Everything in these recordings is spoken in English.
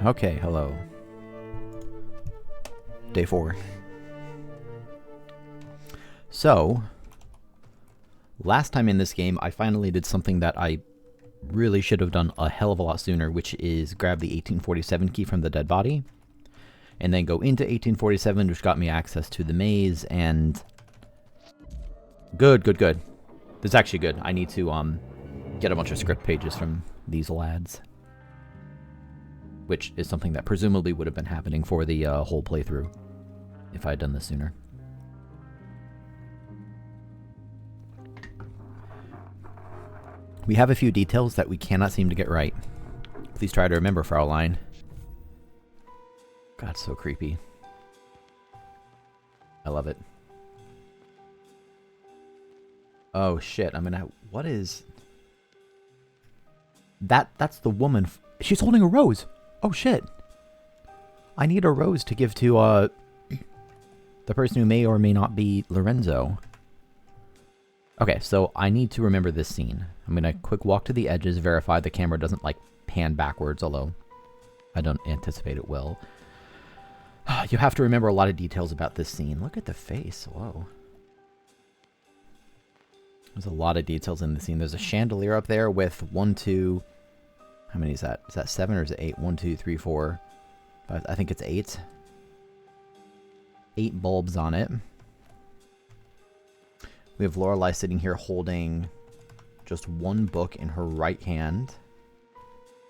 Okay, hello. Day 4. So, last time in this game, I finally did something that I really should have done a hell of a lot sooner, which is grab the 1847 key from the dead body, and then go into 1847, which got me access to the maze, and... Good. This is actually good. I need to, get a bunch of script pages from these lads. Which is something that presumably would have been happening for the whole playthrough, if I had done this sooner. We have a few details that we cannot seem to get right. Please try to remember, Fraulein. God, so creepy. I love it. Oh shit, what is... That's the woman... She's holding a rose! Oh shit! I need a rose to give to, the person who may or may not be Lorenzo. Okay, so I need to remember this scene. I'm gonna quick walk to the edges, verify the camera doesn't, like, pan backwards, although I don't anticipate it will. You have to remember a lot of details about this scene. Look at the face, whoa. There's a lot of details in the scene. There's a chandelier up there with 1, 2... How many is that? Is that 7 or is it 8? 1, 2, 3, 4, 5. I think it's 8. 8 bulbs on it. We have Lorelei sitting here holding just one book in her right hand.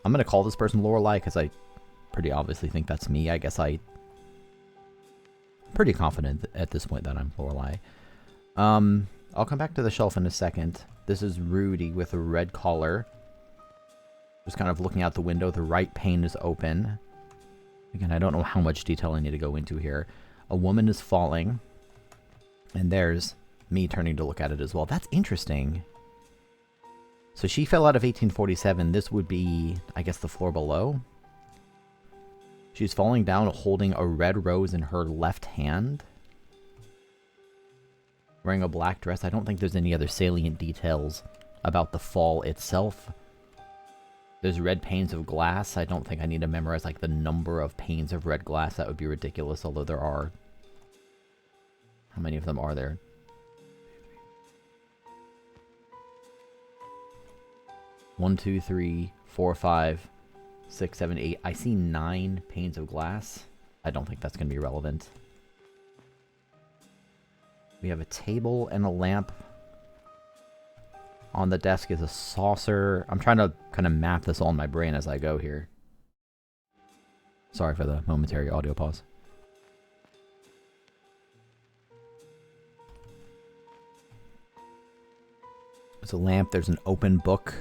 I'm going to call this person Lorelei because I pretty obviously think that's me. I guess I'm pretty confident at this point that I'm Lorelei. I'll come back to the shelf in a second. This is Rudy with a red collar. Just kind of looking out the window. The right pane is open. Again, I don't know how much detail I need to go into here. A woman is falling. And there's me turning to look at it as well. That's interesting. So she fell out of 1847. This would be, I guess, the floor below. She's falling down holding a red rose in her left hand. Wearing a black dress. I don't think there's any other salient details about the fall itself. There's red panes of glass. I don't think I need to memorize, like, the number of panes of red glass. That would be ridiculous, although there are... How many of them are there? 1, 2, 3, 4, 5, 6, 7, 8. I see 9 panes of glass. I don't think that's going to be relevant. We have a table and a lamp. On the desk is a saucer. I'm trying to kind of map this all in my brain as I go here. Sorry for the momentary audio pause. There's a lamp. There's an open book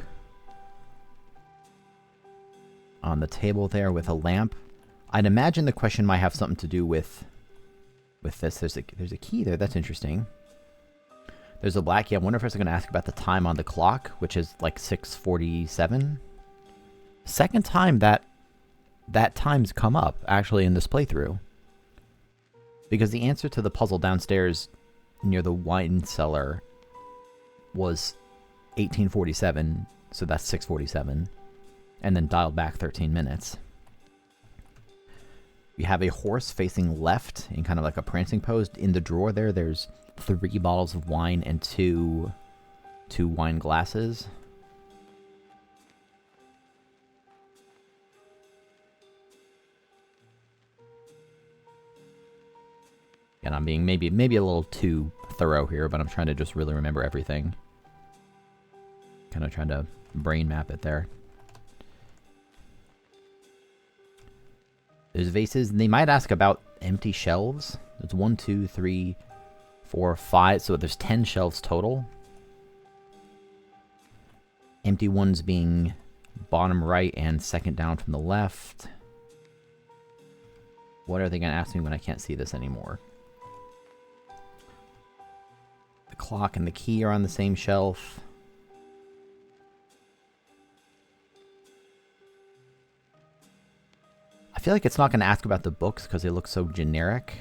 on the table there with a lamp. I'd imagine the question might have something to do with this. There's a key there. That's interesting. There's a black key. I wonder if it's going to ask about the time on the clock, which is like 6:47. Second time that time's come up, actually, in this playthrough. Because the answer to the puzzle downstairs near the wine cellar was 1847, so that's 6:47. And then dialed back 13 minutes. We have a horse facing left in kind of like a prancing pose. In the drawer there's 3 bottles of wine and 2 wine glasses. And I'm being maybe a little too thorough here, but I'm trying to just really remember everything. Kind of trying to brain map it there. There's vases. They might ask about empty shelves. There's 1, 2, 3, 4, 5. So there's 10 shelves total. Empty ones being bottom right and second down from the left. What are they going to ask me when I can't see this anymore? The clock and the key are on the same shelf. I feel like it's not going to ask about the books because they look so generic.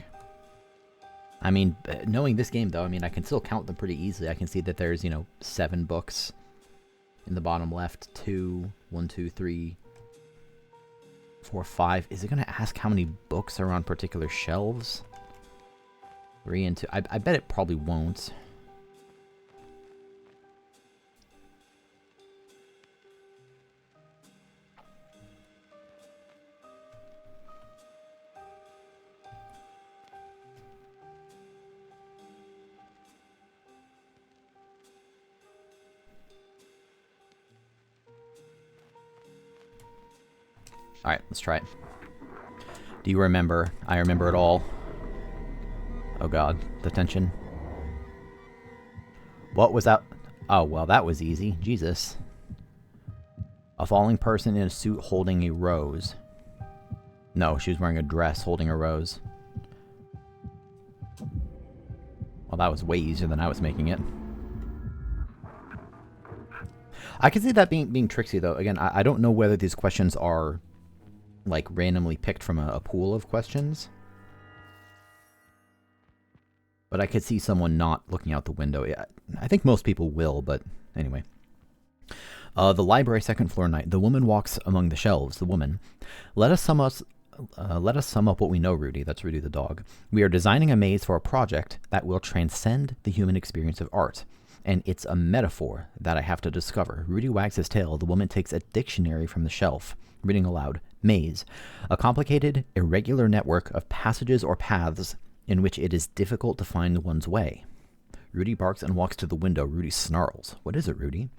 I mean, knowing this game, though, I mean, I can still count them pretty easily. I can see that there's, 7 books in the bottom left. 2, 1, 2, 3, 4, 5. Is it going to ask how many books are on particular shelves? 3 and 2. I bet it probably won't. Alright, let's try it. Do you remember? I remember it all. Oh god, the tension. What was that? Oh, well, that was easy. Jesus. A falling person in a suit holding a rose. No, she was wearing a dress holding a rose. Well, that was way easier than I was making it. I can see that being tricksy, though. Again, I don't know whether these questions are, like, randomly picked from a pool of questions. But I could see someone not looking out the window. Yeah, I think most people will, but anyway. The library, second floor night. The woman walks among the shelves. The woman. Let us sum up what we know, Rudy. That's Rudy the dog. We are designing a maze for a project that will transcend the human experience of art. And it's a metaphor that I have to discover. Rudy wags his tail. The woman takes a dictionary from the shelf. Reading aloud. Maze. A complicated, irregular network of passages or paths in which it is difficult to find one's way. Rudy barks and walks to the window. Rudy snarls. What is it, Rudy?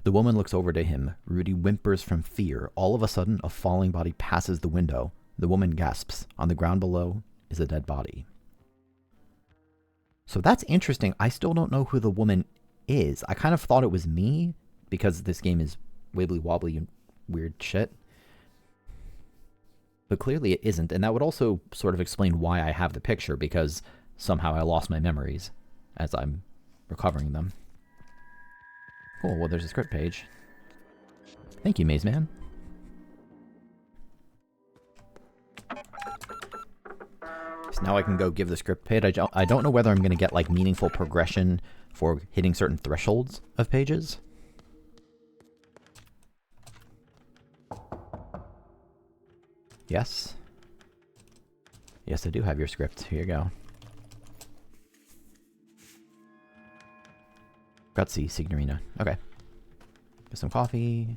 The woman looks over to him. Rudy whimpers from fear. All of a sudden, a falling body passes the window. The woman gasps. On the ground below is a dead body. So that's interesting. I still don't know who the woman is. I kind of thought it was me, because this game is wibbly-wobbly and weird shit. But clearly it isn't, and that would also sort of explain why I have the picture, because somehow I lost my memories as I'm recovering them. Cool, well there's a script page. Thank you, Maze Man. So now I can go give the script page. I don't know whether I'm going to get like meaningful progression for hitting certain thresholds of pages. Yes. Yes, I do have your script. Here you go. Gutsy, Signorina. Okay. Get some coffee.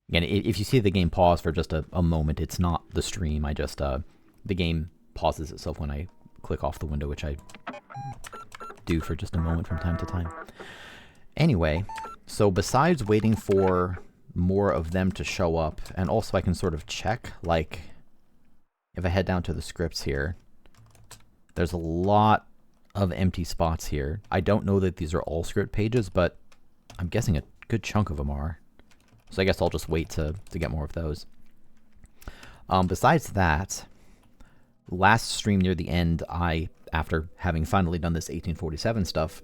Again, if you see the game pause for just a moment, it's not the stream. I just, the game pauses itself when I click off the window, which I do for just a moment from time to time. Anyway, so besides waiting for more of them to show up, and also I can sort of check, like, if I head down to the scripts here, there's a lot of empty spots here. I don't know that these are all script pages, but I'm guessing a good chunk of them are. So I guess I'll just wait to get more of those. Besides that, last stream near the end, I, after having finally done this 1847 stuff,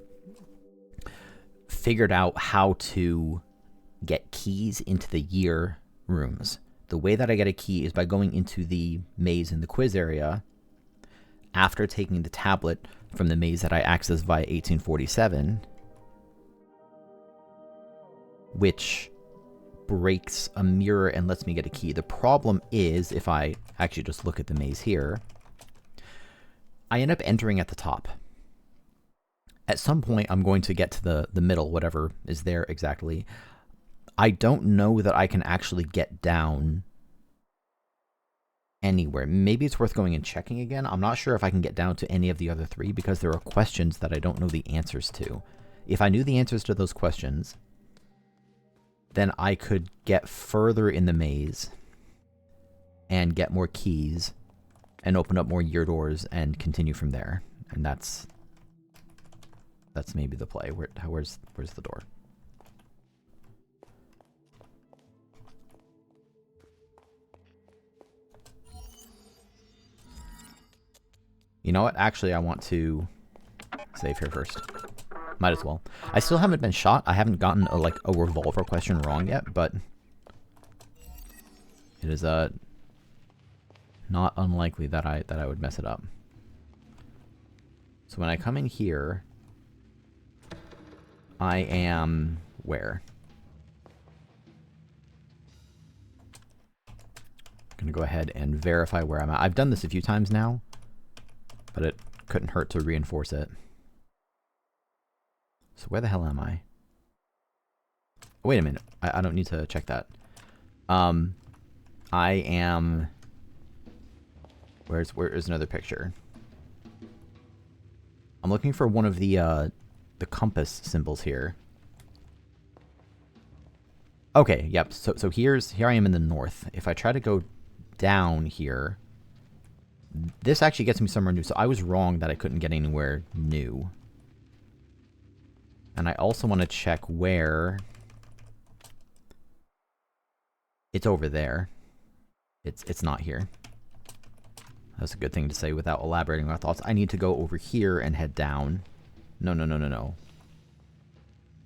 figured out how to get keys into the year rooms. The way that I get a key is by going into the maze in the quiz area after taking the tablet from the maze that I accessed via 1847, which breaks a mirror and lets me get a key. The problem is, if I actually just look at the maze here, I end up entering at the top. At some point, I'm going to get to the middle, whatever is there exactly. I don't know that I can actually get down anywhere. Maybe it's worth going and checking again. I'm not sure if I can get down to any of the other three, because there are questions that I don't know the answers to. If I knew the answers to those questions, then I could get further in the maze and get more keys and open up more year doors and continue from there. And that's maybe the play. Where's the door? You know what? Actually, I want to save here first. Might as well. I still haven't been shot. I haven't gotten a revolver question wrong yet, but it is not unlikely that I would mess it up. So when I come in here, I am where? I'm gonna go ahead and verify where I'm at. I've done this a few times now, but it couldn't hurt to reinforce it. So where the hell am I? Oh, wait a minute. I don't need to check that. I am... Where is another picture? I'm looking for one of the compass symbols here. Okay, yep. So here I am in the north. If I try to go down here, this actually gets me somewhere new. So I was wrong that I couldn't get anywhere new. And I also want to check where... It's over there. It's not here. That's a good thing to say without elaborating my thoughts. I need to go over here and head down. No.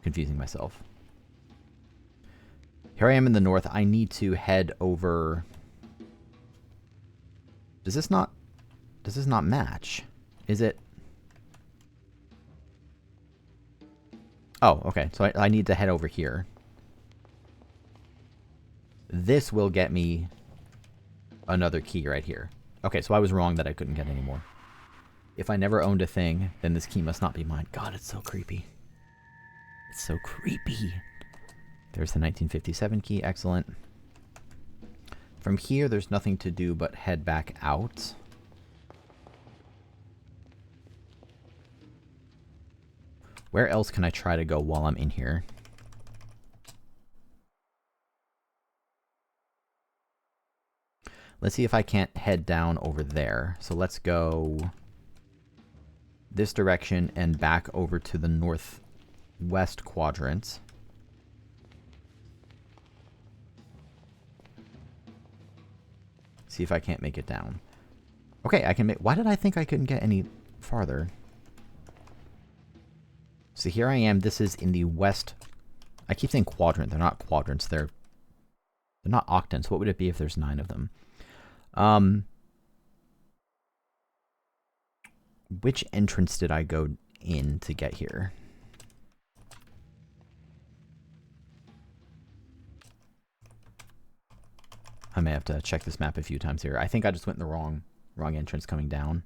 Confusing myself. Here I am in the north. I need to head over... Does this not match? Is it... Oh, okay. So I need to head over here. This will get me another key right here. Okay, so I was wrong that I couldn't get any more. If I never owned a thing, then this key must not be mine. God, it's so creepy. It's so creepy. There's the 1957 key. Excellent. From here, there's nothing to do but head back out. Where else can I try to go while I'm in here? Let's see if I can't head down over there. So let's go this direction and back over to the northwest quadrant. See if I can't make it down. Okay, I can make... Why did I think I couldn't get any farther? So here I am. This is in the west. I keep saying quadrant. They're not quadrants. They're not octants. What would it be if there's 9 of them? Which entrance did I go in to get here? I may have to check this map a few times here. I think I just went in the wrong entrance coming down.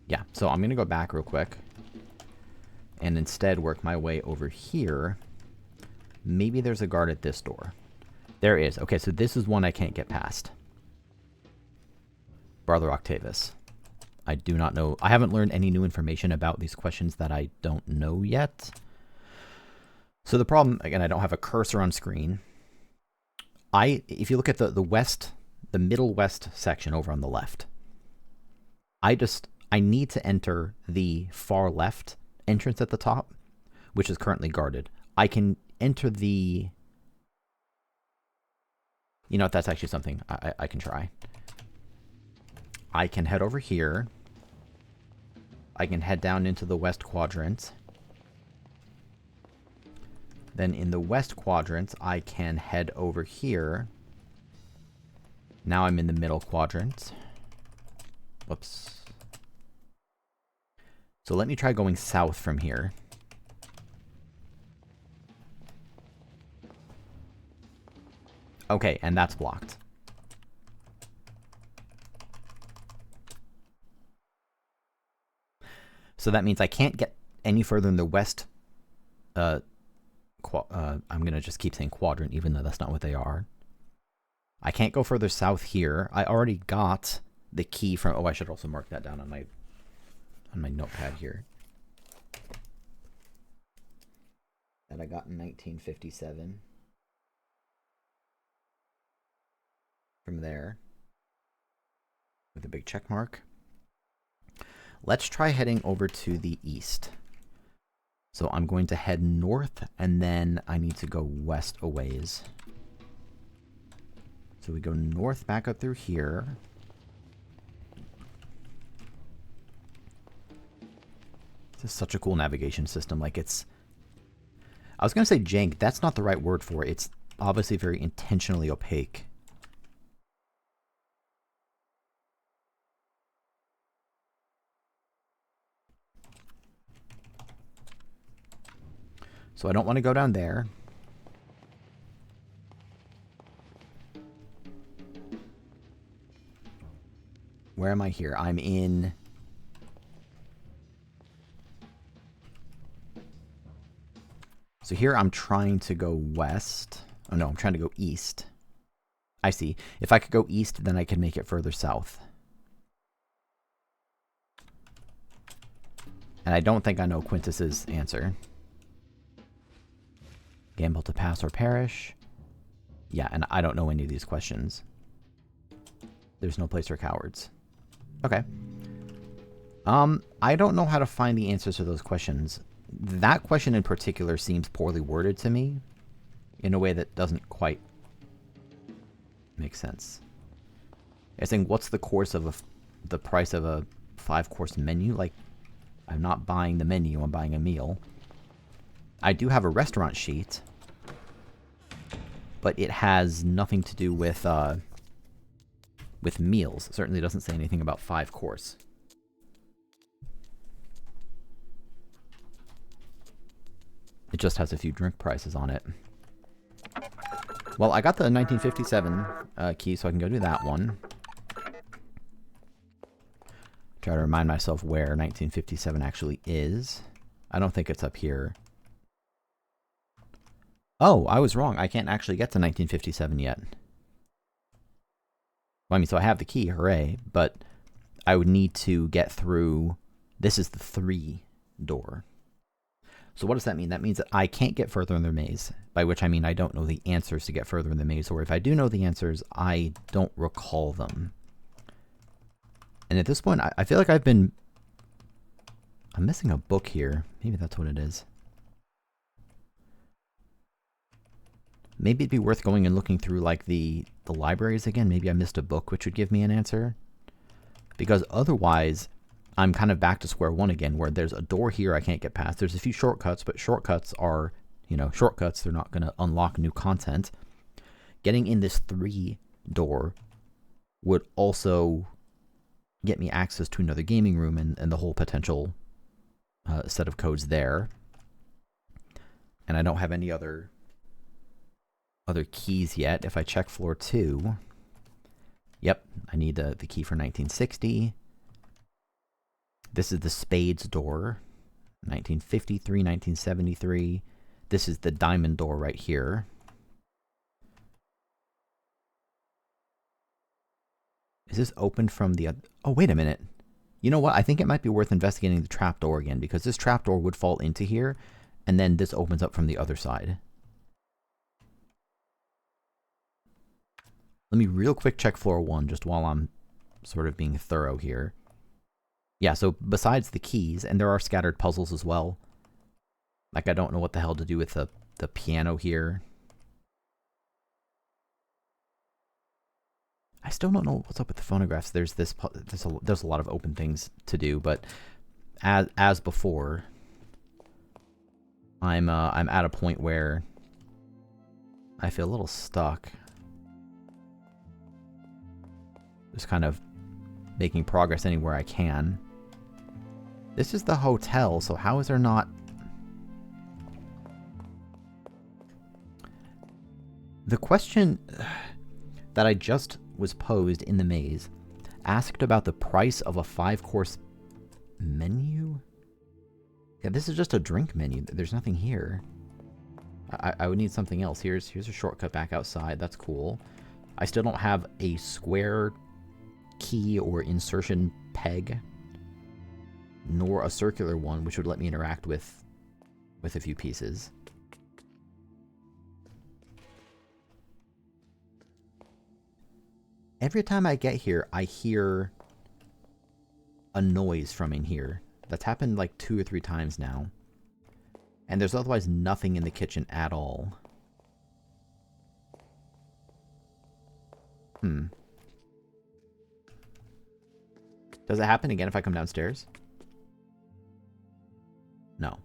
Yeah, so I'm going to go back real quick and instead work my way over here. Maybe there's a guard at this door. There is. Okay, so this is one I can't get past. Brother Octavius. I do not know. I haven't learned any new information about these questions that I don't know yet. So the problem, again, I don't have a cursor on screen. If you look at the middle west section over on the left, I need to enter the far left entrance at the top, which is currently guarded. I can enter the... You know what, that's actually something I can try. I can head over here. I can head down into the west quadrant. Then in the west quadrant, I can head over here. Now I'm in the middle quadrant. Whoops. So let me try going south from here. Okay, and that's blocked. So that means I can't get any further in the west. I'm going to just keep saying quadrant, even though that's not what they are. I can't go further south here. I already got the key from... Oh, I should also mark that down on my notepad here. That I got in 1957. From there. With a big check mark. Let's try heading over to the east. So I'm going to head north, and then I need to go west a ways. So we go north back up through here. This is such a cool navigation system. Like, it's... I was going to say jank. That's not the right word for it. It's obviously very intentionally opaque. So I don't want to go down there. Where am I here? I'm in... So here I'm trying to go west. Oh no, I'm trying to go east. I see. If I could go east, then I could make it further south. And I don't think I know Quintus's answer. Gamble to pass or perish. Yeah, and I don't know any of these questions. There's no place for cowards. Okay. I don't know how to find the answers to those questions. That question in particular seems poorly worded to me in a way that doesn't quite make sense. It's saying, what's the course of the price of a 5-course menu? Like, I'm not buying the menu, I'm buying a meal. I do have a restaurant sheet, but it has nothing to do with meals. It certainly doesn't say anything about 5-course. It just has a few drink prices on it. Well, I got the 1957 key, so I can go do that one. Try to remind myself where 1957 actually is. I don't think it's up here. Oh, I was wrong. I can't actually get to 1957 yet. Well, I mean, so I have the key, hooray, but I would need to get through... This is the 3 door. So what does that mean? That means that I can't get further in the maze, by which I mean I don't know the answers to get further in the maze, or if I do know the answers, I don't recall them. And at this point, I feel like I'm missing a book here. Maybe that's what it is. Maybe it'd be worth going and looking through, like, the libraries again. Maybe I missed a book which would give me an answer. Because otherwise... I'm kind of back to square one again, where there's a door here I can't get past. There's a few shortcuts, but shortcuts are, you know, shortcuts. They're not going to unlock new content. Getting in this 3 door would also get me access to another gaming room and the whole potential set of codes there. And I don't have any other keys yet. If I check floor 2, yep, I need the key for 1960. This is the spades door, 1953, 1973. This is the diamond door right here. Is this open from the other? Oh, wait a minute. You know what? I think it might be worth investigating the trapdoor again, because this trapdoor would fall into here, and then this opens up from the other side. Let me real quick check floor 1, just while I'm sort of being thorough here. Yeah, so besides the keys, and there are scattered puzzles as well. Like, I don't know what the hell to do with the piano here. I still don't know what's up with the phonographs. There's a lot of open things to do, but as before, I'm at a point where I feel a little stuck. Just kind of making progress anywhere I can. This is the hotel, so how is there not... The question that I just was posed in the maze asked about the price of a 5-course menu? Yeah, this is just a drink menu. There's nothing here. I would need something else. Here's a shortcut back outside. That's cool. I still don't have a square key or insertion peg, nor a circular one, which would let me interact with a few pieces. Every time I get here, I hear a noise from in here. That's happened like 2 or 3 times now. And there's otherwise nothing in the kitchen at all. Does it happen again if I come downstairs? No.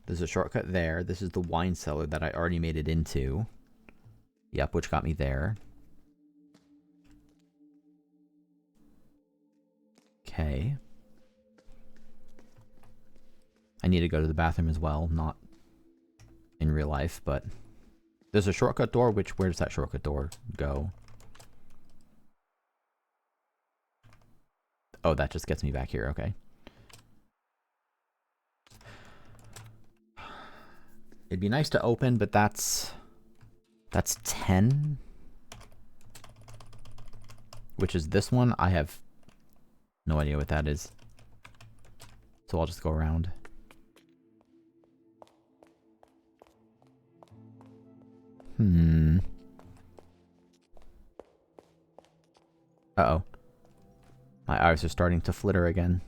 There's a shortcut there. This is the wine cellar that I already made it into. Yep, which got me there. Okay. I need to go to the bathroom as well, not in real life, but there's a shortcut door. Where does that shortcut door go? Oh, that just gets me back here. Okay. It'd be nice to open, but that's 10. Which is this one. I have no idea what that is. So I'll just go around. Uh-oh. My eyes are starting to flitter again.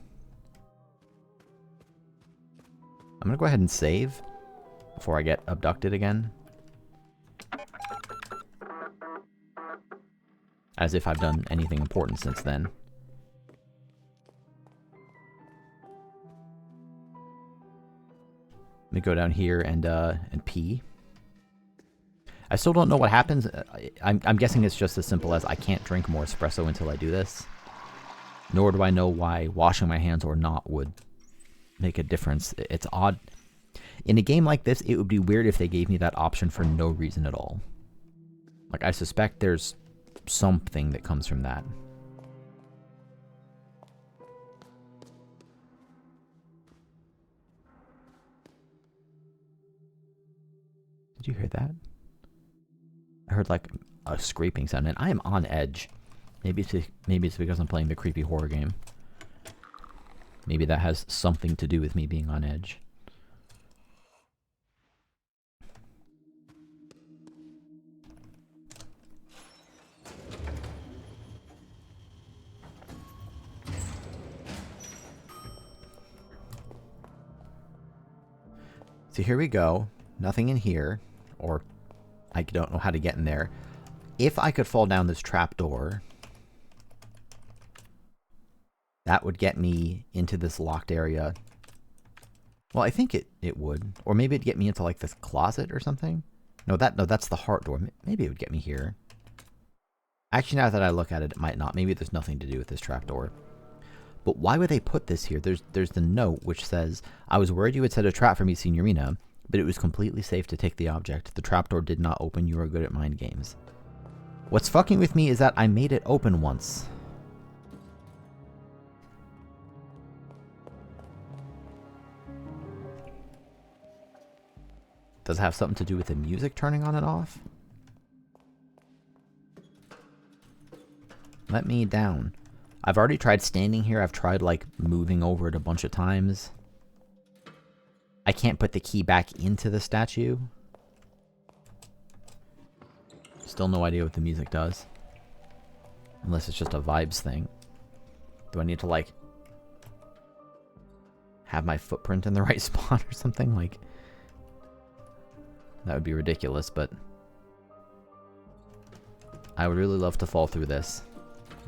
I'm gonna go ahead and save before I get abducted again. As if I've done anything important since then. Let me go down here and pee. I still don't know what happens. I'm guessing it's just as simple as I can't drink more espresso until I do this. Nor do I know why washing my hands or not would make a difference. It's odd. In a game like this, it would be weird if they gave me that option for no reason at all. Like, I suspect there's something that comes from that. Did you hear that? I heard like a scraping sound, and I am on edge. Maybe it's because I'm playing the creepy horror game. Maybe that has something to do with me being on edge. So here we go. Nothing in here, or I don't know how to get in there. If I could fall down this trapdoor, that would get me into this locked area. Well, I think it would. Or maybe it'd get me into like this closet or something. No, that's the heart door. Maybe it would get me here. Actually, now that I look at it, it might not. Maybe there's nothing to do with this trapdoor. But why would they put this here? There's the note which says, I was worried you had set a trap for me, Signorina, but it was completely safe to take the object. The trapdoor did not open. You are good at mind games. What's fucking with me is that I made it open once. Does it have something to do with the music turning on and off? Let me down. I've already tried standing here. I've tried, like, moving over it a bunch of times. I can't put the key back into the statue. Still no idea what the music does. Unless it's just a vibes thing. Do I need to, like, have my footprint in the right spot or something? Like, that would be ridiculous, but I would really love to fall through this.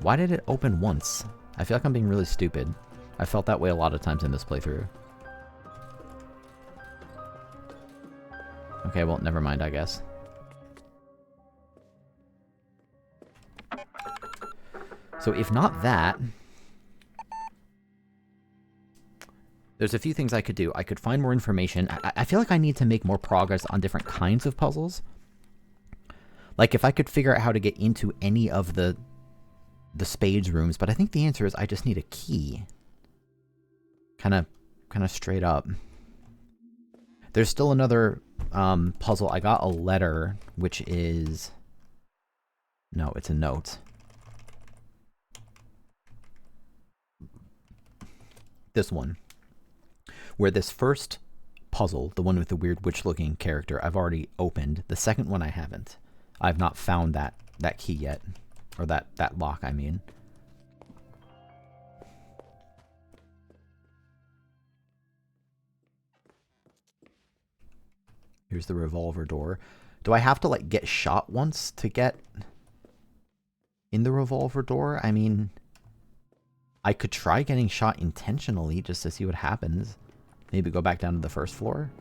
Why did it open once? I feel like I'm being really stupid. I felt that way a lot of times in this playthrough. Okay, well, never mind, I guess. So if not that, there's a few things I could do. I could find more information. I feel like I need to make more progress on different kinds of puzzles. Like if I could figure out how to get into any of the spades rooms, but I think the answer is I just need a key. Kind of straight up. There's still another puzzle. I got a letter, which is... No, it's a note. This one. Where this first puzzle, the one with the weird witch-looking character, I've already opened. The second one I haven't. I've not found that key yet. Or that lock, I mean. Here's the revolver door. Do I have to, like, get shot once to get in the revolver door? I mean, I could try getting shot intentionally just to see what happens. Maybe go back down to the first floor.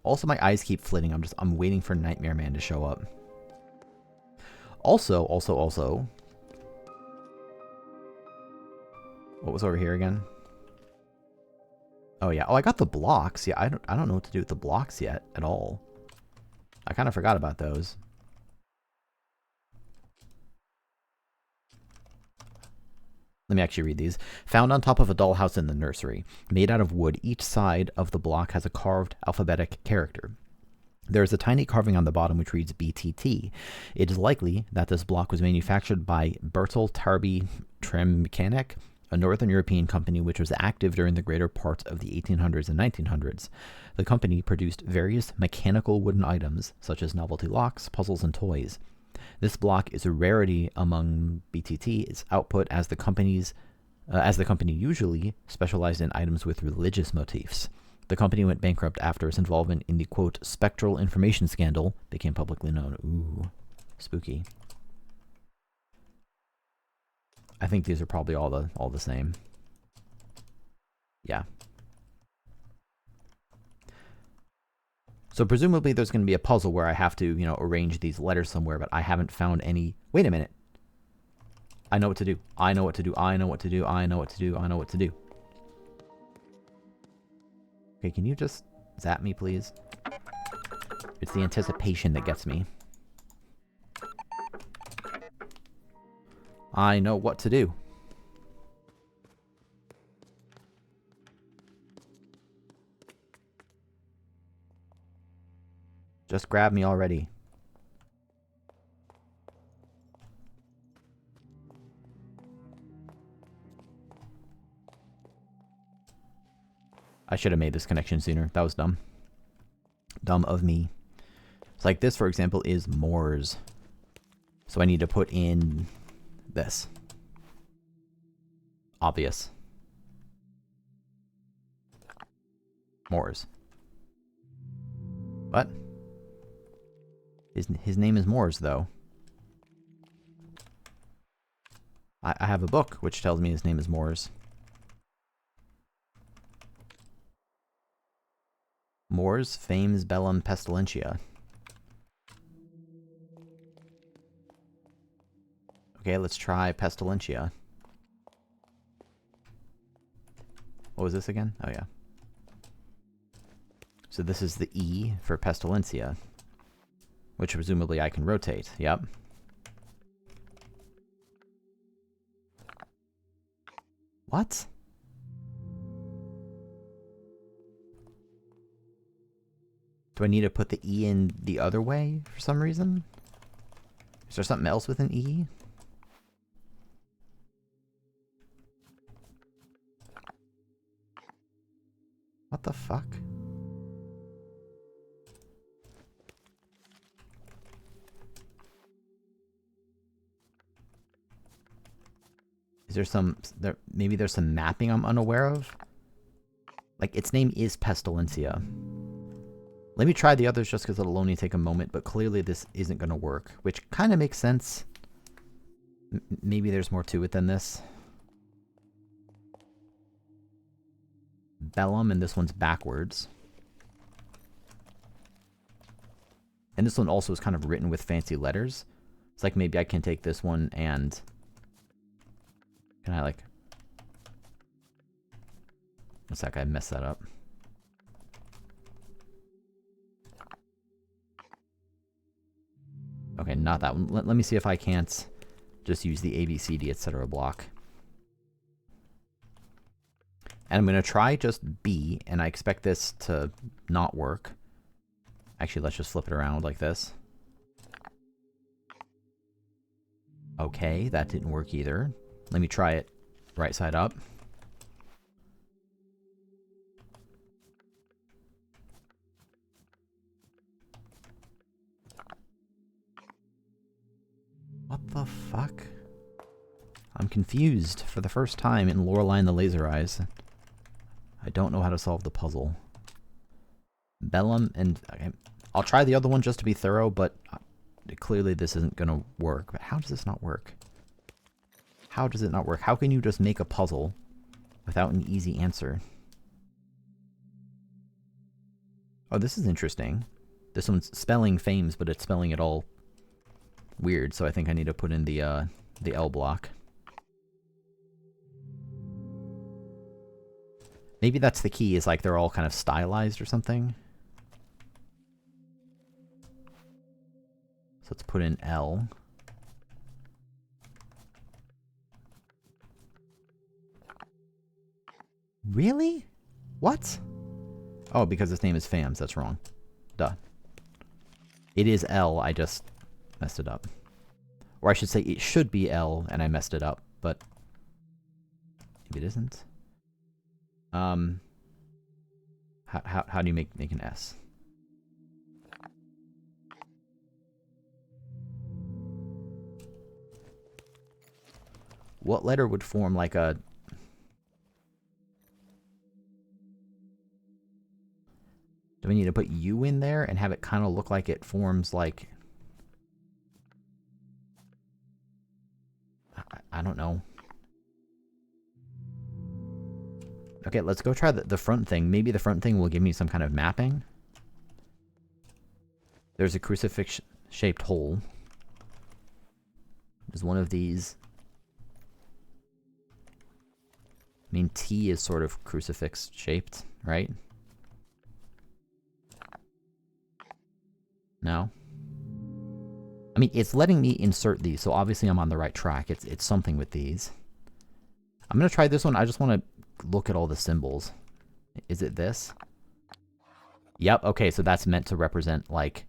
Also, my eyes keep flitting. I'm waiting for Nightmare Man to show up. Also. What was over here again? Oh yeah. Oh, I got the blocks. Yeah, I don't know what to do with the blocks yet at all. I kind of forgot about those. Let me actually read these. Found on top of a dollhouse in the nursery. Made out of wood, each side of the block has a carved alphabetic character. There is a tiny carving on the bottom which reads BTT. It is likely that this block was manufactured by Bertel Tarby Tremmechanik, a Northern European company which was active during the greater part of the 1800s and 1900s. The company produced various mechanical wooden items, such as novelty locks, puzzles, and toys. This block is a rarity among BTT's output as the company usually specialized in items with religious motifs. The company went bankrupt after its involvement in the, quote, spectral information scandal became publicly known. Ooh, spooky. I think these are probably all the same. Yeah. So presumably there's going to be a puzzle where I have to, you know, arrange these letters somewhere, but I haven't found any. Wait a minute. I know what to do. I know what to do. I know what to do. I know what to do. I know what to do. Okay, can you just zap me, please? It's the anticipation that gets me. I know what to do. Just grab me already. I should have made this connection sooner. That was dumb. Dumb of me. It's like this, for example, is Moors. So I need to put in this. Obvious. Moors. What? His name is Moors, though. I have a book which tells me his name is Moors. Moors fames bellum pestilentia. Okay, let's try pestilentia. What was this again? Oh, yeah. So this is the E for pestilentia, which presumably I can rotate. Yep. What? Do I need to put the E in the other way for some reason? Is there something else with an E? What the fuck? Is there some... maybe there's some mapping I'm unaware of? Like, its name is Pestilentia. Let me try the others just because it'll only take a moment, but clearly this isn't going to work, which kind of makes sense. Maybe there's more to it than this. Bellum, and this one's backwards. And this one also is kind of written with fancy letters. It's like maybe I can take this one and... Can I, like... One sec, I messed that up. Okay, not that one. Let me see if I can't just use the A, B, C, D, etc. block. And I'm going to try just B, and I expect this to not work. Actually, let's just flip it around like this. Okay, that didn't work either. Let me try it right side up. What the fuck? I'm confused for the first time in Lorelei and the Laser Eyes. I don't know how to solve the puzzle. Bellum and... Okay, I'll try the other one just to be thorough, but clearly this isn't going to work. But how does this not work? How does it not work? How can you just make a puzzle without an easy answer? Oh, this is interesting. This one's spelling fames, but it's spelling it all weird, so I think I need to put in the L block. Maybe that's the key, is like they're all kind of stylized or something. So let's put in L. Really? What? Oh, because his name is Fams. That's wrong. Duh. It is L. I just messed it up. Or I should say it should be L, and I messed it up, but maybe it isn't. How do you make an S? What letter would form like a... Do we need to put U in there and have it kind of look like it forms like... I don't know. Okay, let's go try the front thing. Maybe the front thing will give me some kind of mapping. There's a crucifix-shaped hole. There's one of these. I mean, T is sort of crucifix-shaped, right? No? I mean, it's letting me insert these, so obviously I'm on the right track. It's something with these. I'm going to try this one. I just want to look at all the symbols. Is it this? Yep, okay, so that's meant to represent, like...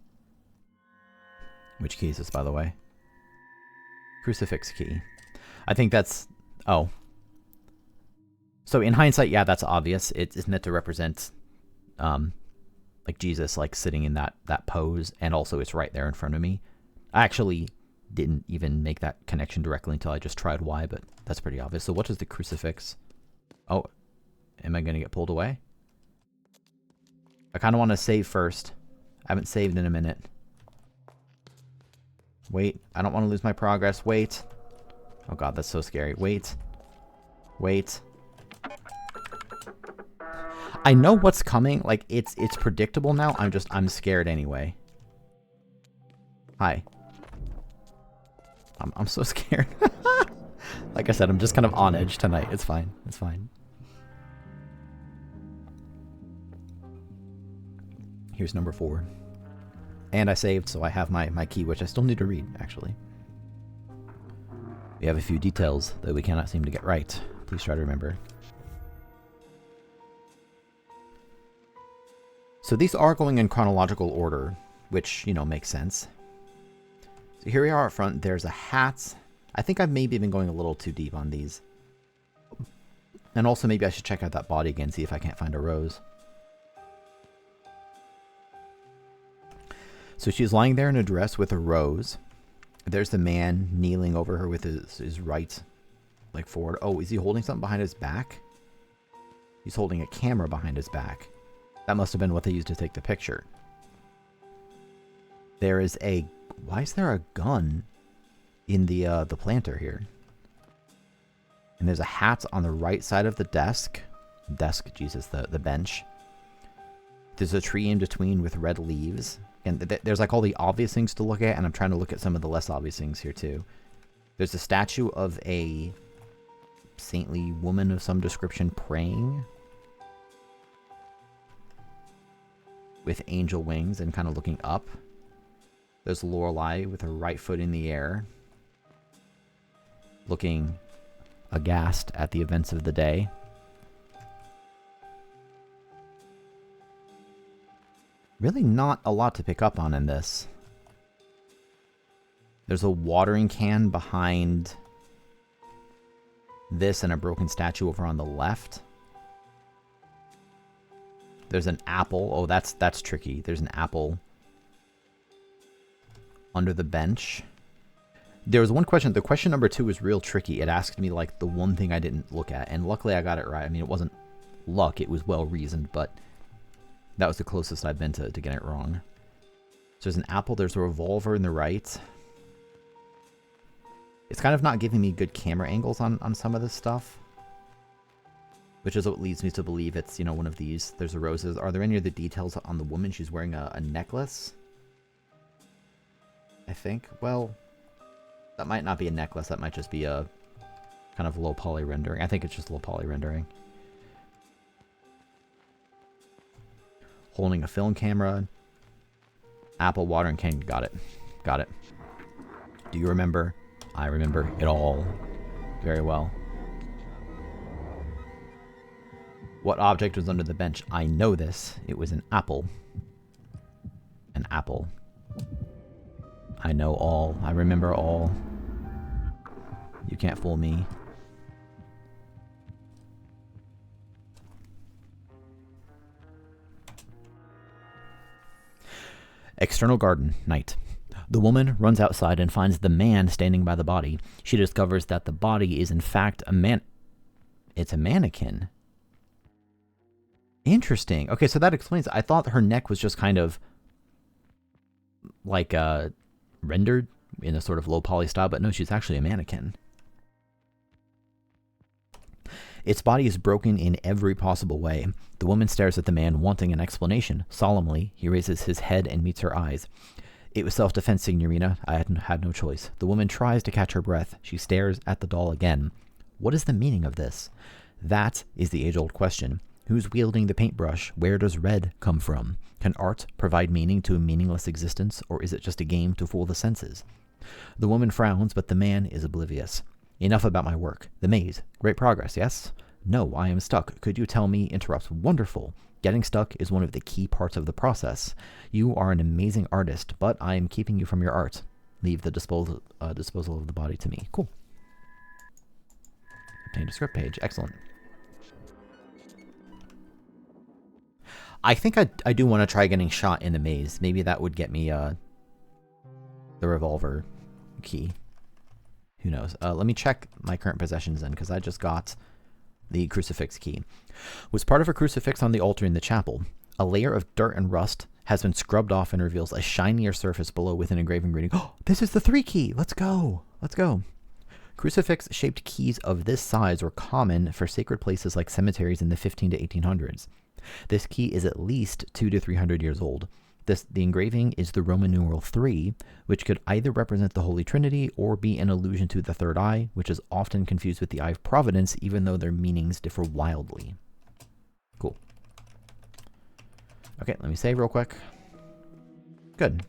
Which key is this, by the way? Crucifix key. I think that's... Oh. So in hindsight, yeah, that's obvious. It's meant to represent, like Jesus, like sitting in that pose, and also it's right there in front of me. I actually didn't even make that connection directly until I just tried Y, but that's pretty obvious. So what is the crucifix? Oh, am I going to get pulled away? I kind of want to save first. I haven't saved in a minute. Wait, I don't want to lose my progress. Wait. Oh god, that's so scary. Wait. Wait. I know what's coming. Like, it's predictable now. I'm scared anyway. Hi. I'm so scared. Like I said, I'm just kind of on edge tonight. It's fine. It's fine. Here's number 4. And I saved, so I have my key, which I still need to read, actually. We have a few details that we cannot seem to get right. Please try to remember. So these are going in chronological order, which, you know, makes sense. So here we are up front. There's a hat. I think I've maybe been going a little too deep on these. And also maybe I should check out that body again, see if I can't find a rose. So she's lying there in a dress with a rose. There's the man kneeling over her with his right leg forward. Oh, is he holding something behind his back? He's holding a camera behind his back. That must have been what they used to take the picture. There is a... Why is there a gun in the planter here? And there's a hat on the right side of the desk. Jesus, the bench. There's a tree in between with red leaves. And there's like all the obvious things to look at, and I'm trying to look at some of the less obvious things here too. There's a statue of a saintly woman of some description praying with angel wings and kind of looking up. There's Lorelei with her right foot in the air, looking aghast at the events of the day. Really not a lot to pick up on in this. There's a watering can behind this and a broken statue over on the left. There's an apple. Oh, that's tricky. There's an apple under the bench. There was one question. The question number 2 was real tricky. It asked me like the one thing I didn't look at, and luckily I got it right. I mean, it wasn't luck. It was well reasoned, but that was the closest I've been to getting it wrong. So there's an apple. There's a revolver in the right. It's kind of not giving me good camera angles on some of this stuff, which is what leads me to believe it's, you know, one of these. There's the roses. Are there any other details on the woman? She's wearing a necklace, I think. Well, that might not be a necklace. That might just be a kind of low poly rendering. I think it's just low poly rendering. Holding a film camera. Apple watering can. Got it. Got it. Do you remember? I remember it all very well. What object was under the bench? I know this. It was an apple. An apple. I know all. I remember all. You can't fool me. External garden, night. The woman runs outside and finds the man standing by the body. She discovers that the body is in fact a man. It's a mannequin. Interesting. Okay, so that explains it. I thought her neck was just kind of like rendered in a sort of low poly style, but no, she's actually a mannequin. Its body is broken in every possible way. The woman stares at the man, wanting an explanation. Solemnly, he raises his head and meets her eyes. It was self-defense, Signorina. I had no choice. The woman tries to catch her breath. She stares at the doll again. What is the meaning of this? That is the age-old question. Who's wielding the paintbrush? Where does red come from? Can art provide meaning to a meaningless existence, or is it just a game to fool the senses? The woman frowns, but the man is oblivious. Enough about my work. The maze. Great progress, yes? No, I am stuck. Could you tell me? Interrupts. Wonderful. Getting stuck is one of the key parts of the process. You are an amazing artist, but I am keeping you from your art. Leave the disposal of the body to me. Cool. Obtained a script page. Excellent. I think I do want to try getting shot in the maze. Maybe that would get me the revolver key. Who knows? Let me check my current possessions then, because I just got the crucifix key. Was part of a crucifix on the altar in the chapel. A layer of dirt and rust has been scrubbed off and reveals a shinier surface below with an engraving reading, "Oh, this is the 3 key! Let's go! Let's go!" Crucifix-shaped keys of this size were common for sacred places like cemeteries in the 15 to 1800s. This key is at least 200 to 300 years old. The engraving is the Roman numeral 3, which could either represent the Holy Trinity or be an allusion to the third eye, which is often confused with the Eye of Providence, even though their meanings differ wildly. Cool. Okay, let me save real quick. Good.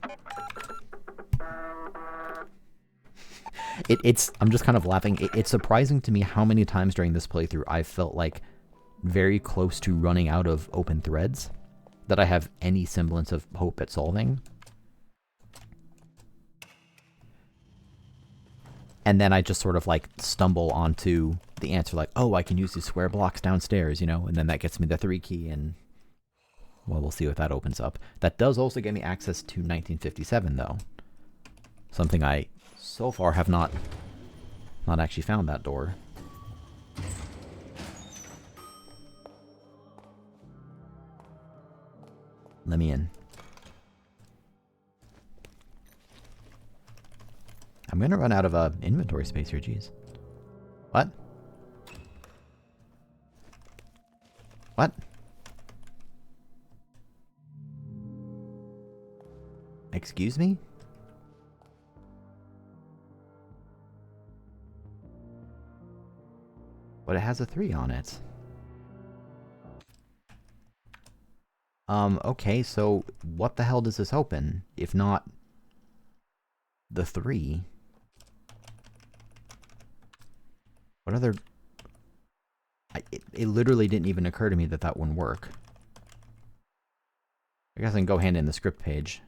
I'm just kind of laughing. It's surprising to me how many times during this playthrough I felt like very close to running out of open threads that I have any semblance of hope at solving. And then I just sort of like stumble onto the answer like, oh, I can use these square blocks downstairs, you know, and then that gets me the 3 key and, well, we'll see what that opens up. That does also get me access to 1957 though. Something I so far have not actually found that door. Let me in. I'm gonna run out of inventory space here, jeez. What? What? Excuse me? But it has a 3 on it. Okay, so what the hell does this open? If not the 3? What other... It literally didn't even occur to me that that wouldn't work. I guess I can go hand in the script page.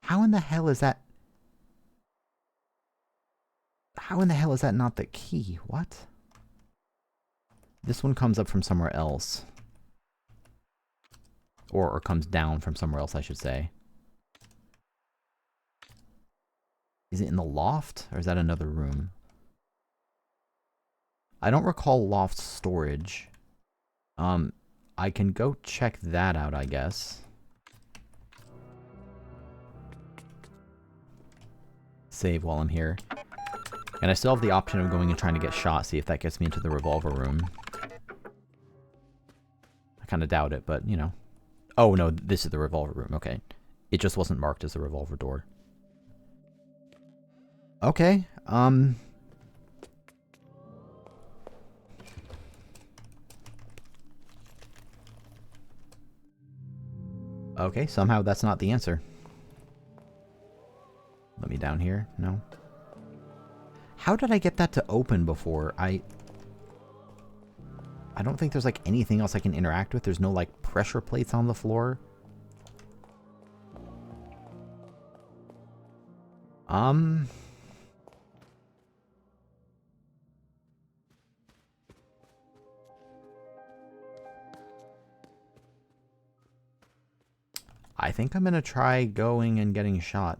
How in the hell is that? How in the hell is that not the key? What? This one comes up from somewhere else. Or comes down from somewhere else, I should say. Is it in the loft? Or is that another room? I don't recall loft storage. I can go check that out, I guess. save while I'm here. And I still have the option of going and trying to get shot, see if that gets me into the revolver room. I kind of doubt it, but, you know. Oh, no, this is the revolver room. Okay. It just wasn't marked as a revolver door. Okay, okay, somehow that's not the answer. Let me down here. No. How did I get that to open before? I don't think there's like anything else I can interact with. There's no like pressure plates on the floor. I think I'm gonna try going and getting shot.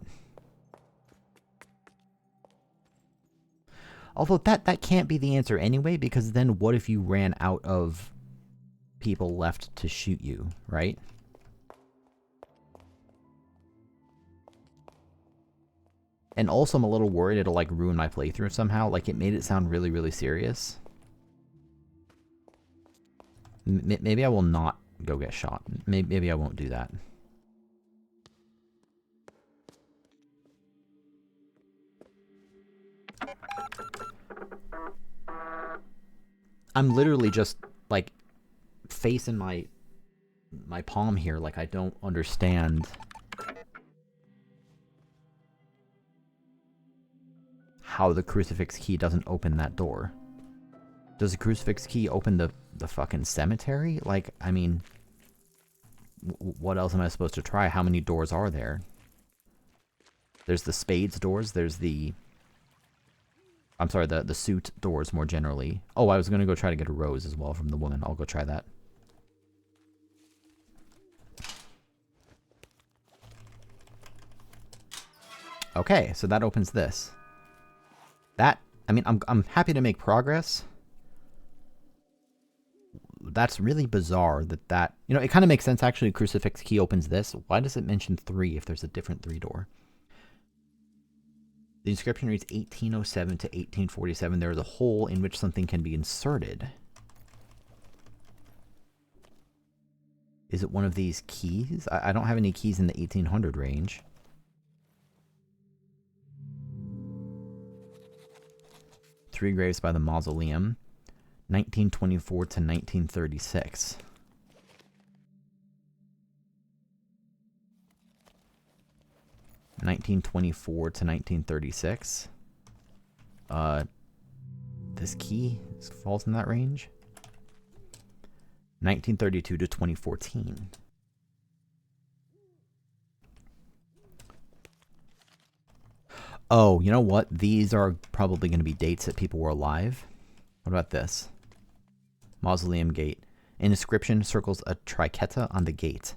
Although that can't be the answer anyway, because then what if you ran out of people left to shoot you, right? And also I'm a little worried it'll like ruin my playthrough somehow. Like it made it sound really, really serious. Maybe I will not go get shot. Maybe I won't do that. I'm literally just like facing my palm here, like I don't understand how the crucifix key doesn't open that door. Does the crucifix key open the fucking cemetery? Like, I mean, what else am I supposed to try? How many doors are there? There's the spades doors, there's the... I'm sorry, the suit doors more generally. Oh, I was going to go try to get a rose as well from the woman. I'll go try that. Okay, so that opens this. That, I mean, I'm happy to make progress. That's really bizarre that... You know, it kind of makes sense, actually. Crucifix key opens this. Why does it mention 3 if there's a different 3 door? The inscription reads 1807 to 1847. There is a hole in which something can be inserted. Is it one of these keys? I don't have any keys in the 1800 range. Three graves by the mausoleum. 1924 to 1936. (1924 to 1936). This key falls in that range. 1932 to 2014. Oh, you know what? These are probably going to be dates that people were alive. What about this? Mausoleum gate. An inscription circles a triqueta on the gate.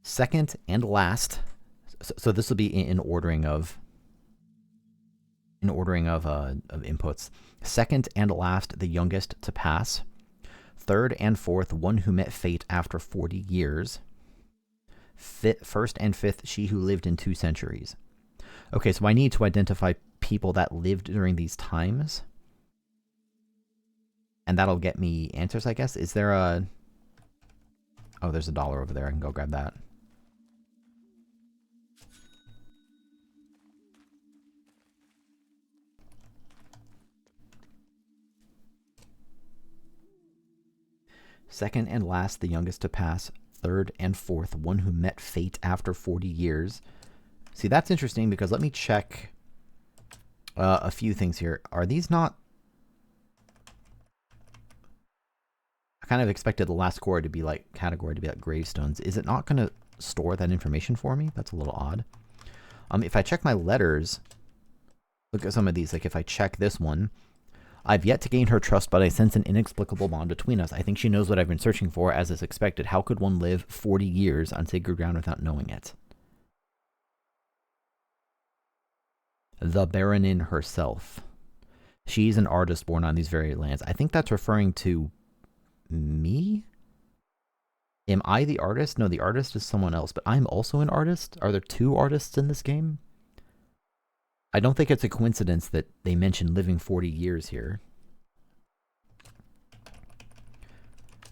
Second and last. So this will be in ordering of inputs. Second and last, the youngest to pass. Third and fourth, one who met fate after 40 years. First and fifth, she who lived in 2 centuries. Okay, so I need to identify people that lived during these times. And that'll get me answers, I guess. Is there a... Oh, there's $1 over there. I can go grab that. Second and last, the youngest to pass. Third and fourth, one who met fate after 40 years. See, that's interesting because let me check a few things here. Are these not... I kind of expected the last category to be like gravestones. Is it not going to store that information for me? That's a little odd. If I check my letters, look at some of these. Like if I check this one, I've yet to gain her trust, but I sense an inexplicable bond between us. I think she knows what I've been searching for, as is expected. How could one live 40 years on sacred ground without knowing it? The Baronin herself. She's an artist born on these very lands. I think that's referring to me? Am I the artist? No, the artist is someone else, but I'm also an artist? Are there 2 artists in this game? I don't think it's a coincidence that they mentioned living 40 years here.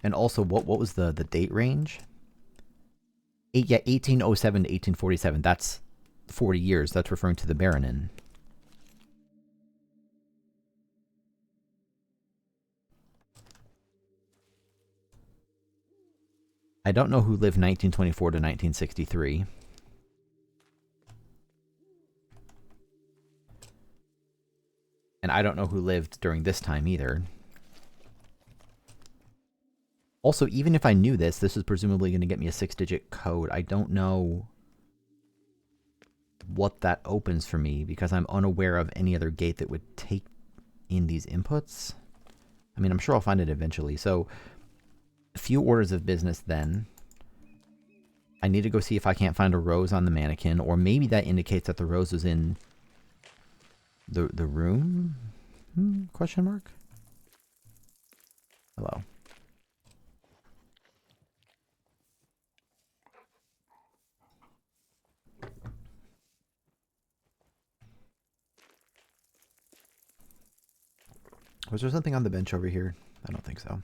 And also, what was the date range? 1807 to 1847. That's 40 years. That's referring to the Baronin. I don't know who lived 1924 to 1963. And I don't know who lived during this time either. Also, even if I knew this, this is presumably going to get me a 6-digit code. I don't know what that opens for me because I'm unaware of any other gate that would take in these inputs. I mean, I'm sure I'll find it eventually. So, a few orders of business then. I need to go see if I can't find a rose on the mannequin, or maybe that indicates that the rose was in the room? Question mark? Hello. Was there something on the bench over here? I don't think so.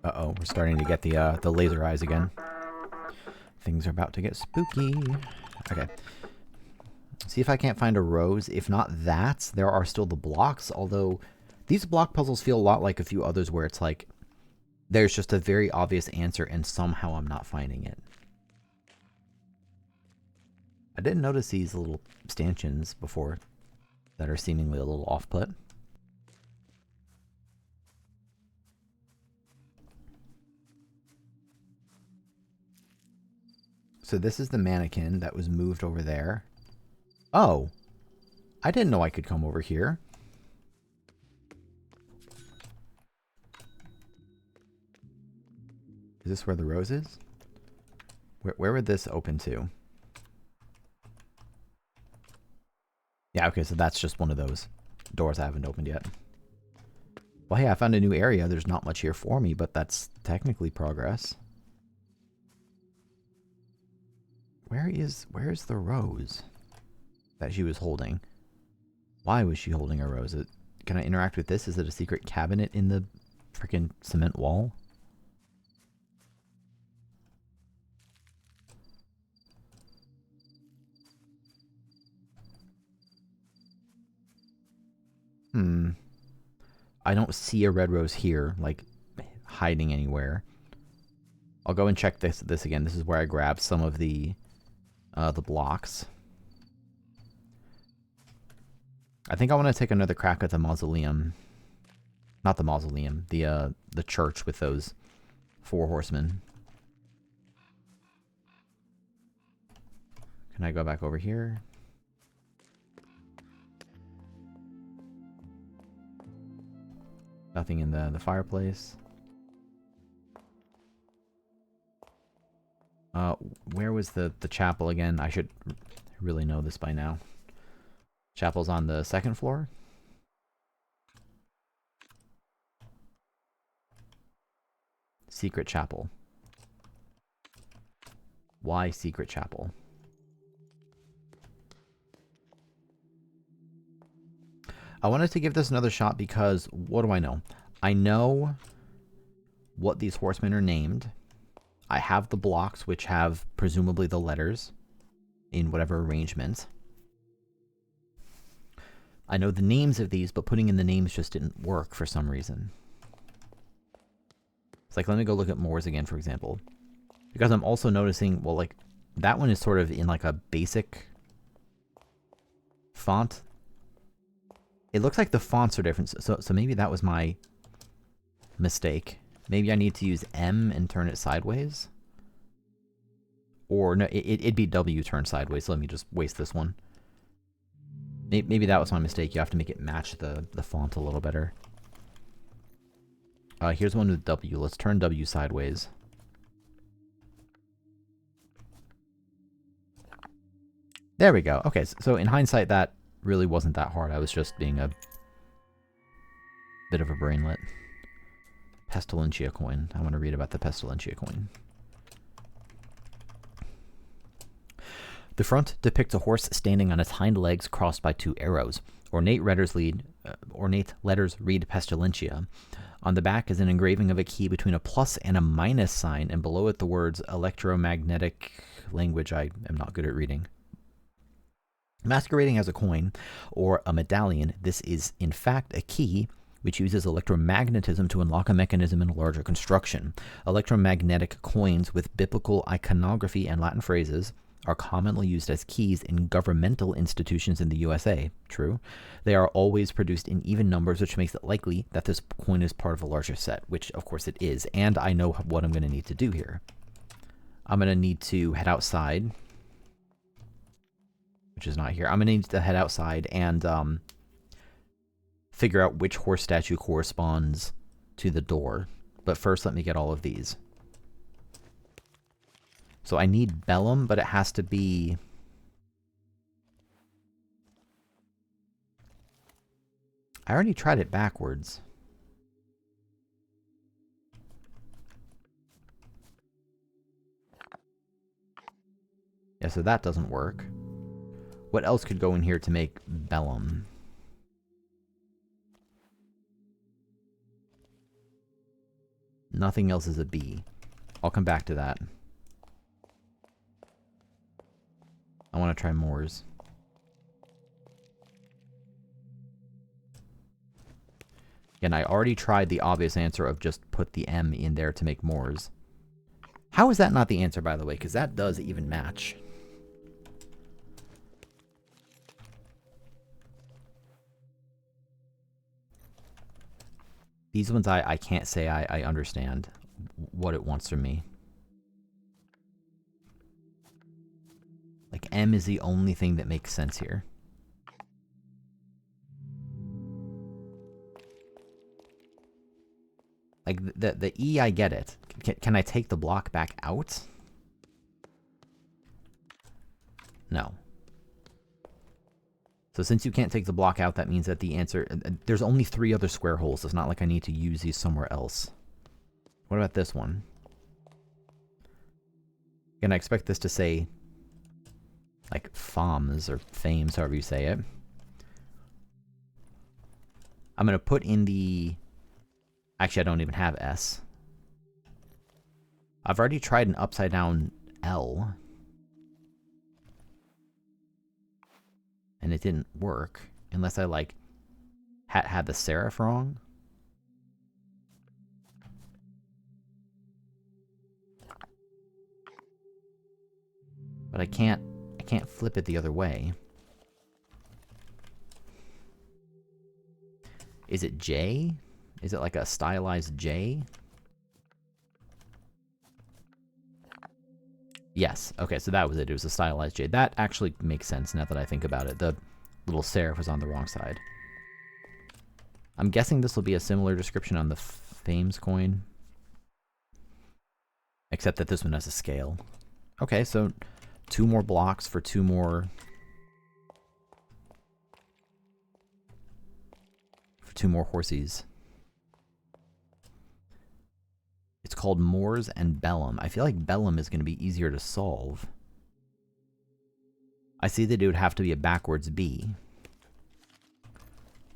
Uh-oh, we're starting to get the laser eyes again. Things are about to get spooky. Okay. See if I can't find a rose. If not that, there are still the blocks, although these block puzzles feel a lot like a few others where it's like there's just a very obvious answer and somehow I'm not finding it. I didn't notice these little stanchions before that are seemingly a little off-put. So this is the mannequin that was moved over there. Oh, I didn't know I could come over here. Is this where the rose is? Where would this open to? Yeah, okay, so that's just one of those doors I haven't opened yet. Well, hey, I found a new area. There's not much here for me, but that's technically progress. Where is the rose that she was holding? Why was she holding a rose? Can I interact with this? Is it a secret cabinet in the freaking cement wall? I don't see a red rose here, like, hiding anywhere. I'll go and check this again. This is where I grabbed some of the blocks. I think I want to take another crack at the mausoleum. Not the mausoleum, the church with those 4 horsemen. Can I go back over here? Nothing in the fireplace. Where was the chapel again? I should really know this by now. Chapel's on the 2nd floor. Secret chapel. Why secret chapel? I wanted to give this another shot because, what do I know? I know what these horsemen are named. I have the blocks, which have presumably the letters in whatever arrangement. I know the names of these, but putting in the names just didn't work for some reason. It's like, let me go look at Moore's again, for example. Because I'm also noticing, well, like, that one is sort of in like a basic font. It looks like the fonts are different, so maybe that was my mistake. Maybe I need to use M and turn it sideways. Or, no, it'd be W turned sideways, so let me just waste this one. Maybe that was my mistake. You have to make it match the font a little better. Here's one with W. Let's turn W sideways. There we go. Okay, so in hindsight, that really wasn't that hard. I was just being a bit of a brainlet. Pestilentia coin. I want to read about the Pestilentia coin. The front depicts a horse standing on its hind legs crossed by two arrows. Ornate letters read Pestilentia. On the back is an engraving of a key between a plus and a minus sign, and below it the words electromagnetic language I am not good at reading. Masquerading as a coin or a medallion, this is in fact a key which uses electromagnetism to unlock a mechanism in a larger construction. Electromagnetic coins with biblical iconography and Latin phrases are commonly used as keys in governmental institutions in the USA. True. They are always produced in even numbers, which makes it likely that this coin is part of a larger set, which of course it is. And I know what I'm going to need to do here. I'm going to need to head outside, which is not here. I'm going to need to head outside and figure out which horse statue corresponds to the door. But first, let me get all of these. So I need Bellum, but it has to be... I already tried it backwards. Yeah, so that doesn't work. What else could go in here to make Bellum? Nothing else is a B. I'll come back to that. I want to try Moors. Again, I already tried the obvious answer of just put the M in there to make Moors. How is that not the answer, by the way? Because that does even match. These ones I can't say I understand what it wants from me. Like, M is the only thing that makes sense here. Like, the E, I get it. Can I take the block back out? No. So since you can't take the block out, that means that the answer... There's only 3 other square holes. It's not like I need to use these somewhere else. What about this one? Again, I expect this to say... like, FAMS, or FAMES, however you say it. I'm going to put in the... Actually, I don't even have S. I've already tried an upside down L. And it didn't work. Unless I, like, had the serif wrong. But I can't flip it the other way. Is it J? Is it like a stylized J? Yes. Okay, so that was it. It was a stylized J. That actually makes sense now that I think about it. The little serif was on the wrong side. I'm guessing this will be a similar description on the Fames coin. Except that this one has a scale. Okay, so 2 more blocks for 2 more... for 2 more horsies. It's called Moors and Bellum. I feel like Bellum is going to be easier to solve. I see that it would have to be a backwards B.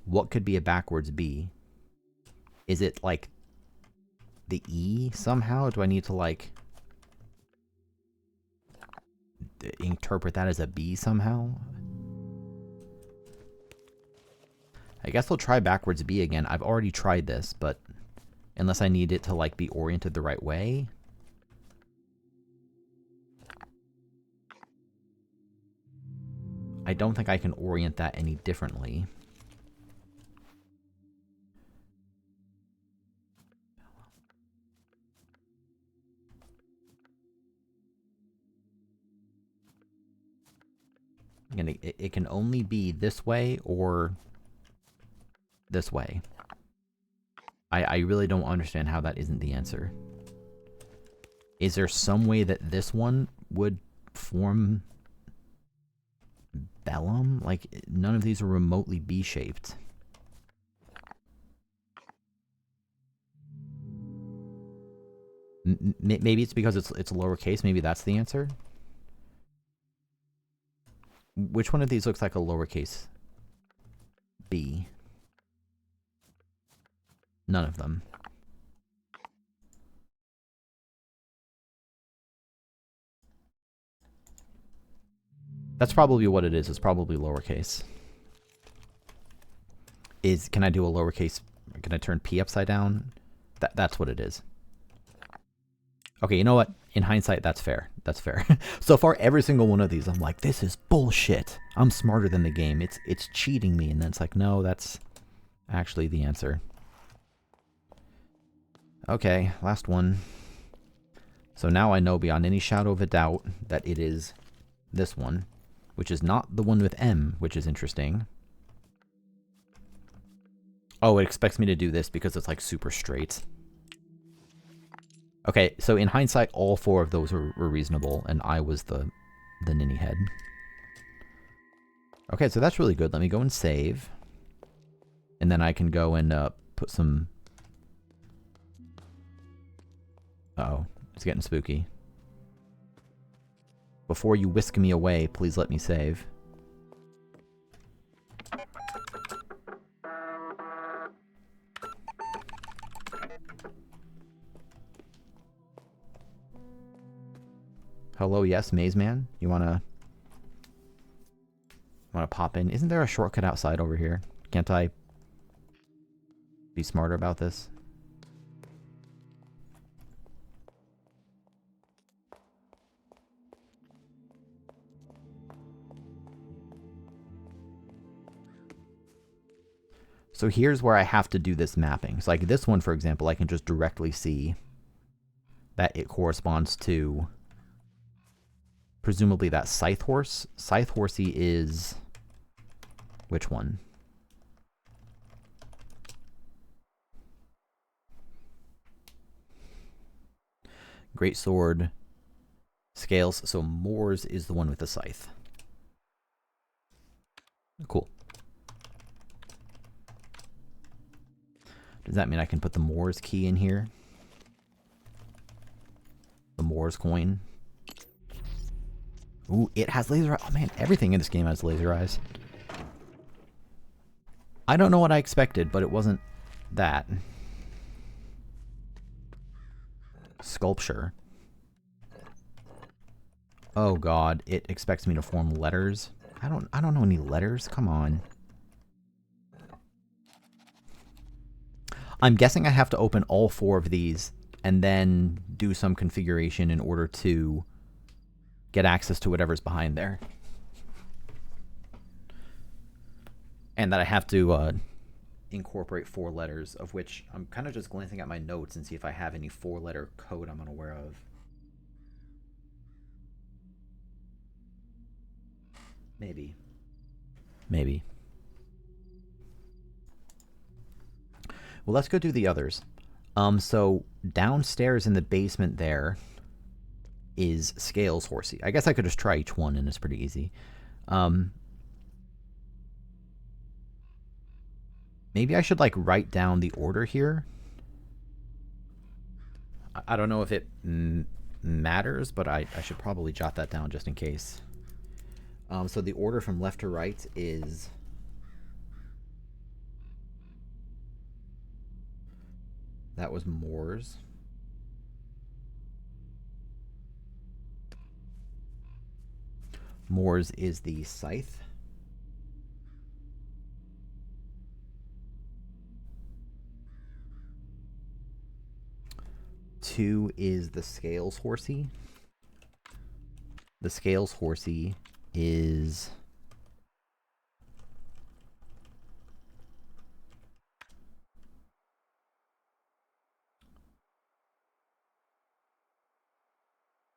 What could be a backwards B? Is it like the E somehow? Do I need to like interpret that as a B somehow? I guess I'll try backwards B again. I've already tried this, but unless I need it to like be oriented the right way. I don't think I can orient that any differently. Again, it can only be this way or this way. I really don't understand how that isn't the answer. Is there some way that this one would form vellum? Like, none of these are remotely B-shaped. Maybe it's because it's lowercase. Maybe that's the answer. Which one of these looks like a lowercase B? None of them. That's probably what it is. It's probably lowercase. Can I do a lowercase? Can I turn P upside down? That's what it is. Okay, you know what? In hindsight, that's fair. That's fair. So far, every single one of these, I'm like, this is bullshit. I'm smarter than the game. It's cheating me. And then it's like, no, that's actually the answer. Okay, last one. So now I know beyond any shadow of a doubt that it is this one, which is not the one with M, which is interesting. Oh, it expects me to do this because it's like super straight. Okay, so in hindsight, all 4 of those were reasonable, and I was the ninny head. Okay, so that's really good. Let me go and save. And then I can go and put some... Uh-oh, it's getting spooky. Before you whisk me away, please let me save. Hello, yes, Maze Man? You wanna pop in? Isn't there a shortcut outside over here? Can't I be smarter about this? So here's where I have to do this mapping. So like this one, for example, I can just directly see that it corresponds to presumably that Scythe Horse. Scythe Horsey is... which one? Great Sword. Scales. So Moors is the one with the scythe. Cool. Does that mean I can put the Moors key in here? The Moors coin. Ooh, it has laser eyes. Oh man, everything in this game has laser eyes. I don't know what I expected, but it wasn't that. Sculpture. Oh god, it expects me to form letters. I don't know any letters. Come on. I'm guessing I have to open all 4 of these and then do some configuration in order to get access to whatever's behind there. And that I have to incorporate 4 letters, of which I'm kind of just glancing at my notes and see if I have any 4-letter code I'm unaware of. Maybe. Maybe. Well, let's go do the others. So downstairs in the basement there is Scales Horsey. I guess I could just try each one and it's pretty easy. Maybe I should like write down the order here. I don't know if it matters, but I should probably jot that down just in case. So the order from left to right is... that was Moors. Moors is the scythe. Two is the Scales Horsey. The Scales Horsey is...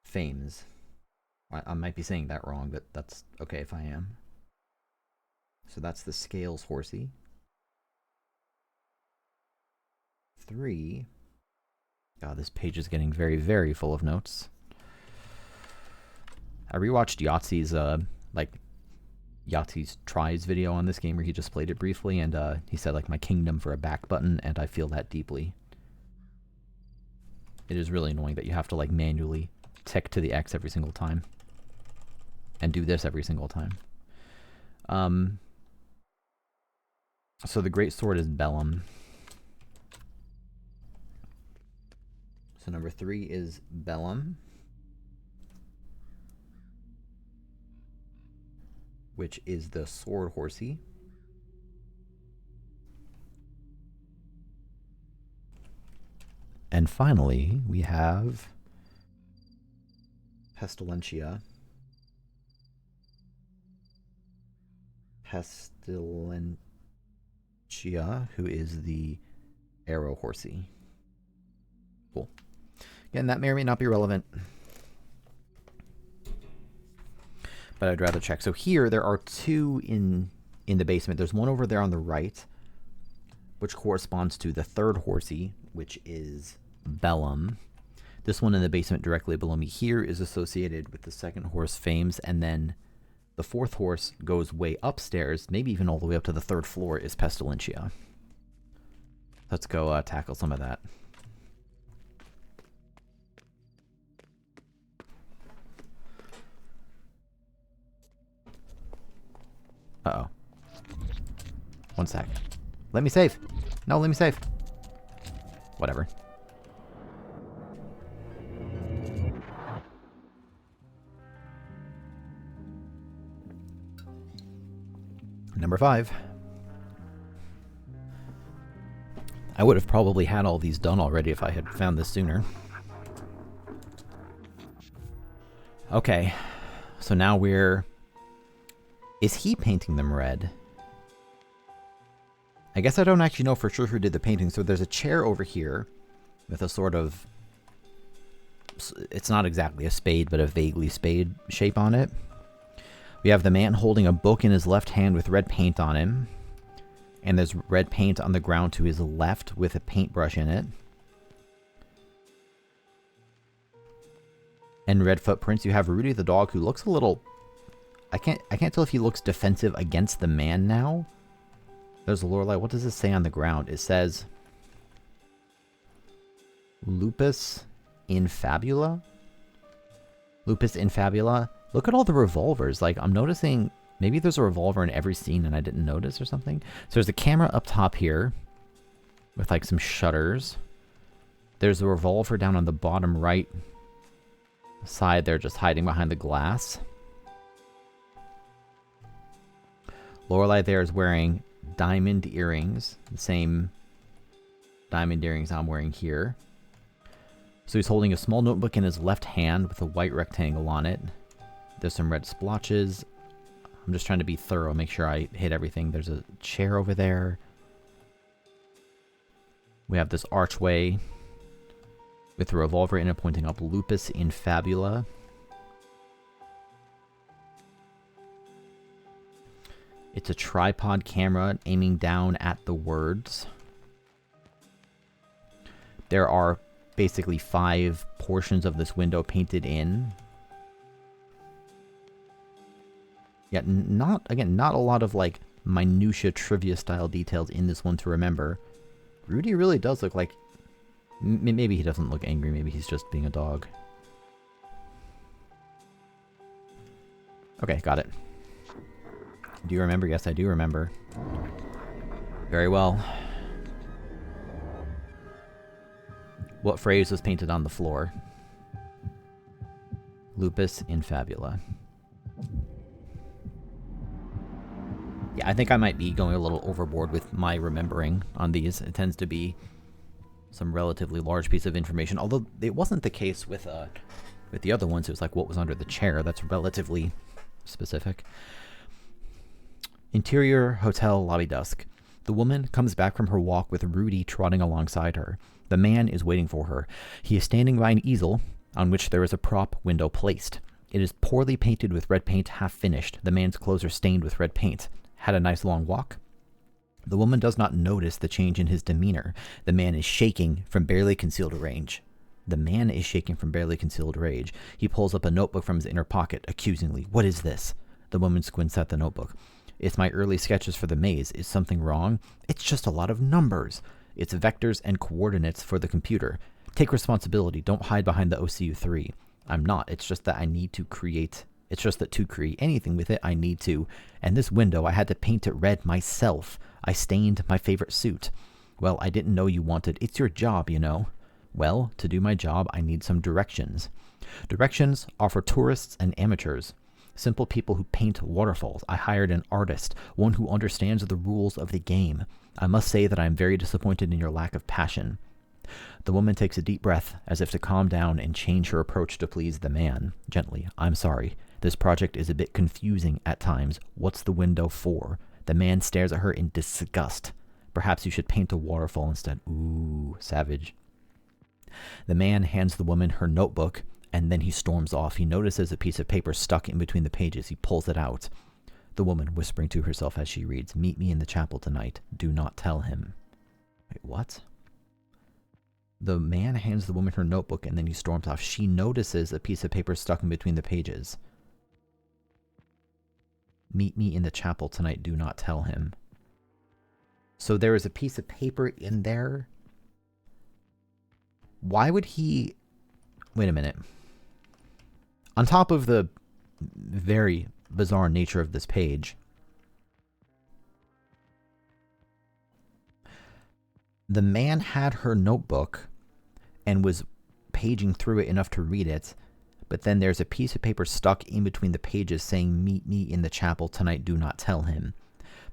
Fames. I might be saying that wrong, but that's okay if I am. So that's the Scales Horsey. 3. God, this page is getting very, very full of notes. I rewatched Yahtzee's like Yahtzee's Tries video on this game where he just played it briefly, and he said, like, my kingdom for a back button, and I feel that deeply. It is really annoying that you have to, like, manually tick to the X every single time. And do this every single time. So the great sword is Bellum. So number 3 is Bellum, which is the sword horsey. And finally, we have Pestilentia. Who is the arrow horsey. Cool. Again, that may or may not be relevant, but I'd rather check. So here, there are 2 in the basement. There's one over there on the right, which corresponds to the 3rd horsey, which is Bellum. This one in the basement directly below me here is associated with the 2nd horse, Fames, and then the 4th horse goes way upstairs, maybe even all the way up to the 3rd floor, is Pestilentia. Let's go tackle some of that. Uh-oh. One sec. Let me save. No, let me save. Whatever. Number 5. I would have probably had all these done already if I had found this sooner. Okay. So now we're... Is he painting them red? I guess I don't actually know for sure who did the painting. So there's a chair over here with a sort of... It's not exactly a spade, but a vaguely spade shape on it. We have the man holding a book in his left hand with red paint on him. And there's red paint on the ground to his left with a paintbrush in it. And red footprints. You have Rudy the dog, who looks a little... I can't tell if he looks defensive against the man now. There's Lorelei. What does this say on the ground? It says... Lupus in Fabula? Lupus in Fabula. Look at all the revolvers. Like, I'm noticing... Maybe there's a revolver in every scene and I didn't notice or something. So there's a camera up top here with like some shutters. There's a revolver down on the bottom right side there, just hiding behind the glass. Lorelei there is wearing diamond earrings, the same diamond earrings I'm wearing here. So he's holding a small notebook in his left hand with a white rectangle on it. There's some red splotches. I'm just trying to be thorough, make sure I hit everything. There's a chair over there. We have this archway with a revolver in it pointing up, Lupus in Fabula. It's a tripod camera aiming down at the words. There are basically 5 portions of this window painted in. Yeah, not a lot of, like, minutia trivia style details in this one to remember. Rudy really does look like... maybe he doesn't look angry, maybe he's just being a dog. Okay, got it. Do you remember? Yes, I do remember. Very well. What phrase was painted on the floor? Lupus in Fabula. Yeah, I think I might be going a little overboard with my remembering on these. It tends to be some relatively large piece of information, although it wasn't the case with the other ones. It was like what was under the chair. That's relatively specific. Interior hotel lobby dusk. The woman comes back from her walk with Rudy trotting alongside her. The man is waiting for her. He is standing by an easel on which there is a prop window placed. It is poorly painted with red paint, half finished. The man's clothes are stained with red paint. Had a nice long walk? The woman does not notice the change in his demeanor. The man is shaking from barely concealed rage. The man is shaking from barely concealed rage. He pulls up a notebook from his inner pocket, accusingly. What is this? The woman squints at the notebook. It's my early sketches for the maze. Is something wrong? It's just a lot of numbers. It's vectors and coordinates for the computer. Take responsibility. Don't hide behind the OCU3. I'm not. It's just that I need to create... It's just that to create anything with it, I need to. And this window, I had to paint it red myself. I stained my favorite suit. Well, I didn't know you wanted... It's your job, you know. Well, to do my job, I need some directions. Directions are for tourists and amateurs. Simple people who paint waterfalls. I hired an artist, one who understands the rules of the game. I must say that I am very disappointed in your lack of passion. The woman takes a deep breath, as if to calm down and change her approach to please the man. Gently, I'm sorry. This project is a bit confusing at times. What's the window for? The man stares at her in disgust. Perhaps you should paint a waterfall instead. Ooh, savage. The man hands the woman her notebook, and then he storms off. He notices a piece of paper stuck in between the pages. He pulls it out. The woman, whispering to herself as she reads, "Meet me in the chapel tonight. Do not tell him." Wait, what? The man hands the woman her notebook, and then he storms off. She notices a piece of paper stuck in between the pages. Meet me in the chapel tonight. Do not tell him. So there is a piece of paper in there. Why would he... Wait a minute. On top of the very bizarre nature of this page, the man had her notebook and was paging through it enough to read it, but then there's a piece of paper stuck in between the pages saying, "Meet me in the chapel tonight, do not tell him."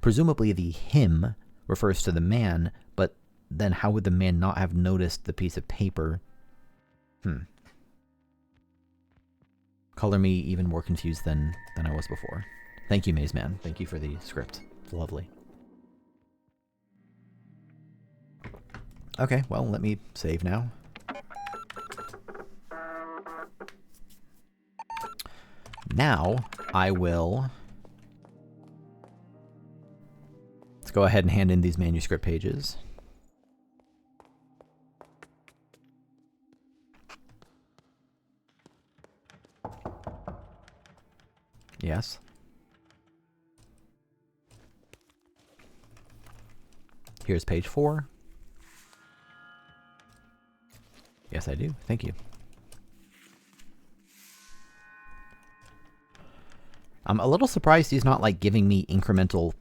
Presumably the him refers to the man, but then how would the man not have noticed the piece of paper? Color me even more confused than I was before. Thank you, Maze Man. Thank you for the script. It's lovely. Okay, well, let me save now. Now, I will... Let's go ahead and hand in these manuscript pages. Yes. Here's page 4. Yes, I do. Thank you. I'm a little surprised he's not, like, giving me incremental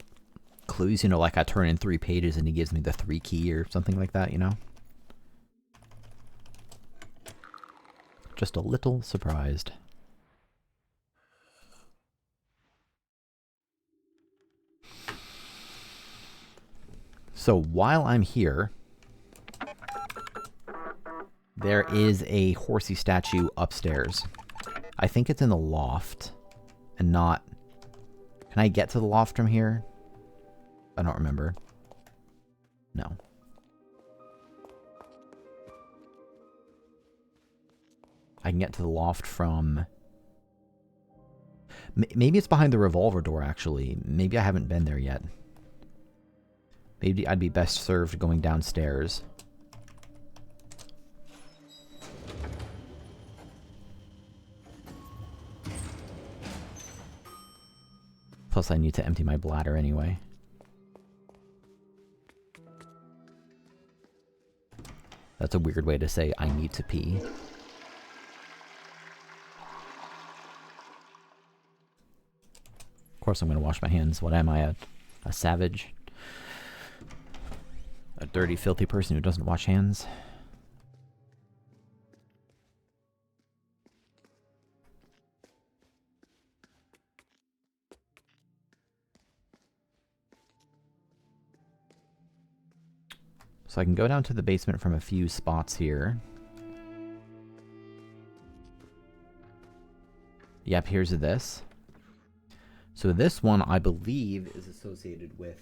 clues, you know, like I turn in 3 pages and he gives me the 3 key or something like that, you know? Just a little surprised. So while I'm here, there is a horsey statue upstairs. I think it's in the loft and not... Can I get to the loft from here? I don't remember. No. I can get to the loft from... Maybe it's behind the revolver door, actually. Maybe I haven't been there yet. Maybe I'd be best served going downstairs. Plus, I need to empty my bladder anyway. That's a weird way to say I need to pee. Of course I'm going to wash my hands. What am I, a savage? A dirty, filthy person who doesn't wash hands? So I can go down to the basement from a few spots here. Yep, here's this. So this one, I believe, is associated with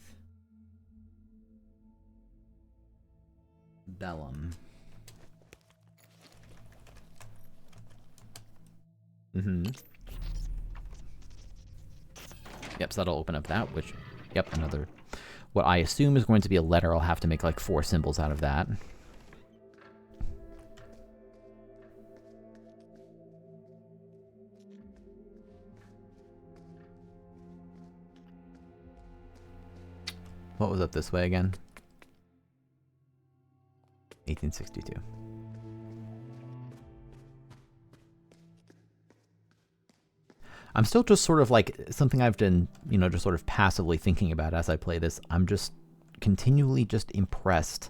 Bellum. Yep, so that'll open up that, which... Yep, another... What I assume is going to be a letter. I'll have to make like 4 symbols out of that. What was up this way again? 1862. I'm still just sort of like, something I've been, you know, just sort of passively thinking about as I play this. I'm just continually just impressed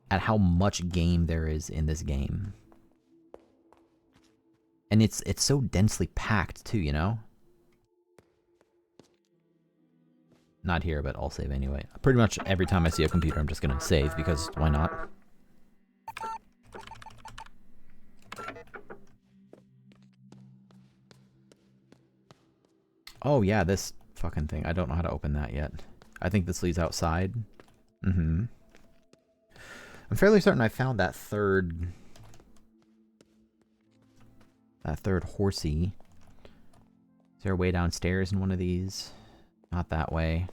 at how much game there is in this game. And it's so densely packed too, you know? Not here, but I'll save anyway. Pretty much every time I see a computer, I'm just gonna save, because why not? Oh yeah, this fucking thing. I don't know how to open that yet. I think this leads outside. Mm-hmm. I'm fairly certain I found that third horsey. Is there a way downstairs in one of these? Not that way.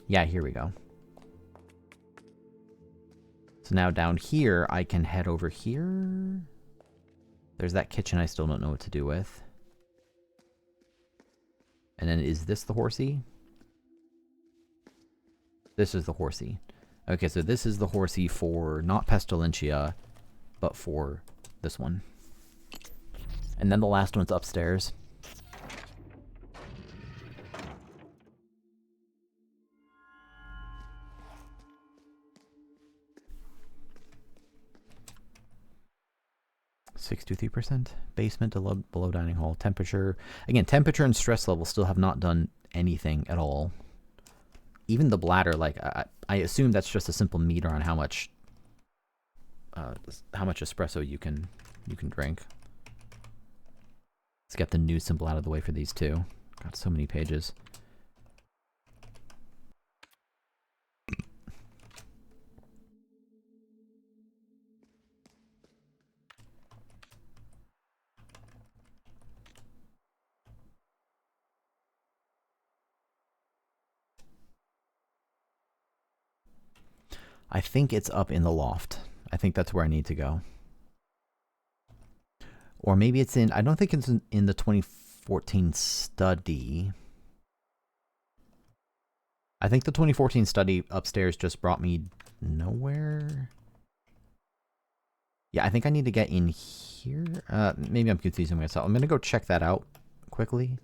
Yeah, here we go. So now down here, I can head over here. There's that kitchen I still don't know what to do with. And then is this the horsey? This is the horsey. Okay, so this is the horsey for not Pestilentia, but for this one. And then the last one's upstairs. (63%) basement to below dining hall. Temperature. Again, temperature and stress level still have not done anything at all. Even the bladder, like, I assume that's just a simple meter on how much espresso you can drink. Let's get the new symbol out of the way for these two. Got so many pages. I think it's up in the loft. I think that's where I need to go. Or maybe it's in... I don't think it's in the 2014 study. I think the 2014 study upstairs just brought me nowhere. Yeah, I think I need to get in here. Maybe I'm confusing myself. I'm going to go check that out quickly.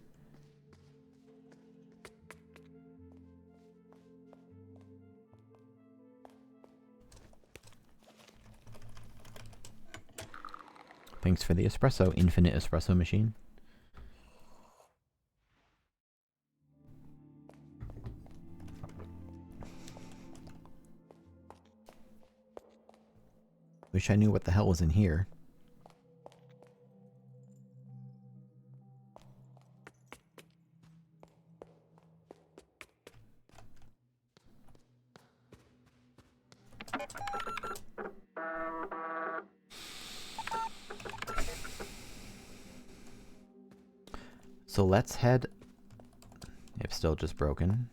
Thanks for the espresso, infinite espresso machine. Wish I knew what the hell was in here. So let's head, if still just broken.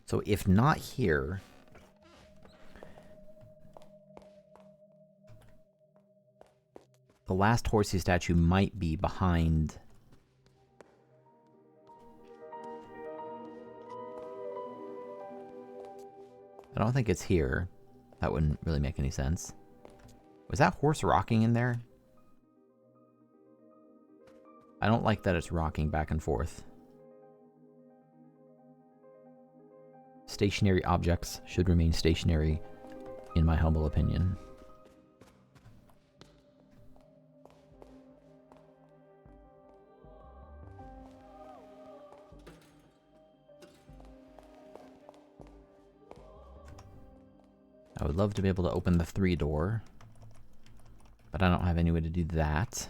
So if not here, the last horsey statue might be behind. I don't think it's here. That wouldn't really make any sense. Was that horse rocking in there? I don't like that it's rocking back and forth. Stationary objects should remain stationary, in my humble opinion. I would love to be able to open the 3-door, but I don't have any way to do that.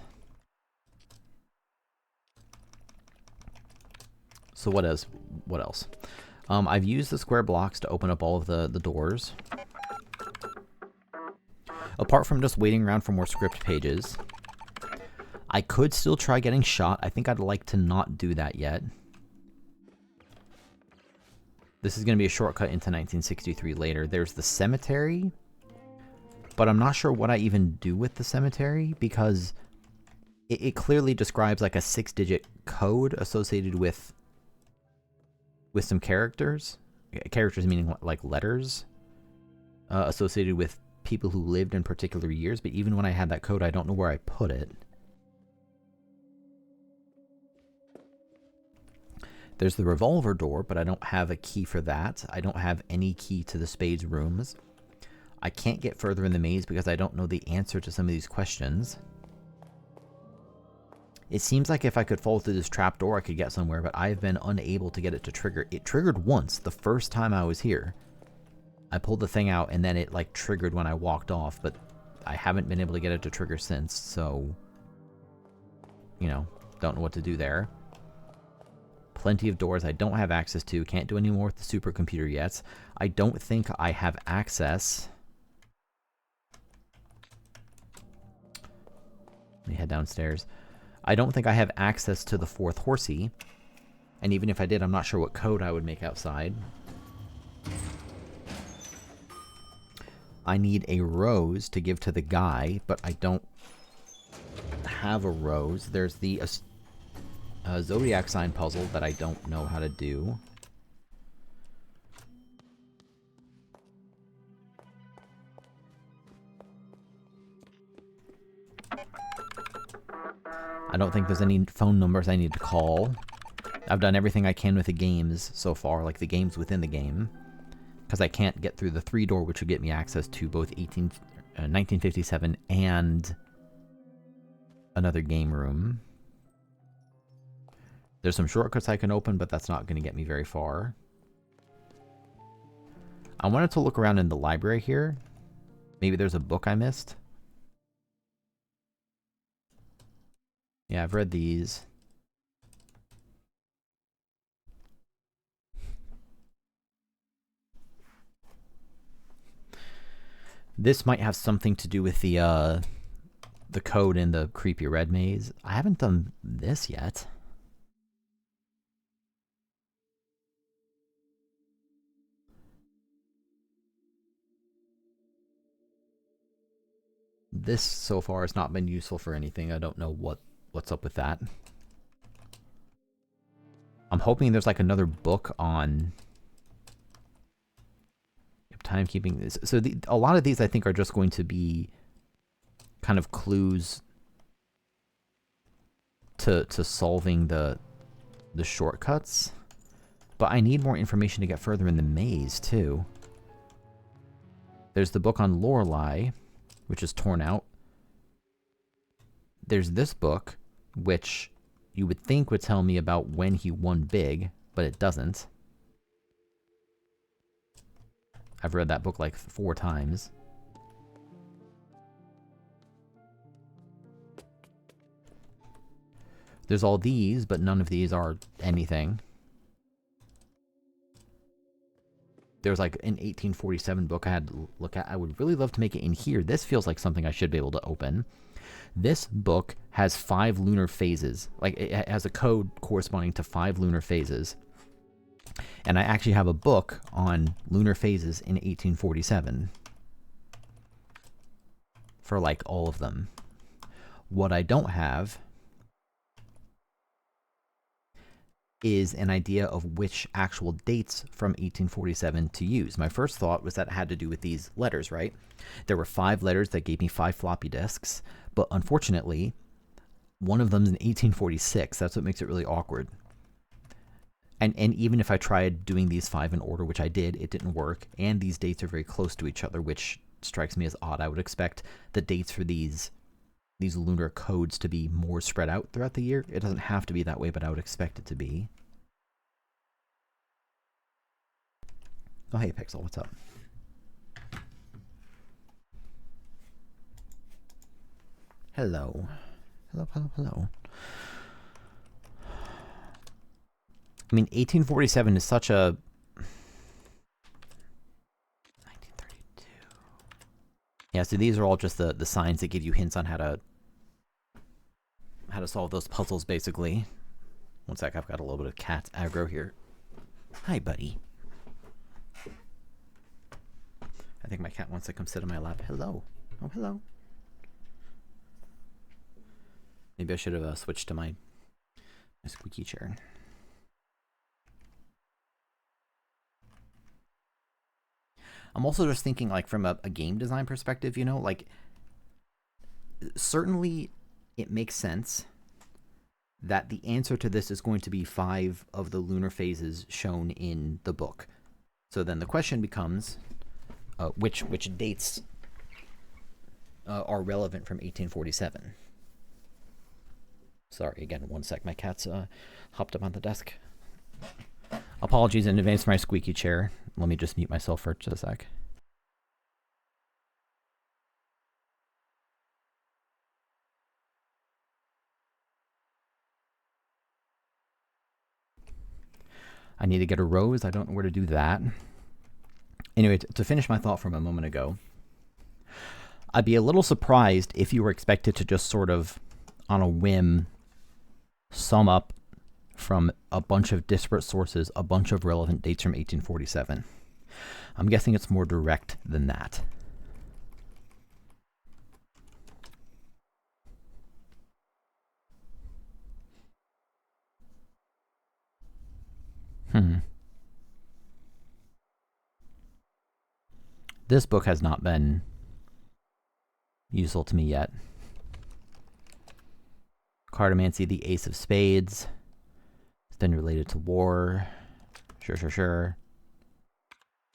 So what else? I've used the square blocks to open up all of the doors. Apart from just waiting around for more script pages, I could still try getting shot. I think I'd like to not do that yet. This is going to be a shortcut into 1963 later. There's the cemetery, but I'm not sure what I even do with the cemetery because it clearly describes like a 6-digit code associated with some characters. Characters meaning like letters associated with people who lived in particular years, but even when I had that code, I don't know where I put it. There's the revolver door, but I don't have a key for that. I don't have any key to the spades rooms. I can't get further in the maze because I don't know the answer to some of these questions. It seems like if I could fall through this trapdoor, I could get somewhere, but I've been unable to get it to trigger. It triggered once, the first time I was here. I pulled the thing out, and then it, like, triggered when I walked off, but I haven't been able to get it to trigger since, so... You know, don't know what to do there. Plenty of doors I don't have access to. Can't do any more with the supercomputer yet. I don't think I have access... Let me head downstairs. I don't think I have access to the fourth horsey. And even if I did, I'm not sure what code I would make outside. I need a rose to give to the guy, but I don't have a rose. There's the zodiac sign puzzle that I don't know how to do. I don't think there's any phone numbers I need to call. I've done everything I can with the games so far, like the games within the game. Because I can't get through the 3-door, which would get me access to both 1957 and another game room. There's some shortcuts I can open, but that's not going to get me very far. I wanted to look around in the library here. Maybe there's a book I missed. Yeah, I've read these. This might have something to do with the code in the creepy red maze. I haven't done this yet. This so far has not been useful for anything. I don't know what's up with that. I'm hoping there's like another book on timekeeping. So a lot of these I think are just going to be kind of clues to solving the shortcuts. But I need more information to get further in the maze too. There's the book on Lorelei, which is torn out. There's this book, which you would think would tell me about when he won big, but it doesn't. I've read that book like 4 times. There's all these, but none of these are anything. There's like an 1847 book I had to look at. I would really love to make it in here. This feels like something I should be able to open. This book has 5 lunar phases. Like, it has a code corresponding to 5 lunar phases. And I actually have a book on lunar phases in 1847. For, like, all of them. What I don't have is an idea of which actual dates from 1847 to use. My first thought was that it had to do with these letters, right? There were 5 letters that gave me 5 floppy disks, but unfortunately, one of them's in 1846. That's what makes it really awkward. And even if I tried doing these 5 in order, which I did, it didn't work, and these dates are very close to each other, which strikes me as odd. I would expect the dates for these lunar codes to be more spread out throughout the year. It doesn't have to be that way, but I would expect it to be. Oh, hey, Pixel, what's up? Hello. Hello, hello, hello. I mean, 1847 is such a... 1932. Yeah, so these are all just the signs that give you hints on how to solve those puzzles, basically. One sec, I've got a little bit of cat aggro here. Hi, buddy. I think my cat wants to come sit on my lap. Hello. Oh, hello. Maybe I should have switched to my squeaky chair. I'm also just thinking, like, from a game design perspective, you know, like, certainly it makes sense that the answer to this is going to be 5 of the lunar phases shown in the book. So then the question becomes, which dates are relevant from 1847? Sorry, again, one sec. My cat's hopped up on the desk. Apologies in advance for my squeaky chair. Let me just mute myself for just a sec. I need to get a rose. I don't know where to do that. Anyway, to finish my thought from a moment ago, I'd be a little surprised if you were expected to just sort of, on a whim, sum up from a bunch of disparate sources a bunch of relevant dates from 1847. I'm guessing it's more direct than that. This book has not been useful to me yet. Cartomancy, the Ace of Spades. It's been related to war. Sure.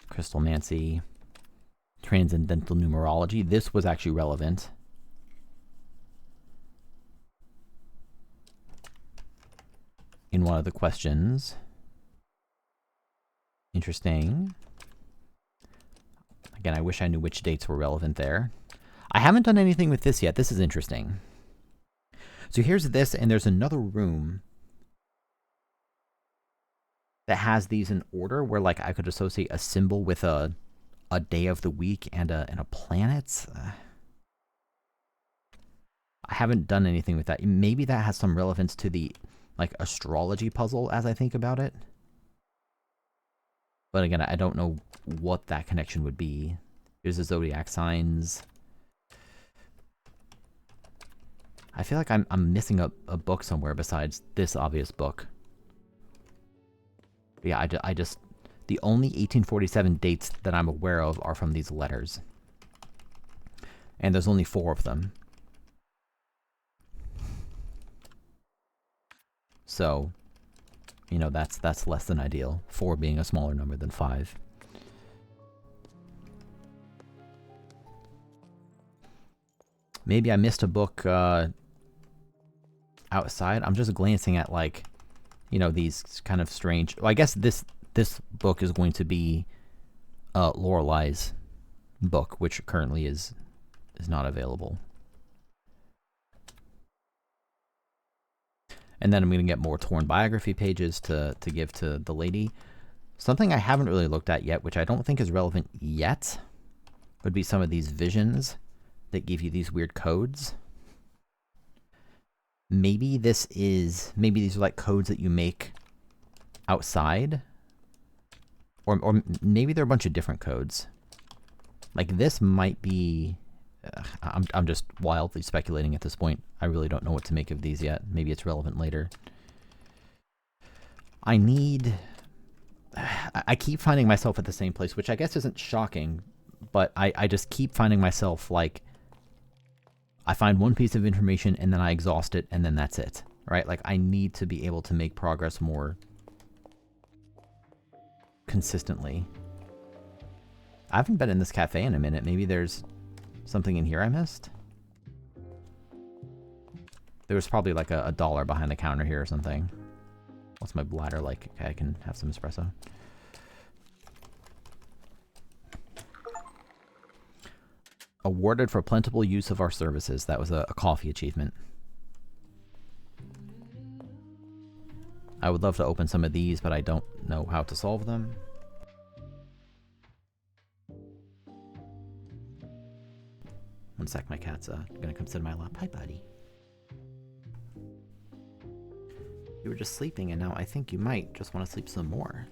Crystalmancy. Transcendental numerology. This was actually relevant. In one of the questions. Interesting. Again, I wish I knew which dates were relevant there. I haven't done anything with this yet. This is interesting. So here's this, and there's another room that has these in order where, like, I could associate a symbol with a day of the week and a planet. I haven't done anything with that. Maybe that has some relevance to the, like, astrology puzzle as I think about it. But again, I don't know what that connection would be. Here's the zodiac signs. I feel like I'm missing a book somewhere besides this obvious book. But yeah, I just... The only 1847 dates that I'm aware of are from these letters. And there's only 4 of them. So, you know, that's less than ideal. 4 being a smaller number than 5. Maybe I missed a book outside. I'm just glancing at, like, you know, these kind of strange... Well, I guess this book is going to be Lorelei's book, which currently is not available. And then I'm going to get more torn biography pages to give to the lady. Something I haven't really looked at yet, which I don't think is relevant yet, would be some of these visions that give you these weird codes. Maybe these are like codes that you make outside. Or maybe they're a bunch of different codes. Like, this might be... I'm just wildly speculating at this point. I really don't know what to make of these yet. Maybe it's relevant later. I keep finding myself at the same place, which I guess isn't shocking, but I just keep finding myself, like, I find one piece of information and then I exhaust it and then that's it, right? Like, I need to be able to make progress more consistently. I haven't been in this cafe in a minute. Maybe there's something in here I missed? There was probably like a dollar behind the counter here or something. What's my bladder like? Okay, I can have some espresso. Awarded for plentiful use of our services. That was a coffee achievement. I would love to open some of these, but I don't know how to solve them. One sec, my cat's gonna come sit in my lap. Hi, buddy. You were just sleeping, and now I think you might just want to sleep some more.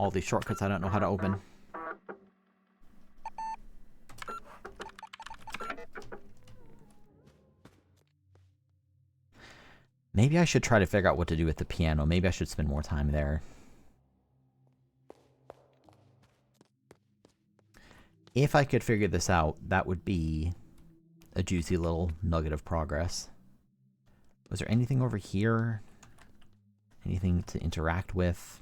All these shortcuts I don't know how to open. Maybe I should try to figure out what to do with the piano. Maybe I should spend more time there. If I could figure this out, that would be a juicy little nugget of progress. Was there anything over here? Anything to interact with?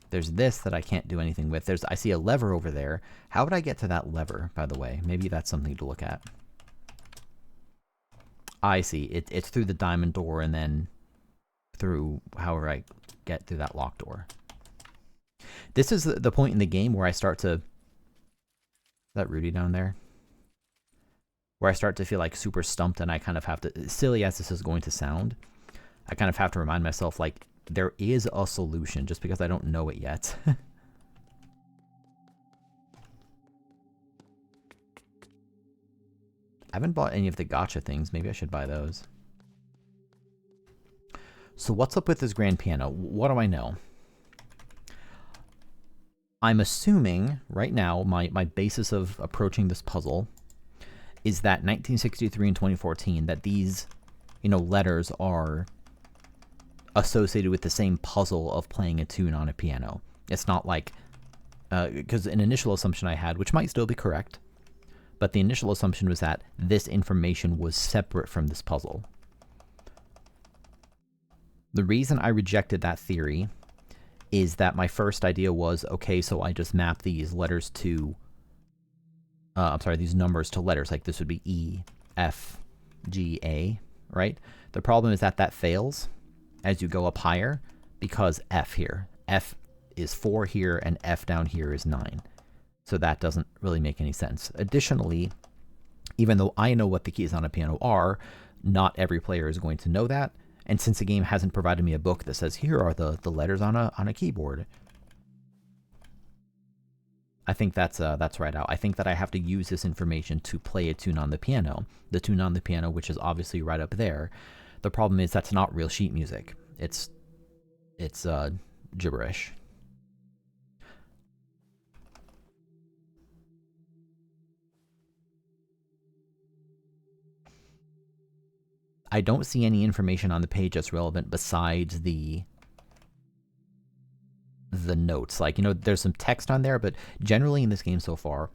There's this that I can't do anything with. I see a lever over there. How would I get to that lever, by the way? Maybe that's something to look at. I see. It's through the diamond door and then through however I get through that locked door. This is the point in the game where I start to... Is that Rudy down there? Where I start to feel like super stumped and I kind of have to... Silly as this is going to sound, I kind of have to remind myself, like, there is a solution just because I don't know it yet. I haven't bought any of the gacha things. Maybe I should buy those. So what's up with this grand piano? What do I know? I'm assuming right now my basis of approaching this puzzle is that 1963 and 2014, that these, you know, letters are associated with the same puzzle of playing a tune on a piano. It's not like, because an initial assumption I had, which might still be correct, but the initial assumption was that this information was separate from this puzzle. The reason I rejected that theory is that my first idea was, okay, so I just map these letters to, these numbers to letters, like this would be E, F, G, A, right? The problem is that fails as you go up higher because F here. F is 4 here and F down here is 9. So that doesn't really make any sense. Additionally, even though I know what the keys on a piano are, not every player is going to know that. And since the game hasn't provided me a book that says, here are the letters on a keyboard, I think that's right out. I think that I have to use this information to play a tune on the piano. The tune on the piano, which is obviously right up there. The problem is that's not real sheet music. It's gibberish. I don't see any information on the page that's relevant besides the notes. Like, you know, there's some text on there, but generally in this game so far,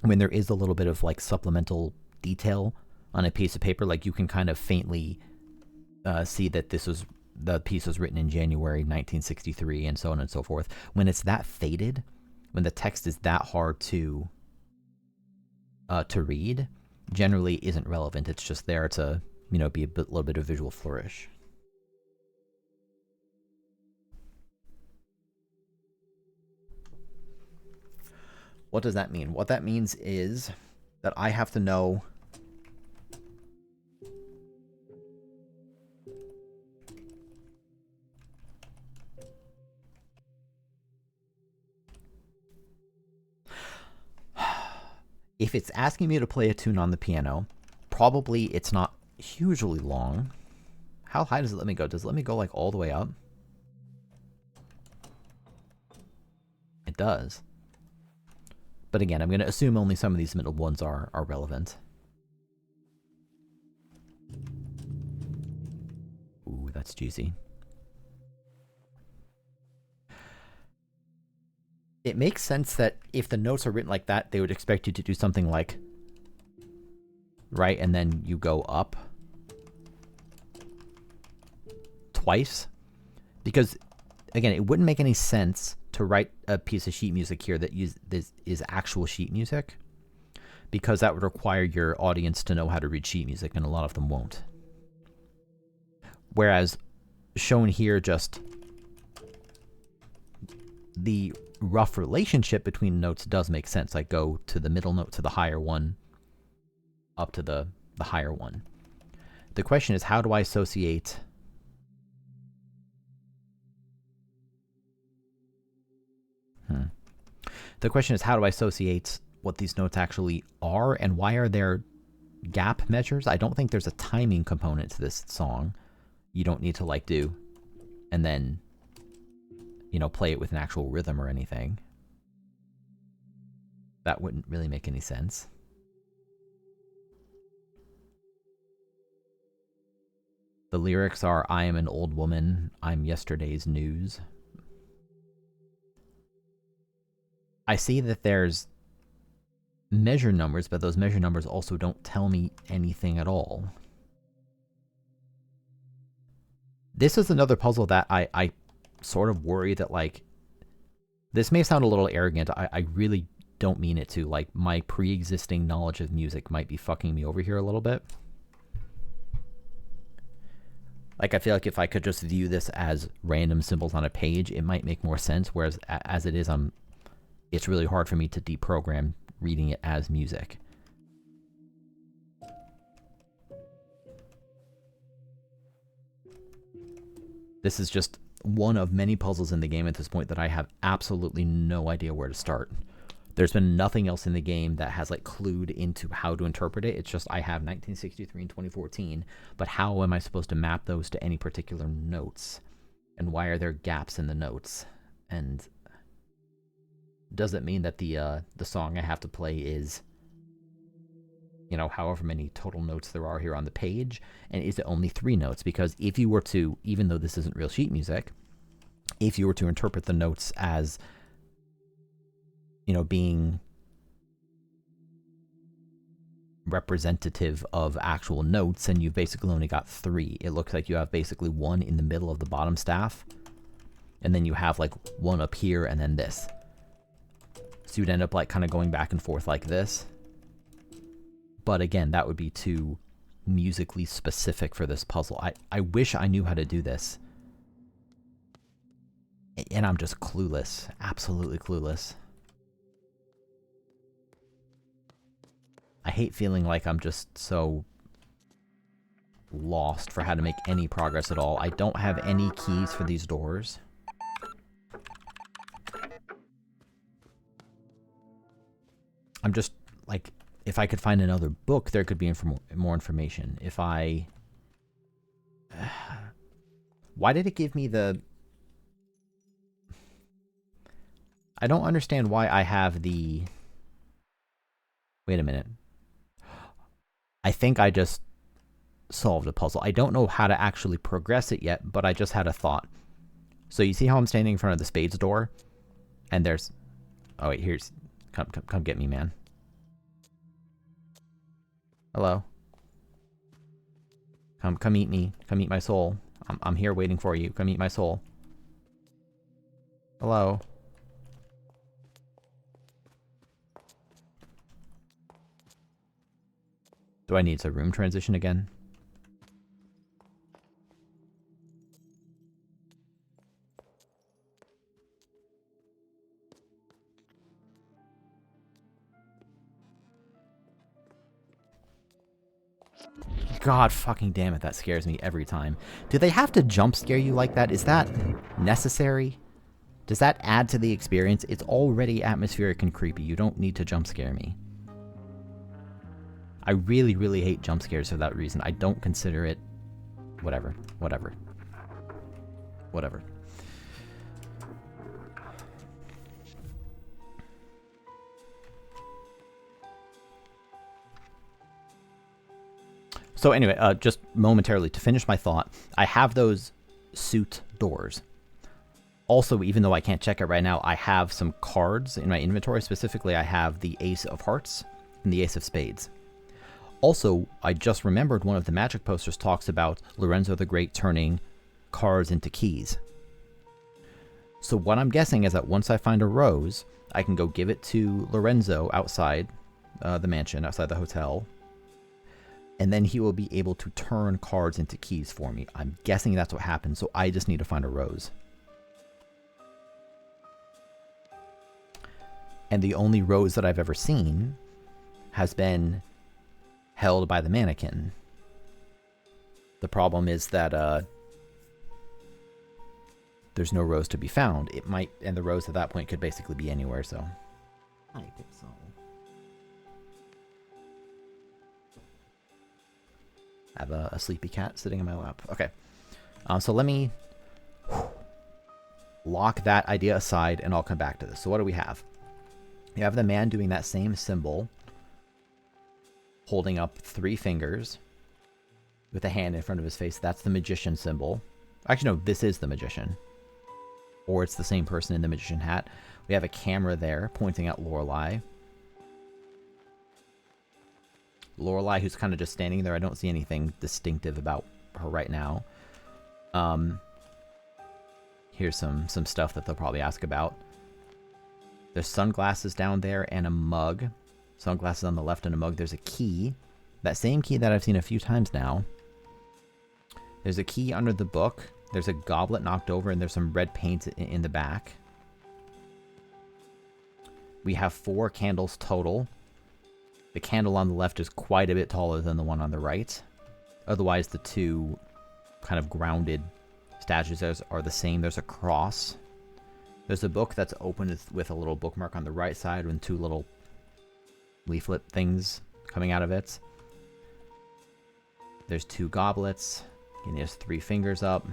when there is a little bit of like supplemental detail on a piece of paper, like you can kind of faintly see that the piece was written in January 1963 and so on and so forth. When it's that faded, when the text is that hard to read, generally isn't relevant. It's just there to, you know, be a little bit of visual flourish. What does that mean? What that means is that I have to know if it's asking me to play a tune on the piano, probably it's not hugely long. How high does it let me go? Does it let me go like all the way up? It does. But again, I'm going to assume only some of these middle ones are relevant. Ooh, that's juicy. It makes sense that if the notes are written like that, they would expect you to do something like, right, and then you go up twice. Because, again, it wouldn't make any sense to write a piece of sheet music here that is actual sheet music, because that would require your audience to know how to read sheet music, and a lot of them won't. Whereas shown here, just the rough relationship between notes does make sense. Like go to the middle note to the higher one, up to the higher one. The question is, how do I associate The question is, how do I associate what these notes actually are, and why are there gap measures. I don't think there's a timing component to this song. You don't need to like do and then, you know, play it with an actual rhythm or anything. That wouldn't really make any sense. The lyrics are, I am an old woman, I'm yesterday's news. I see that there's measure numbers, but those measure numbers also don't tell me anything at all. This is another puzzle that I sort of worry that, like, this may sound a little arrogant. I really don't mean it to. Like, my pre-existing knowledge of music might be fucking me over here a little bit. Like, I feel like if I could just view this as random symbols on a page, it might make more sense, whereas as it is, it's really hard for me to deprogram reading it as music. This is just one of many puzzles in the game at this point that I have absolutely no idea where to start. There's been nothing else in the game that has, like, clued into how to interpret it. It's just I have 1963 and 2014, but how am I supposed to map those to any particular notes? And why are there gaps in the notes? And does it mean that the song I have to play is, you know, however many total notes there are here on the page? And is it only 3 notes? Because if you were to, even though this isn't real sheet music, if you were to interpret the notes as, you know, being representative of actual notes, and you've basically only got 3. It looks like you have basically 1 in the middle of the bottom staff, and then you have, like, 1 up here, and then this. So you'd end up, like, kind of going back and forth like this. But again, that would be too musically specific for this puzzle. I wish I knew how to do this. And I'm just clueless. Absolutely clueless. I hate feeling like I'm just so lost for how to make any progress at all. I don't have any keys for these doors. I'm just, like, if I could find another book, there could be more information. If I... Why did it give me the... I don't understand why I have the... Wait a minute. I think I just solved a puzzle. I don't know how to actually progress it yet, but I just had a thought. So you see how I'm standing in front of the spades door? And there's... Oh wait, here's... Come get me, man. Hello. Come eat me. Come eat my soul. I'm here waiting for you. Come eat my soul. Hello. Do I need a room transition again? God fucking damn it, that scares me every time. Do they have to jump scare you like that? Is that necessary? Does that add to the experience? It's already atmospheric and creepy. You don't need to jump scare me. I really, really hate jump scares for that reason. I don't consider it... Whatever. Whatever. Whatever. So anyway, just momentarily to finish my thought, I have those suit doors. Also, even though I can't check it right now, I have some cards in my inventory. Specifically, I have the Ace of Hearts and the Ace of Spades. Also, I just remembered one of the magic posters talks about Lorenzo the Great turning cards into keys. So what I'm guessing is that once I find a rose, I can go give it to Lorenzo outside the mansion, outside the hotel, and then he will be able to turn cards into keys for me. I'm guessing that's what happens, so I just need to find a rose. And the only rose that I've ever seen has been held by the mannequin. The problem is that there's no rose to be found. It might, and the rose at that point could basically be anywhere, so. I think so. I have a sleepy cat sitting in my lap. Okay. So let me lock that idea aside, and I'll come back to this. So what do we have? You have the man doing that same symbol, holding up 3 fingers with a hand in front of his face. That's the magician symbol. Actually, no, this is the magician. Or it's the same person in the magician hat. We have a camera there pointing at Lorelei. Lorelei, who's kind of just standing there. I don't see anything distinctive about her right now. Here's some stuff that they'll probably ask about. There's sunglasses down there and a mug. Sunglasses on the left and a mug. There's a key. That same key that I've seen a few times now. There's a key under the book. There's a goblet knocked over, and there's some red paint in the back. We have 4 candles total. The candle on the left is quite a bit taller than the one on the right. Otherwise, the 2 kind of grounded statues are the same. There's a cross. There's a book that's open with a little bookmark on the right side and 2 little leaflet things coming out of it. There's 2 goblets. And there's 3 fingers up.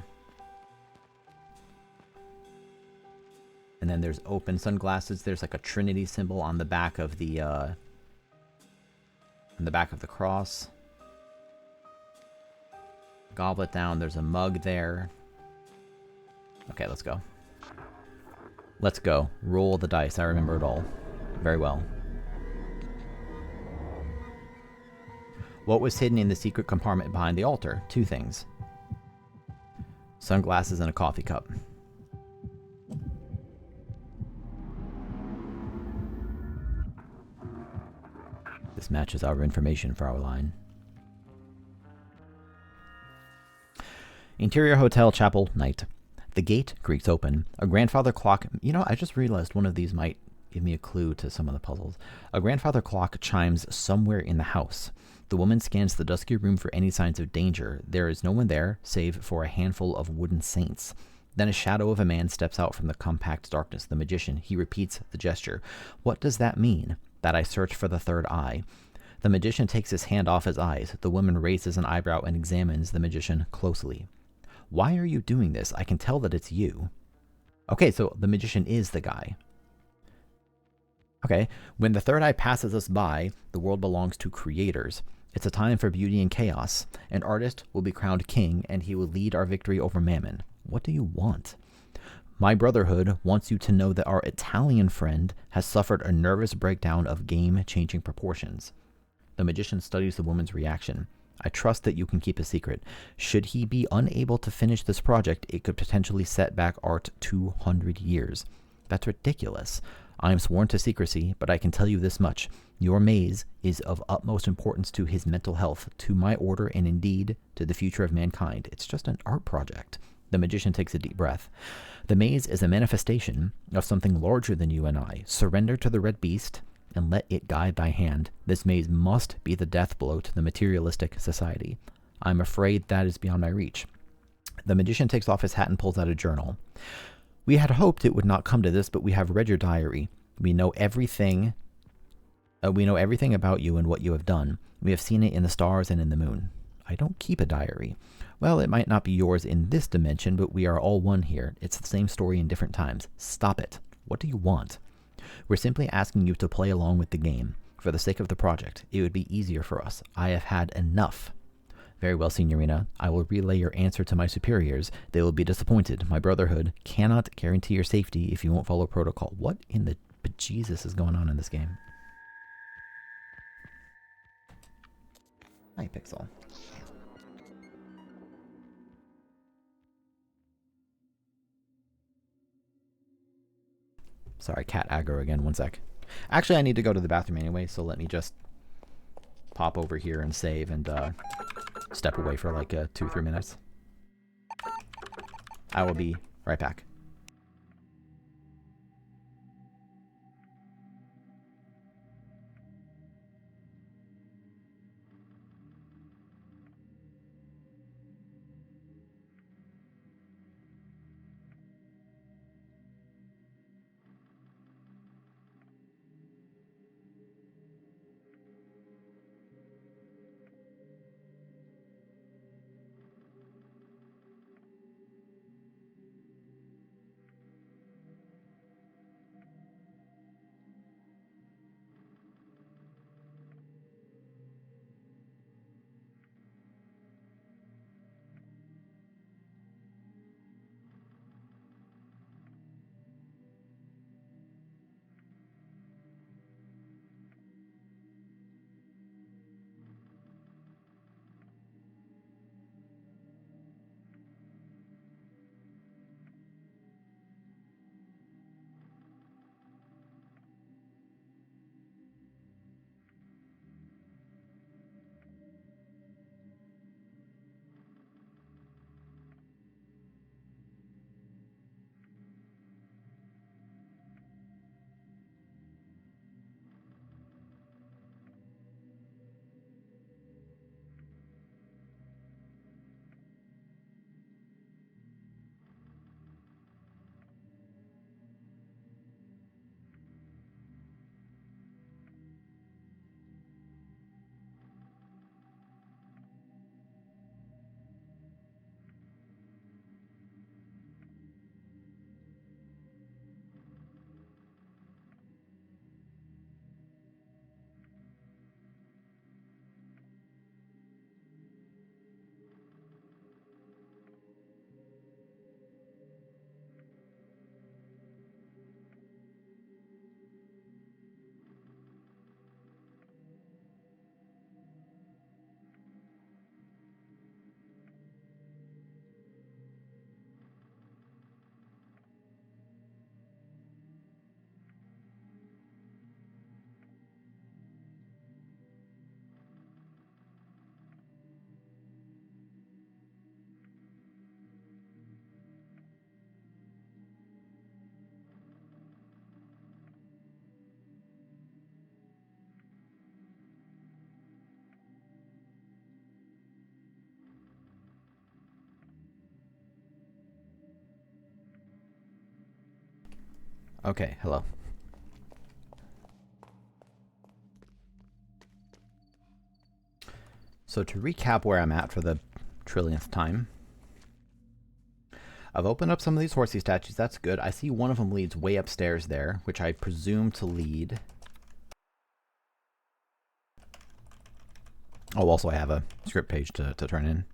And then there's open sunglasses. There's like a Trinity symbol on the back of the cross. Goblet down. There's a mug there. Okay, let's go. Let's go. Roll the dice. I remember it all very well. What was hidden in the secret compartment behind the altar? 2 things. Sunglasses and a coffee cup. This matches our information for our line. Interior Hotel Chapel, night. The gate creaks open. A grandfather clock... You know, I just realized one of these might give me a clue to some of the puzzles. A grandfather clock chimes somewhere in the house. The woman scans the dusky room for any signs of danger. There is no one there, save for a handful of wooden saints. Then a shadow of a man steps out from the compact darkness. The magician. He repeats the gesture. What does that mean? That I search for the third eye. The magician takes his hand off his eyes. The woman raises an eyebrow and examines the magician closely. Why are you doing this? I can tell that it's you. Okay, so the magician is the guy. Okay, when the third eye passes us by, the world belongs to creators. It's a time for beauty and chaos. An artist will be crowned king, and he will lead our victory over Mammon. What do you want? My Brotherhood wants you to know that our Italian friend has suffered a nervous breakdown of game-changing proportions. The magician studies the woman's reaction. I trust that you can keep a secret. Should he be unable to finish this project, it could potentially set back art 200 years. That's ridiculous. I am sworn to secrecy, but I can tell you this much. Your maze is of utmost importance to his mental health, to my order, and indeed to the future of mankind. It's just an art project. The magician takes a deep breath. The maze is a manifestation of something larger than you and I. Surrender to the red beast and let it guide thy hand. This maze must be the death blow to the materialistic society. I'm afraid that is beyond my reach. The magician takes off his hat and pulls out a journal. We had hoped it would not come to this, but we have read your diary. We know everything about you and what you have done. We have seen it in the stars and in the moon. I don't keep a diary. Well, it might not be yours in this dimension, but we are all one here. It's the same story in different times. Stop it. What do you want? We're simply asking you to play along with the game. For the sake of the project, it would be easier for us. I have had enough. Very well, Signorina. I will relay your answer to my superiors. They will be disappointed. My Brotherhood cannot guarantee your safety if you won't follow protocol. What in the bejesus is going on in this game? Hi, Pixel. Sorry, cat aggro again. One sec. Actually, I need to go to the bathroom anyway, so let me just pop over here and save and step away for like 2-3 minutes. I will be right back. Okay, hello. So to recap where I'm at for the trillionth time, I've opened up some of these horsey statues. That's good. I see one of them leads way upstairs there, which I presume to lead. Oh, also I have a script page to turn in.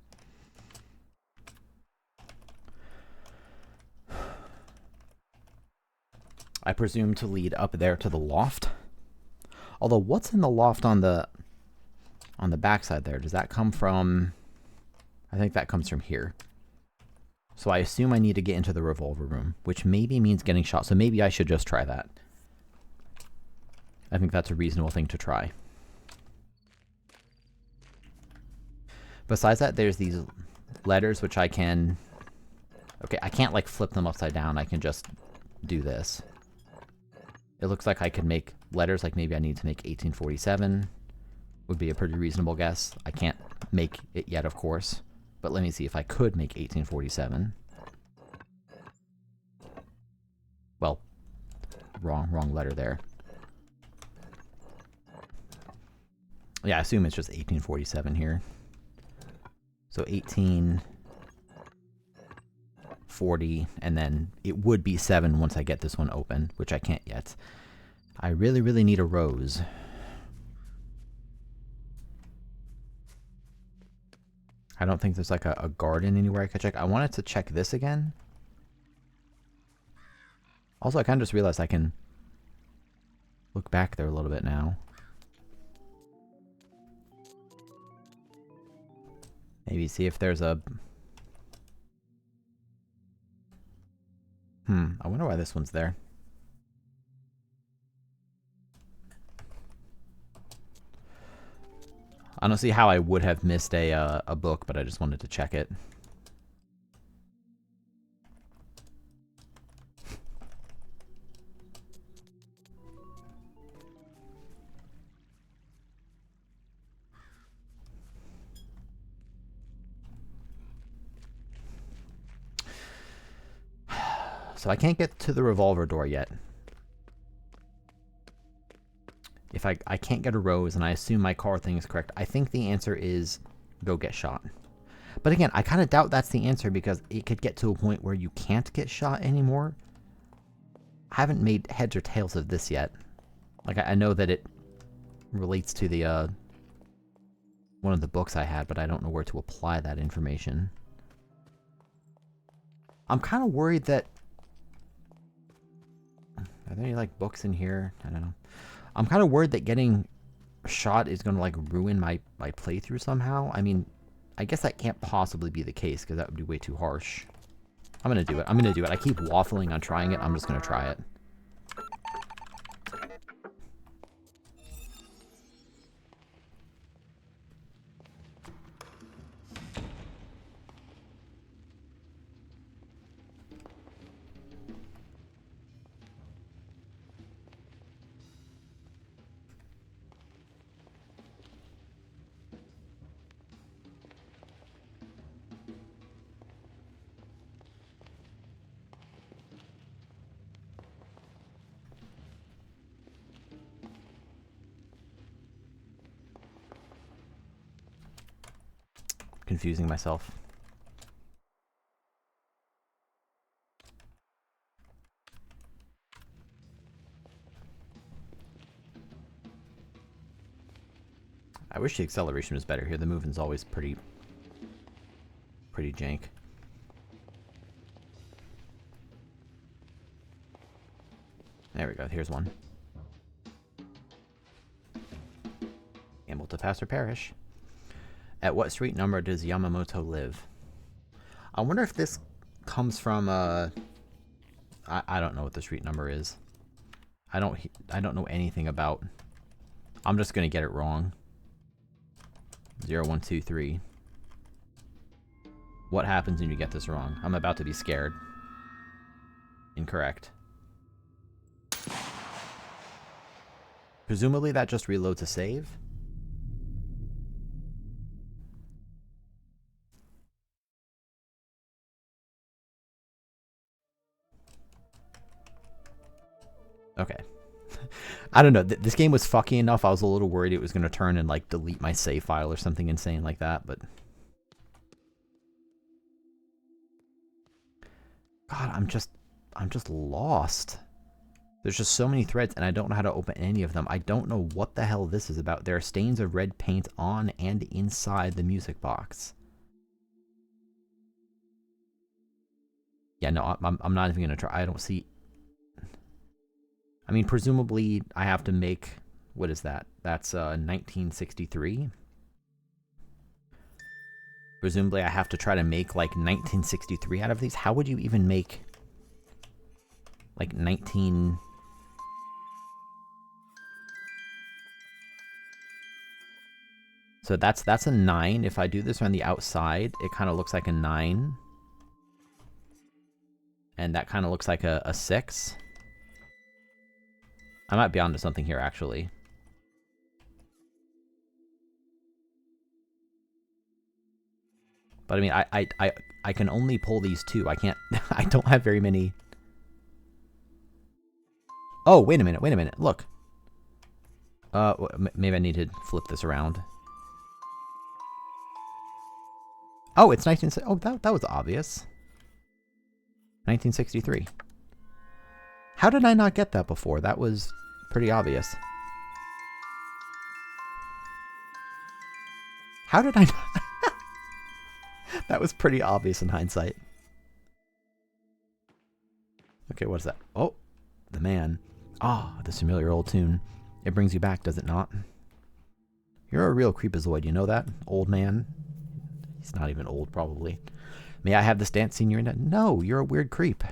I presume to lead up there to the loft. Although, what's in the loft on the backside there? Does that come from... I think that comes from here. So I assume I need to get into the revolver room, which maybe means getting shot. So maybe I should just try that. I think that's a reasonable thing to try. Besides that, there's these letters which I can... Okay, I can't like flip them upside down. I can just do this. It looks like I could make letters, like maybe I need to make 1847. Would be a pretty reasonable guess. I can't make it yet, of course. But let me see if I could make 1847. Well, wrong letter there. Yeah, I assume it's just 1847 here. So 1840, and then it would be 7 once I get this one open, which I can't yet. I really, really need a rose. I don't think there's like a garden anywhere I could check. I wanted to check this again. Also, I kind of just realized I can look back there a little bit now. Maybe see if there's a... I wonder why this one's there. I don't see how I would have missed a book, but I just wanted to check it. So I can't get to the revolver door yet. If I can't get a rose, and I assume my car thing is correct, I think the answer is go get shot. But again, I kind of doubt that's the answer because it could get to a point where you can't get shot anymore. I haven't made heads or tails of this yet. Like, I know that it relates to the, one of the books I had, but I don't know where to apply that information. I'm kind of worried that... Are there any, like, books in here? I don't know. I'm kind of worried that getting shot is going to, like, ruin my playthrough somehow. I mean, I guess that can't possibly be the case, because that would be way too harsh. I'm going to do it. I'm going to do it. I keep waffling on trying it. I'm just going to try it. Confusing myself. I wish the acceleration was better here. The moving's always pretty jank. There we go. Here's one. Gamble to pass or perish. At what street number does Yamamoto live? I wonder if this comes from I don't know what the street number is. I don't know anything about... I'm just gonna get it wrong. 0123. What happens when you get this wrong? I'm about to be scared. Incorrect. Presumably that just reloads a save? Okay. I don't know. This game was fucky enough. I was a little worried it was going to turn and like delete my save file or something insane like that, but God, I'm just lost. There's just so many threads and I don't know how to open any of them. I don't know what the hell this is about. There are stains of red paint on and inside the music box. Yeah, no, I'm not even going to try. I don't see... I mean, presumably I have to make... What is that? That's 1963. Presumably I have to try to make like 1963 out of these. How would you even make like 19... So that's a 9. If I do this on the outside, it kind of looks like a 9. And that kind of looks like a 6. I might be onto something here, actually. But I mean, I can only pull these 2. I can't... I don't have very many... Oh, wait a minute. Look. Maybe I need to flip this around. Oh, it's 19... Oh, that was obvious. 1963. How did I not get that before? That was pretty obvious. How did I not... That was pretty obvious in hindsight. Okay, what is that? Oh, the man. Ah, this familiar old tune. It brings you back, does it not? You're a real creepazoid, you know that? Old man. He's not even old, probably. May I have this dance, Signorina? No, you're a weird creep.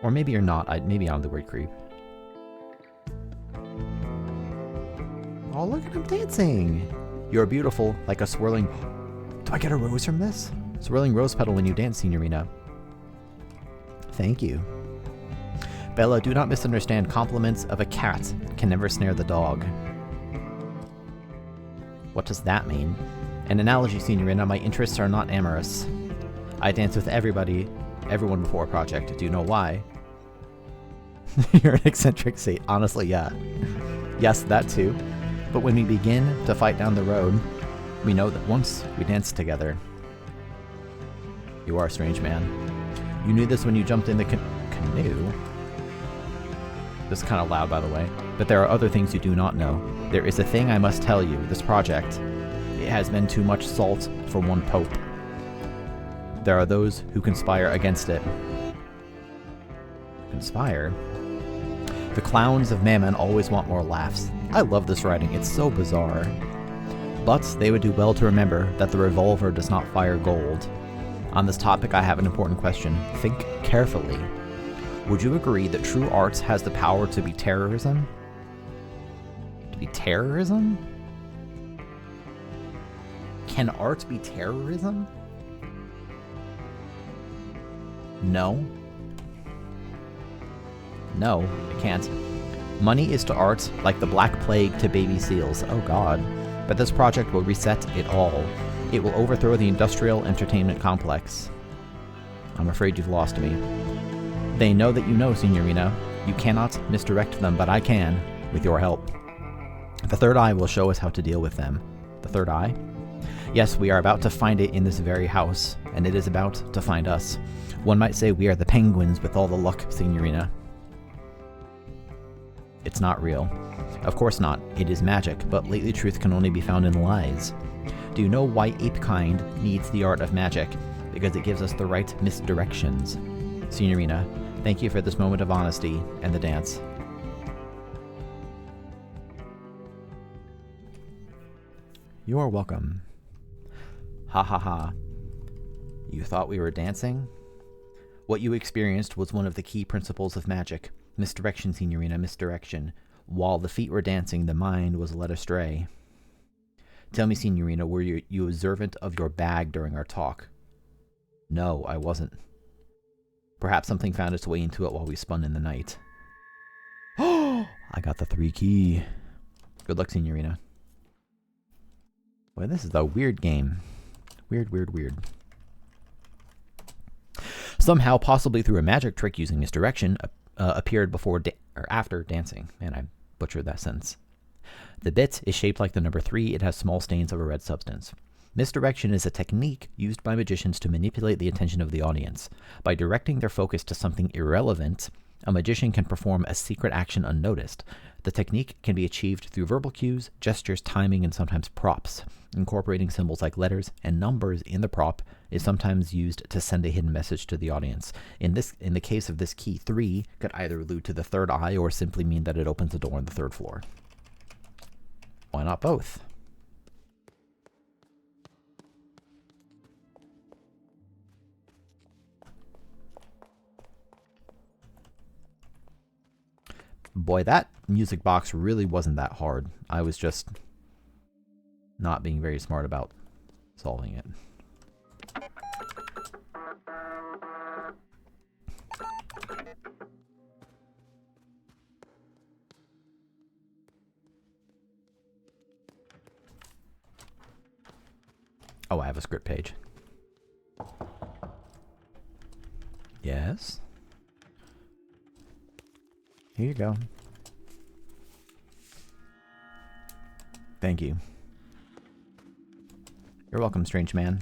Or maybe you're not. Maybe I'm the weird creep. Oh, look at him dancing. You're beautiful, like a swirling... Do I get a rose from this? Swirling rose petal when you dance, Signorina. Thank you. Bella, do not misunderstand. Compliments of a cat can never snare the dog. What does that mean? An analogy, Signorina. My interests are not amorous. I dance with everyone before a project. Do you know why? You're an eccentric saint. Honestly, yeah. Yes, that too. But when we begin to fight down the road, we know that once we dance together. You are a strange man. You knew this when you jumped in the canoe. This is kind of loud, by the way. But there are other things you do not know. There is a thing I must tell you. This project, it has been too much salt for one pope. There are those who conspire against it. Conspire? The clowns of Mammon always want more laughs. I love this writing. It's so bizarre. But they would do well to remember that the revolver does not fire gold. On this topic, I have an important question. Think carefully. Would you agree that true art has the power to be terrorism? To be terrorism? Can art be terrorism? No. No, it can't. Money is to art like the Black Plague to baby seals. Oh god. But this project will reset it all. It will overthrow the industrial entertainment complex. I'm afraid you've lost me. They know that you know, Signorina. You cannot misdirect them, but I can, with your help. The third eye will show us how to deal with them. The third eye? Yes, we are about to find it in this very house, and it is about to find us. One might say we are the penguins with all the luck, Signorina. It's not real. Of course not. It is magic, but lately truth can only be found in lies. Do you know why apekind needs the art of magic? Because it gives us the right misdirections. Signorina, thank you for this moment of honesty and the dance. You're welcome. Ha ha ha. You thought we were dancing? What you experienced was one of the key principles of magic. Misdirection, Signorina, misdirection. While the feet were dancing, the mind was led astray. Tell me, Signorina, were you observant of your bag during our talk? No, I wasn't. Perhaps something found its way into it while we spun in the night. Oh, I got the 3 key. Good luck, Signorina. Well, this is a weird game. Weird, weird, weird. Somehow, possibly through a magic trick using misdirection, appeared before or after dancing. Man, I butchered that sentence. The bit is shaped like the number 3. It has small stains of a red substance. Misdirection is a technique used by magicians to manipulate the attention of the audience. By directing their focus to something irrelevant, a magician can perform a secret action unnoticed. The technique can be achieved through verbal cues, gestures, timing, and sometimes props. Incorporating symbols like letters and numbers in the prop is sometimes used to send a hidden message to the audience. In the case of this key, 3 could either allude to the third eye or simply mean that it opens a door on the 3rd floor. Why not both? Boy, that music box really wasn't that hard. I was just not being very smart about solving it. Oh, I have a script page. Yes. Here you go. Thank you. You're welcome, strange man.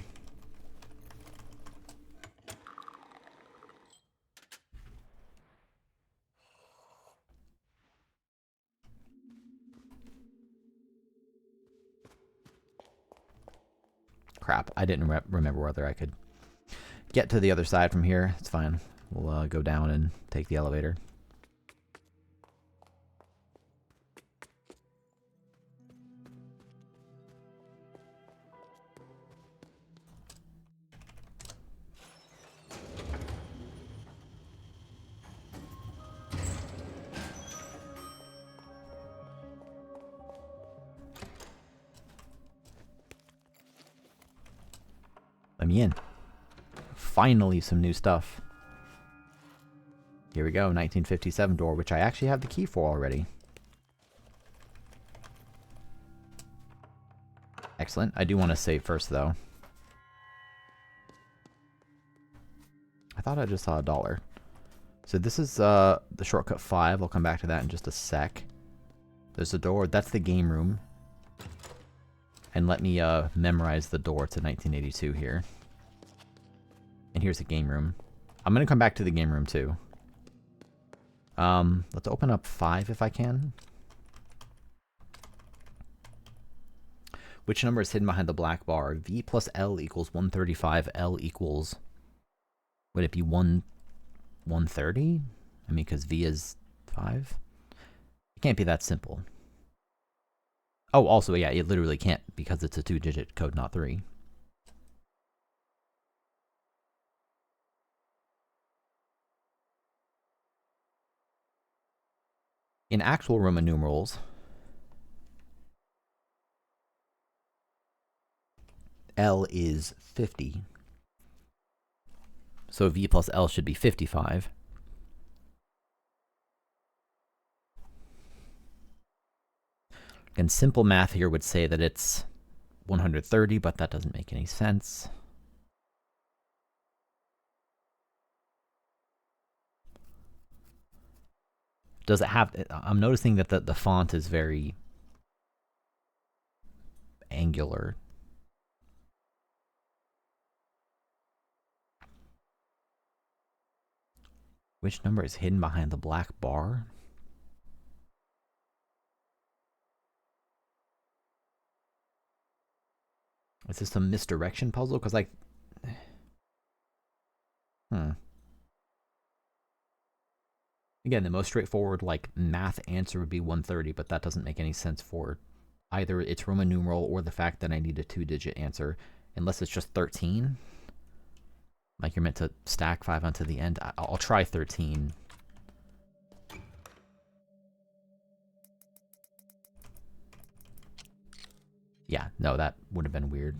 Crap, I didn't remember whether I could get to the other side from here. It's fine. We'll go down and take the elevator. Let me in. Finally, some new stuff. Here we go, 1957 door, which I actually have the key for already. Excellent. I do want to save first, though. I thought I just saw $1. So this is the shortcut 5. I'll come back to that in just a sec. There's a door. That's the game room. And let me memorize the door to 1982 here. And here's the game room. I'm going to come back to the game room too. Let's open up 5 if I can. Which number is hidden behind the black bar? V plus L equals 135. L equals... Would it be 130? I mean, because V is 5? It can't be that simple. Oh, also, yeah, it literally can't because it's a 2-digit code, not 3. In actual Roman numerals, L is 50. So V plus L should be 55. And simple math here would say that it's 130, but that doesn't make any sense. Does it have... I'm noticing that the font is very angular. Which number is hidden behind the black bar? Is this some misdirection puzzle? Because, like... Again, the most straightforward, like, math answer would be 130, but that doesn't make any sense for either its Roman numeral or the fact that I need a 2-digit answer, unless it's just 13. Like, you're meant to stack 5 onto the end. I'll try 13. Yeah, no, that would have been weird.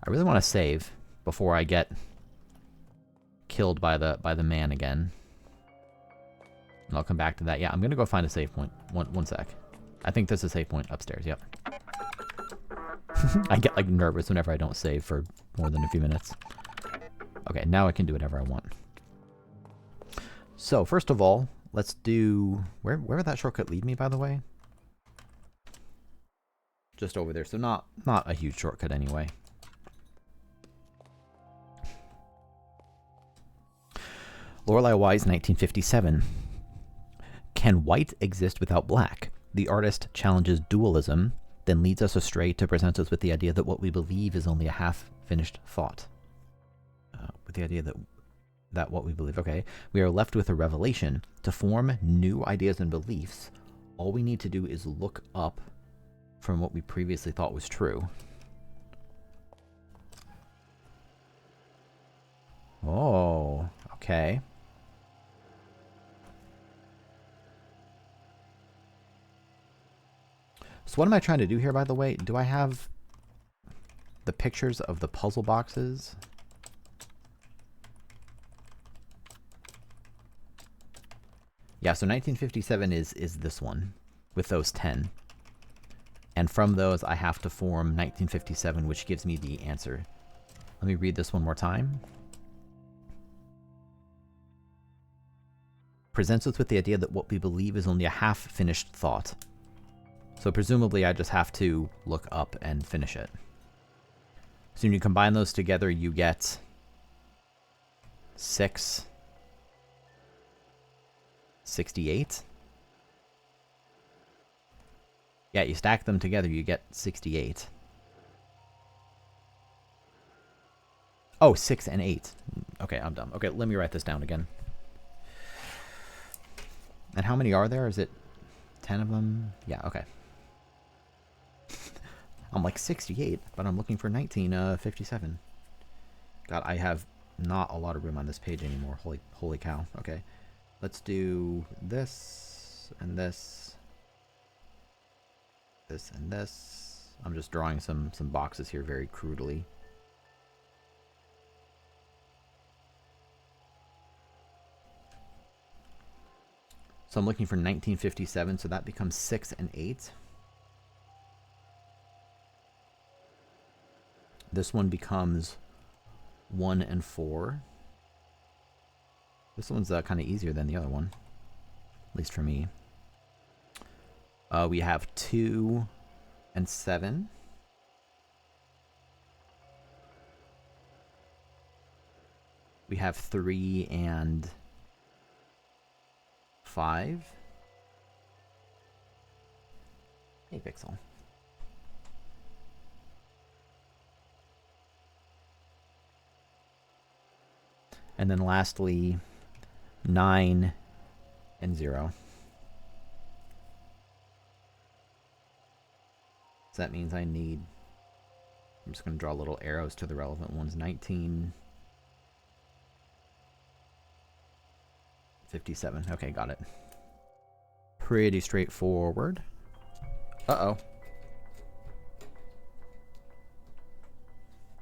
I really want to save before I get killed by the man again. And I'll come back to that. Yeah, I'm gonna go find a save point. One sec. I think there's a save point upstairs. Yep. I get like nervous whenever I don't save for more than a few minutes. Okay, now I can do whatever I want. So first of all, let's do... Where would that shortcut lead me, by the way? Just over there, so not a huge shortcut anyway. Lorelei Wise, 1957. Can white exist without black? The artist challenges dualism, then leads us astray to present us with the idea that what we believe is only a half-finished thought. With the idea that what we believe, okay. We are left with a revelation. To form new ideas and beliefs, all we need to do is look up from what we previously thought was true. Oh, okay. So what am I trying to do here, by the way? Do I have the pictures of the puzzle boxes? Yeah, so 1957 is this one with those 10. And from those, I have to form 1957, which gives me the answer. Let me read this one more time. Presents us with the idea that what we believe is only a half-finished thought. So presumably I just have to look up and finish it. So when you combine those together, you get 68. Yeah, you stack them together, you get 68. Oh, 6 and 8. Okay, I'm dumb. Okay, let me write this down again. And how many are there? Is it 10 of them? Yeah, okay. I'm like 68, but I'm looking for 1957. God, I have not a lot of room on this page anymore. Holy cow. Okay. Let's do this and this. This and this. I'm just drawing some boxes here very crudely. So I'm looking for 1957, so that becomes 6 and 8. This one becomes 1 and 4. This one's kind of easier than the other one, at least for me. We have 2 and 7. We have 3 and 5. Hey, Pixel. And then lastly, 9 and 0. So that means I need, I'm just going to draw little arrows to the relevant ones. 1957. Okay, got it. Pretty straightforward. Uh-oh.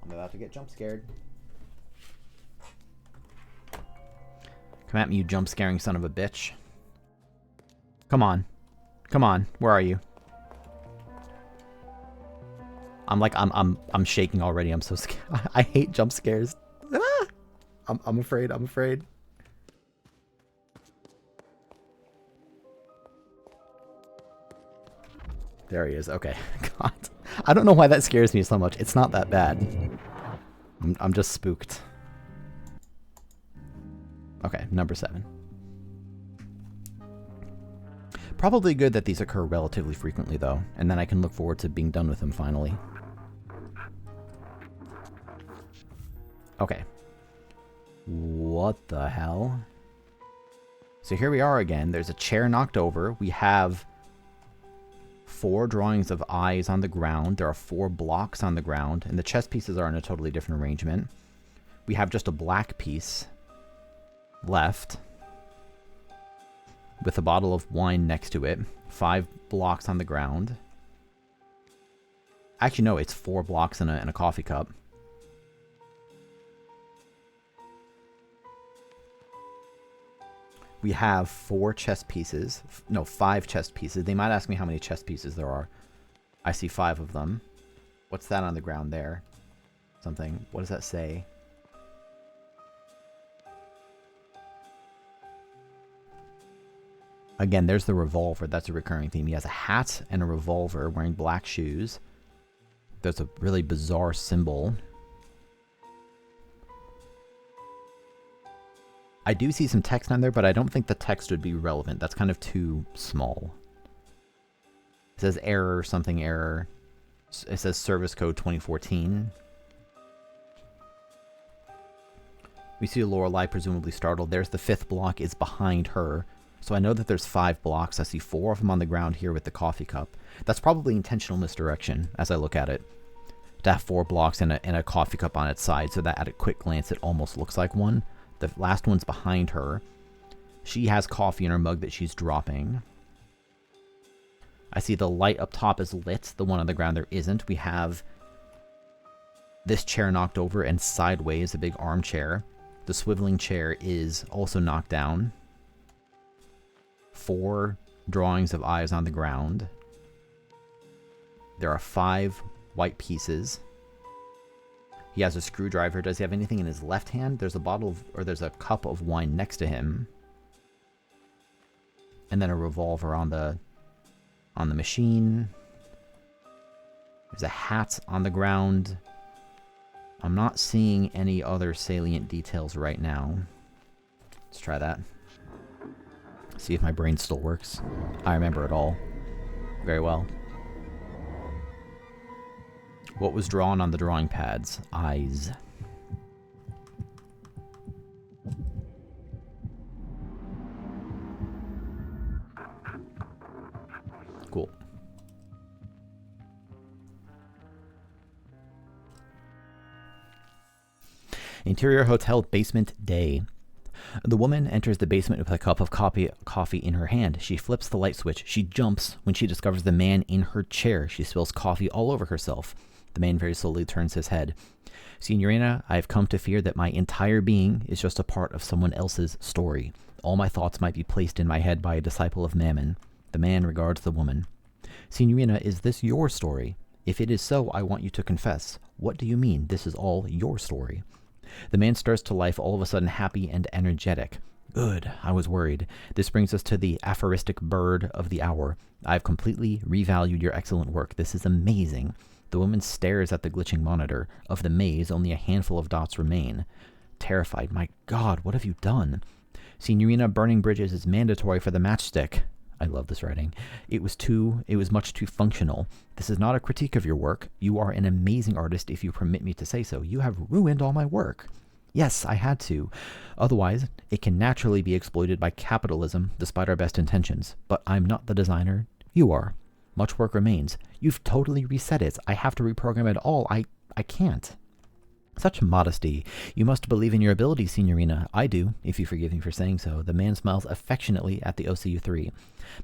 I'm about to get jump scared. Come at me, you jump scaring son of a bitch. Come on. Come on. Where are you? I'm shaking already. I'm so scared. I hate jump scares. Ah! I'm afraid. I'm afraid. There he is. Okay. God. I don't know why that scares me so much. It's not that bad. I'm just spooked. Okay, number 7. Probably good that these occur relatively frequently, though, and then I can look forward to being done with them finally. Okay. What the hell? So here we are again. There's a chair knocked over. We have 4 drawings of eyes on the ground. There are 4 blocks on the ground, and the chess pieces are in a totally different arrangement. We have just a black piece left with a bottle of wine next to it. 5 blocks on the ground. Actually, no, it's 4 blocks in a coffee cup. We have 4 chess pieces. No, 5 chess pieces. They might ask me how many chess pieces there are. I see 5 of them. What's that on the ground there? Something. What does that say? Again, there's the revolver. That's a recurring theme. He has a hat and a revolver, wearing black shoes. There's a really bizarre symbol. I do see some text on there, but I don't think the text would be relevant. That's kind of too small. It says error, something error. It says service code 2014. We see Lorelei presumably startled. There's the 5th block is behind her. So I know that there's 5 blocks. I see 4 of them on the ground here with the coffee cup. That's probably intentional misdirection as I look at it. To have 4 blocks and a coffee cup on its side, so that at a quick glance it almost looks like one. The last one's behind her. She has coffee in her mug that she's dropping. I see the light up top is lit. The one on the ground there isn't. We have this chair knocked over, and sideways a big armchair. The swiveling chair is also knocked down. 4 drawings of eyes on the ground. There are 5 white pieces. He has a screwdriver. Does he have anything in his left hand? There's a bottle of, or there's a cup of wine next to him. And then a revolver on the machine. There's a hat on the ground. I'm not seeing any other salient details right now. Let's try that. See if my brain still works. I remember it all very well. What was drawn on the drawing pads? Eyes. Cool. Interior hotel basement day. The woman enters the basement with a cup of coffee in her hand. She flips the light switch. She jumps when she discovers the man in her chair. She spills coffee all over herself. The man very slowly turns his head. Signorina, I have come to fear that my entire being is just a part of someone else's story. All my thoughts might be placed in my head by a disciple of Mammon. The man regards the woman. Signorina, is this your story? If it is so, I want you to confess. What do you mean this is all your story? The man stirs to life, all of a sudden happy and energetic. Good, I was worried. This brings us to the aphoristic bird of the hour. I've completely revalued your excellent work. This is amazing. The woman stares at the glitching monitor. Of the maze, only a handful of dots remain. Terrified, my God, what have you done? Signorina, burning bridges is mandatory for the matchstick. I love this writing. It was much too functional. This is not a critique of your work. You are an amazing artist, if you permit me to say so. You have ruined all my work. Yes, I had to. Otherwise, it can naturally be exploited by capitalism, despite our best intentions. But I'm not the designer. You are. Much work remains. You've totally reset it. I have to reprogram it all. I can't. Such modesty. You must believe in your ability, Signorina. I do, if you forgive me for saying so. The man smiles affectionately at the OCU3.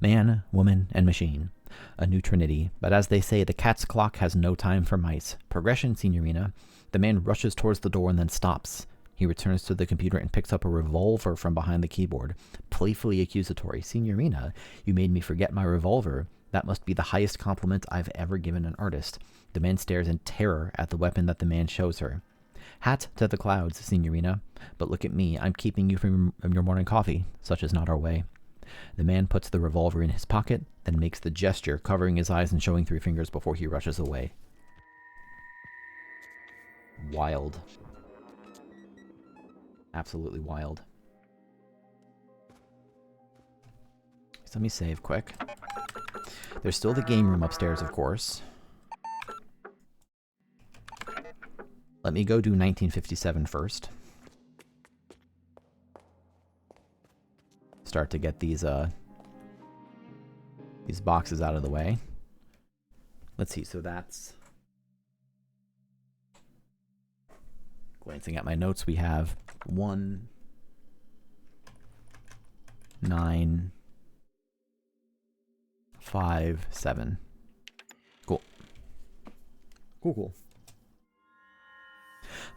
Man, woman, and machine. A new trinity. But as they say, the cat's clock has no time for mice. Progression, Signorina. The man rushes towards the door and then stops. He returns to the computer and picks up a revolver from behind the keyboard. Playfully accusatory. Signorina, you made me forget my revolver. That must be the highest compliment I've ever given an artist. The man stares in terror at the weapon that the man shows her. Hat to the clouds, Signorina. But look at me. I'm keeping you from your morning coffee. Such is not our way. The man puts the revolver in his pocket, then makes the gesture, covering his eyes and showing 3 fingers before he rushes away. Wild. Absolutely wild. So let me save quick. There's still the game room upstairs, of course. Let me go do 1957 first. Start to get these boxes out of the way. Let's see, so that's... Glancing at my notes, we have 1, 9, 5, 7. Cool. Cool.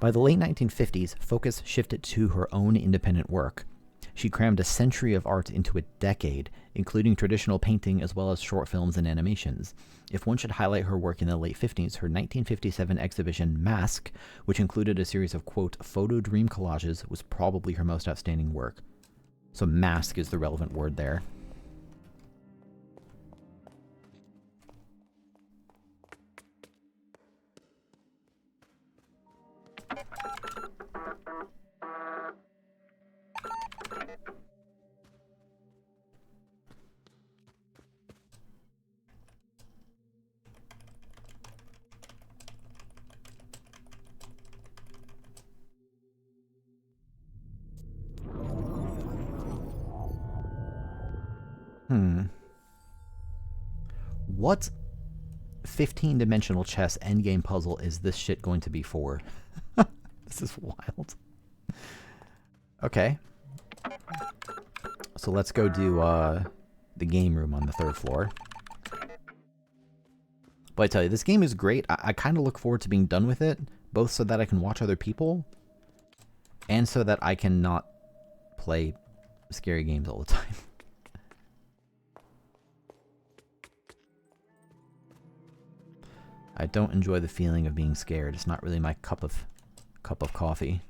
By the late 1950s, focus shifted to her own independent work. She crammed a century of art into a decade, including traditional painting as well as short films and animations. If one should highlight her work in the late 50s, her 1957 exhibition Mask, which included a series of, quote, photo dream collages, was probably her most outstanding work. So mask is the relevant word there. What 15-dimensional chess endgame puzzle is this shit going to be for? This is wild. Okay. So let's go do the game room on the 3rd floor. But I tell you, this game is great. I kind of look forward to being done with it, both so that I can watch other people, and so that I can not play scary games all the time. I don't enjoy the feeling of being scared. It's not really my cup of coffee.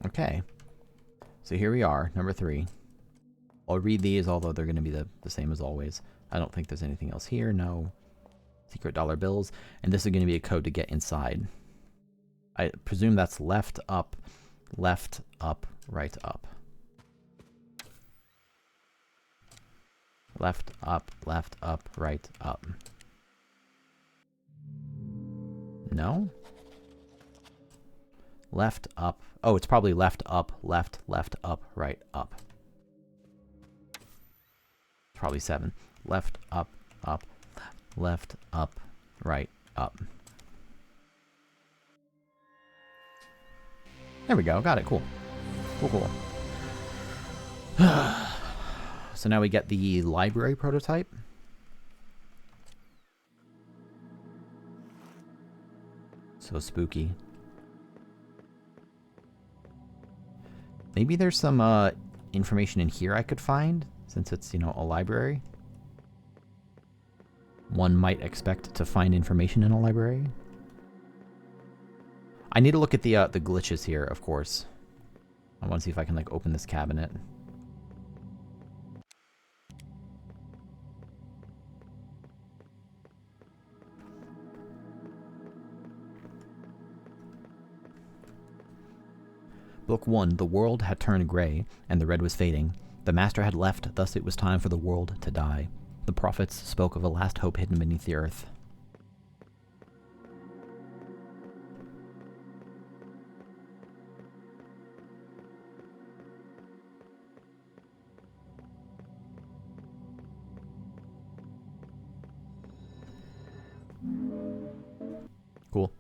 Okay, so here we are, number 3. I'll read these, although they're going to be the same as always. I don't think there's anything else here. No secret dollar bills. And this is going to be a code to get inside. I presume that's left, up, right, up. Left, up, right, up. No? Left, up. Oh, it's probably left, up, right, up. Probably 7. Left, up, left, up, right, up. There we go. Got it. Cool. Cool. So now we get the library prototype. So spooky. Maybe there's some information in here I could find, since it's, you know, a library. One might expect to find information in a library. I need to look at the glitches here, of course. I want to see if I can, like, open this cabinet. Book 1, the world had turned gray, and the red was fading. The master had left, thus it was time for the world to die. The prophets spoke of a last hope hidden beneath the earth. Cool.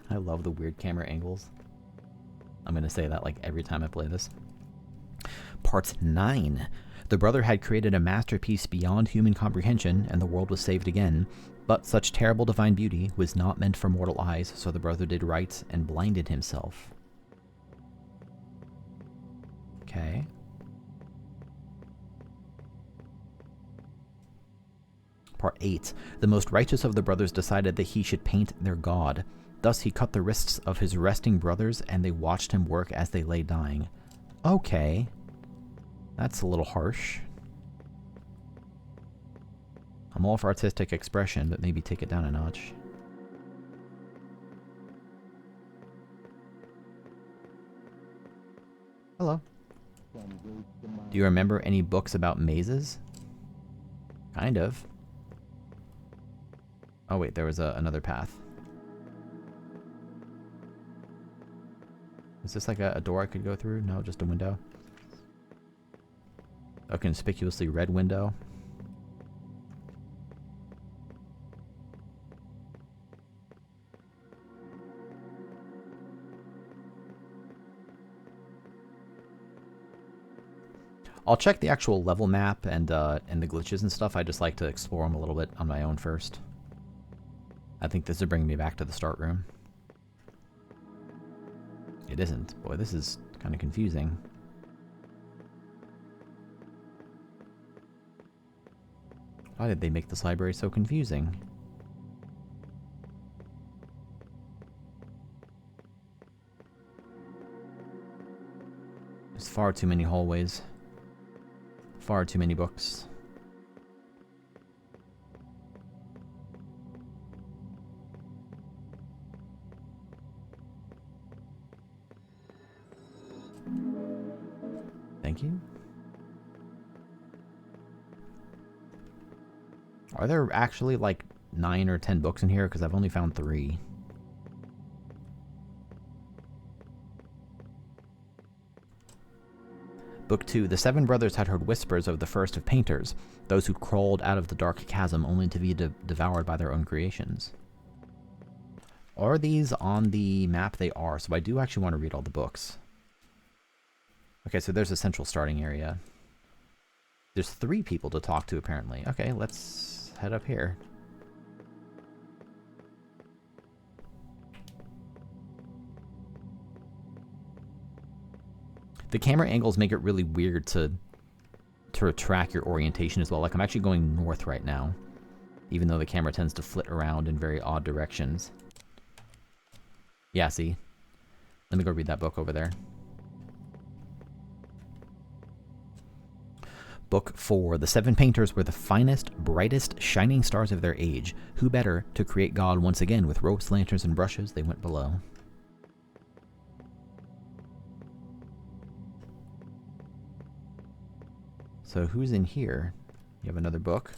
I love the weird camera angles. I'm going to say that like every time I play this. Part 9. The brother had created a masterpiece beyond human comprehension, and the world was saved again. But such terrible divine beauty was not meant for mortal eyes, so the brother did right and blinded himself. Okay. Part 8. The most righteous of the brothers decided that he should paint their god. Thus he cut the wrists of his resting brothers, and they watched him work as they lay dying. Okay. That's a little harsh. I'm all for artistic expression, but maybe take it down a notch. Hello. Do you remember any books about mazes? Kind of. Oh wait, there was another path. Is this like a door I could go through? No, just a window. A conspicuously red window. I'll check the actual level map and the glitches and stuff. I just like to explore them a little bit on my own first. I think this is bringing me back to the start room. It isn't. Boy, this is kind of confusing. Why did they make this library so confusing? There's far too many hallways. Far too many books. Thank you. Are there actually like 9 or 10 books in here? Because I've only found 3. Book 2. The 7 brothers had heard whispers of the first of painters, those who crawled out of the dark chasm only to be devoured by their own creations. Are these on the map? They are, so I do actually want to read all the books. Okay, so there's a central starting area. There's 3 people to talk to, apparently. Okay, let's head up here. The camera angles make it really weird to track your orientation as well. Like, I'm actually going north right now, even though the camera tends to flit around in very odd directions. Yeah, see? Let me go read that book over there. Book 4. The 7 painters were the finest, brightest, shining stars of their age. Who better to create God once again? With ropes, lanterns, and brushes, they went below. So who's in here? You have another book.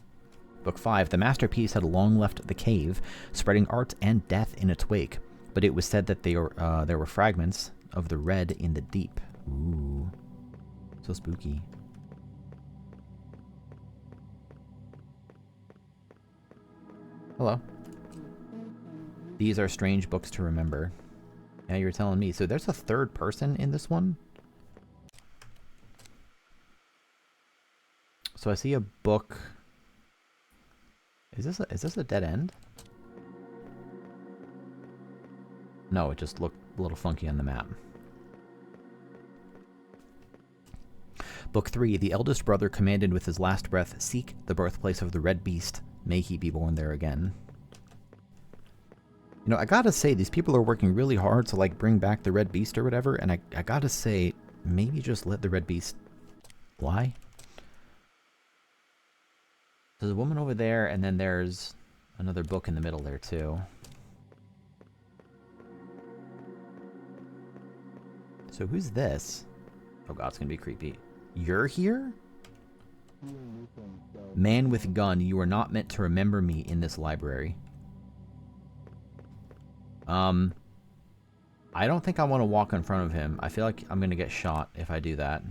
Book 5. The masterpiece had long left the cave, spreading art and death in its wake. But it was said that there were fragments of the red in the deep. Ooh. So spooky. Hello. These are strange books to remember. Yeah, you're telling me. So there's a 3rd person in this one? So I see a book. Is this a dead end? No, it just looked a little funky on the map. Book 3. The eldest brother commanded with his last breath, "Seek the birthplace of the red beast. May he be born there again." You know, I gotta say, these people are working really hard to, like, bring back the red beast or whatever, and I gotta say, maybe just let the red beast lie. There's a woman over there, and then there's another book in the middle there, too. So who's this? Oh god, it's gonna be creepy. You're here? Man with gun, you are not meant to remember me in this library. I don't think I want to walk in front of him. I feel like I'm gonna get shot if I do that.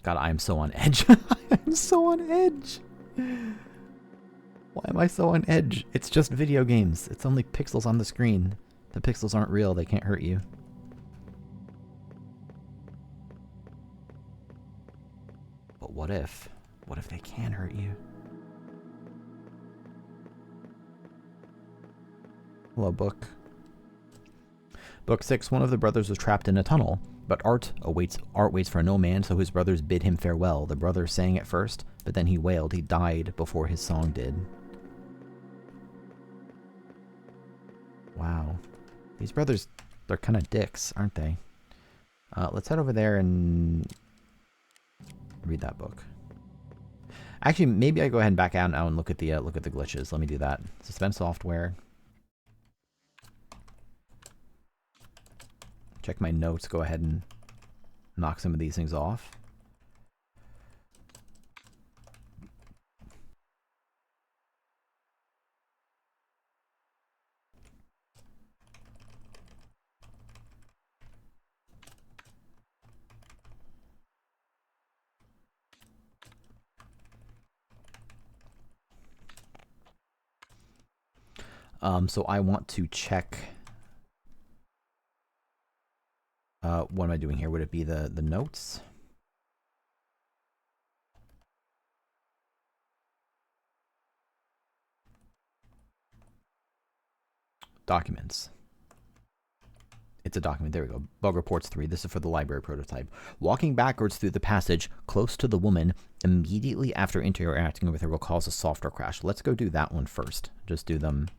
God, I am so on edge. I'm so on edge. Why am I so on edge? It's just video games. It's only pixels on the screen. The pixels aren't real. They can't hurt you. But what if? What if they can hurt you? Hello, book. Book 6. One of the brothers was trapped in a tunnel, but Art waits for no man, so his brothers bid him farewell. The brother sang at first, but then he wailed. He died before his song did. Wow. These brothers, they're kind of dicks, aren't they? Let's head over there and read that book. Actually, maybe I go ahead and back out now and look at the glitches. Let me do that. Suspend software. check my notes, go ahead and knock some of these things off. So I want to check. What am I doing here? Would it be the notes? Documents. It's a document. There we go. Bug reports 3. This is for the library prototype. Walking backwards through the passage close to the woman immediately after interacting with her will cause a software crash. Let's go do that one first. Just do them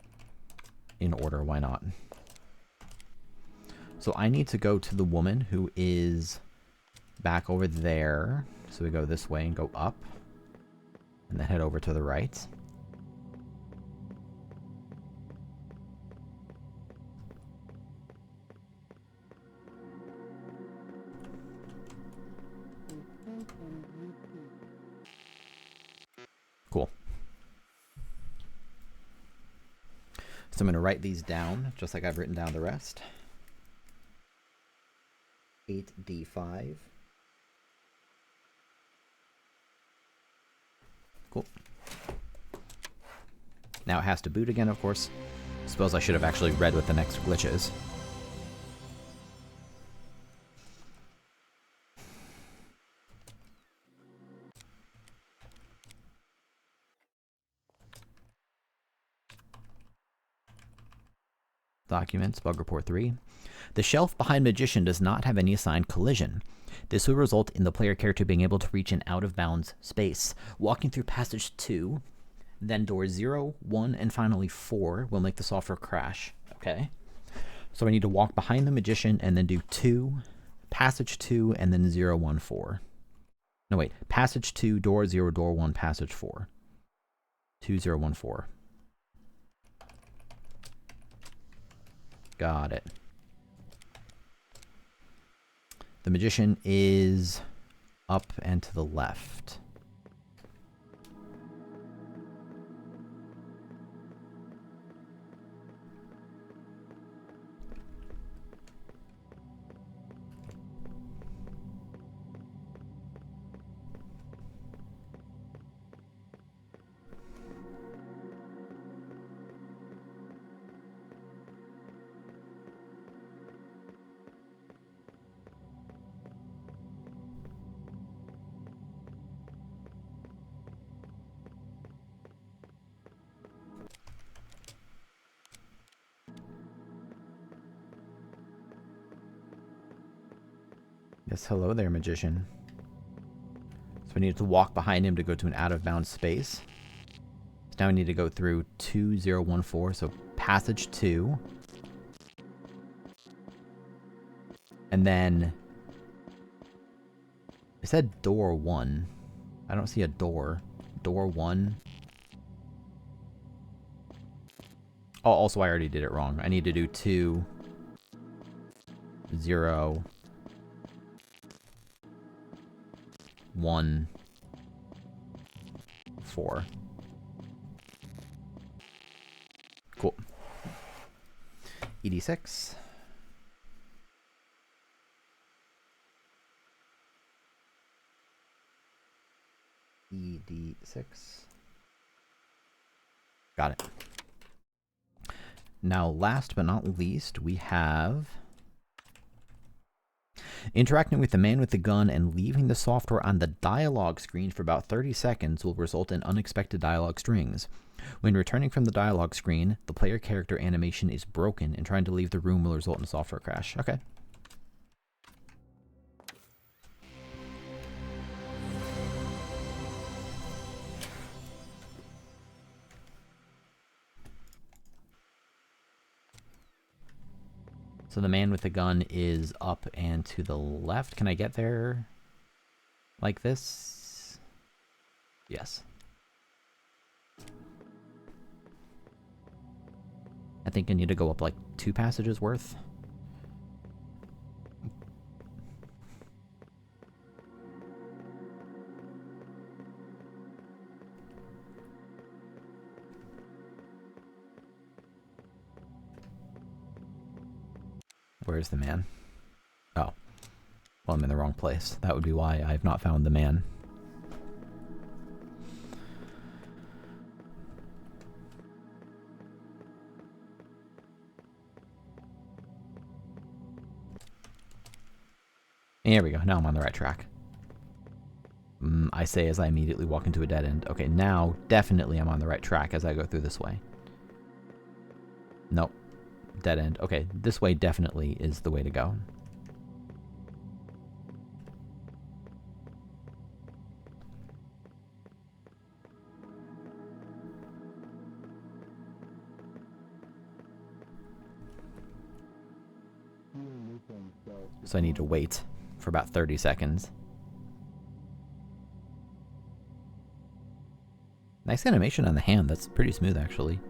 in order. Why not? So I need to go to the woman who is back over there. So we go this way and go up. And then head over to the right. Cool. So I'm going to write these down, just like I've written down the rest. 8d5. Cool. Now it has to boot again, of course. Suppose I should have actually read what the next glitch is. Documents, bug report 3. The shelf behind Magician does not have any assigned collision. This will result in the player character being able to reach an out-of-bounds space. Walking through passage 2, then doors 0, 1, and finally 4 will make the software crash. Okay. So I need to walk behind the Magician and then do 2, passage 2, and then 0, 1, 4. No, wait. Passage 2, door 0, door 1, passage 4. 2, 0, 1, 4. Got it. The Magician is up and to the left. Yes, hello there, Magician. So we need to walk behind him to go to an out-of-bounds space. So now we need to go through 2014, so passage 2. And then it said door 1. I don't see a door. Door 1. Oh, also I already did it wrong. I need to do 2, 0, 1, 4. Cool. ED6. ED6. Got it. Now, last but not least, we have interacting with the man with the gun and leaving the software on the dialogue screen for about 30 seconds will result in unexpected dialogue strings. When returning from the dialogue screen, the player character animation is broken, and trying to leave the room will result in a software crash. Okay. So the man with the gun is up and to the left. Can I get there like this? Yes. I think I need to go up like 2 passages worth. Where's the man? Oh. Well, I'm in the wrong place. That would be why I have not found the man. Here we go. Now I'm on the right track. I say as I immediately walk into a dead end. Okay, now definitely I'm on the right track as I go through this way. Nope. Dead end. Okay, this way definitely is the way to go. So I need to wait for about 30 seconds. Nice animation on the hand. That's pretty smooth, actually.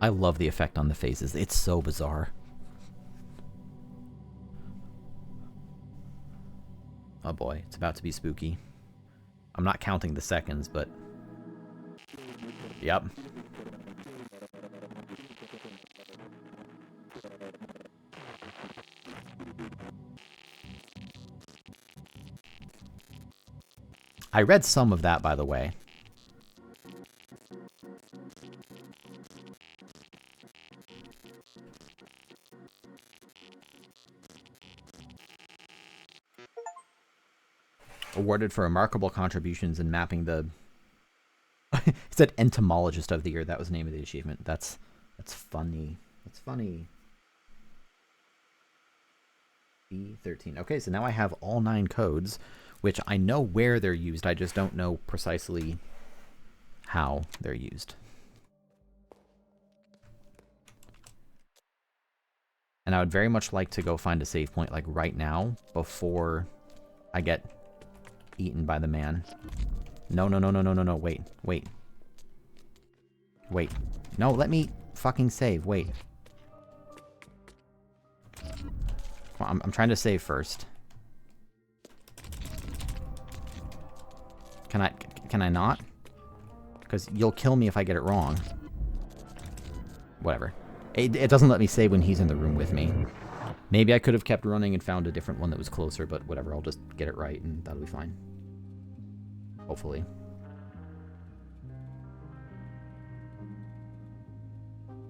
I love the effect on the faces. It's so bizarre. Oh boy, it's about to be spooky. I'm not counting the seconds, but... Yep. I read some of that, by the way. Awarded for remarkable contributions in mapping the... It said Entomologist of the Year. That was the name of the achievement. That's funny. That's funny. B13. Okay, so now I have all 9 codes, which I know where they're used. I just don't know precisely how they're used. And I would very much like to go find a save point like right now before I get eaten by the man. No, no, no, no, no, no, no. Wait, wait. Wait. No, let me fucking save. Wait. I'm trying to save first. Can I not? Because you'll kill me if I get it wrong. Whatever. It doesn't let me save when he's in the room with me. Maybe I could have kept running and found a different one that was closer, but whatever. I'll just get it right and that'll be fine. Hopefully.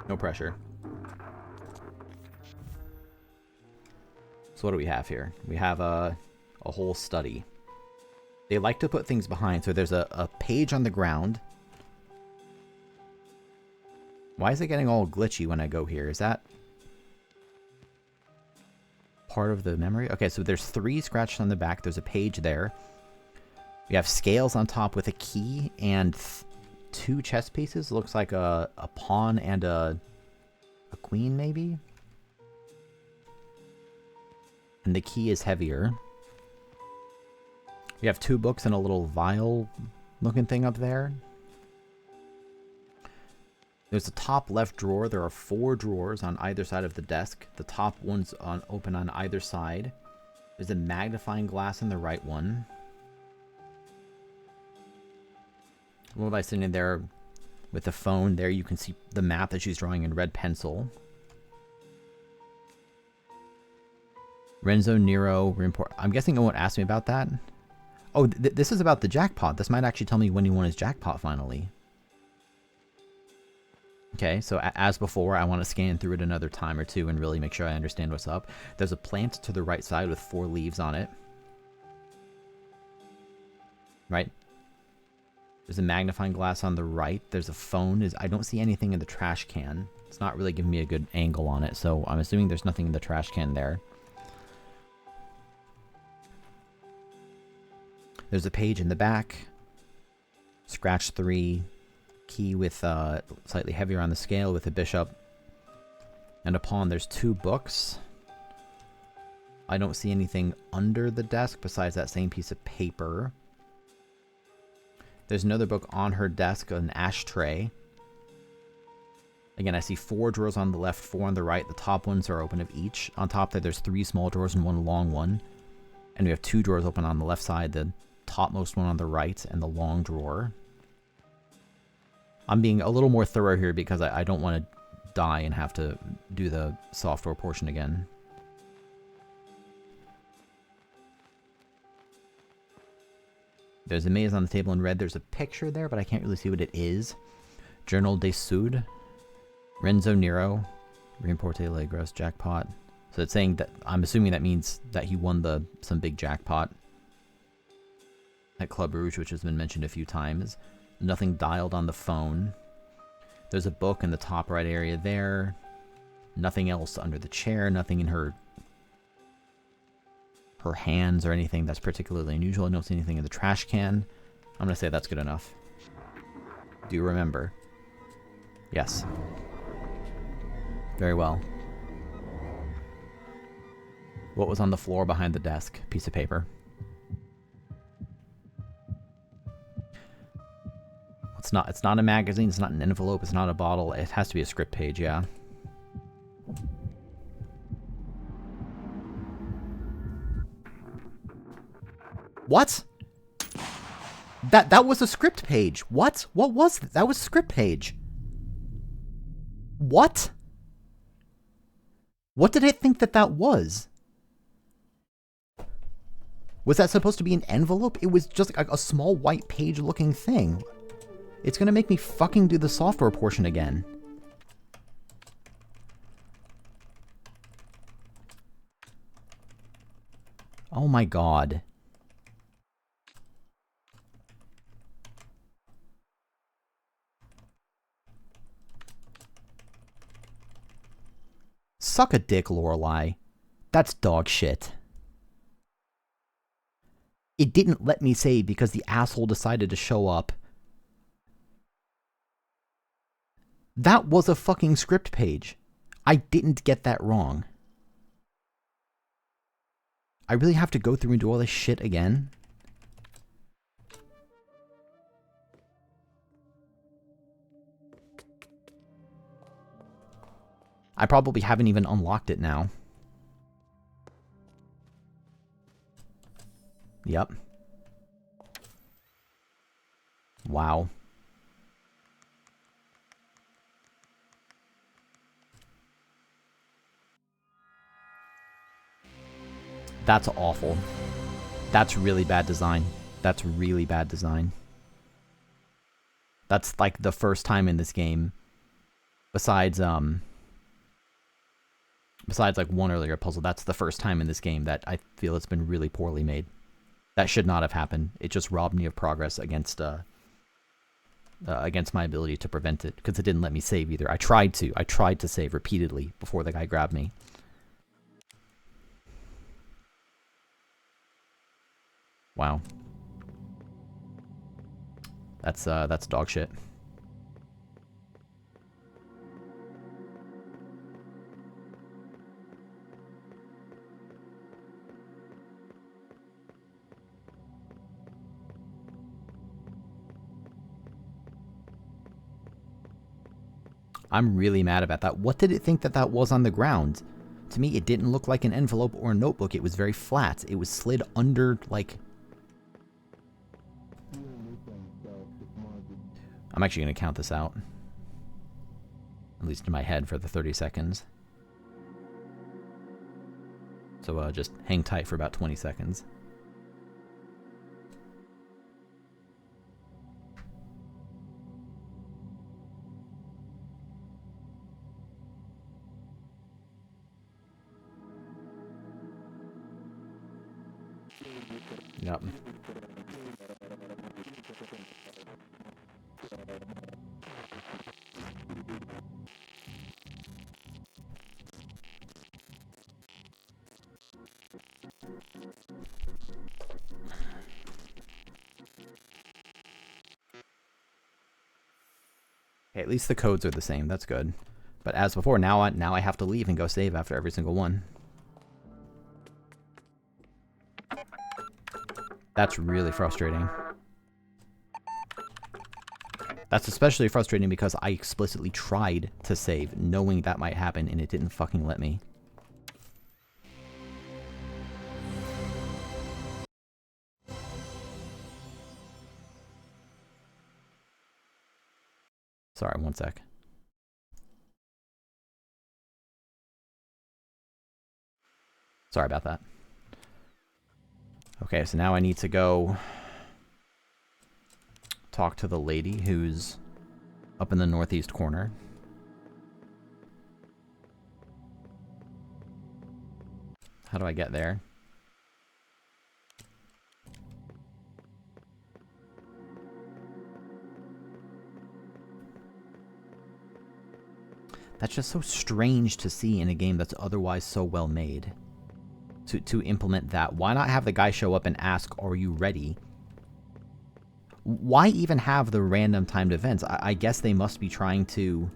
No pressure. So what do we have here? We have a whole study. They like to put things behind, so there's a page on the ground. Why is it getting all glitchy when I go here? Is that part of the memory? Okay, so there's 3 scratched on the back. There's a page there. We have scales on top with a key and 2 chess pieces. Looks like a pawn and a queen, maybe? And the key is heavier. We have 2 books and a little vial looking thing up there. There's a top left drawer. There are 4 drawers on either side of the desk. The top one's open on either side. There's a magnifying glass in the right one. Lorelei sitting there with the phone. There you can see the map that she's drawing in red pencil. Renzo Nero report. I'm guessing no one asked me about that. Oh, this is about the jackpot. This might actually tell me when he won his jackpot finally. Okay, so as before, I want to scan through it another time or 2 and really make sure I understand what's up. There's a plant to the right side with 4 leaves on it. Right? There's a magnifying glass on the right. There's a phone. I don't see anything in the trash can. It's not really giving me a good angle on it, so I'm assuming there's nothing in the trash can there. There's a page in the back. Scratch 3. Key with slightly heavier on the scale with a bishop. And a pawn. There's 2 books. I don't see anything under the desk besides that same piece of paper. There's another book on her desk, an ashtray. Again, I see 4 drawers on the left, 4 on the right. The top ones are open of each. On top there, there's 3 small drawers and 1 long one. And we have 2 drawers open on the left side, the topmost one on the right, and the long drawer. I'm being a little more thorough here because I don't want to die and have to do the software portion again. There's a maze on the table in red. There's a picture there, but I can't really see what it is. Journal de Sud. Renzo Nero. Reimporte Legros. Jackpot. So it's saying that, I'm assuming that means that he won some big jackpot at Club Rouge, which has been mentioned a few times. Nothing dialed on the phone. There's a book in the top right area there. Nothing else under the chair. Nothing in her hands or anything that's particularly unusual. I don't see anything in the trash can. I'm going to say that's good enough. Do you remember? Yes. Very well. What was on the floor behind the desk? Piece of paper. It's not a magazine, it's not an envelope, it's not a bottle. It has to be a script page, yeah. What? That was a script page. What? What was that? That was a script page. What? What did I think that was? Was that supposed to be an envelope? It was just like a small white page looking thing. It's gonna make me fucking do the software portion again. Oh my god. Suck a dick, Lorelei. That's dog shit. It didn't let me save because the asshole decided to show up. That was a fucking script page. I didn't get that wrong. I really have to go through and do all this shit again? I probably haven't even unlocked it now. Yep. Wow. That's awful. That's really bad design. That's really bad design. That's like the first time in this game, besides like one earlier puzzle, that's the first time in this game that I feel it's been really poorly made. That should not have happened. It just robbed me of progress against my ability to prevent it, because it didn't let me save either. I tried to save repeatedly before the guy grabbed me. Wow. That's dog shit. I'm really mad about that. What did it think that was on the ground? To me, it didn't look like an envelope or a notebook. It was very flat. It was slid under, like... I'm actually going to count this out. At least in my head for the 30 seconds. So just hang tight for about 20 seconds. Yep. Okay, at least the codes are the same. That's good. But as before, now I have to leave and go save after every single one. That's really frustrating. That's especially frustrating because I explicitly tried to save, knowing that might happen, and it didn't fucking let me. Sorry, one sec. Sorry about that. Okay, so now I need to go talk to the lady who's up in the northeast corner. How do I get there? That's just so strange to see in a game that's otherwise so well made. To implement that. Why not have the guy show up and ask, are you ready? Why even have the random timed events? I guess they must be trying to,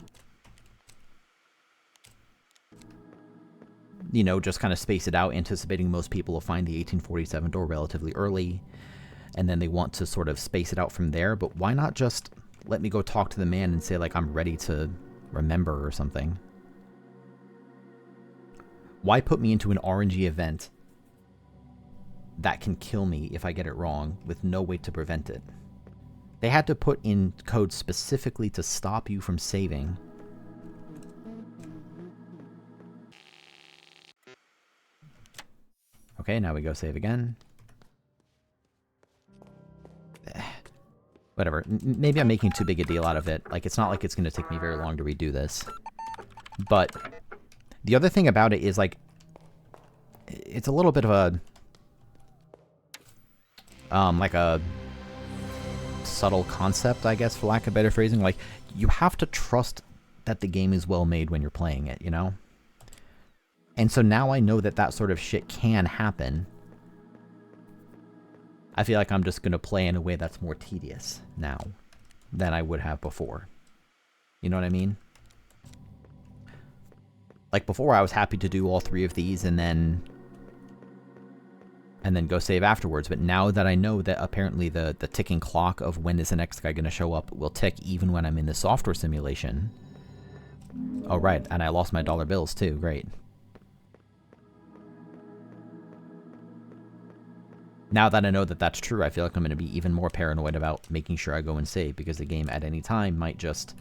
you know, just kind of space it out, anticipating most people will find the 1847 door relatively early, and then they want to sort of space it out from there. But why not just let me go talk to the man and say, like, I'm ready to remember or something? Why put me into an RNG event that can kill me if I get it wrong with no way to prevent it? They had to put in code specifically to stop you from saving. Okay, now we go save again. Whatever. Maybe I'm making too big a deal out of it. Like, it's not like it's going to take me very long to redo this. But the other thing about it is, like, it's a little bit of a, like a subtle concept, I guess, for lack of better phrasing. Like, you have to trust that the game is well made when you're playing it, you know? And so now I know that that sort of shit can happen. I feel like I'm just going to play in a way that's more tedious now than I would have before. You know what I mean? Like, before I was happy to do all three of these and then go save afterwards. But now that I know that apparently the ticking clock of when is the next guy going to show up will tick even when I'm in the software simulation. Oh, right. And I lost my dollar bills too. Great. Now that I know that that's true, I feel like I'm going to be even more paranoid about making sure I go and save, because the game at any time might just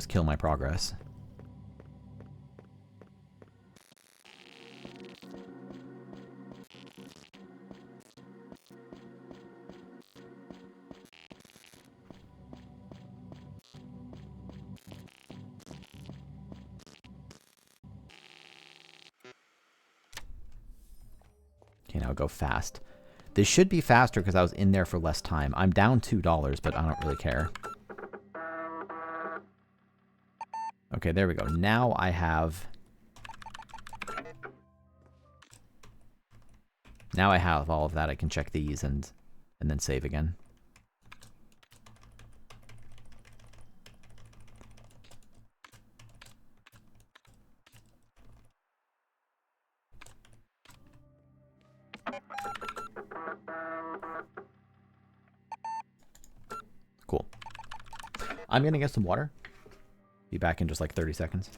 kill my progress. Okay, now go fast. This should be faster because I was in there for less time. I'm down $2, but I don't really care. Okay, there we go. Now I have all of that. I can check these and then save again. Cool. I'm gonna get some water. Be back in just like 30 seconds.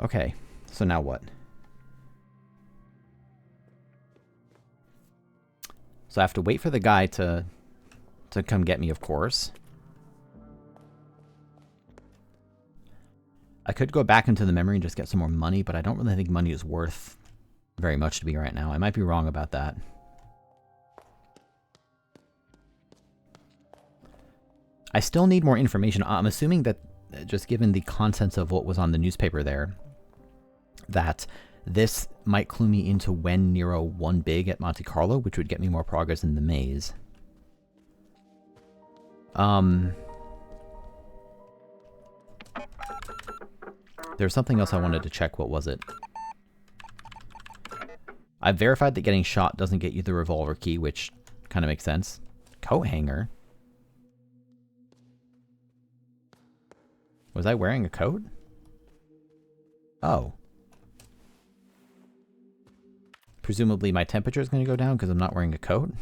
Okay, so now what? So I have to wait for the guy to come get me, of course. I could go back into the memory and just get some more money, but I don't really think money is worth very much to me right now. I might be wrong about that. I still need more information. I'm assuming that, just given the contents of what was on the newspaper there, that this might clue me into when Nero won big at Monte Carlo, which would get me more progress in the maze. There's something else I wanted to check. What was it? I've verified that getting shot doesn't get you the revolver key, which kind of makes sense. Coat hanger? Was I wearing a coat? Oh. Presumably my temperature is going to go down because I'm not wearing a coat?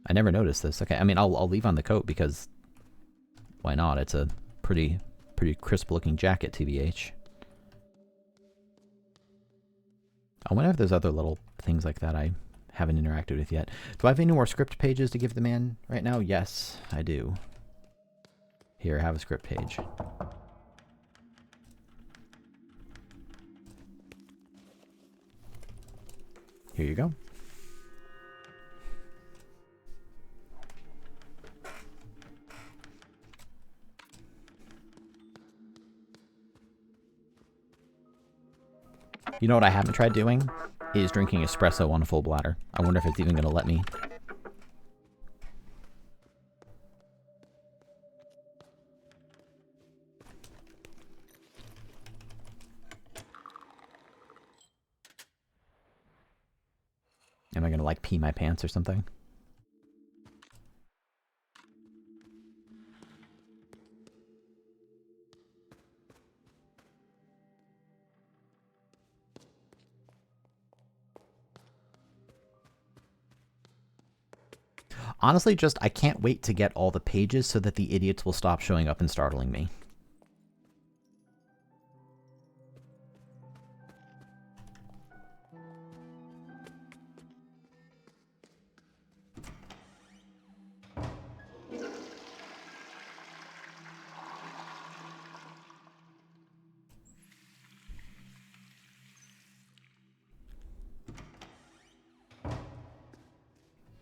I never noticed this. Okay, I mean, I'll leave on the coat because why not? It's a pretty crisp looking jacket, TBH. I wonder if there's other little things like that I haven't interacted with yet. Do I have any more script pages to give the man right now? Yes, I do. Here, have a script page. Here you go. You know what I haven't tried doing? Is drinking espresso on a full bladder. I wonder if it's even going to let me. Am I going to like pee my pants or something? Honestly, just I can't wait to get all the pages so that the idiots will stop showing up and startling me.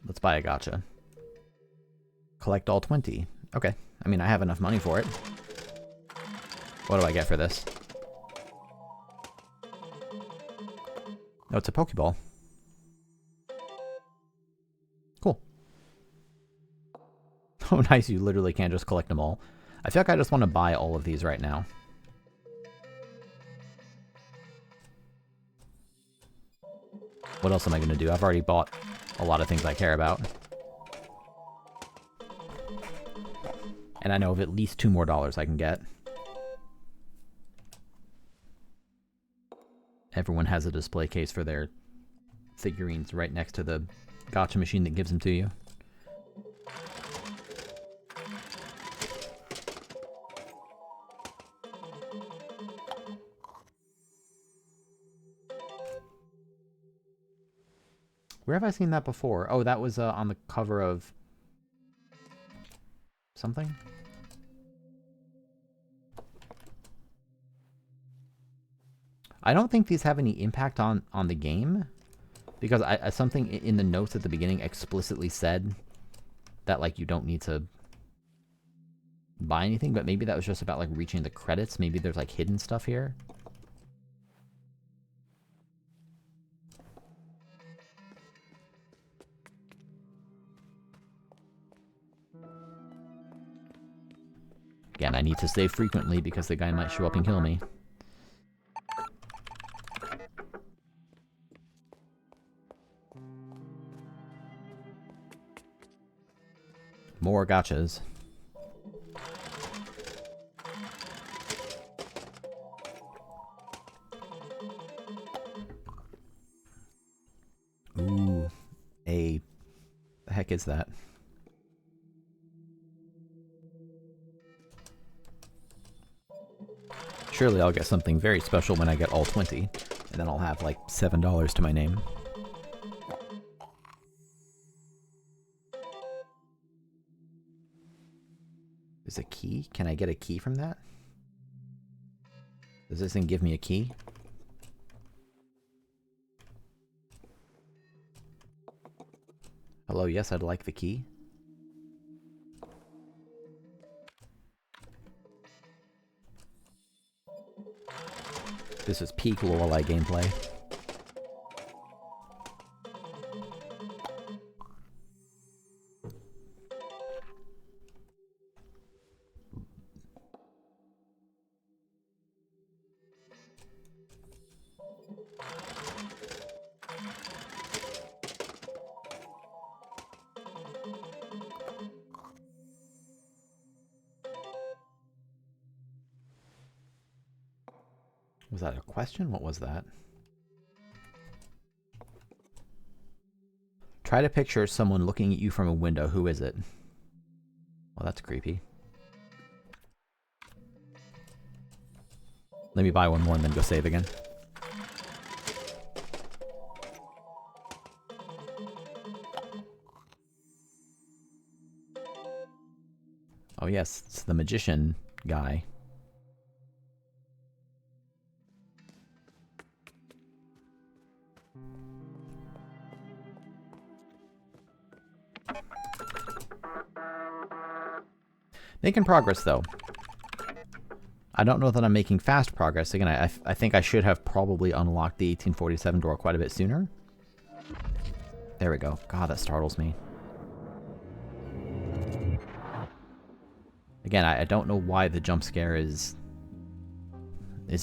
Let's buy a gotcha. Collect all 20. Okay. I mean, I have enough money for it. What do I get for this? Oh, it's a Pokeball. Cool. Oh, nice. You literally can't just collect them all. I feel like I just want to buy all of these right now. What else am I going to do? I've already bought a lot of things I care about. And I know of at least $2 more I can get. Everyone has a display case for their figurines right next to the gacha machine that gives them to you. Where have I seen that before? Oh, that was on the cover of something? I don't think these have any impact on the game, because something in the notes at the beginning explicitly said that, like, you don't need to buy anything, but maybe that was just about, like, reaching the credits. Maybe there's, like, hidden stuff here. Again, I need to save frequently because the guy might show up and kill me. More gotchas. Ooh, the heck is that? Surely I'll get something very special when I get all 20, and then I'll have like $7 to my name. Is a key? Can I get a key from that? Does this thing give me a key? Hello, yes, I'd like the key. This is peak Lorelei gameplay. Was that a question? What was that? Try to picture someone looking at you from a window. Who is it? Well, that's creepy. Let me buy one more and then go save again. Oh yes, it's the magician guy. Making progress, though. I don't know that I'm making fast progress. Again, I think I should have probably unlocked the 1847 door quite a bit sooner. There we go. God, that startles me. Again, I don't know why the jump scare is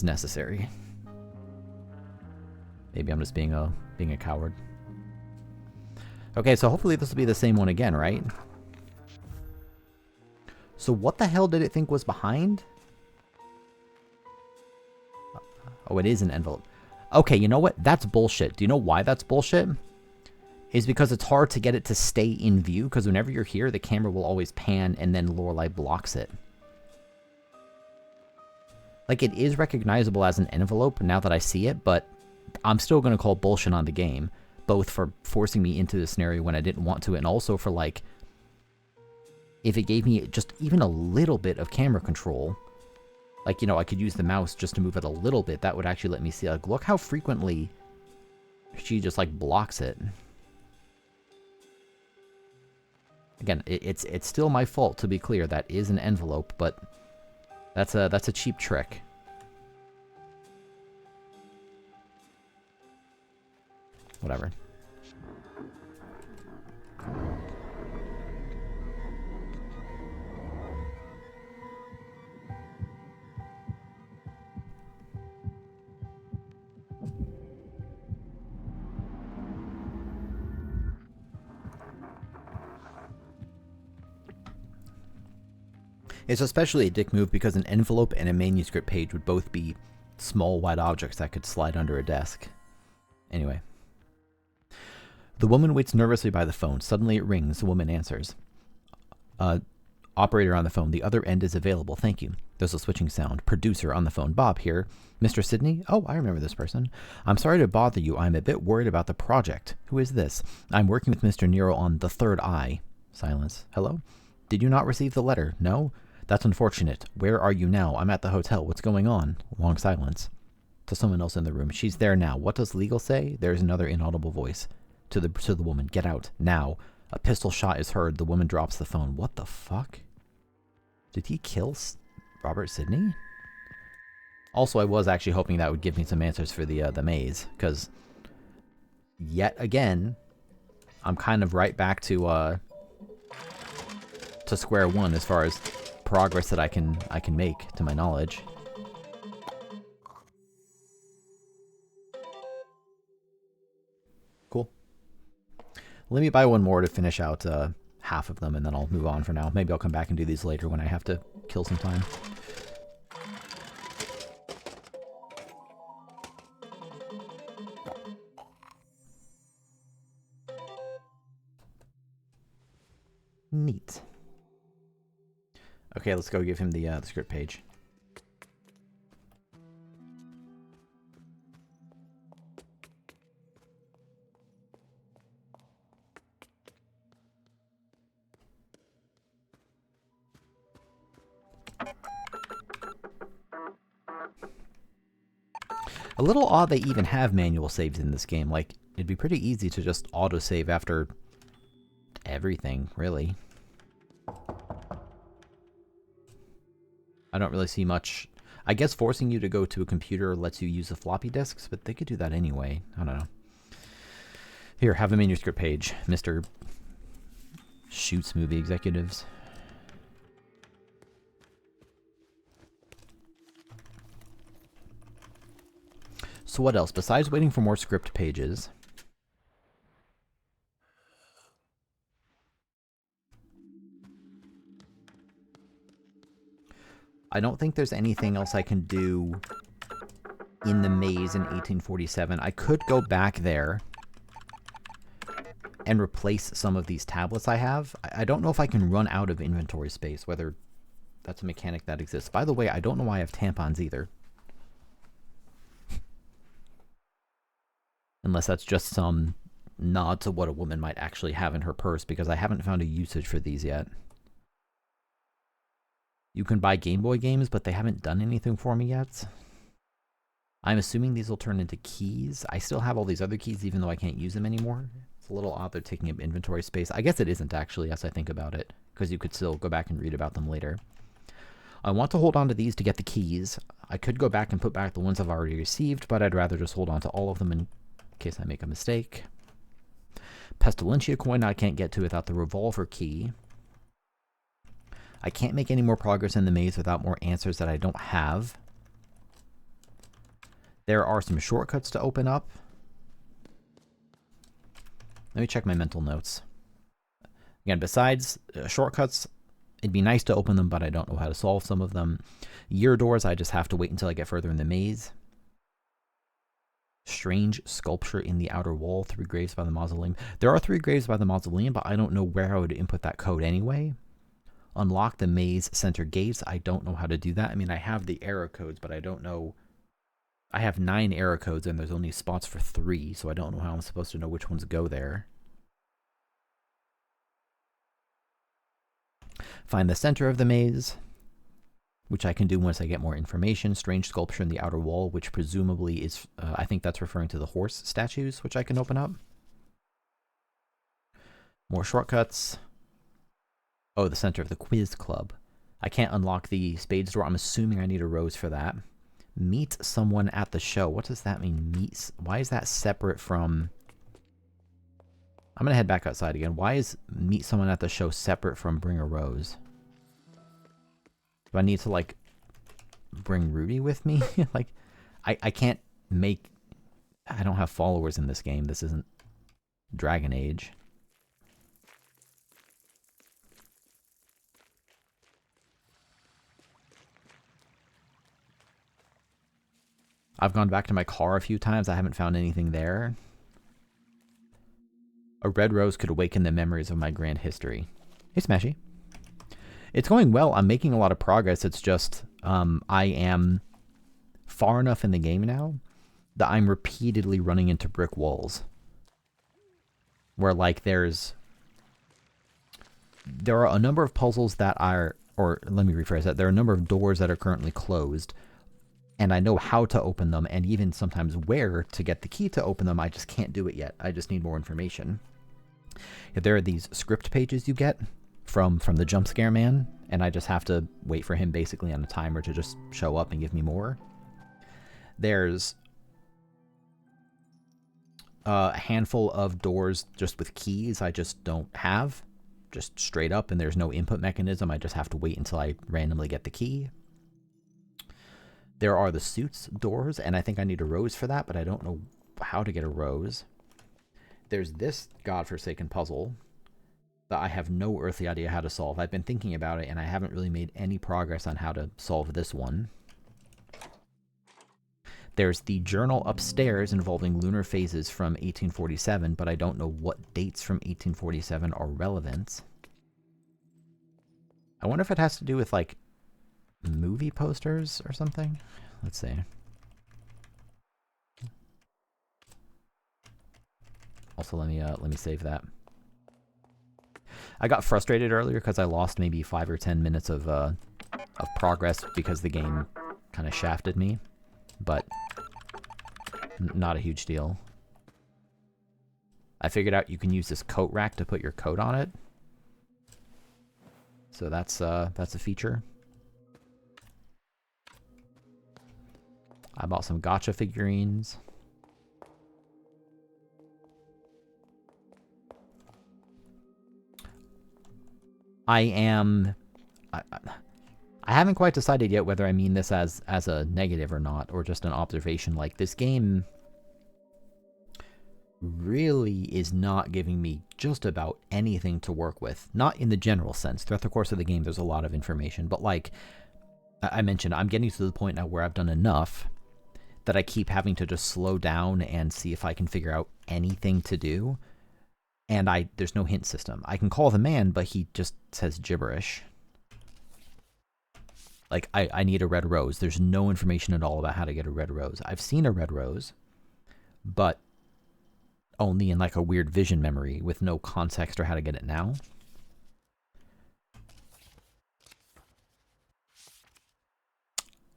necessary. Maybe I'm just being a coward. Okay, so hopefully this will be the same one again, right? So what the hell did it think was behind? Oh, it is an envelope. Okay, you know what? That's bullshit. Do you know why that's bullshit? Is because it's hard to get it to stay in view, because whenever you're here, the camera will always pan and then Lorelei blocks it. Like, it is recognizable as an envelope now that I see it, but I'm still going to call bullshit on the game, both for forcing me into the scenario when I didn't want to, and also for, like, if it gave me just even a little bit of camera control, like, you know, I could use the mouse just to move it a little bit, that would actually let me see, like, look how frequently she just, like, blocks it. Again, it's still my fault, to be clear. That is an envelope, but that's a cheap trick. Whatever. It's especially a dick move because an envelope and a manuscript page would both be small, white objects that could slide under a desk. Anyway. The woman waits nervously by the phone. Suddenly it rings. The woman answers. Operator on the phone. The other end is available. Thank you. There's a switching sound. Producer on the phone. Bob here. Mr. Sidney? Oh, I remember this person. I'm sorry to bother you. I'm a bit worried about the project. Who is this? I'm working with Mr. Nero on The Third Eye. Silence. Hello? Did you not receive the letter? No? That's unfortunate. Where are you now? I'm at the hotel. What's going on? Long silence. To someone else in the room. She's there now. What does legal say? There's another inaudible voice. To the woman. Get out. Now. A pistol shot is heard. The woman drops the phone. What the fuck? Did he kill Robert Sidney? Also, I was actually hoping that would give me some answers for the maze. Because, yet again, I'm kind of right back to square one as far as progress that I can make, to my knowledge. Cool. Let me buy one more to finish out half of them, and then I'll move on for now. Maybe I'll come back and do these later when I have to kill some time. Neat. Okay, let's go give him the script page. A little odd they even have manual saves in this game. Like, it'd be pretty easy to just autosave after everything, really. I don't really see much. I guess forcing you to go to a computer lets you use the floppy disks, but they could do that anyway. I don't know. Here, have a manuscript page, Mr. Shoots movie executives. So what else? Besides waiting for more script pages... I don't think there's anything else I can do in the maze in 1847. I could go back there and replace some of these tablets I have. I don't know if I can run out of inventory space, whether that's a mechanic that exists. By the way, I don't know why I have tampons either. Unless that's just some nod to what a woman might actually have in her purse, because I haven't found a usage for these yet. You can buy Game Boy games, but they haven't done anything for me yet. I'm assuming these will turn into keys. I still have all these other keys, even though I can't use them anymore. It's a little odd they're taking up inventory space. I guess it isn't, actually, as I think about it, because you could still go back and read about them later. I want to hold on to these to get the keys. I could go back and put back the ones I've already received, but I'd rather just hold on to all of them in case I make a mistake. Pestilentia coin I can't get to without the revolver key. I can't make any more progress in the maze without more answers that I don't have. There are some shortcuts to open up. Let me check my mental notes. Again, besides shortcuts, it'd be nice to open them, but I don't know how to solve some of them. Year doors, I just have to wait until I get further in the maze. Strange sculpture in the outer wall, 3 graves by the mausoleum. There are 3 graves by the mausoleum, but I don't know where I would input that code anyway. Unlock the maze center gates. I don't know how to do that. I mean, I have the error codes, but I don't know. I have 9 error codes, and there's only spots for 3, so I don't know how I'm supposed to know which ones go there. Find the center of the maze, which I can do once I get more information. Strange sculpture in the outer wall, which presumably is, I think that's referring to the horse statues, which I can open up. More shortcuts. Oh, the center of the quiz club. I can't unlock the spades door. I'm assuming I need a rose for that. Meet someone at the show. What does that mean? Meet? Why is that separate from... I'm going to head back outside again. Why is meet someone at the show separate from bring a rose? Do I need to, like, bring Rudy with me? Like, I can't make... I don't have followers in this game. This isn't Dragon Age. I've gone back to my car a few times. I haven't found anything there. A red rose could awaken the memories of my grand history. Hey, Smashy. It's going well. I'm making a lot of progress. It's just I am far enough in the game now that I'm repeatedly running into brick walls. Where, like, there are a number of puzzles that are... Or, let me rephrase that. There are a number of doors that are currently closed. And I know how to open them, and even sometimes where to get the key to open them. I just can't do it yet. I just need more information. There are these script pages you get from the jump scare man, and I just have to wait for him basically on a timer to just show up and give me more. There's a handful of doors just with keys I just don't have, just straight up, and there's no input mechanism. I just have to wait until I randomly get the key. There are the suits doors, and I think I need a rose for that, but I don't know how to get a rose. There's this godforsaken puzzle that I have no earthly idea how to solve. I've been thinking about it, and I haven't really made any progress on how to solve this one. There's the journal upstairs involving lunar phases from 1847, but I don't know what dates from 1847 are relevant. I wonder if it has to do with, like, movie posters or something. Let's see. Also, let me save that. I got frustrated earlier because I lost maybe 5 or 10 minutes of progress because the game kind of shafted me, but not a huge deal. I figured out you can use this coat rack to put your coat on it, so that's a feature. I bought some gacha figurines. I haven't quite decided yet whether I mean this as a negative or not, or just an observation. Like, this game really is not giving me just about anything to work with. Not in the general sense. Throughout the course of the game, there's a lot of information. But like I mentioned, I'm getting to the point now where I've done enough that I keep having to just slow down and see if I can figure out anything to do. And there's no hint system. I can call the man, but he just says gibberish. Like, I need a red rose. There's no information at all about how to get a red rose. I've seen a red rose, but only in like a weird vision memory with no context or how to get it now.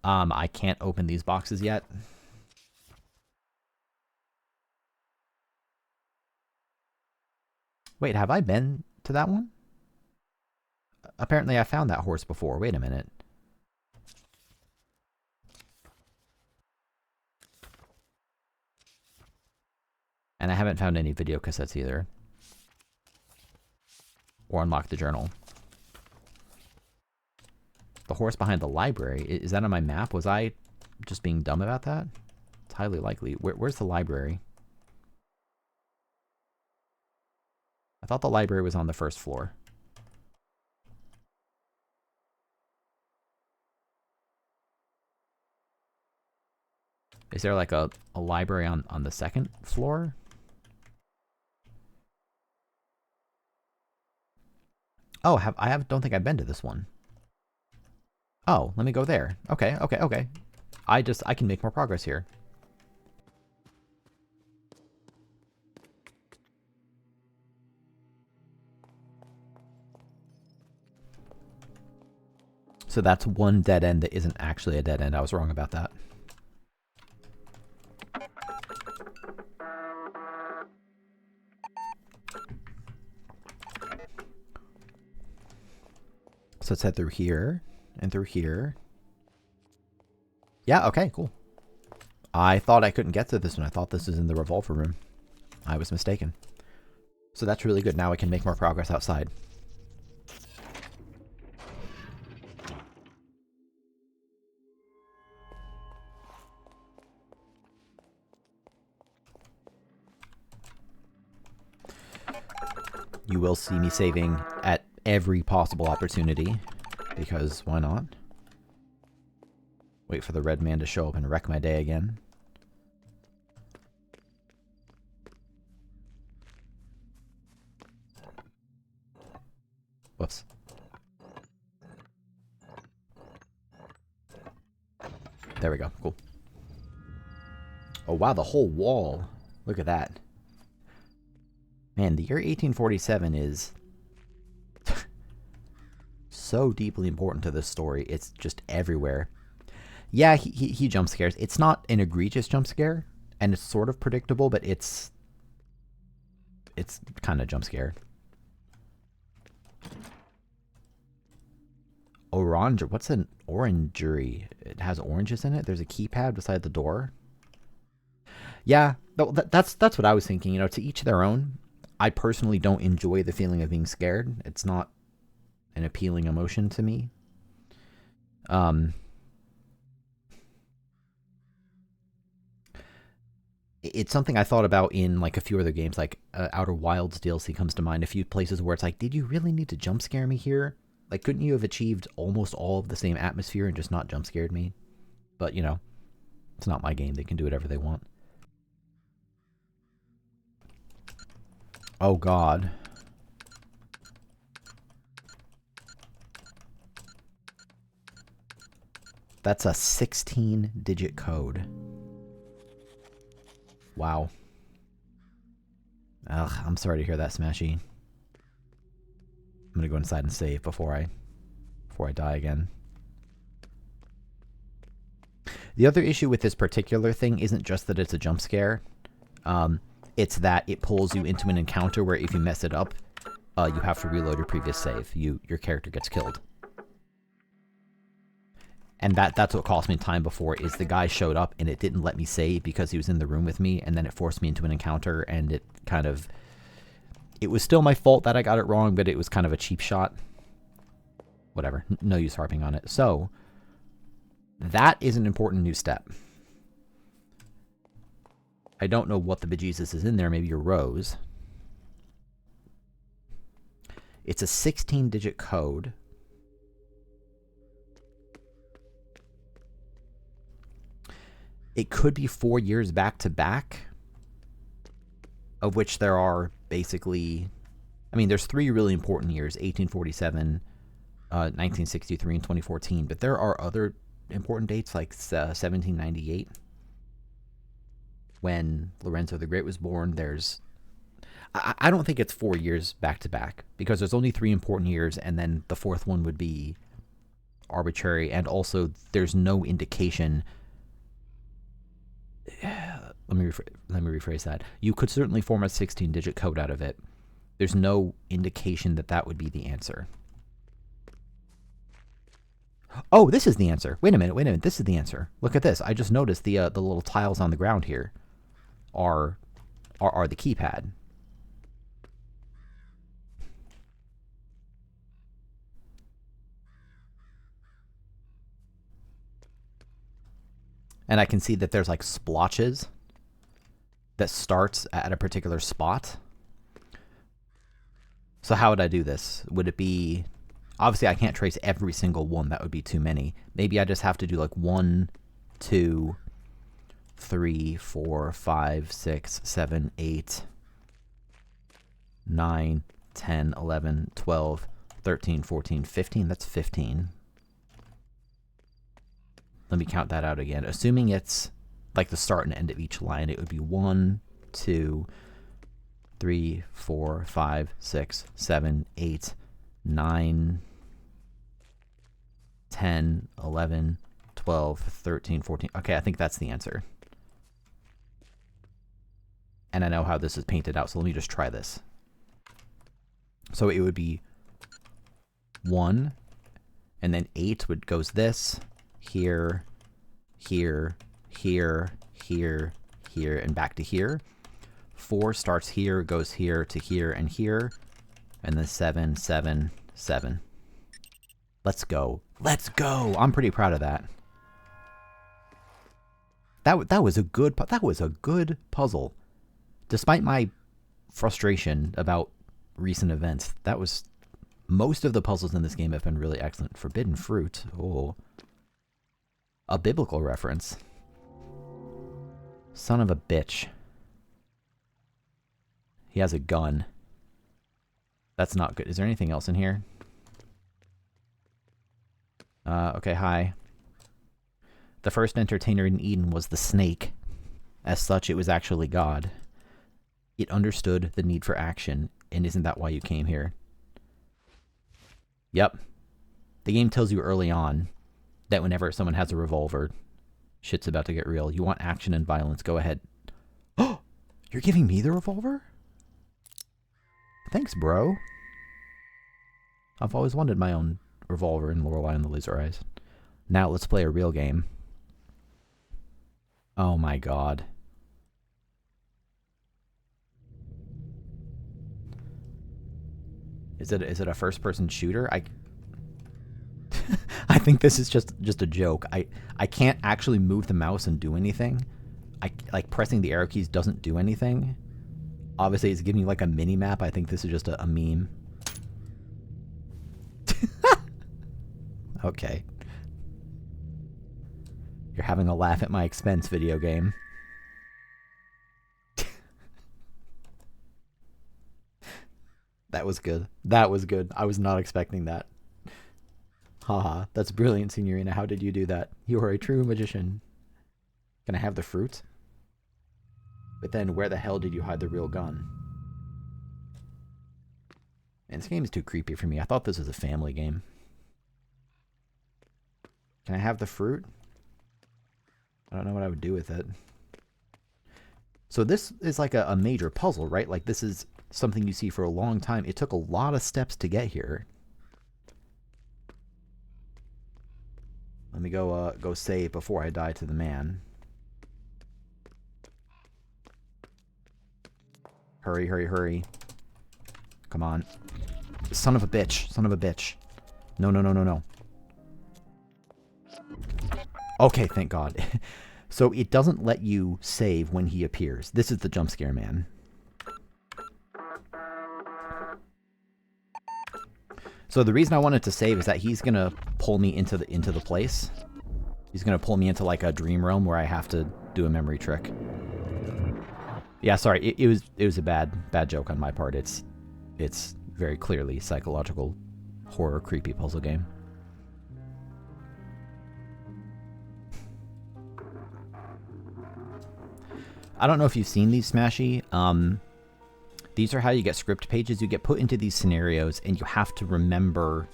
I can't open these boxes yet. Wait, have I been to that one? Apparently I found that horse before. Wait a minute. And I haven't found any video cassettes either. Or unlocked the journal. The horse behind the library. Is that on my map? Was I just being dumb about that? It's highly likely. Where's the library? I thought the library was on the first floor. Is there like a library on the second floor? Oh, don't think I've been to this one. Oh, let me go there. Okay. I can make more progress here. So that's one dead end that isn't actually a dead end. I was wrong about that. So let's head through here and through here. Yeah, okay, cool. I thought I couldn't get to this one. I thought this was in the revolver room. I was mistaken. So that's really good. Now I can make more progress outside. You will see me saving at every possible opportunity, because why not? Wait for the red man to show up and wreck my day again. Whoops. There we go. Cool. Oh wow, the whole wall. Look at that. Man, the year 1847 is so deeply important to this story. It's just everywhere. Yeah, he jump scares. It's not an egregious jump scare, and it's sort of predictable, but it's kind of jump scare. Orange. What's an orangery? It has oranges in it. There's a keypad beside the door. Yeah, that's what I was thinking. You know, to each their own. I personally don't enjoy the feeling of being scared. It's not an appealing emotion to me. It's something I thought about in like a few other games, like Outer Wilds DLC comes to mind. A few places where it's like, did you really need to jump scare me here? Like, couldn't you have achieved almost all of the same atmosphere and just not jump scared me? But, you know, it's not my game. They can do whatever they want. Oh, God. That's a 16-digit code. Wow. Ugh, I'm sorry to hear that, Smashy. I'm gonna go inside and save before I die again. The other issue with this particular thing isn't just that it's a jump scare. It's that it pulls you into an encounter where if you mess it up, you have to reload your previous save. Your character gets killed. And that's what cost me time before, is the guy showed up and it didn't let me save because he was in the room with me, and then it forced me into an encounter, and it kind of... It was still my fault that I got it wrong, but it was kind of a cheap shot. whatever. No use harping on it. So, that is an important new step. I don't know what the bejesus is in there. Maybe your rows. It's a 16-digit code. It could be 4 years back to back, of which there are basically, I mean, there's 3 really important years, 1847, 1963, and 2014, but there are other important dates like 1798, when Lorenzo the Great was born. There's, I don't think it's 4 years back to back, because there's only 3 important years, and then the 4th one would be arbitrary, and also there's no indication. Let me rephrase that. You could certainly form a 16-digit code out of it. There's no indication that that would be the answer. Oh, this is the answer. Wait a minute. This is the answer. Look at this. I just noticed the little tiles on the ground here are the keypad. And I can see that there's like splotches that starts at a particular spot. So how would I do this? Would it be, obviously I can't trace every single one. That would be too many. Maybe I just have to do like 1, 2, 3, 4, 5, 6, 7, 8, 9, 10, 11, 12, 13, 14, 15. That's 15. Let me count that out again. Assuming it's like the start and end of each line, it would be 1, 2, 3, 4, 5, 6, 7, 8, 9, 10, 11, 12, 13, 14. Okay, I think that's the answer. And I know how this is painted out, so let me just try this. So it would be 1, and then 8 goes this, here, here, here, here, here, and back to here. 4 starts here, goes here to here and here, and then 7, 7, 7. Let's go. Let's go. I'm pretty proud of that. That was a good puzzle. Despite my frustration about recent events, that was, most of the puzzles in this game have been really excellent. Forbidden fruit. Oh. A biblical reference. Son of a bitch. He has a gun. That's not good. Is there anything else in here? Okay, hi. The first entertainer in Eden was the snake. As such, it was actually God. It understood the need for action, and isn't that why you came here? Yep. The game tells you early on that whenever someone has a revolver, shit's about to get real. You want action and violence, go ahead. Oh! You're giving me the revolver? Thanks, bro. I've always wanted my own revolver in Lorelei and the Laser Eyes. Now let's play a real game. Oh my god. Is it a first-person shooter? I think this is just a joke. I can't actually move the mouse and do anything. Like pressing the arrow keys doesn't do anything. Obviously, it's giving me like a mini map. I think this is just a meme. Okay. You're having a laugh at my expense, video game. That was good. That was good. I was not expecting that. Haha, that's brilliant, Signorina. How did you do that? You are a true magician. Can I have the fruit? But then, where the hell did you hide the real gun? Man, this game is too creepy for me. I thought this was a family game. Can I have the fruit? I don't know what I would do with it. So this is like a major puzzle, right? Like this is something you see for a long time. It took a lot of steps to get here. Let me go save before I die to the man. Hurry, hurry, hurry. Come on. Son of a bitch. Son of a bitch. No, no, no, no, no. Okay, thank God. So it doesn't let you save when he appears. This is the jump scare man. So the reason I wanted to save is that he's gonna pull me into the place. He's gonna pull me into like a dream realm where I have to do a memory trick. Yeah, sorry, it was a bad joke on my part. It's very clearly psychological horror creepy puzzle game. I don't know if you've seen these, Smashy. These are how you get script pages. You get put into these scenarios and you have to remember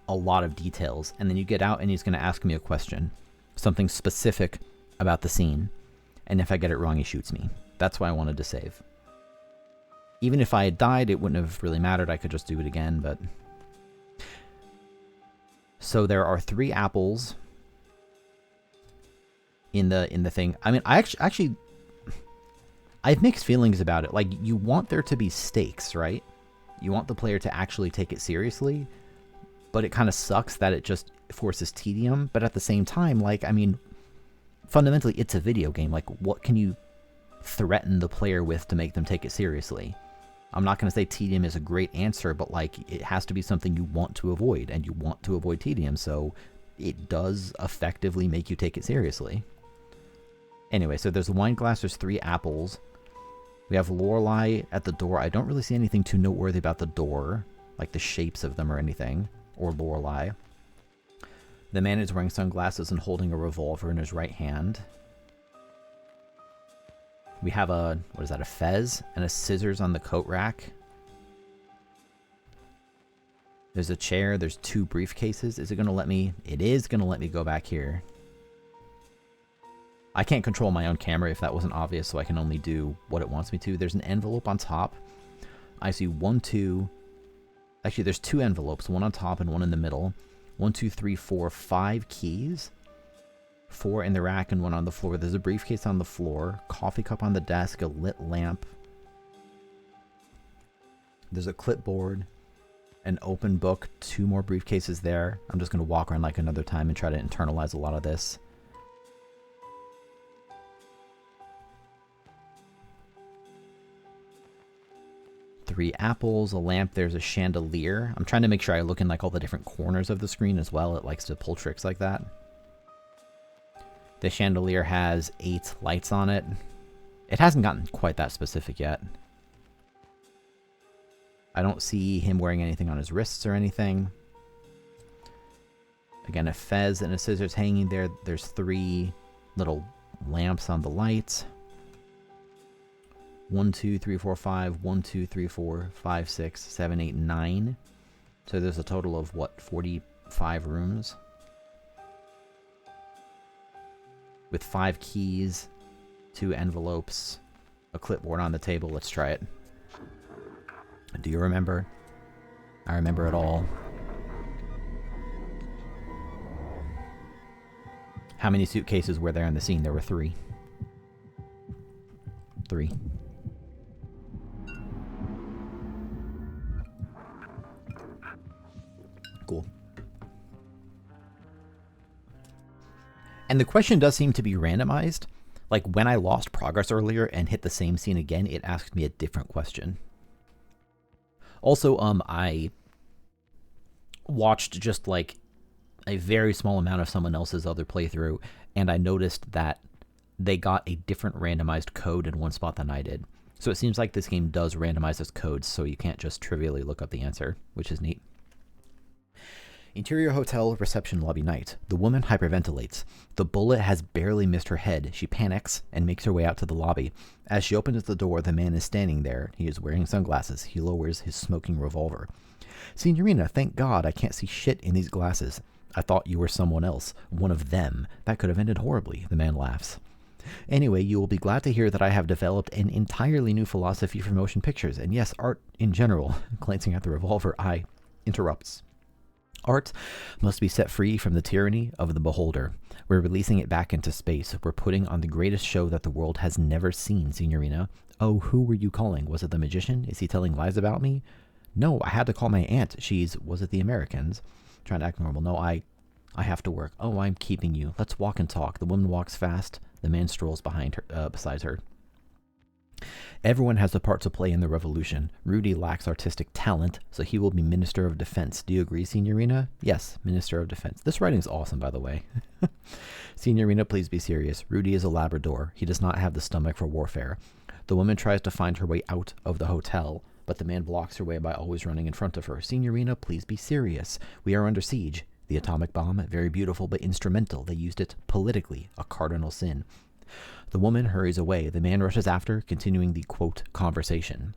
a lot of details. And then you get out and he's going to ask me a question. Something specific about the scene. And if I get it wrong, he shoots me. That's why I wanted to save. Even if I had died, it wouldn't have really mattered. I could just do it again, but... So there are 3 apples in the thing. I mean, I actually I have mixed feelings about it. Like, you want there to be stakes, right? You want the player to actually take it seriously, but it kind of sucks that it just forces tedium. But at the same time, like, I mean, fundamentally, it's a video game. Like, what can you threaten the player with to make them take it seriously? I'm not going to say tedium is a great answer, but, like, it has to be something you want to avoid, and you want to avoid tedium, so it does effectively make you take it seriously. Anyway, so there's a wine glass, there's 3 apples. We have Lorelei at the door. I don't really see anything too noteworthy about the door, like the shapes of them or anything, or Lorelei. The man is wearing sunglasses and holding a revolver in his right hand. We have a, what is that, a fez and a scissors on the coat rack. There's a chair, there's 2 briefcases. Is it going to let me? It is going to let me go back here. I can't control my own camera if that wasn't obvious, so I can only do what it wants me to. There's an envelope on top. I see 1, 2... Actually, there's 2 envelopes, one on top and one in the middle. 1, 2, 3, 4, 5 keys. 4 in the rack and 1 on the floor. There's a briefcase on the floor. Coffee cup on the desk, a lit lamp. There's a clipboard. An open book. 2 more briefcases there. I'm just going to walk around like another time and try to internalize a lot of this. Three apples, a lamp, there's a chandelier. I'm trying to make sure I look in like all the different corners of the screen as well. It likes to pull tricks like that. The chandelier has 8 lights on it. It hasn't gotten quite that specific yet. I don't see him wearing anything on his wrists or anything. Again, a fez and a scissors hanging there. There's 3 little lamps on the lights. 1, 2, 3, 4, 5. 1, 2, 3, 4, 5, 6, 7, 8, 9. So there's a total of, what, 45 rooms? With 5 keys, 2 envelopes, a clipboard on the table. Let's try it. Do you remember? I remember it all. How many suitcases were there in the scene? There were 3. 3. Cool. And the question does seem to be randomized. Like, when I lost progress earlier and hit the same scene again, it asked me a different question. Also, I watched just like a very small amount of someone else's other playthrough, and I noticed that they got a different randomized code in one spot than I did. So it seems like this game does randomize its codes, so you can't just trivially look up the answer, which is neat. Interior hotel reception lobby night. The woman hyperventilates. The bullet has barely missed her head. She panics and makes her way out to the lobby. As she opens the door, the man is standing there. He is wearing sunglasses. He lowers his smoking revolver. Signorina, thank God I can't see shit in these glasses. I thought you were someone else. One of them. That could have ended horribly. The man laughs. Anyway, you will be glad to hear that I have developed an entirely new philosophy for motion pictures, and yes, art in general. Glancing at the revolver, I interrupts. Art must be set free from the tyranny of the beholder. We're releasing it back into space. We're putting on the greatest show that the world has never seen, Signorina. Oh, who were you calling? Was it the magician? Is he telling lies about me? No, I had to call my aunt. Was it the Americans? Trying to act normal. No, I have to work. Oh, I'm keeping you. Let's walk and talk. The woman walks fast. The man strolls beside her. Everyone has a part to play in the revolution. Rudy lacks artistic talent, so he will be Minister of Defense. Do you agree, Signorina? Yes, Minister of Defense. This writing's awesome, by the way. Signorina, please be serious. Rudy is a Labrador. He does not have the stomach for warfare. The woman tries to find her way out of the hotel, but the man blocks her way by always running in front of her. Signorina, please be serious. We are under siege. The atomic bomb, very beautiful but instrumental. They used it politically, a cardinal sin. The woman hurries away. The man rushes after, continuing the, quote, conversation.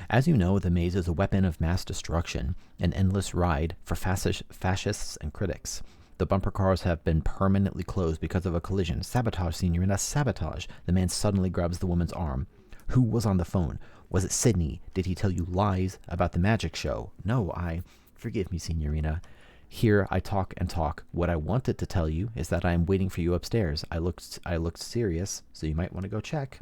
As you know, the maze is a weapon of mass destruction, an endless ride for fascists and critics. The bumper cars have been permanently closed because of a collision. Sabotage, Signorina, sabotage. The man suddenly grabs the woman's arm. Who was on the phone? Was it Sydney? Did he tell you lies about the magic show? No, Forgive me, Signorina. Here I talk and talk. What I wanted to tell you is that I am waiting for you upstairs. I looked serious, so you might want to go check.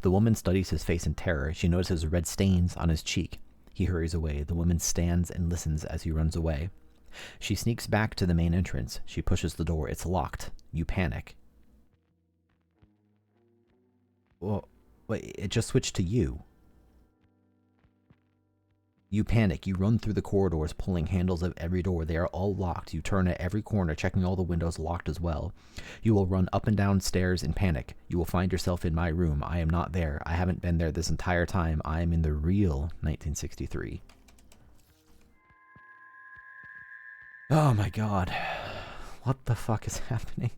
The woman studies his face in terror. She notices red stains on his cheek. He hurries away. The woman stands and listens as he runs away. She sneaks back to the main entrance. She pushes the door. It's locked. You panic. Well, wait, it just switched to you. You panic. You run through the corridors, pulling handles of every door. They are all locked. You turn at every corner, checking all the windows locked as well. You will run up and down stairs in panic. You will find yourself in my room. I am not there. I haven't been there this entire time. I am in the real 1963. Oh my god. What the fuck is happening?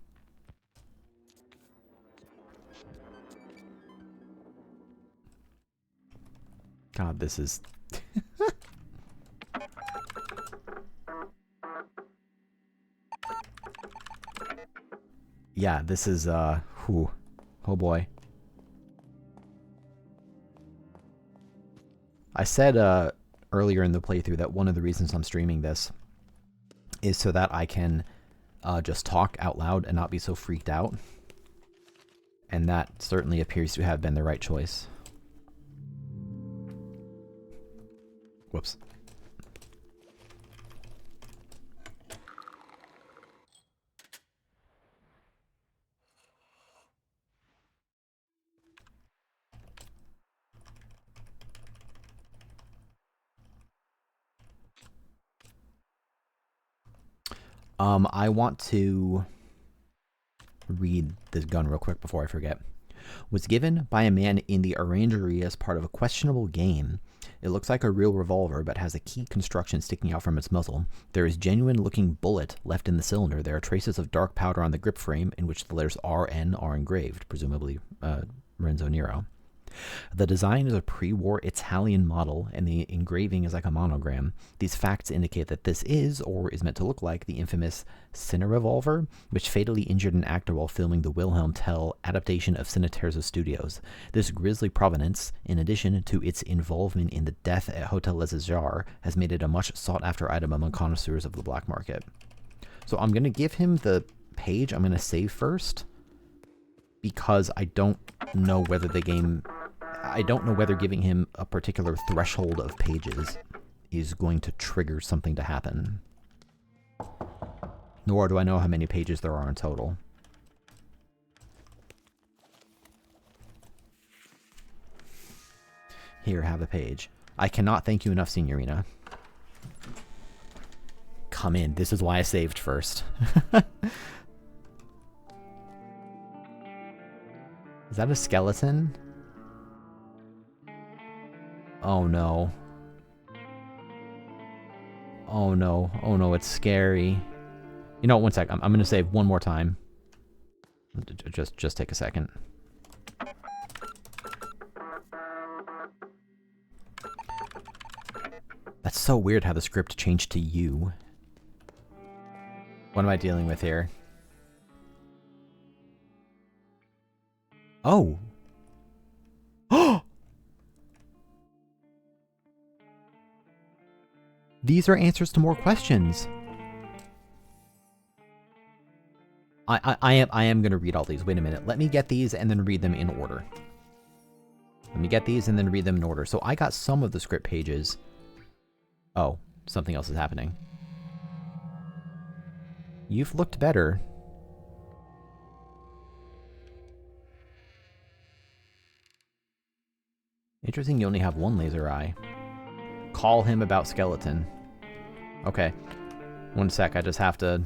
God, this is... Yeah, this is, whew. Oh boy. I said, earlier in the playthrough that one of the reasons I'm streaming this is so that I can, just talk out loud and not be so freaked out. And that certainly appears to have been the right choice. Whoops. I want to read this gun real quick before I forget. Was given by a man in the Orangery as part of a questionable game. It looks like a real revolver, but has a key construction sticking out from its muzzle. There is genuine-looking bullet left in the cylinder. There are traces of dark powder on the grip frame, in which the letters RN are engraved, presumably Renzo Nero. The design is a pre-war Italian model, and the engraving is like a monogram. These facts indicate that this is, or is meant to look like, the infamous Cine revolver, which fatally injured an actor while filming the Wilhelm Tell adaptation of Cineterza Studios. This grisly provenance, in addition to its involvement in the death at Hotel Les Azars, has made it a much sought-after item among connoisseurs of the black market. So I'm going to give him the page. I'm going to save first, because I don't know whether the game... I don't know whether giving him a particular threshold of pages is going to trigger something to happen. Nor do I know how many pages there are in total. Here, have a page. I cannot thank you enough, Signorina. Come in. This is why I saved first. Is that a skeleton? Oh no. Oh no. Oh no, it's scary. You know what, one sec. I'm gonna save one more time. Just take a second. That's so weird how the script changed to you. What am I dealing with here? Oh! Oh! These are answers to more questions. I am going to read all these. Wait a minute. Let me get these and then read them in order. Let me get these and then read them in order. So I got some of the script pages. Oh, something else is happening. You've looked better. Interesting you only have one laser eye. Call him about skeleton. Okay. One sec, I just have to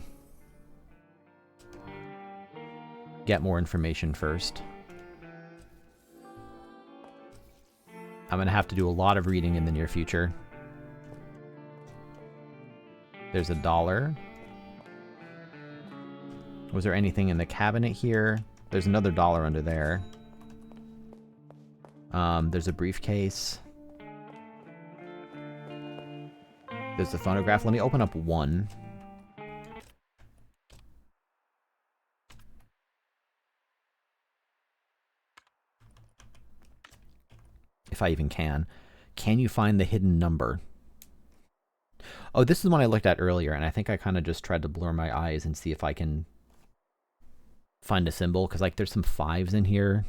get more information first. I'm gonna have to do a lot of reading in the near future. There's $1. Was there anything in the cabinet here? There's another $1 under there. There's a briefcase. There's the phonograph. Let me open up one. If I even can. Can you find the hidden number? Oh, this is one I looked at earlier, and I think I kind of just tried to blur my eyes and see if I can find a symbol, because like there's some 5s in here.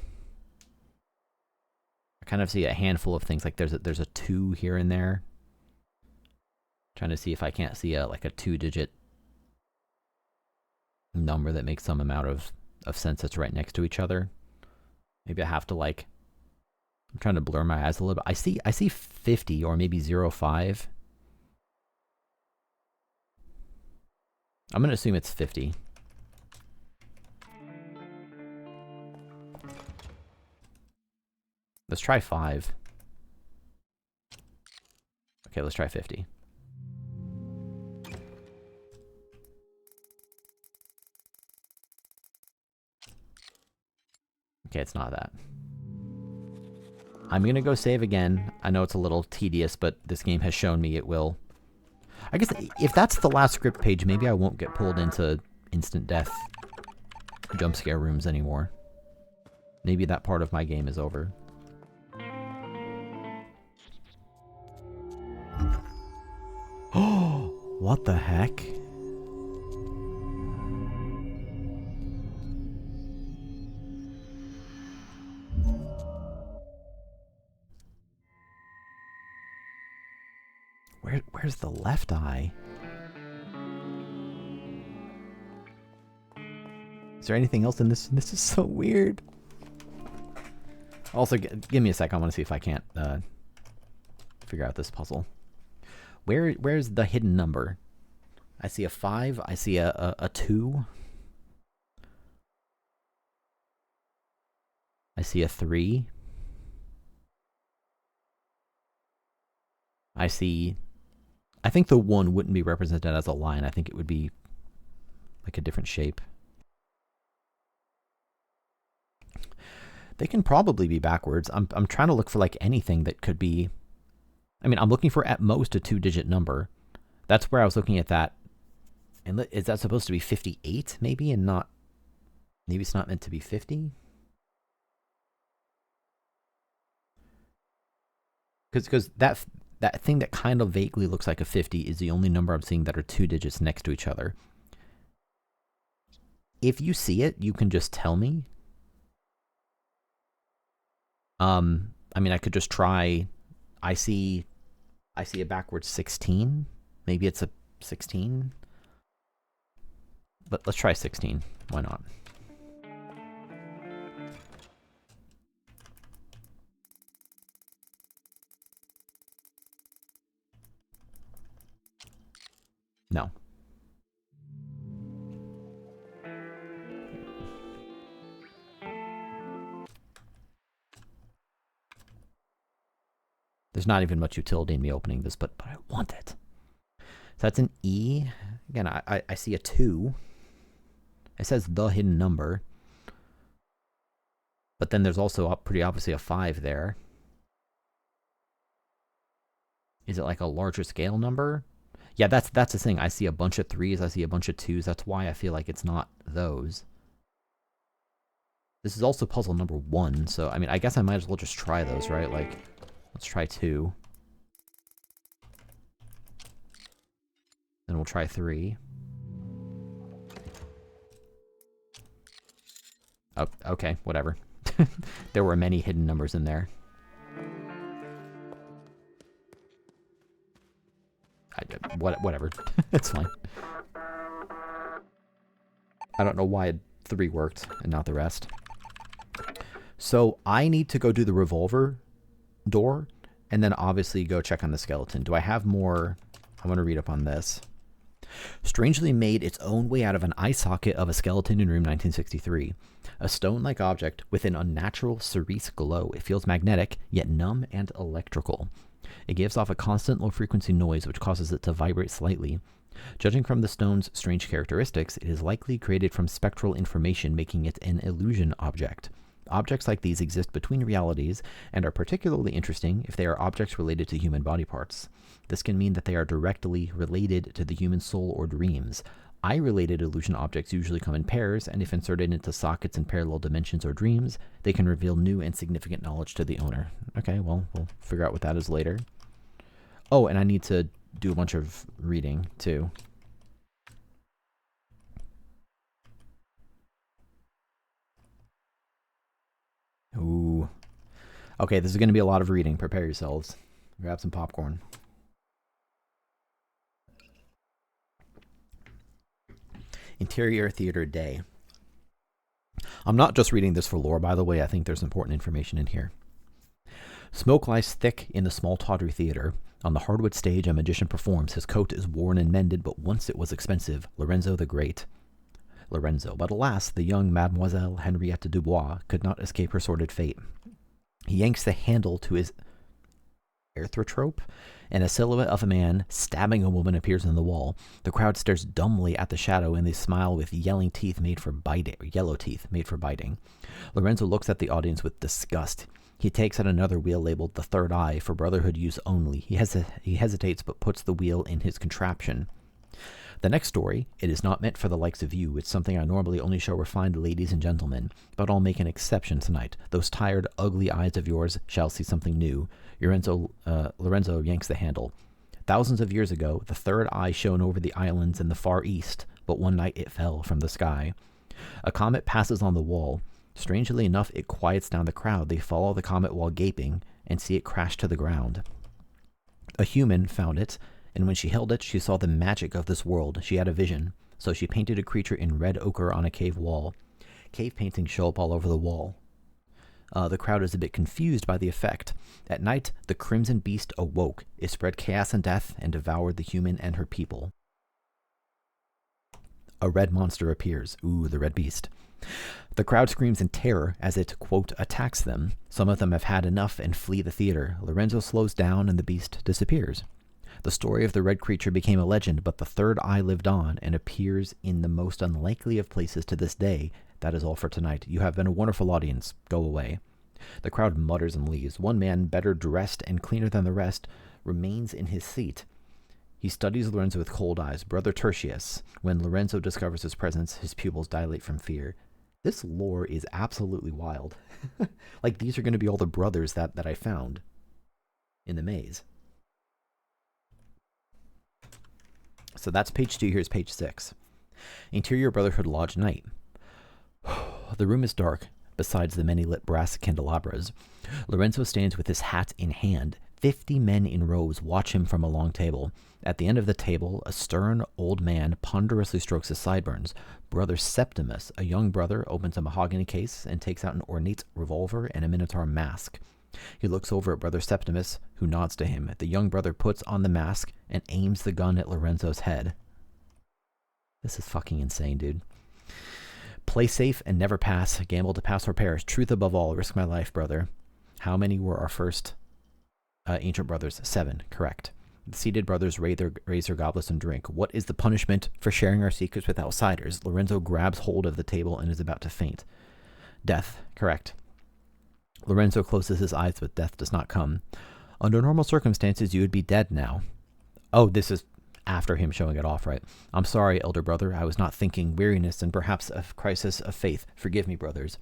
I kind of see a handful of things, like there's a 2 here and there. Trying to see if I can't see like a 2-digit number that makes some amount of sense that's right next to each other. Maybe I have to like, I'm trying to blur my eyes a little bit. I see 50 or maybe 05. I'm gonna assume it's 50. Let's try 5. Okay, let's try 50. Okay, it's not that. I'm gonna go save again. I know it's a little tedious, but this game has shown me it will. I guess if that's the last script page, maybe I won't get pulled into instant death jump scare rooms anymore. Maybe that part of my game is over. Oh, what the heck? Where's the left eye? Is there anything else in this? This is so weird. Also, give me a sec. I want to see if I can't figure out this puzzle. Where's the hidden number? I see a 5. I see a 2. I see a 3. I see... I think the 1 wouldn't be represented as a line. I think it would be like a different shape. They can probably be backwards. I'm trying to look for like anything that could be... I mean, I'm looking for at most a 2-digit number. That's where I was looking at that. And is that supposed to be 58 maybe, and not... Maybe it's not meant to be 50? Because that thing that kind of vaguely looks like a 50 is the only number I'm seeing that are 2 digits next to each other. If you see it, you can just tell me. I mean, I could just try... I see a backwards 16. Maybe it's a 16. But let's try 16. Why not? No. There's not even much utility in me opening this, but I want it. So that's an E. Again, I see a 2. It says the hidden number. But then there's also pretty obviously a 5 there. Is it like a larger scale number? Yeah, that's the thing. I see a bunch of 3s. I see a bunch of 2s. That's why I feel like it's not those. This is also puzzle number 1. So, I mean, I guess I might as well just try those, right? Like, let's try 2. Then we'll try 3. Oh, okay, whatever. There were many hidden numbers in there. Whatever. It's fine. I don't know why 3 worked and not the rest. So I need to go do the revolver door and then obviously go check on the skeleton. Do I have more? I want to read up on this. Strangely made its own way out of an eye socket of a skeleton in room 1963. A stone-like object with an unnatural cerise glow. It feels magnetic, yet numb and electrical. It gives off a constant low-frequency noise which causes it to vibrate slightly. Judging from the stone's strange characteristics, it is likely created from spectral information, making it an illusion object. Objects like these exist between realities and are particularly interesting if they are objects related to human body parts. This can mean that they are directly related to the human soul or dreams. Eye-related illusion objects usually come in pairs, and if inserted into sockets in parallel dimensions or dreams, they can reveal new and significant knowledge to the owner. Okay, well, we'll figure out what that is later. Oh, and I need to do a bunch of reading, too. Ooh. Okay, this is going to be a lot of reading. Prepare yourselves. Grab some popcorn. Interior Theater Day. I'm not just reading this for lore, by the way. I think there's important information in here. Smoke lies thick in the small tawdry theater. On the hardwood stage, a magician performs. His coat is worn and mended, but once it was expensive. Lorenzo the Great. Lorenzo. But alas, the young Mademoiselle Henriette Dubois could not escape her sordid fate. He yanks the handle to his erythrotrope, and a silhouette of a man stabbing a woman appears on the wall. The crowd stares dumbly at the shadow, and they smile with yellow teeth made for biting. Lorenzo looks at the audience with disgust. He takes out another wheel labeled the Third Eye for brotherhood use only. He hesitates but puts the wheel in his contraption. The next story, it is not meant for the likes of you. It's something I normally only show refined ladies and gentlemen, but I'll make an exception tonight. Those tired, ugly eyes of yours shall see something new. Lorenzo yanks the handle. Thousands of years ago, the third eye shone over the islands in the far east, but one night it fell from the sky. A comet passes on the wall. Strangely enough, it quiets down the crowd. They follow the comet while gaping and see it crash to the ground. A human found it, and when she held it, she saw the magic of this world. She had a vision, so she painted a creature in red ochre on a cave wall. Cave paintings show up all over the wall. The crowd is a bit confused by the effect. At night, the crimson beast awoke. It spread chaos and death and devoured the human and her people. A red monster appears. Ooh, the red beast. The crowd screams in terror as it, quote, attacks them. Some of them have had enough and flee the theater. Lorenzo slows down and the beast disappears. The story of the red creature became a legend, but the third eye lived on and appears in the most unlikely of places to this day. That is all for tonight. You have been a wonderful audience. Go away. The crowd mutters and leaves. One man, better dressed and cleaner than the rest, remains in his seat. He studies Lorenzo with cold eyes. Brother Tertius. When Lorenzo discovers his presence, his pupils dilate from fear. This lore is absolutely wild. Like, these are going to be all the brothers that I found in the maze. So that's page 2. Here's page 6. Interior Brotherhood Lodge Night. The room is dark, besides the many lit brass candelabras. Lorenzo stands with his hat in hand. 50 men in rows watch him from a long table. At the end of the table, a stern old man ponderously strokes his sideburns. Brother Septimus, a young brother, opens a mahogany case and takes out an ornate revolver and a minotaur mask. He looks over at Brother Septimus, who nods to him. The young brother puts on the mask and aims the gun at Lorenzo's head. This is fucking insane, dude. Play safe and never pass. Gamble to pass or perish. Truth above all. Risk my life, brother. How many were our first ancient brothers? 7. Correct. The seated brothers raise their goblets and drink. What is the punishment for sharing our secrets with outsiders? Lorenzo grabs hold of the table and is about to faint. Death. Correct. Lorenzo closes his eyes, but death does not come. Under normal circumstances, you would be dead now. Oh, this is after him showing it off, right? I'm sorry, elder brother. I was not thinking. Weariness and perhaps a crisis of faith. Forgive me, brothers.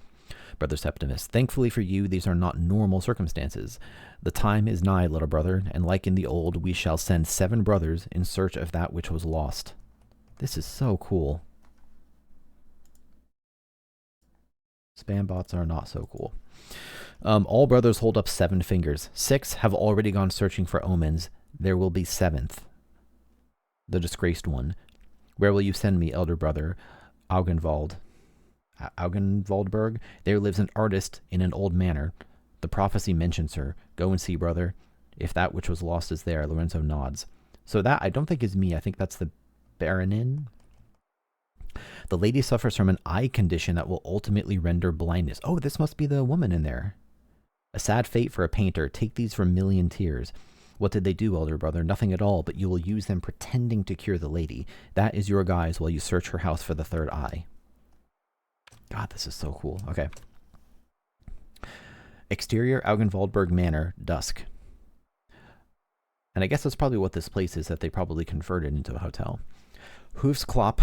Brother Septimus. Thankfully for you, these are not normal circumstances. The time is nigh, little brother, and like in the old, we shall send 7 brothers in search of that which was lost. This is so cool. Spam bots are not so cool. All brothers hold up 7 fingers. 6 have already gone searching for omens. There will be 7th. the disgraced one. Where will you send me, elder brother? Augenwald. Augenwaldberg? There lives an artist in an old manor. The prophecy mentions her. Go and see, brother. If that which was lost is there, Lorenzo nods. So that, I don't think is me. I think that's the Baronin. The lady suffers from an eye condition that will ultimately render blindness. Oh, this must be the woman in there. A sad fate for a painter. Take these vermilion tears. What did they do, elder brother? Nothing at all, but you will use them pretending to cure the lady. That is your guise while you search her house for the third eye. God, this is so cool. Okay. Exterior, Augenwaldberg Manor, dusk. And I guess that's probably what this place is that they probably converted into a hotel. Hooves clop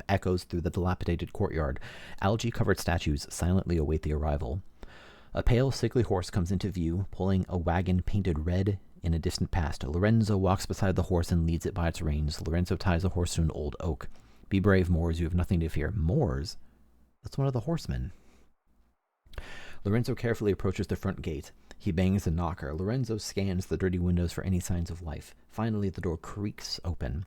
echoes through the dilapidated courtyard. Algae-covered statues silently await the arrival. A pale, sickly horse comes into view, pulling a wagon painted red in a distant past. Lorenzo walks beside the horse and leads it by its reins. Lorenzo ties the horse to an old oak. Be brave, Moors, you have nothing to fear. Moors? That's one of the horsemen. Lorenzo carefully approaches the front gate. He bangs the knocker. Lorenzo scans the dirty windows for any signs of life. Finally, the door creaks open.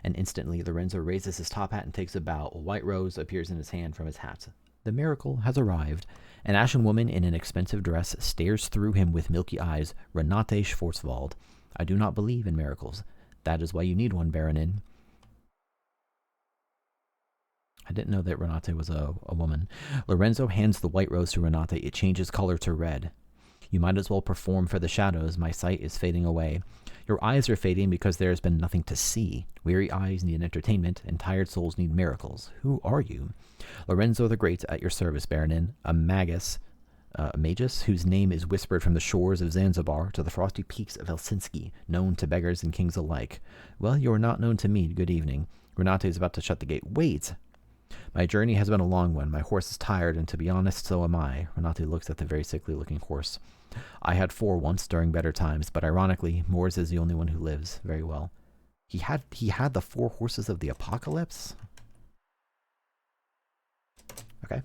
And instantly, Lorenzo raises his top hat and takes a bow. A white rose appears in his hand from his hat. The miracle has arrived. An ashen woman in an expensive dress stares through him with milky eyes. Renate Schwarzwald. I do not believe in miracles. That is why you need one, Baronin. I didn't know that Renate was a woman. Lorenzo hands the white rose to Renate. It changes color to red. You might as well perform for the shadows. My sight is fading away. Your eyes are fading because there has been nothing to see. Weary eyes need entertainment, and tired souls need miracles. Who are you? Lorenzo the Great at your service, Baronin. A magus whose name is whispered from the shores of Zanzibar to the frosty peaks of Helsinki, known to beggars and kings alike. Well, you are not known to me. Good evening. Renate is about to shut the gate. Wait! My journey has been a long one. My horse is tired, and to be honest, so am I. Renate looks at the very sickly-looking horse. I had 4 once during better times, but ironically, Moors is the only one who lives. Very well. He had the 4 horses of the apocalypse? Okay.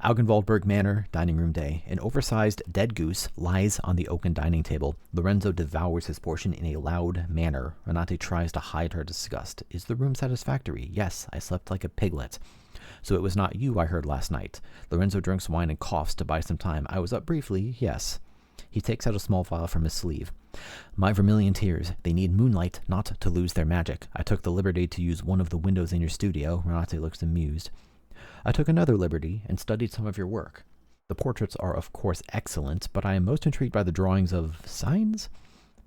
Augenwaldberg Manor, dining room day. An oversized dead goose lies on the oaken dining table. Lorenzo devours his portion in a loud manner. Renate tries to hide her disgust. Is the room satisfactory? Yes, I slept like a piglet. So it was not you I heard last night. Lorenzo drinks wine and coughs to buy some time. I was up briefly, yes. He takes out a small vial from his sleeve. My vermilion tears. They need moonlight not to lose their magic. I took the liberty to use one of the windows in your studio. Renate looks amused. I took another liberty and studied some of your work. The portraits are, of course, excellent, but I am most intrigued by the drawings of signs.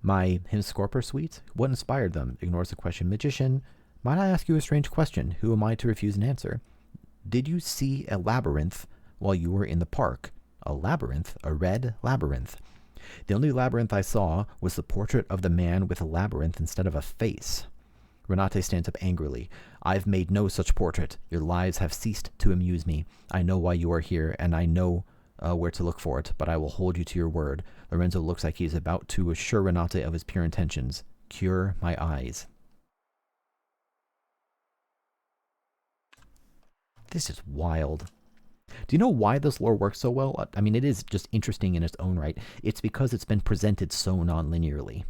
My Himscorper suite? What inspired them? Ignores the question. Magician, might I ask you a strange question? Who am I to refuse an answer? Did you see a labyrinth while you were in the park? A labyrinth? A red labyrinth. The only labyrinth I saw was the portrait of the man with a labyrinth instead of a face. Renate stands up angrily. I've made no such portrait. Your lies have ceased to amuse me. I know why you are here, and I know where to look for it, but I will hold you to your word. Lorenzo looks like he is about to assure Renate of his pure intentions. Cure my eyes. This is wild. Do you know why this lore works so well? I mean, it is just interesting in its own right. It's because it's been presented so non-linearly.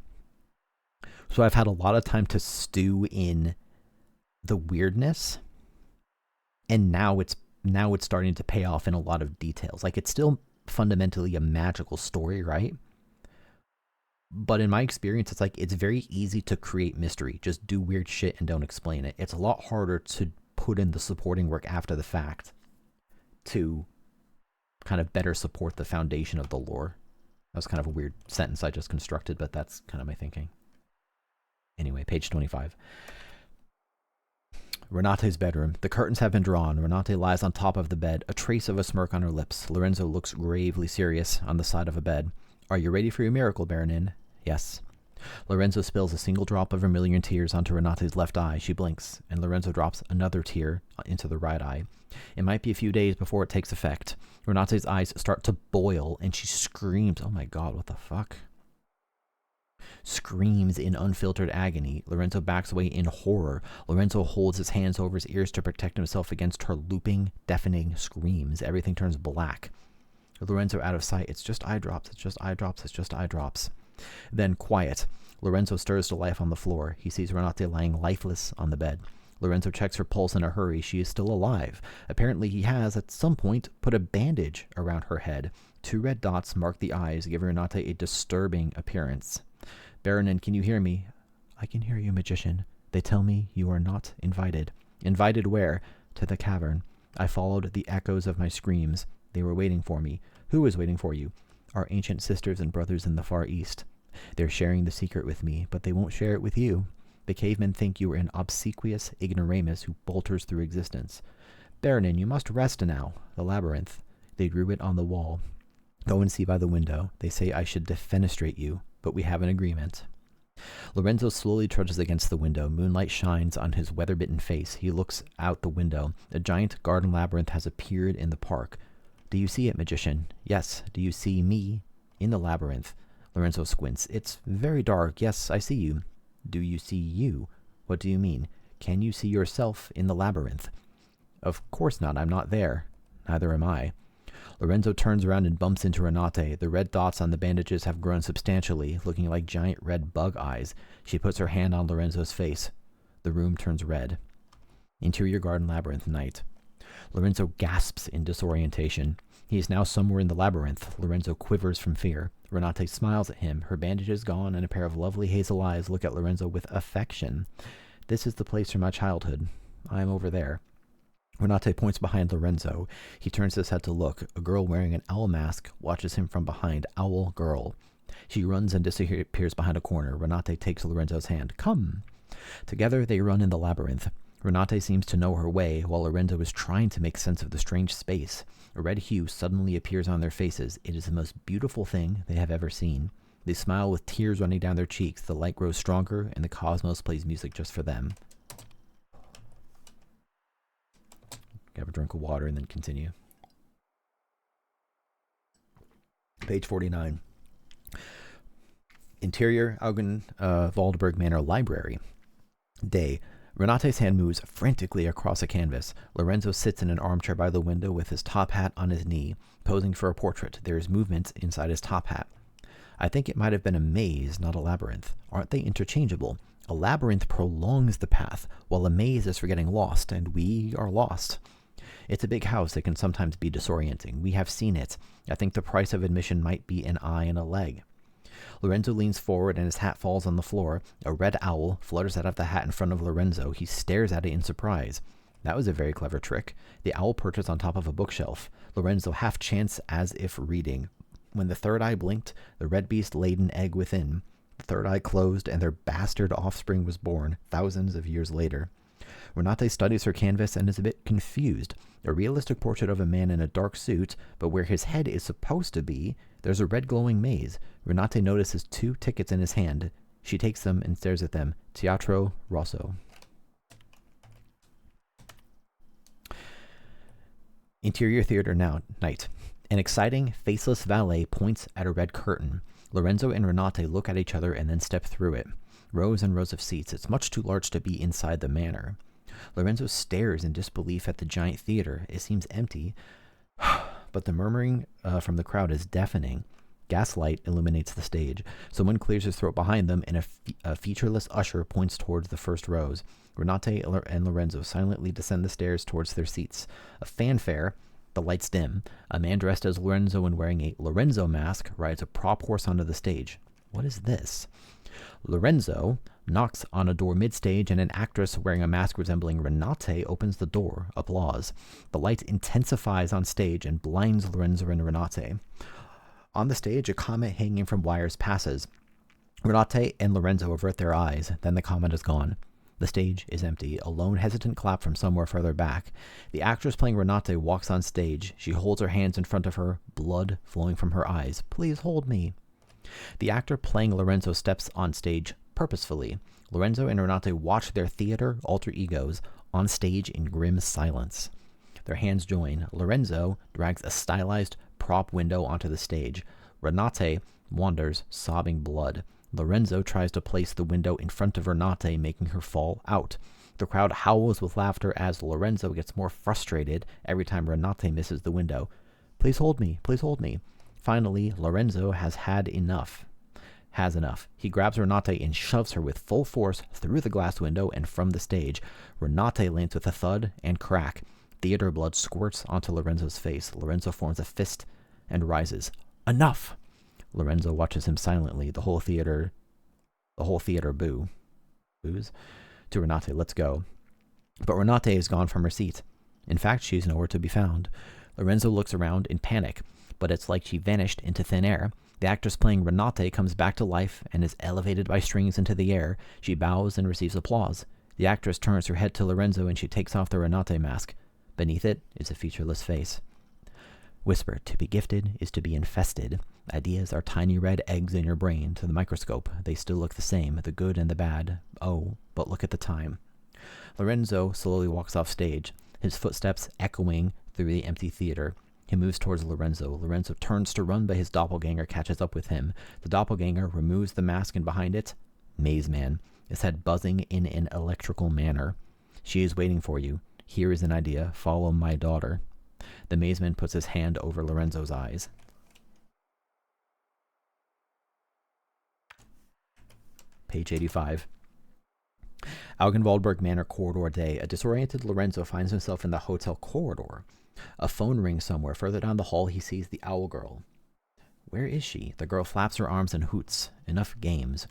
So I've had a lot of time to stew in the weirdness, and now it's starting to pay off in a lot of details. Like, it's still fundamentally a magical story, right? But in my experience, it's like it's very easy to create mystery. Just do weird shit and don't explain it. It's a lot harder to put in the supporting work after the fact to kind of better support the foundation of the lore. That was kind of a weird sentence I just constructed, but that's kind of my thinking. Anyway, page 25. Renate's bedroom. The curtains have been drawn. Renate lies on top of the bed, a trace of a smirk on her lips. Lorenzo looks gravely serious on the side of a bed. Are you ready for your miracle, Baronin? Yes. Lorenzo spills a single drop of vermilion tears onto Renate's left eye. She blinks, and Lorenzo drops another tear into the right eye. It might be a few days before it takes effect. Renate's eyes start to boil, and she screams. Oh my god, what the fuck? Screams in unfiltered agony. Lorenzo backs away in horror. Lorenzo holds his hands over his ears to protect himself against her looping, deafening screams. Everything turns black. Lorenzo out of sight. It's just eye drops. It's just eye drops. It's just eye drops. Then quiet. Lorenzo stirs to life on the floor. He sees Renate lying lifeless on the bed. Lorenzo checks her pulse in a hurry. She is still alive. Apparently he has, at some point, put a bandage around her head. 2 red dots mark the eyes, giving Renate a disturbing appearance. Baronin, can you hear me? I can hear you, magician. They tell me you are not invited. Invited where? To the cavern. I followed the echoes of my screams. They were waiting for me. Who is waiting for you? Our ancient sisters and brothers in the Far East. They're sharing the secret with me, but they won't share it with you. The cavemen think you are an obsequious ignoramus who bolters through existence. Baronin, you must rest now. The labyrinth. They drew it on the wall. Go and see by the window. They say I should defenestrate you, but we have an agreement. Lorenzo slowly trudges against the window. Moonlight shines on his weather-bitten face. He looks out the window. A giant garden labyrinth has appeared in the park. Do you see it, magician? Yes. Do you see me in the labyrinth? Lorenzo squints. It's very dark. Yes, I see you. Do you see you? What do you mean? Can you see yourself in the labyrinth? Of course not. I'm not there. Neither am I. Lorenzo turns around and bumps into Renate. The red dots on the bandages have grown substantially, looking like giant red bug eyes. She puts her hand on Lorenzo's face. The room turns red. Interior garden labyrinth night. Lorenzo gasps in disorientation. He is now somewhere in the labyrinth. Lorenzo quivers from fear. Renate smiles at him. Her bandage is gone, and a pair of lovely hazel eyes look at Lorenzo with affection. This is the place from my childhood. I am over there. Renate points behind Lorenzo. He turns his head to look. A girl wearing an owl mask watches him from behind. Owl girl. She runs and disappears behind a corner. Renate takes Lorenzo's hand. Come. Together they run in the labyrinth. Renate seems to know her way, while Lorenzo is trying to make sense of the strange space. A red hue suddenly appears on their faces. It is the most beautiful thing they have ever seen. They smile with tears running down their cheeks. The light grows stronger, and the cosmos plays music just for them. Have a drink of water and then continue. Page 49. Interior, Augen Waldberg Manor Library. Day. Renate's hand moves frantically across a canvas. Lorenzo sits in an armchair by the window with his top hat on his knee, posing for a portrait. There is movement inside his top hat. I think it might have been a maze, not a labyrinth. Aren't they interchangeable? A labyrinth prolongs the path, while a maze is for getting lost, and we are lost. It's a big house that can sometimes be disorienting. We have seen it. I think the price of admission might be an eye and a leg. Lorenzo leans forward and his hat falls on the floor. A red owl flutters out of the hat in front of Lorenzo. He stares at it in surprise. That was a very clever trick. The owl perches on top of a bookshelf. Lorenzo half chants as if reading. When the third eye blinked, the red beast laid an egg within. The third eye closed and their bastard offspring was born thousands of years later. Renate studies her canvas and is a bit confused. A realistic portrait of a man in a dark suit, but where his head is supposed to be, there's a red glowing maze. Renate notices 2 tickets in his hand. She takes them and stares at them. Teatro Rosso. Interior theater now, night. An exciting, faceless valet points at a red curtain. Lorenzo and Renate look at each other and then step through it. Rows and rows of seats. It's much too large to be inside the manor. Lorenzo stares in disbelief at the giant theater. It seems empty, but the murmuring from the crowd is deafening. Gaslight illuminates the stage. Someone clears his throat behind them, and a featureless usher points towards the first rows. Renate and Lorenzo silently descend the stairs towards their seats. A fanfare. The lights dim. A man dressed as Lorenzo and wearing a Lorenzo mask rides a prop horse onto the stage. What is this? Lorenzo knocks on a door mid-stage, and an actress wearing a mask resembling Renate opens the door. Applause. The light intensifies on stage and blinds Lorenzo and Renate. On the stage, a comet hanging from wires passes. Renate and Lorenzo avert their eyes. Then the comet is gone. The stage is empty. A lone, hesitant clap from somewhere further back. The actress playing Renate walks on stage. She holds her hands in front of her, blood flowing from her eyes. Please hold me. The actor playing Lorenzo steps on stage purposefully. Lorenzo and Renate watch their theater alter egos on stage in grim silence. Their hands join. Lorenzo drags a stylized prop window onto the stage. Renate wanders, sobbing blood. Lorenzo tries to place the window in front of Renate, making her fall out. The crowd howls with laughter as Lorenzo gets more frustrated every time Renate misses the window. Please hold me, please hold me. Finally, Lorenzo has had enough. has enough. He grabs Renate and shoves her with full force through the glass window and from the stage. Renate lands with a thud and crack. Theater blood squirts onto Lorenzo's face. Lorenzo forms a fist and rises. Enough! Lorenzo watches him silently. The whole theater boos to Renate. Let's go. But Renate is gone from her seat. In fact, she's nowhere to be found. Lorenzo looks around in panic, but it's like she vanished into thin air. The actress playing Renate comes back to life and is elevated by strings into the air. She bows and receives applause. The actress turns her head to Lorenzo and she takes off the Renate mask. Beneath it is a featureless face. Whisper, to be gifted is to be infested. Ideas are tiny red eggs in your brain. To the microscope, they still look the same, the good and the bad. Oh, but look at the time. Lorenzo slowly walks off stage, his footsteps echoing through the empty theater. He moves towards Lorenzo. Lorenzo turns to run, but his doppelganger catches up with him. The doppelganger removes the mask, and behind it, Maze Man, his head buzzing in an electrical manner. She is waiting for you. Here is an idea. Follow my daughter. The Maze Man puts his hand over Lorenzo's eyes. Page 85. Augenwaldberg Manor corridor day. A disoriented Lorenzo finds himself in the hotel corridor. A phone rings somewhere. Further down the hall, he sees the owl girl. Where is she? The girl flaps her arms and hoots. Enough games.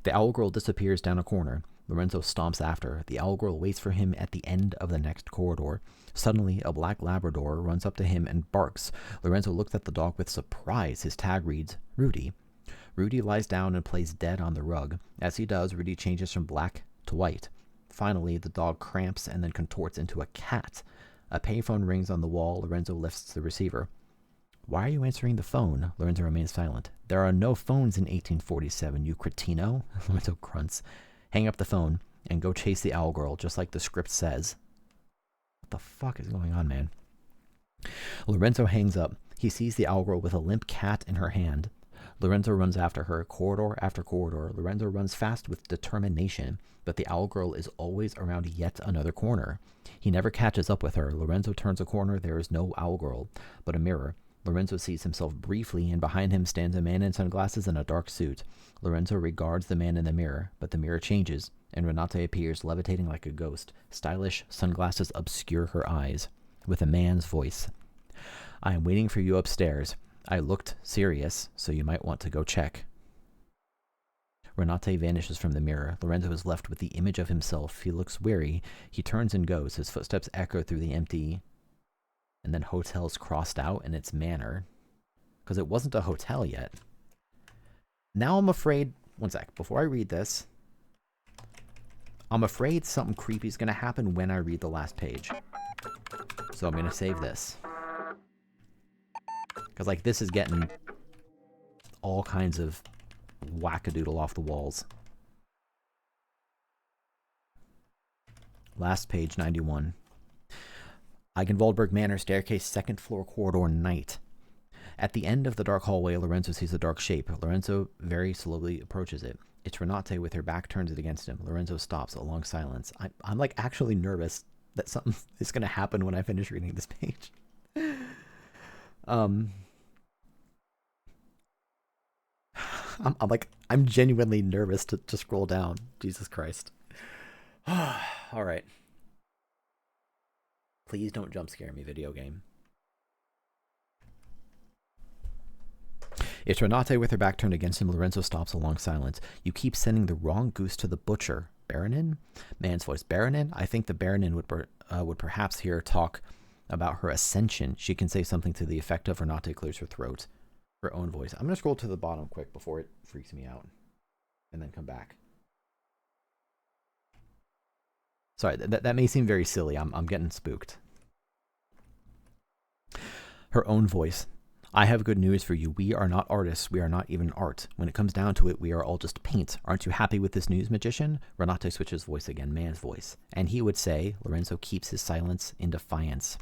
The owl girl disappears down a corner. Lorenzo stomps after. The owl girl waits for him at the end of the next corridor. Suddenly, a black Labrador runs up to him and barks. Lorenzo looks at the dog with surprise. His tag reads, Rudy. Rudy lies down and plays dead on the rug. As he does, Rudy changes from black to white. Finally, the dog cramps and then contorts into a cat. A payphone rings on the wall. Lorenzo lifts the receiver. Why are you answering the phone? Lorenzo remains silent. There are no phones in 1847, you cretino. Lorenzo grunts. Hang up the phone and go chase the owl girl, just like the script says. What the fuck is going on, man? Lorenzo hangs up. He sees the owl girl with a limp cat in her hand. Lorenzo runs after her, corridor after corridor. Lorenzo runs fast with determination, but the owl girl is always around yet another corner. He never catches up with her. Lorenzo turns a corner. There is no owl girl, but a mirror. Lorenzo sees himself briefly, and behind him stands a man in sunglasses and a dark suit. Lorenzo regards the man in the mirror, but the mirror changes, and Renate appears, levitating like a ghost. Stylish sunglasses obscure her eyes. With a man's voice. I am waiting for you upstairs. I looked serious, so you might want to go check. Renate vanishes from the mirror. Lorenzo is left with the image of himself. He looks weary. He turns and goes. His footsteps echo through the empty, and then hotel's crossed out in its manner. Because it wasn't a hotel yet. Now I'm afraid... One sec. Before I read this, I'm afraid something creepy is going to happen when I read the last page. So I'm going to save this. Because, like, this is getting all kinds of wackadoodle off the walls. Last page, 91. Eigenwaldberg Manor, staircase, second floor corridor, night. At the end of the dark hallway, Lorenzo sees a dark shape. Lorenzo very slowly approaches it. It's Renate with her back turned against him. Lorenzo stops, a long silence. I'm like actually nervous that something is going to happen when I finish reading this page. I'm genuinely nervous to scroll down. Jesus Christ. All right. Please don't jump scare me, video game. It's Renate with her back turned against him. Lorenzo stops, a long silence. You keep sending the wrong goose to the butcher. Baronin? Man's voice. Baronin? I think the Baronin would perhaps hear talk about her ascension. She can say something to the effect of Renate clears her throat. Her own voice. I'm going to scroll to the bottom quick before it freaks me out. And then come back. Sorry, that may seem very silly. I'm getting spooked. Her own voice. I have good news for you. We are not artists. We are not even art. When it comes down to it, we are all just paint. Aren't you happy with this news, magician? Renate switches voice again, man's voice. And he would say, Lorenzo keeps his silence in defiance.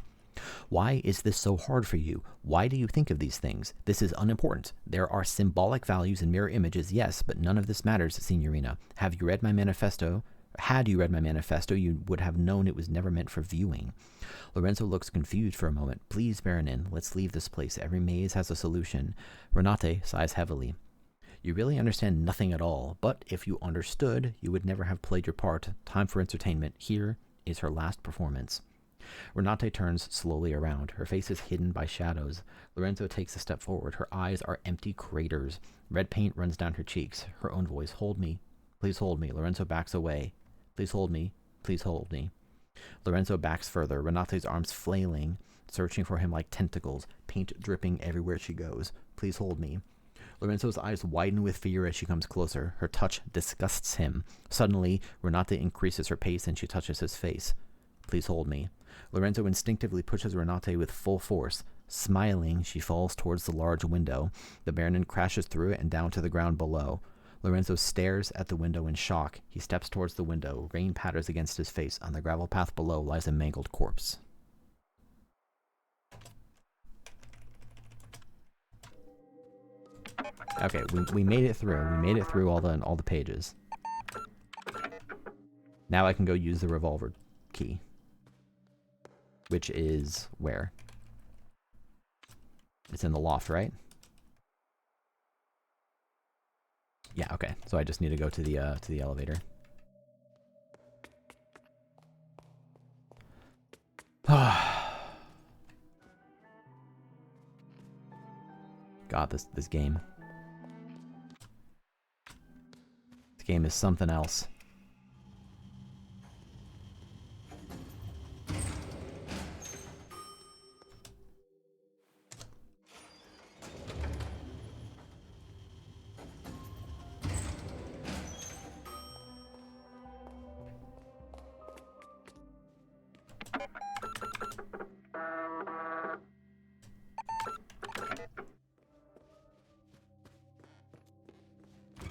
Why is this so hard for you? Why do you think of these things? This is unimportant. There are symbolic values and mirror images, yes, but none of this matters, Signorina. Have you read my manifesto? Had you read my manifesto, you would have known it was never meant for viewing. Lorenzo looks confused for a moment. Please, Baronin, let's leave this place. Every maze has a solution. Renate sighs heavily. You really understand nothing at all, but if you understood, you would never have played your part. Time for entertainment. Here is her last performance. Renate turns slowly around. Her face is hidden by shadows. Lorenzo takes a step forward. Her eyes are empty craters. Red paint runs down her cheeks. Her own voice, hold me. Please hold me. Lorenzo backs away. Please hold me. Please hold me. Lorenzo backs further, Renate's arms flailing, searching for him like tentacles, paint dripping everywhere she goes. Please hold me. Lorenzo's eyes widen with fear as she comes closer. Her touch disgusts him. Suddenly, Renate increases her pace and she touches his face. Please hold me. Lorenzo instinctively pushes Renate with full force. Smiling, she falls towards the large window. The Baronin crashes through it and down to the ground below. Lorenzo stares at the window in shock. He steps towards the window. Rain patters against his face. On the gravel path below lies a mangled corpse. Okay, we made it through. We made it through all the pages. Now I can go use the revolver key. Which is where? It's in the loft, right? Yeah, okay. So I just need to go to the elevator. God, this game. This game is something else.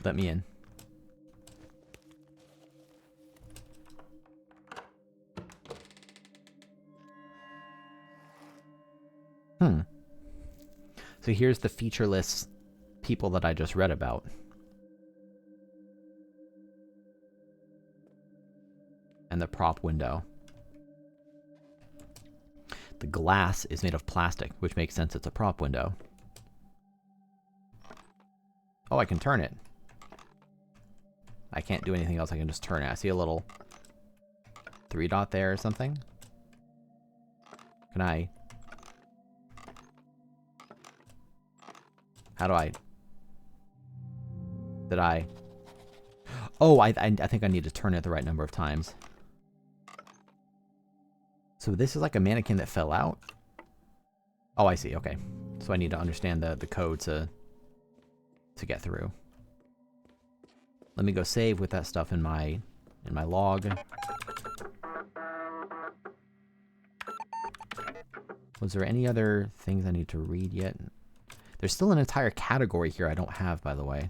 Let me in. So here's the featureless people that I just read about. And the prop window. The glass is made of plastic, which makes sense, it's a prop window. Oh, I can turn it. I can't do anything else, I can just turn it. I see a little 3 dot there or something. Can I... How do I... Did I... Oh, I think I need to turn it the right number of times. So this is like a mannequin that fell out? Oh, I see, okay. So I need to understand the code to get through. Let me go save with that stuff in my log. Was there any other things I need to read yet? There's still an entire category here I don't have, by the way.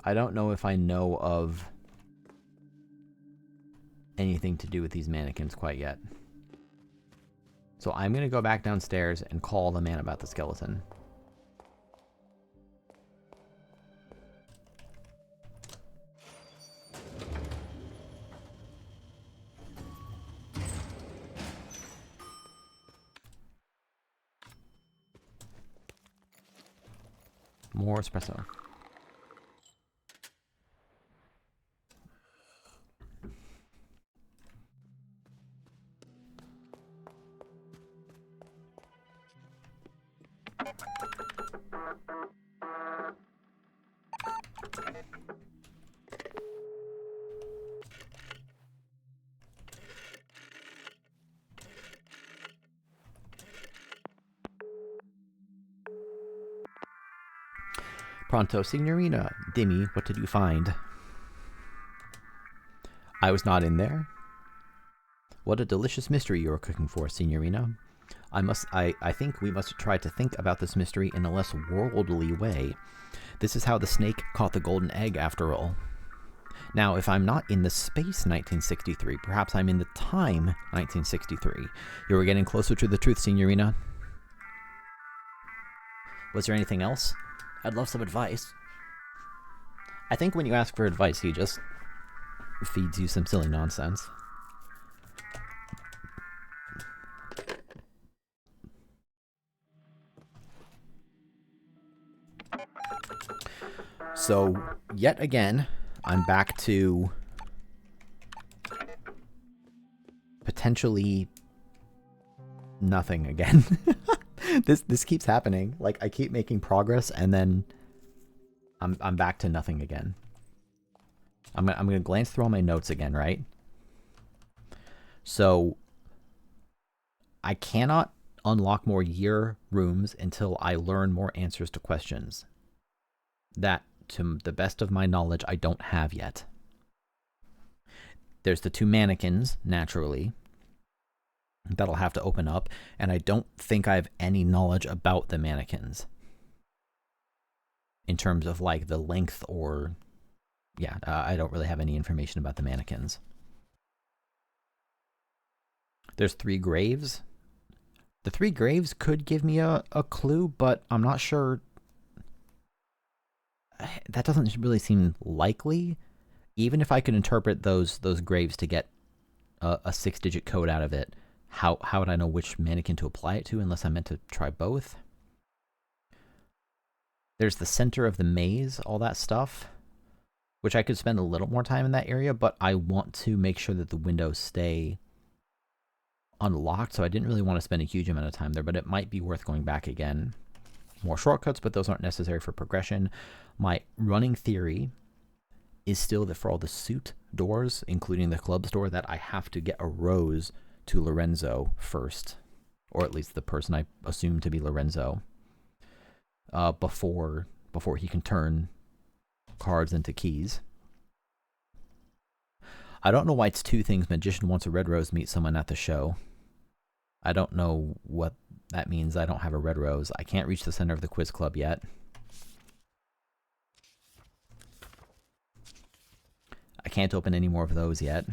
I don't know if I know of anything to do with these mannequins quite yet. So I'm going to go back downstairs and call the man about the skeleton. More espresso. Pronto, Signorina. Dimmy, what did you find? I was not in there. What a delicious mystery you are cooking for, Signorina. I think we must try to think about this mystery in a less worldly way. This is how the snake caught the golden egg, after all. Now, if I'm not in the space 1963, perhaps I'm in the time 1963. You are getting closer to the truth, Signorina. Was there anything else? I'd love some advice. I think when you ask for advice, he just feeds you some silly nonsense. So, yet again, I'm back to potentially nothing again. This keeps happening. Like, I keep making progress, and then I'm back to nothing again. I'm gonna glance through all my notes again, right? So, I cannot unlock more year rooms until I learn more answers to questions. That, to the best of my knowledge, I don't have yet. There's the 2 mannequins, naturally, that'll have to open up, and I don't think I have any knowledge about the mannequins in terms of like the length or I don't really have any information about the mannequins. There's 3 graves. The 3 graves could give me a clue, but I'm not sure. That doesn't really seem likely. Even if I could interpret those graves to get a 6-digit code out of it, how would I know which mannequin to apply it to unless I meant to try both? There's the center of the maze, all that stuff, which I could spend a little more time in that area, but I want to make sure that the windows stay unlocked, so I didn't really want to spend a huge amount of time there, but it might be worth going back again. More shortcuts, but those aren't necessary for progression. My running theory is still that for all the suit doors, including the club's door, that I have to get a rose to Lorenzo first, or at least the person I assume to be Lorenzo, before he can turn cards into keys. I don't know why it's 2 things. Magician wants a red rose, meet someone at the show. I don't know what that means. I don't have a red rose. I can't reach the center of the quiz club yet. I can't open any more of those yet.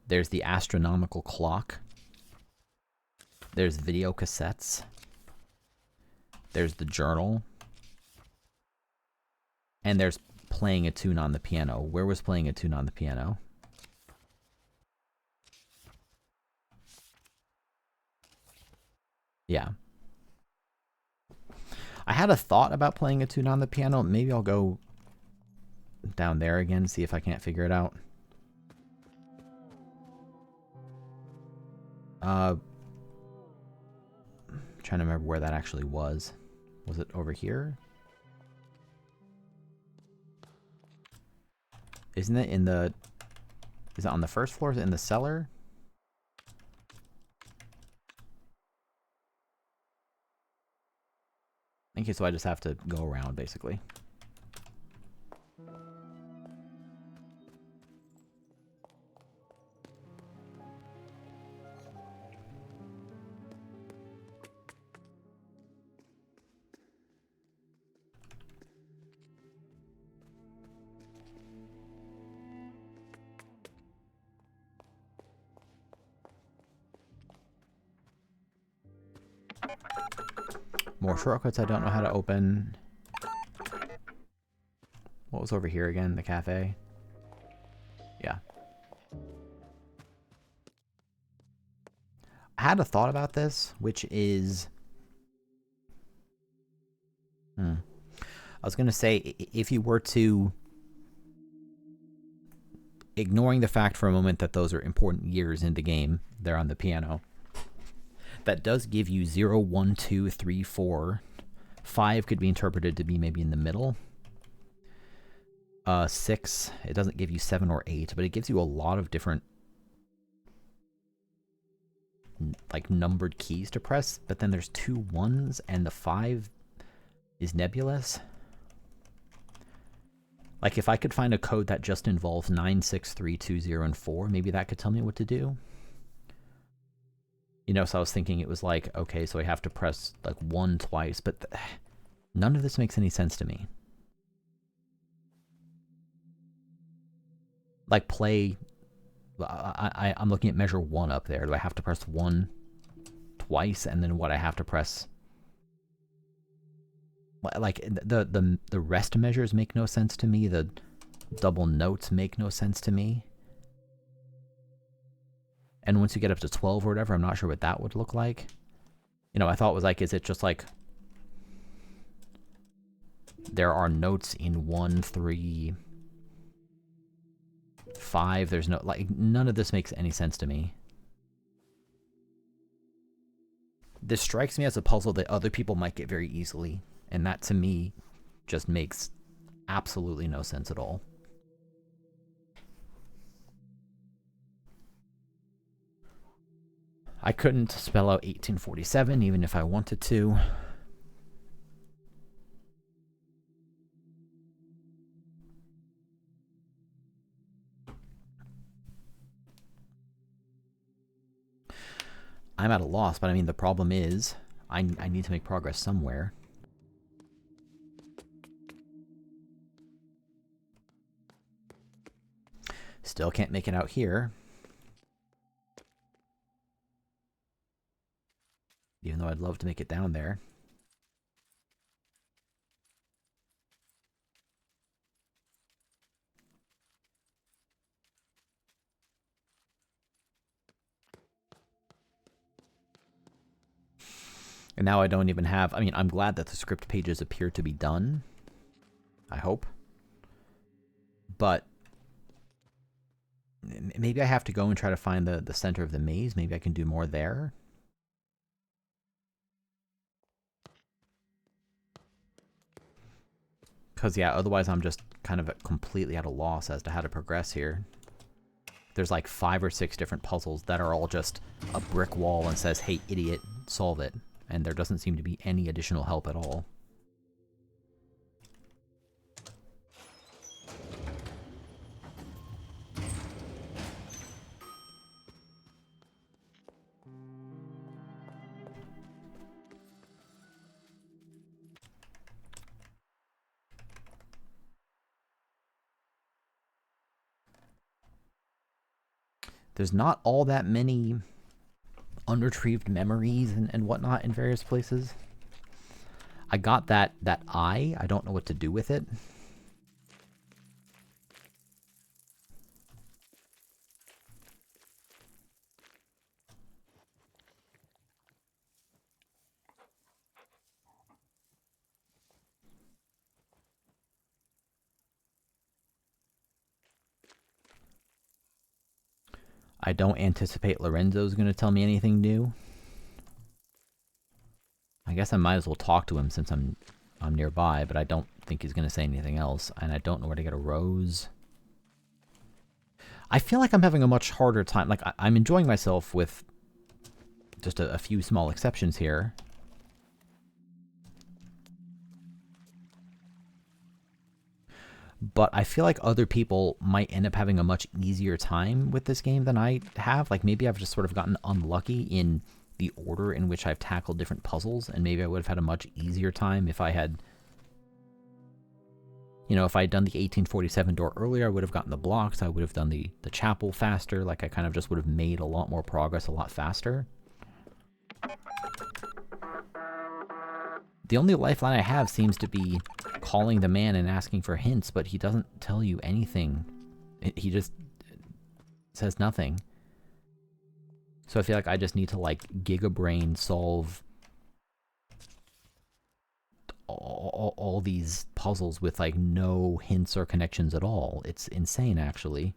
There's the astronomical clock. There's video cassettes. There's the journal. And there's playing a tune on the piano. Where was playing a tune on the piano? Yeah. I had a thought about playing a tune on the piano. Maybe I'll go down there again, see if I can't figure it out. I'm trying to remember where that actually was. Was it over here? Isn't it in the... Is it on the first floor? Is it in the cellar? Okay, so I just have to go around, basically. More shortcuts I don't know how to open. What was over here again? The cafe? Yeah. I had a thought about this, which is... I was going to say, if you were to... Ignoring the fact for a moment that those are important years in the game, they're on the piano. That does give you 0, 1, 2, 3, 4. 5 could be interpreted to be maybe in the middle. 6, it doesn't give you 7 or 8, but it gives you a lot of different like numbered keys to press, but then there's 2 1s and the 5 is nebulous. Like if I could find a code that just involves 9, 6, 3, 2, 0, and 4, maybe that could tell me what to do. You know, so I was thinking it was like, okay, so I have to press like 1 twice, but none of this makes any sense to me. Like play I'm looking at measure 1 up there. Do I have to press 1 twice, and then what I have to press? Like the rest measures make no sense to me. The double notes make no sense to me. And once you get up to 12 or whatever, I'm not sure what that would look like. You know, I thought it was like, is it just like there are notes in 1, 3, 5. There's no, like, none of this makes any sense to me. This strikes me as a puzzle that other people might get very easily, and that to me just makes absolutely no sense at all. I couldn't spell out 1847 even if I wanted to. I'm at a loss, but I mean, the problem is I need to make progress somewhere. Still can't make it out here. Even though I'd love to make it down there. And now I don't even have, I mean, I'm glad that the script pages appear to be done. I hope. But maybe I have to go and try to find the center of the maze. Maybe I can do more there. Because, yeah, otherwise I'm just kind of completely at a loss as to how to progress here. There's like 5 or 6 different puzzles that are all just a brick wall and says, hey, idiot, solve it. And there doesn't seem to be any additional help at all. There's not all that many unretrieved memories and whatnot in various places. I got that eye. I don't know what to do with it. I don't anticipate Lorenzo's going to tell me anything new. I guess I might as well talk to him since I'm nearby, but I don't think he's going to say anything else, and I don't know where to get a rose. I feel like I'm having a much harder time. Like, I'm enjoying myself with just a few small exceptions here. But I feel like other people might end up having a much easier time with this game than I have. Like, maybe I've just sort of gotten unlucky in the order in which I've tackled different puzzles, and maybe I would have had a much easier time if I had, you know, if I had done the 1847 door earlier. I would have gotten the blocks. I would have done the chapel faster. Like, I kind of just would have made a lot more progress a lot faster. The only lifeline I have seems to be calling the man and asking for hints, but he doesn't tell you anything. He just says nothing. So I feel like I just need to, like, gigabrain solve all these puzzles with, like, no hints or connections at all. It's insane, actually.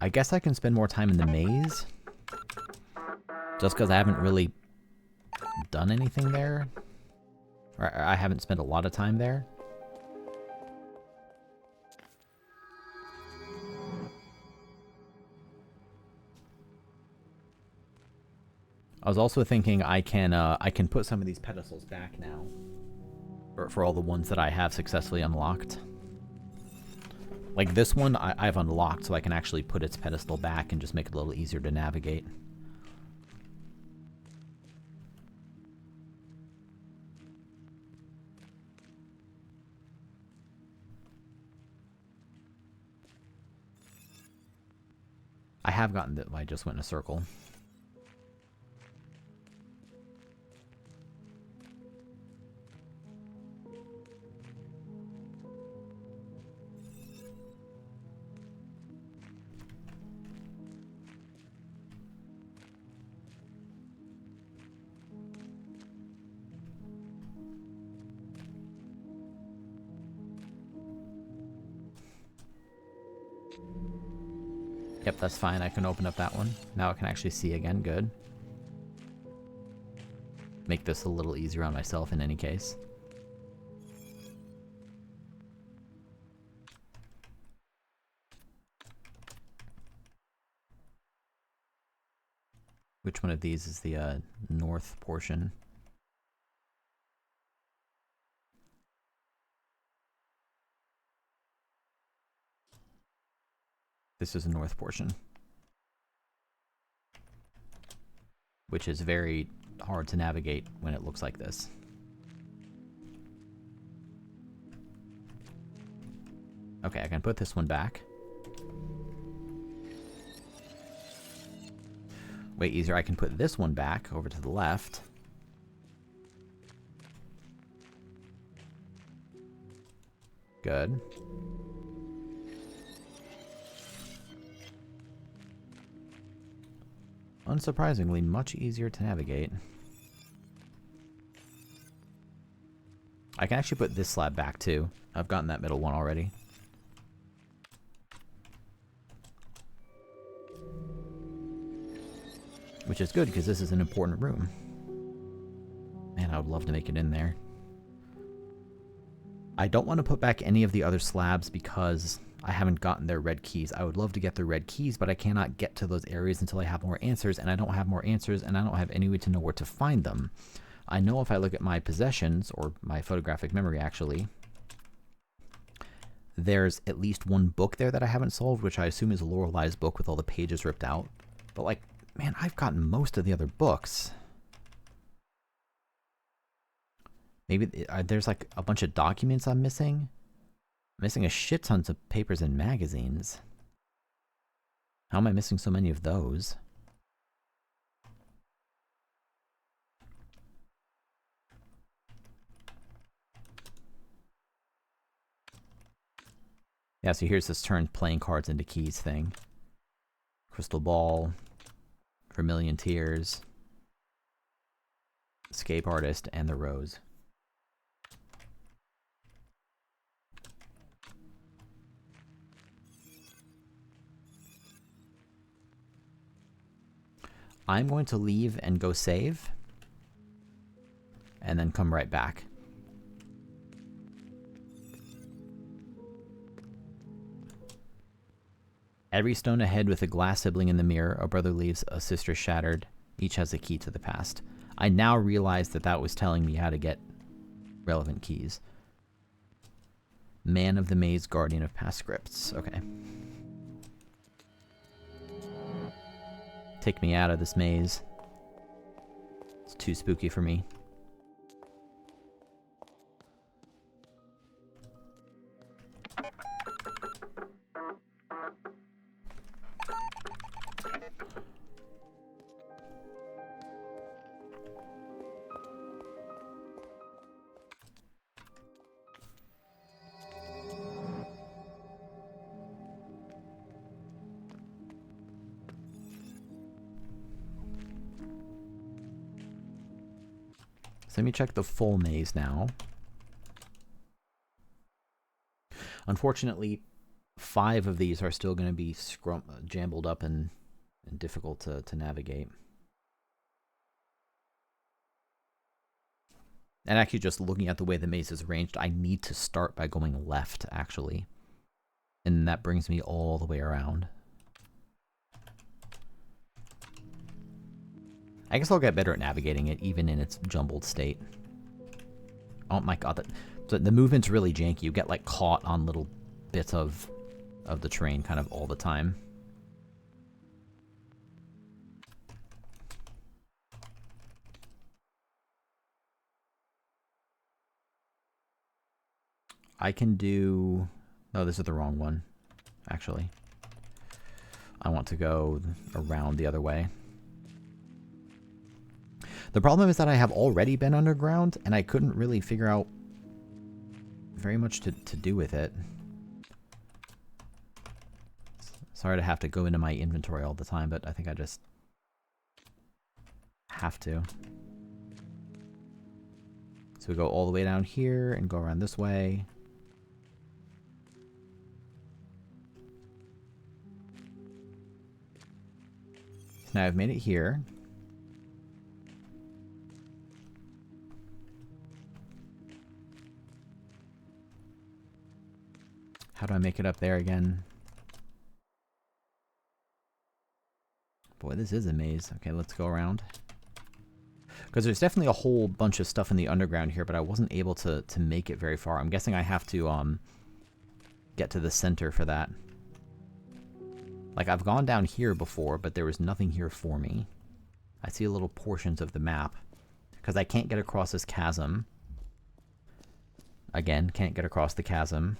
I guess I can spend more time in the maze. Just because I haven't really done anything there. Or I haven't spent a lot of time there. I was also thinking I can put some of these pedestals back now. For all the ones that I have successfully unlocked. Like this one, I've unlocked, so I can actually put its pedestal back and just make it a little easier to navigate. have gotten that. I just went in a circle. Yep, that's fine. I can open up that one. Now I can actually see again. Good. Make this a little easier on myself in any case. Which one of these is the north portion? This is the north portion. Which is very hard to navigate when it looks like this. Okay, I can put this one back. Way easier, I can put this one back over to the left. Good. Unsurprisingly, much easier to navigate. I can actually put this slab back too. I've gotten that middle one already. Which is good, because this is an important room. Man, I would love to make it in there. I don't want to put back any of the other slabs because I haven't gotten their red keys. I would love to get their red keys, but I cannot get to those areas until I have more answers, and I don't have more answers, and I don't have any way to know where to find them. I know if I look at my possessions, or my photographic memory actually, there's at least one book there that I haven't solved, which I assume is Lorelei's book with all the pages ripped out. But like, man, I've gotten most of the other books. Maybe there's like a bunch of documents I'm missing. I'm missing a shit tons of papers and magazines. How am I missing so many of those? Yeah, so here's this turn playing cards into keys thing. Crystal ball. Vermilion tears. Escape artist and the rose. I'm going to leave and go save. And then come right back. Every stone ahead with a glass sibling in the mirror, a brother leaves, a sister shattered. Each has a key to the past. I now realize that that was telling me how to get relevant keys. Man of the Maze, guardian of past scripts. Okay. Take me out of this maze. It's too spooky for me. So let me check the full maze now. Unfortunately, 5 of these are still going to be jumbled up and difficult to navigate. And actually, just looking at the way the maze is arranged, I need to start by going left, actually. And that brings me all the way around. I guess I'll get better at navigating it, even in its jumbled state. Oh my god, the movement's really janky. You get like caught on little bits of the terrain kind of all the time. I can do... No, this is the wrong one, actually. I want to go around the other way. The problem is that I have already been underground, and I couldn't really figure out very much to do with it. Sorry to have to go into my inventory all the time, but I think I just have to. So we go all the way down here and go around this way. So now I've made it here. How do I make it up there again? Boy, this is a maze. Okay, let's go around. Because there's definitely a whole bunch of stuff in the underground here, but I wasn't able to make it very far. I'm guessing I have to get to the center for that. Like, I've gone down here before, but there was nothing here for me. I see little portions of the map. Because I can't get across this chasm. Again, can't get across the chasm.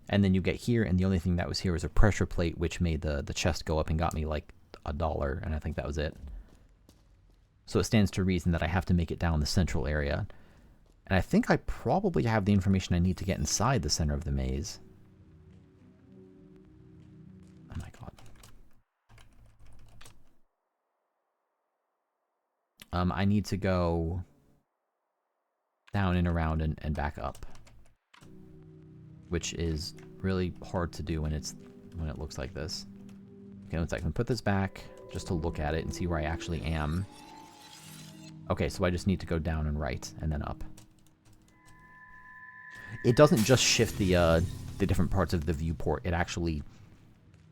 And then you get here, and the only thing that was here was a pressure plate, which made the chest go up and got me like $1, and I think that was it. So it stands to reason that I have to make it down the central area. And I think I probably have the information I need to get inside the center of the maze. Oh my god. I need to go down and around and back up. Which is really hard to do when it looks like this. Okay, one second. Put this back just to look at it and see where I actually am. Okay, so I just need to go down and right and then up. It doesn't just shift the different parts of the viewport. It actually,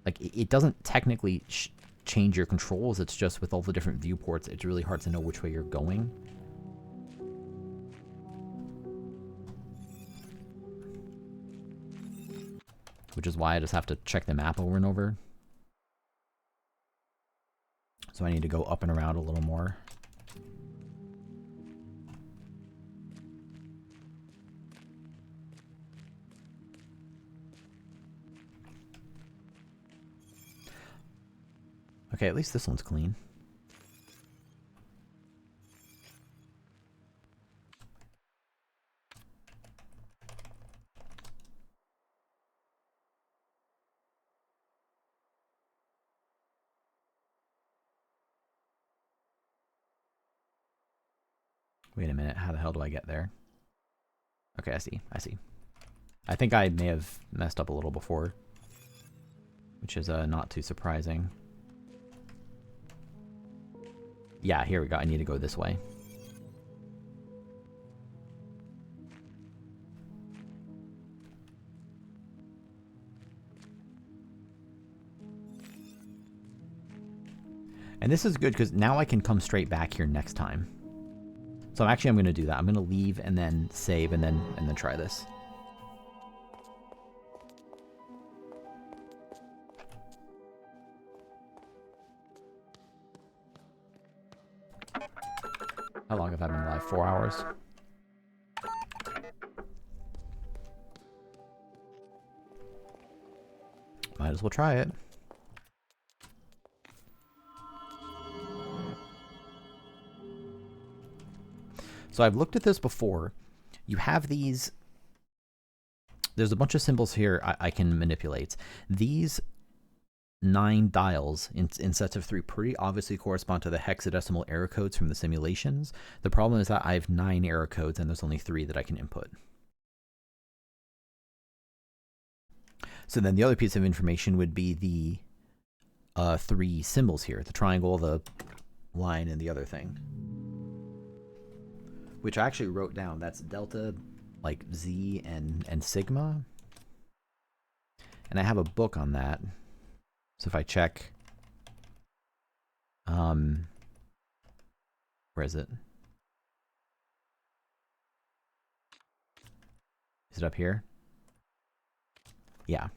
like, it doesn't technically change your controls. It's just with all the different viewports, it's really hard to know which way you're going. Which is why I just have to check the map over and over. So I need to go up and around a little more. Okay, at least this one's clean. Wait a minute, how the hell do I get there? Okay, I see. I think I may have messed up a little before, which is not too surprising. Yeah, here we go. I need to go this way. And this is good because now I can come straight back here next time. So actually I'm going to do that. I'm going to leave and then save and then try this. How long have I been live? 4 hours? Might as well try it. So I've looked at this before. You have these... There's a bunch of symbols here I can manipulate. These 9 dials in sets of 3 pretty obviously correspond to the hexadecimal error codes from the simulations. The problem is that I have 9 error codes and there's only 3 that I can input. So then the other piece of information would be the 3 symbols here. The triangle, the line, and the other thing. Which I actually wrote down. That's delta, like Z and sigma. And I have a book on that. So if I check, where is it? Is it up here? Yeah.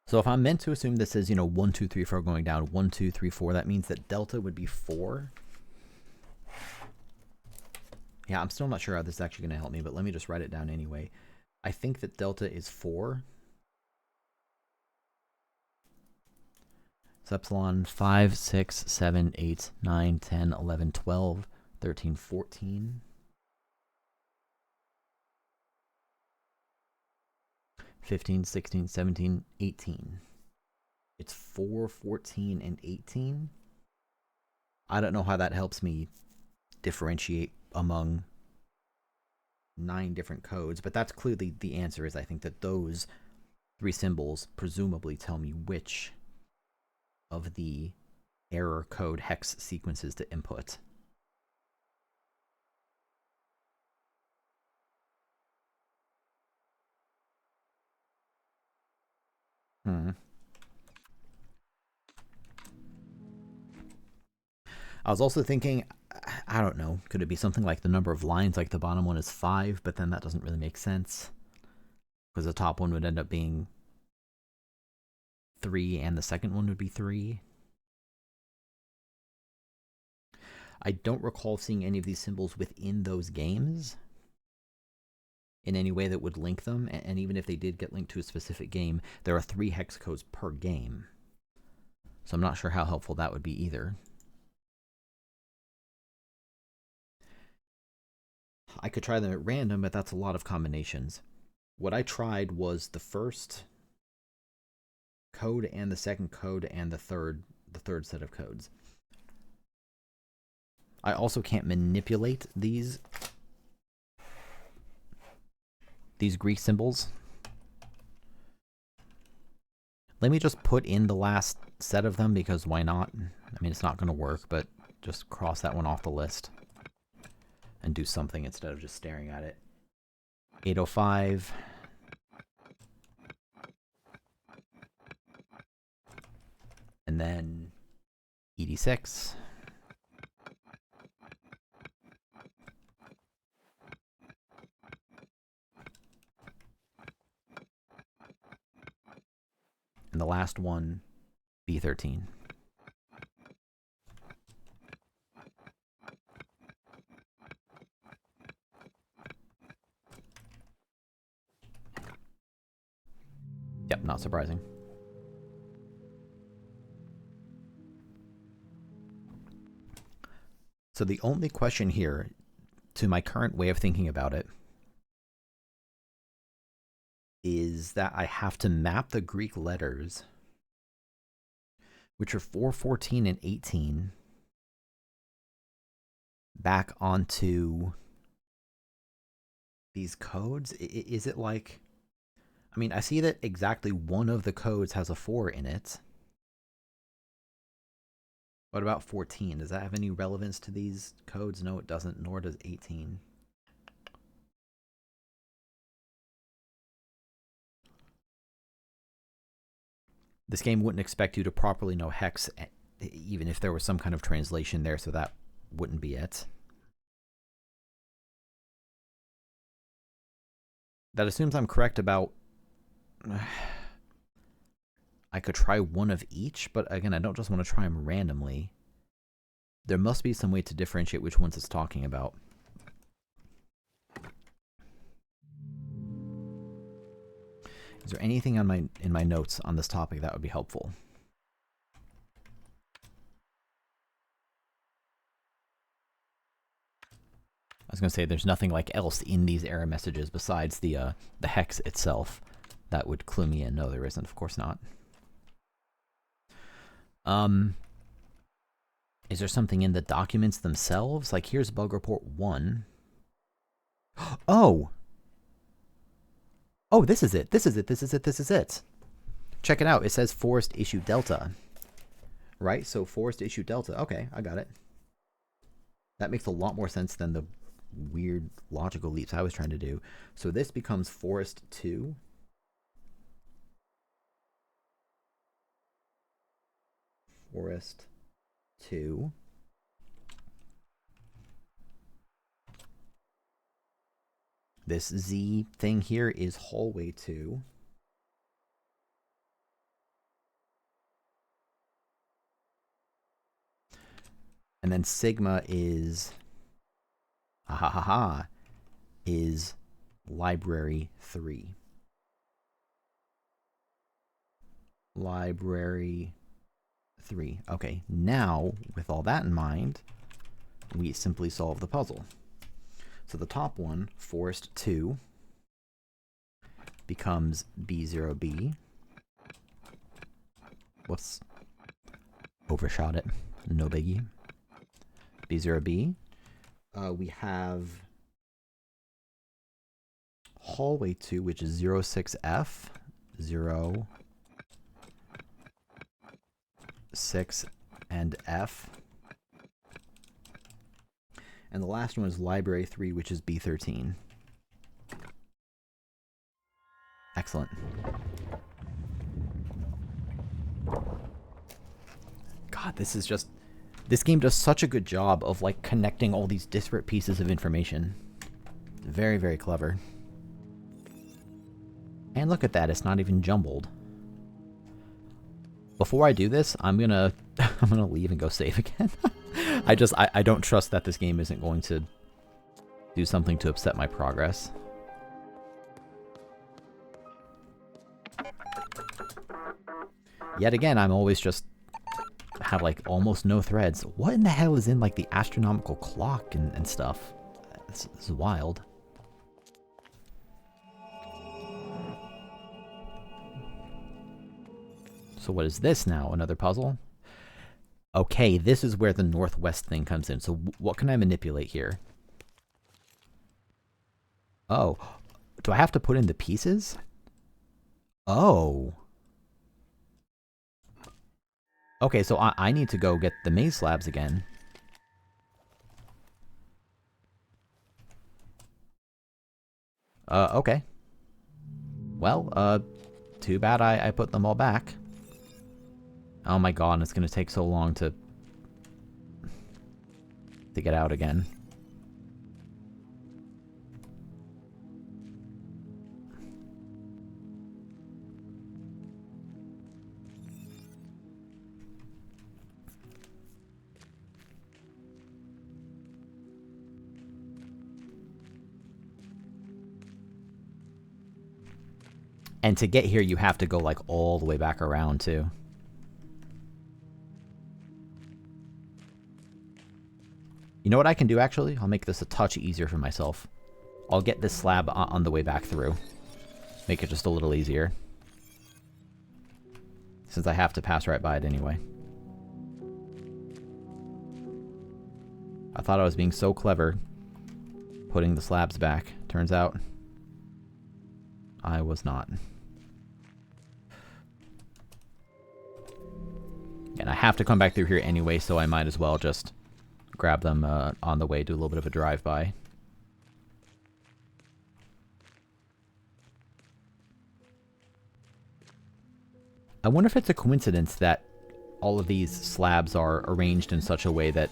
So if I'm meant to assume this is, 1, 2, 3, 4 going down, 1, 2, 3, 4, that means that delta would be 4. Yeah, I'm still not sure how this is actually going to help me, but let me just write it down anyway. I think that delta is 4. So epsilon 5, 6, 7, 8, 9, 10, 11, 12, 13, 14. 15, 16, 17, 18. It's 4, 14, and 18. I don't know how that helps me differentiate among 9 different codes, but that's clearly the answer. Is I think that those 3 symbols presumably tell me which of the error code hex sequences to input. I was also thinking, I don't know, could it be something like the number of lines, like the bottom one is 5, but then that doesn't really make sense, because the top one would end up being 3 and the second one would be 3. I don't recall seeing any of these symbols within those games in any way that would link them, and even if they did get linked to a specific game, there are 3 hex codes per game. So I'm not sure how helpful that would be either. I could try them at random, but that's a lot of combinations. What I tried was the first code and the second code and the third set of codes. I also can't manipulate these Greek symbols. Let me just put in the last set of them, because why not? I mean, it's not going to work, but just cross that one off the list and do something instead of just staring at it. 805. And then ED6. And the last one, B13. Yep, not surprising. So the only question here, to my current way of thinking about it, is that I have to map the Greek letters, which are 4, 14, and 18, back onto these codes. Is it like, I mean, I see that exactly one of the codes has a 4 in it. What about 14? Does that have any relevance to these codes? No, it doesn't, nor does 18. This game wouldn't expect you to properly know hex, even if there was some kind of translation there, so that wouldn't be it. That assumes I'm correct about... I could try one of each, but again, I don't just want to try them randomly. There must be some way to differentiate which ones it's talking about. Is there anything in my notes on this topic that would be helpful? I was going to say there's nothing like else in these error messages besides the hex itself that would clue me in. No, there isn't. Of course not. Is there something in the documents themselves? Like, here's bug report 1. Oh! Oh, this is it. This is it. This is it. This is it. Check it out. It says forest issue delta. Right? So forest issue delta. Okay, I got it. That makes a lot more sense than the weird logical leaps I was trying to do. So this becomes forest 2. Forest 2. This Z thing here is hallway 2. And then sigma is is library 3. Library 3. Okay, now, with all that in mind, we simply solve the puzzle. So the top one, forest 2, becomes B0B. Whoops. Overshot it. No biggie. B0B. We have hallway 2, which is 06F. 06 and F. And the last one is library 3, which is B13. Excellent. God, this game does such a good job of like connecting all these disparate pieces of information. Very, very clever. And look at that, it's not even jumbled. Before I do this, I'm gonna leave and go save again. I don't trust that this game isn't going to do something to upset my progress. Yet again, I'm always just have like almost no threads. What in the hell is in like the astronomical clock and stuff? This is wild. So what is this now? Another puzzle? Okay, this is where the northwest thing comes in. So what can I manipulate here? Oh, do I have to put in the pieces? Oh. Okay, so I need to go get the maze slabs again. Okay. Well, too bad I put them all back. Oh my god, it's gonna take so long to get out again. And to get here, you have to go like all the way back around too. You know what I can do actually? I'll make this a touch easier for myself. I'll get this slab on the way back through. Make it just a little easier. Since I have to pass right by it anyway. I thought I was being so clever putting the slabs back. Turns out I was not. And I have to come back through here anyway, so I might as well just grab them on the way, do a little bit of a drive-by. I wonder if it's a coincidence that all of these slabs are arranged in such a way that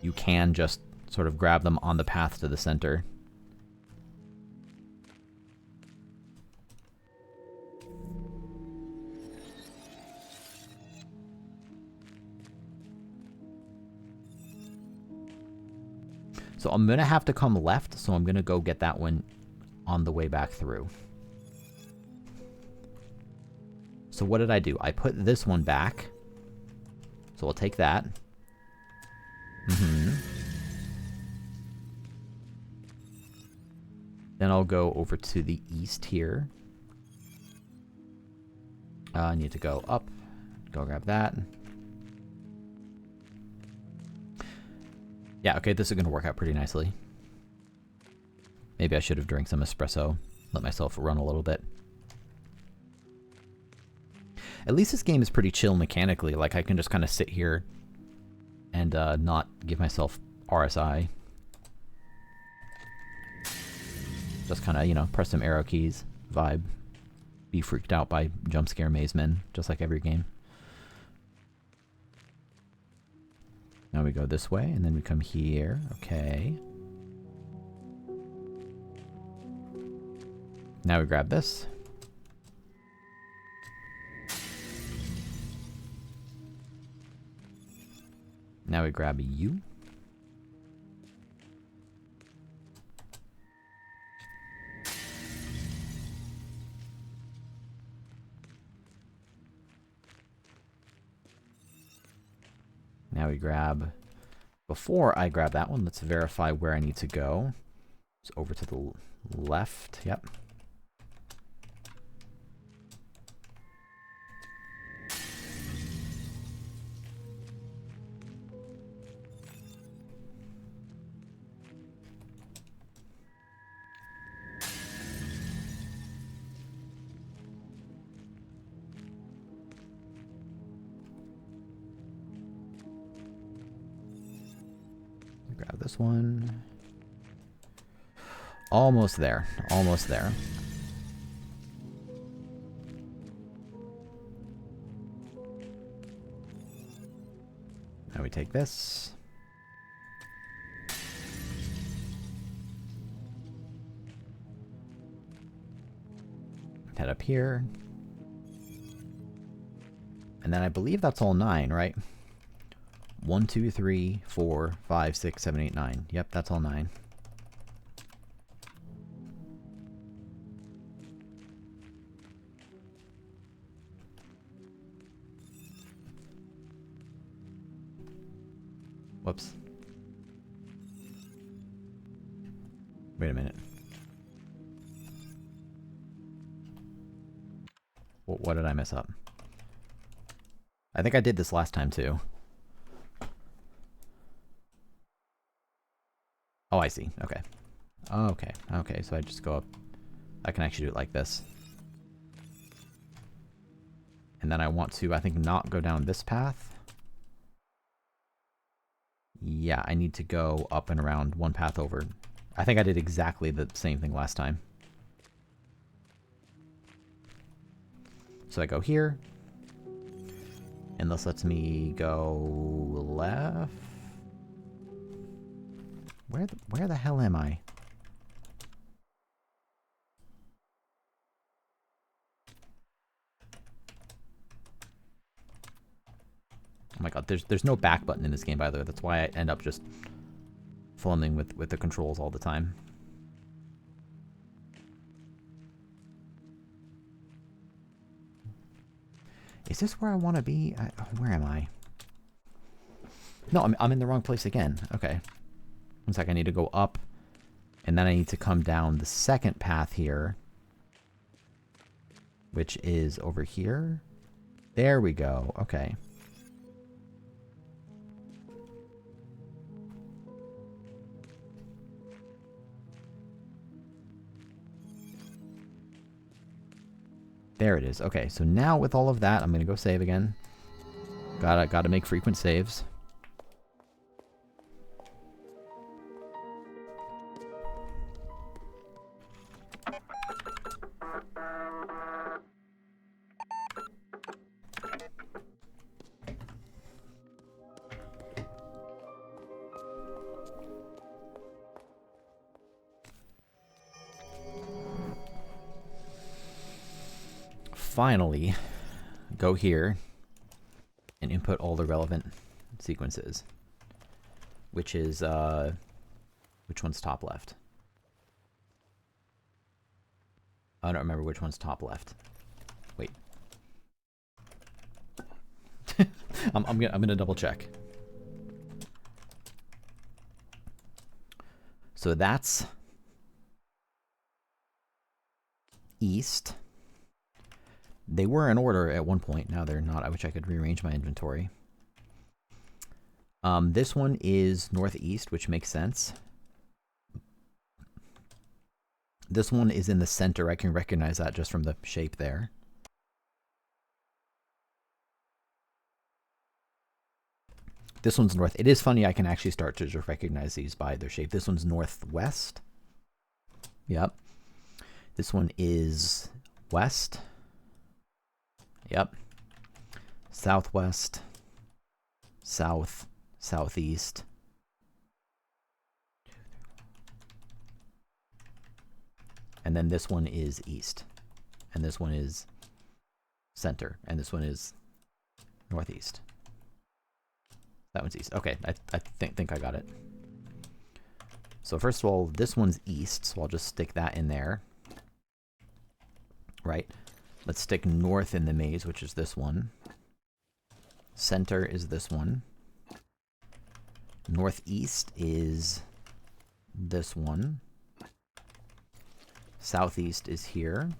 you can just sort of grab them on the path to the center. So I'm going to have to come left, so I'm going to go get that one on the way back through. So what did I do? I put this one back. So I'll take that. Then I'll go over to the east here. I need to go up. Go grab that. Yeah, okay, this is going to work out pretty nicely. Maybe I should have drank some espresso. Let myself run a little bit. At least this game is pretty chill mechanically. Like, I can just kind of sit here and not give myself RSI. Just kind of, you know, press some arrow keys, vibe. Be freaked out by jump scare maze men, just like every game. Now we go this way, and then we come here. Okay. Now we grab this. Now we grab you. now we grab, before I grab that one, let's verify where I need to go. It's over to the left, yep. Grab this one. Almost there. Almost there. Now we take this. Head up here. And then I believe that's all 9, right? 1, 2, 3, 4, 5, 6, 7, 8, 9. Yep, that's all 9. Whoops. Wait a minute. What did I mess up? I think I did this last time too. Oh, I see. Okay. Okay. Okay, so I just go up. I can actually do it like this. And then I want to, I think, not go down this path. Yeah, I need to go up and around one path over. I think I did exactly the same thing last time. So I go here. And this lets me go left. Where the hell am I? Oh my god, there's no back button in this game, by the way. That's why I end up just fumbling with the controls all the time. Is this where I want to be? Where am I? No, I'm in the wrong place again. Okay. One sec, I need to go up, and then I need to come down the second path here, which is over here. There we go. Okay. There it is. Okay, so now with all of that, I'm gonna go save again. Gotta make frequent saves. Finally, go here and input all the relevant sequences, which is, which one's top left? I don't remember which one's top left. Wait. I'm gonna double check. So that's east. They were in order at one point. Now they're not. I wish I could rearrange my inventory. This one is northeast, which makes sense. This one is in the center. I can recognize that just from the shape there. This one's north. It is funny, I can actually start to just recognize these by their shape. This one's northwest. Yep. This one is west. Yep. Southwest. South. Southeast. And then this one is east. And this one is center. And this one is northeast. That one's east. Okay, I think I got it. So first of all, this one's east, so I'll just stick that in there. Right. Let's stick north in the maze, which is this one. Center is this one. Northeast is this one. Southeast is here.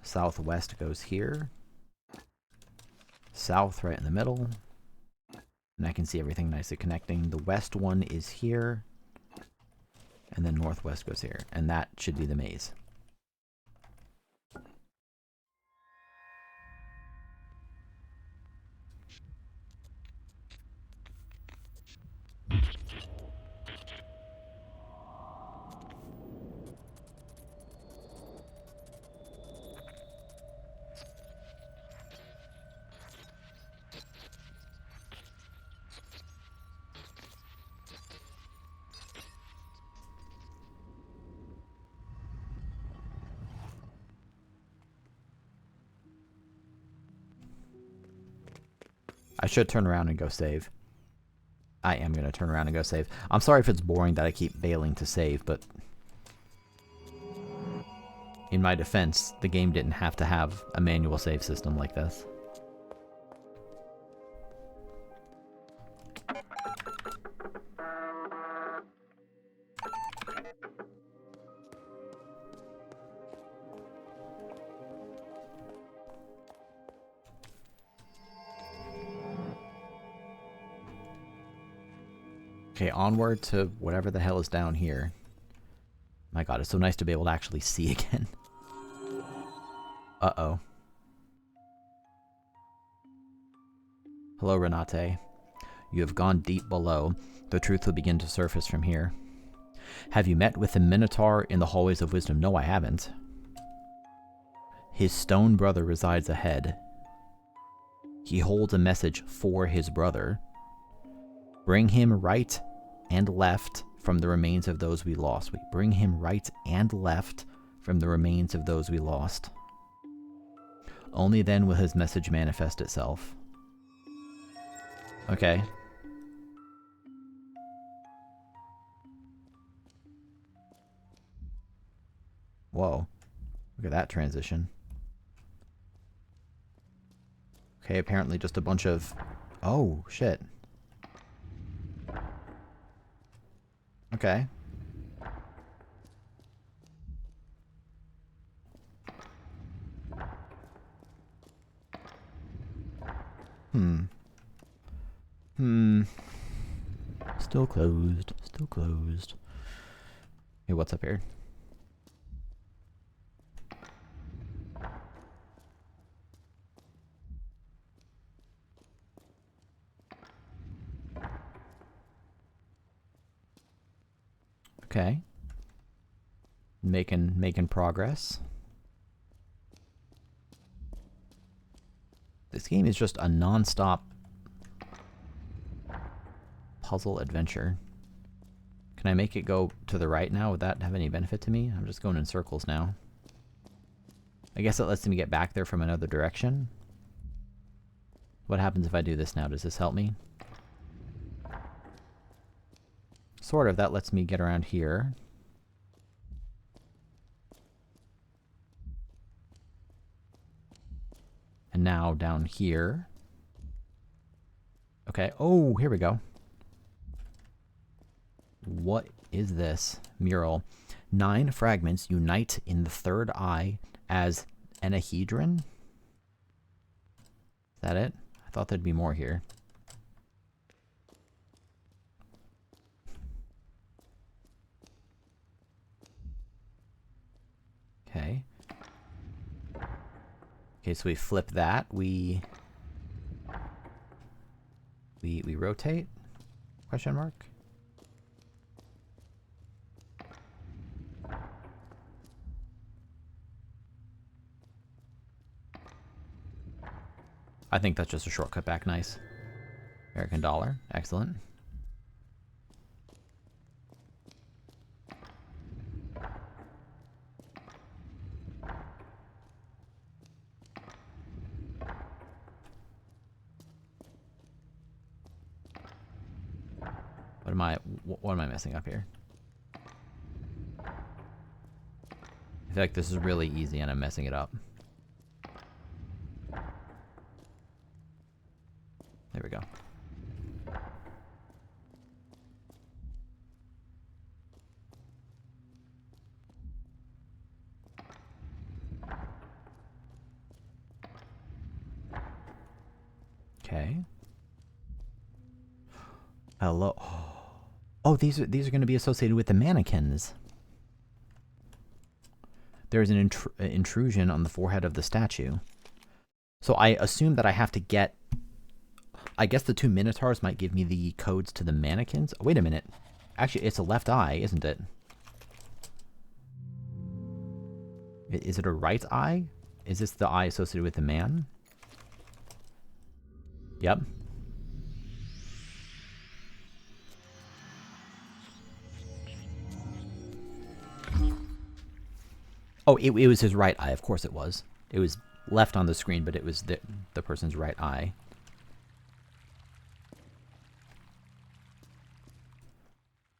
Southwest goes here. South right in the middle. And I can see everything nicely connecting. The west one is here. And then northwest goes here. And that should be the maze. I should turn around and go save. I am going to turn around and go save. I'm sorry if it's boring that I keep failing to save, but in my defense, the game didn't have to have a manual save system like this. Okay, onward to whatever the hell is down here. My god, it's so nice to be able to actually see again. Uh-oh. Hello, Renate. You have gone deep below. The truth will begin to surface from here. Have you met with the Minotaur in the hallways of wisdom? No, I haven't. His stone brother resides ahead. He holds a message for his brother. Bring him right and left from the remains of those we lost. We bring him right and left from the remains of those we lost. Only then will his message manifest itself. Okay. Whoa. Look at that transition. Okay, apparently just a bunch of... Oh, shit. Okay. Still closed. Still closed. Hey, what's up here? Okay. Making progress. This game is just a non-stop puzzle adventure. Can I make it go to the right now? Would that have any benefit to me? I'm just going in circles now. I guess it lets me get back there from another direction. What happens if I do this now? Does this help me? Sort of. That lets me get around here. And now down here. Okay. Oh, here we go. What is this? Mural. 9 fragments unite in the third eye as enahedron? Is that it? I thought there'd be more here. Okay. Okay, so we flip that. We rotate? Question mark? I think that's just a shortcut back. Nice. American dollar. Excellent. What am I messing up here? I feel like this is really easy and I'm messing it up. There we go. Hello. Oh, these are going to be associated with the mannequins. There's an intrusion on the forehead of the statue. So I assume that I have to get... I guess the 2 minotaurs might give me the codes to the mannequins. Oh, wait a minute. Actually, it's a left eye, isn't it? Is it a right eye? Is this the eye associated with the man? Yep. Oh, it was his right eye. Of course it was. It was left on the screen, but it was the person's right eye.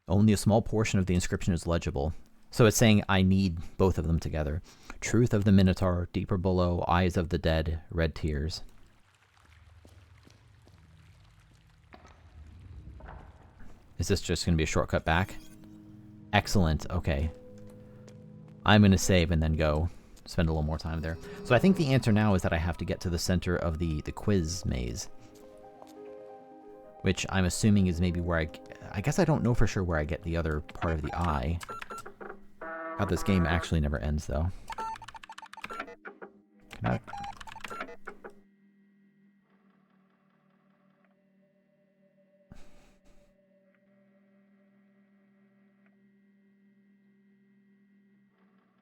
Only a small portion of the inscription is legible. So it's saying I need both of them together. Truth of the Minotaur, deeper below, eyes of the dead, red tears. Is this just going to be a shortcut back? Excellent, okay. I'm going to save and then go spend a little more time there. So I think the answer now is that I have to get to the center of the quiz maze. Which I'm assuming is maybe where I guess I don't know for sure where I get the other part of the eye. How this game actually never ends, though. Can I...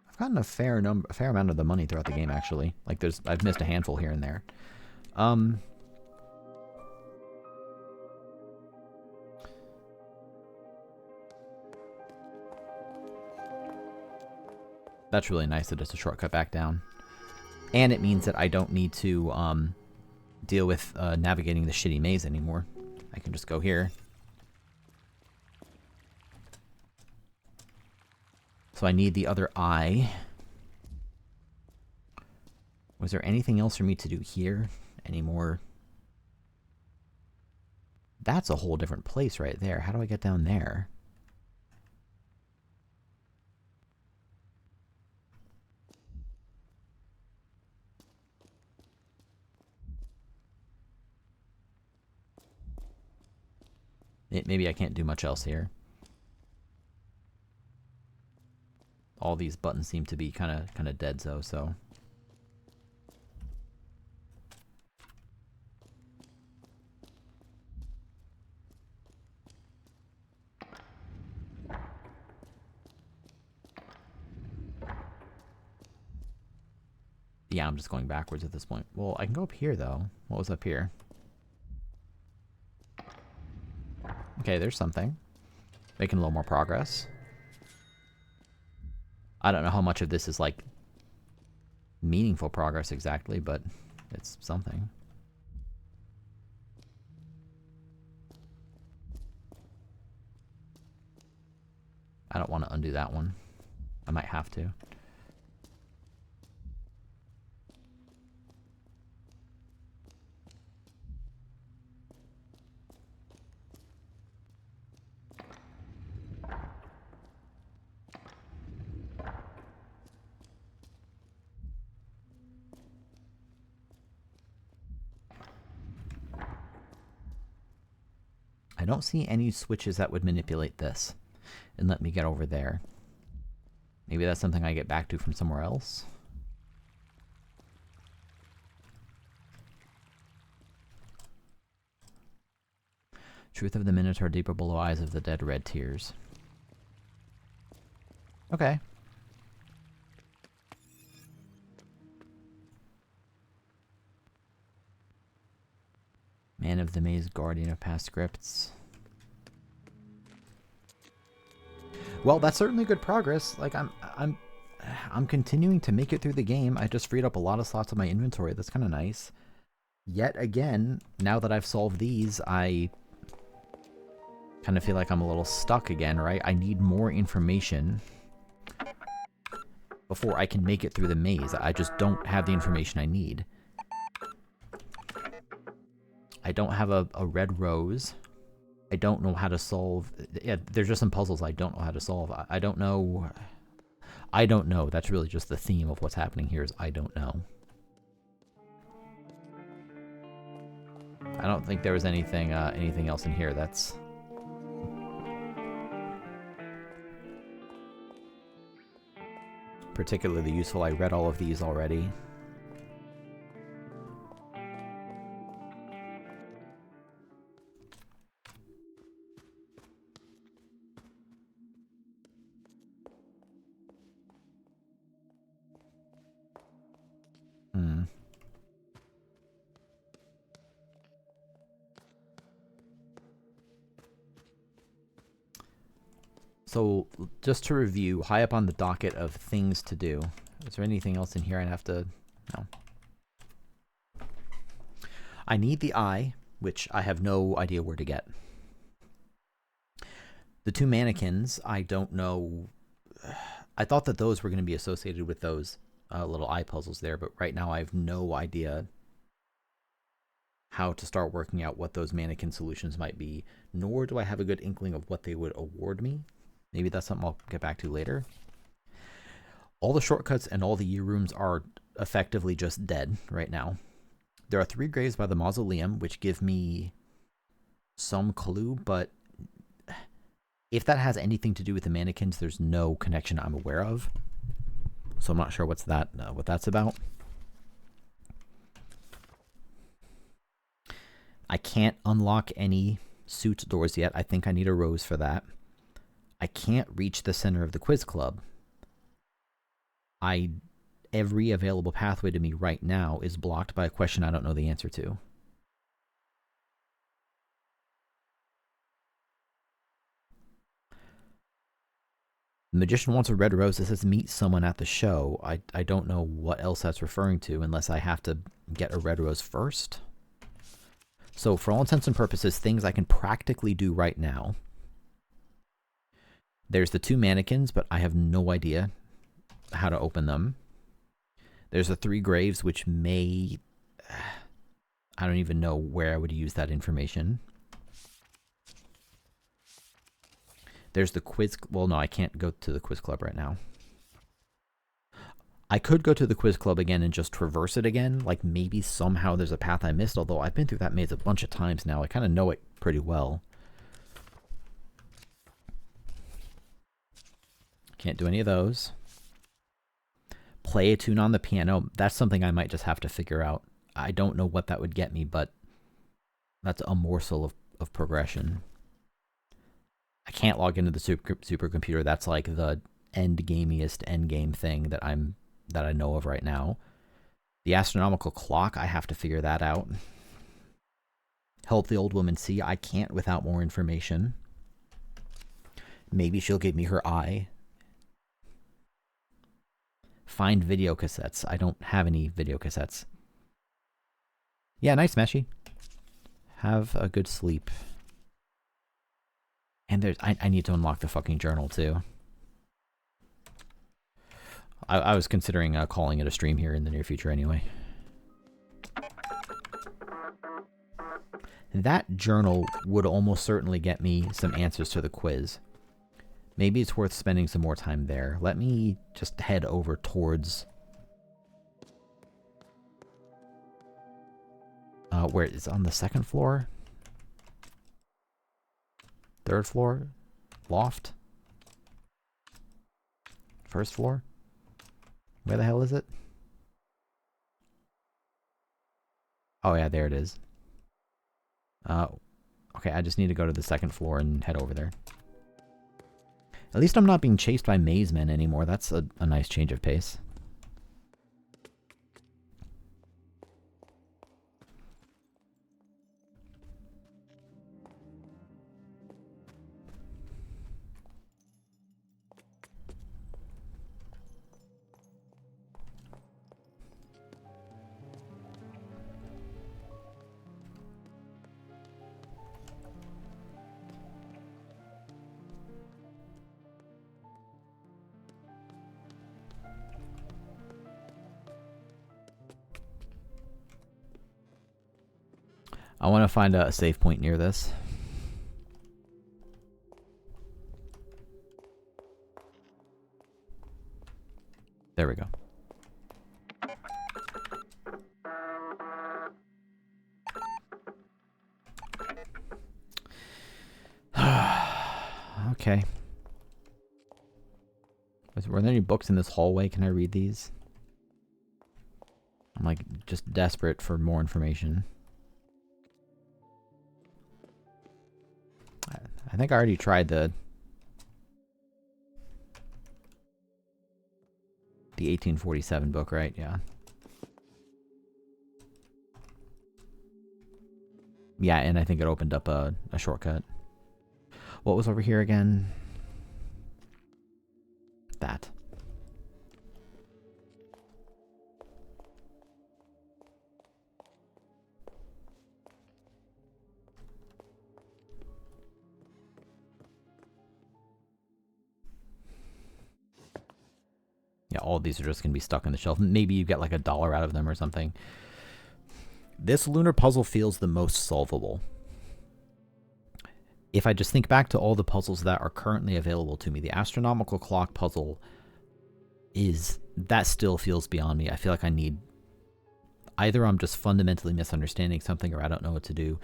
I've gotten a fair amount of the money throughout the game, actually. Like, I've missed a handful here and there. That's really nice that it's a shortcut back down. And it means that I don't need to deal with navigating the shitty maze anymore. I can just go here. So I need the other eye. Was there anything else for me to do here anymore? That's a whole different place right there. How do I get down there? Maybe I can't do much else here. All these buttons seem to be kind of dead, so. Yeah, I'm just going backwards at this point. Well, I can go up here, though. What was up here? Okay, there's something. Making a little more progress. I don't know how much of this is, like, meaningful progress exactly, but it's something. I don't want to undo that one. I might have to. I don't see any switches that would manipulate this and let me get over there. Maybe that's something I get back to from somewhere else. Truth of the Minotaur, deeper below, eyes of the dead, red tears. Okay. Man of the Maze, guardian of past scripts. Well, that's certainly good progress. Like I'm continuing to make it through the game. I just freed up a lot of slots of my inventory. That's kind of nice. Yet again, now that I've solved these, I kind of feel like I'm a little stuck again, right? I need more information before I can make it through the maze. I just don't have the information I need. I don't have a red rose. I don't know how to solve... Yeah, there's just some puzzles I don't know how to solve. I don't know... I don't know. That's really just the theme of what's happening here is I don't know. I don't think there was anything else in here that's particularly useful. I read all of these already. So, just to review, high up on the docket of things to do. Is there anything else in here I'd have to... No. I need the eye, which I have no idea where to get. The 2 mannequins, I don't know... I thought that those were going to be associated with those little eye puzzles there, but right now I have no idea how to start working out what those mannequin solutions might be, nor do I have a good inkling of what they would award me. Maybe that's something I'll get back to later. All the shortcuts and all the year rooms are effectively just dead right now. There are 3 graves by the mausoleum, which give me some clue, but if that has anything to do with the mannequins, there's no connection I'm aware of. So I'm not sure what that's about. I can't unlock any suit doors yet. I think I need a rose for that. I can't reach the center of the quiz club. Every available pathway to me right now is blocked by a question I don't know the answer to. The magician wants a red rose that says meet someone at the show. I don't know what else that's referring to unless I have to get a red rose first. So for all intents and purposes, things I can practically do right now. There's the 2 mannequins, but I have no idea how to open them. There's the 3 graves, which may... I don't even know where I would use that information. There's the quiz... Well, no, I can't go to the quiz club right now. I could go to the quiz club again and just traverse it again. Like, maybe somehow there's a path I missed, although I've been through that maze a bunch of times now. I kind of know it pretty well. Can't do any of those. Play a tune on the piano. That's something I might just have to figure out. I don't know what that would get me, but that's a morsel of progression. I can't log into the supercomputer. That's like the endgameiest endgame thing that I know of right now. The astronomical clock, I have to figure that out. Help the old woman see. I can't without more information. Maybe she'll give me her eye. Find video cassettes. I don't have any video cassettes. Yeah, nice, Meshy. Have a good sleep. And I need to unlock the fucking journal, too. I was considering calling it a stream here in the near future anyway. That journal would almost certainly get me some answers to the quiz. Maybe it's worth spending some more time there. Let me just head over towards... where it's on the 2nd floor? 3rd floor? Loft? 1st floor? Where the hell is it? Oh yeah, there it is. Okay, I just need to go to the 2nd floor and head over there. At least I'm not being chased by maze men anymore. That's a nice change of pace. I want to find a save point near this. There we go. Okay. Were there any books in this hallway? Can I read these? I'm like just desperate for more information. I think I already tried the 1847 book, right? Yeah. Yeah, and I think it opened up a shortcut. What was over here again? That. Yeah, all of these are just going to be stuck on the shelf. Maybe you get like $1 out of them or something. This lunar puzzle feels the most solvable. If I just think back to all the puzzles that are currently available to me, the astronomical clock puzzle that still feels beyond me. I feel like I need, either I'm just fundamentally misunderstanding something or I don't know what to do.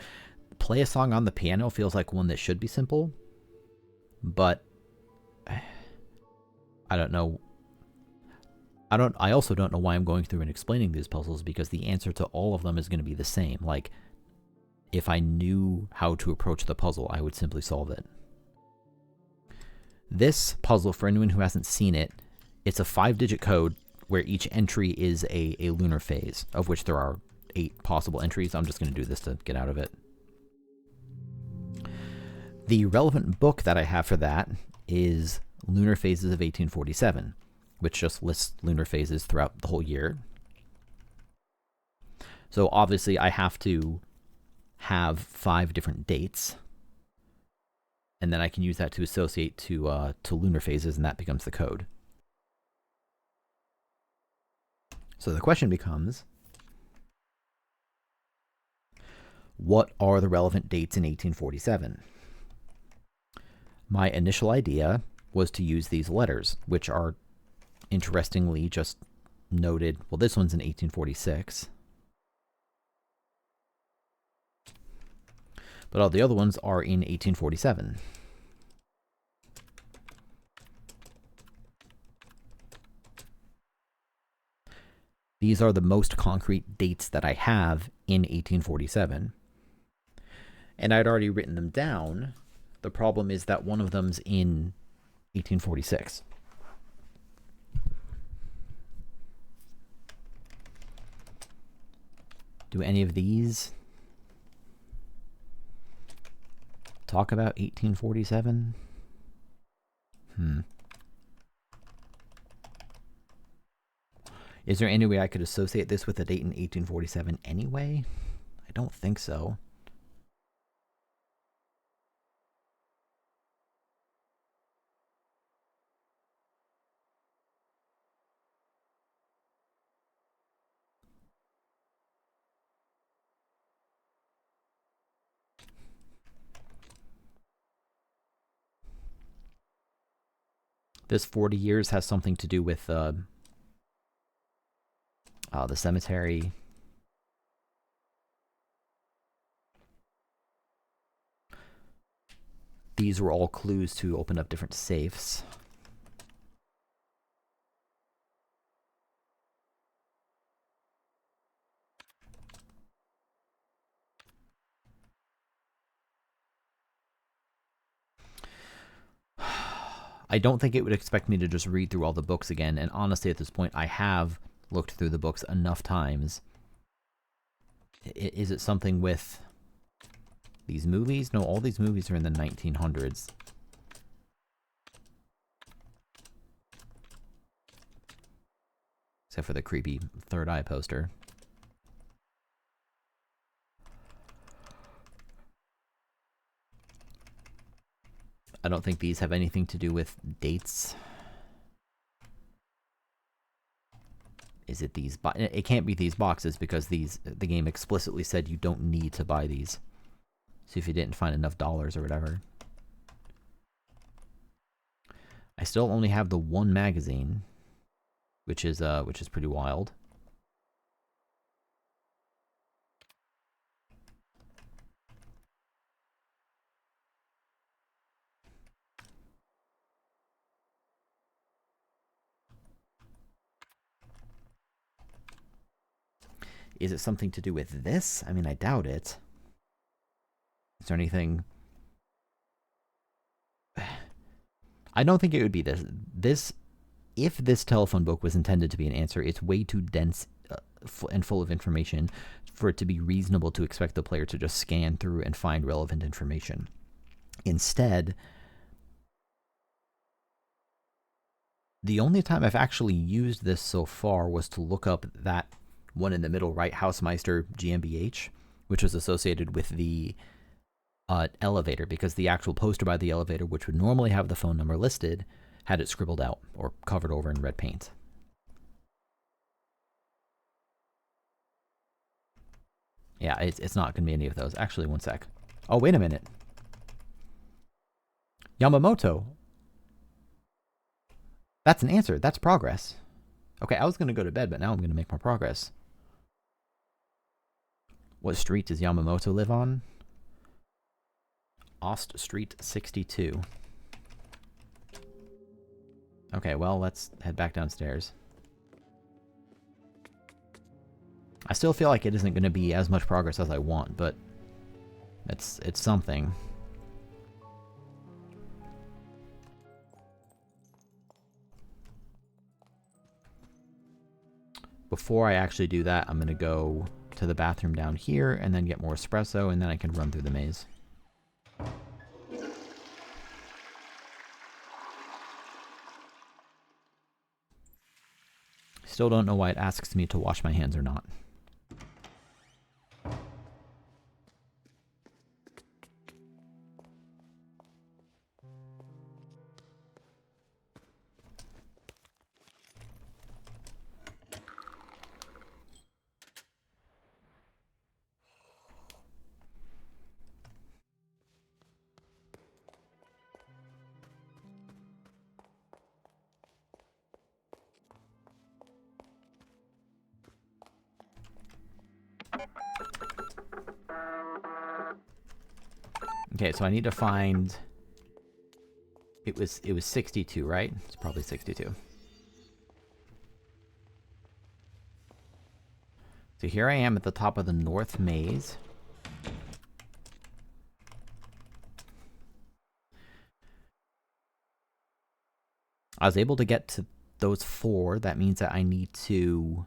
Play a song on the piano feels like one that should be simple, but I don't know. I also don't know why I'm going through and explaining these puzzles, because the answer to all of them is going to be the same. Like, if I knew how to approach the puzzle, I would simply solve it. This puzzle, for anyone who hasn't seen it, it's a 5-digit code where each entry is a lunar phase, of which there are 8 possible entries. I'm just going to do this to get out of it. The relevant book that I have for that is Lunar Phases of 1847, which just lists lunar phases throughout the whole year. So obviously I have to have 5 different dates, and then I can use that to associate to lunar phases, and that becomes the code. So the question becomes, what are the relevant dates in 1847? My initial idea was to use these letters, which are interestingly just noted. Well, this one's in 1846. But all the other ones are in 1847. These are the most concrete dates that I have in 1847. And I'd already written them down. The problem is that one of them's in 1846. Do any of these talk about 1847? Is there any way I could associate this with a date in 1847 anyway? I don't think so. This 40 years has something to do with the cemetery. These were all clues to open up different safes. I don't think it would expect me to just read through all the books again, and honestly at this point I have looked through the books enough times. Is it something with these movies? No, all these movies are in the 1900s. Except for the creepy Third Eye poster. I don't think these have anything to do with dates. Is it these? It can't be these boxes, because the game explicitly said you don't need to buy these. See if you didn't find enough dollars or whatever. I still only have the one magazine, which is pretty wild. Is it something to do with this? I mean, I doubt it. Is there anything? I don't think it would be this. If this telephone book was intended to be an answer, it's way too dense and full of information for it to be reasonable to expect the player to just scan through and find relevant information. Instead, the only time I've actually used this so far was to look up that one in the middle right, Hausmeister GmbH, which was associated with the elevator, because the actual poster by the elevator, which would normally have the phone number listed, had it scribbled out or covered over in red paint. Yeah, it's not going to be any of those. Actually, one sec. Oh, wait a minute. Yamamoto. That's an answer. That's progress. Okay, I was going to go to bed, but now I'm going to make more progress. What street does Yamamoto live on? Ost Street 62. Okay, well, let's head back downstairs. I still feel like it isn't going to be as much progress as I want, but it's something. Before I actually do that, I'm going to go to the bathroom down here and then get more espresso, and then I can run through the maze. Still don't know why it asks me to wash my hands or not. Okay, so I need to find... It was 62, right? It's probably 62. So here I am at the top of the north maze. I was able to get to those 4. That means that I need to...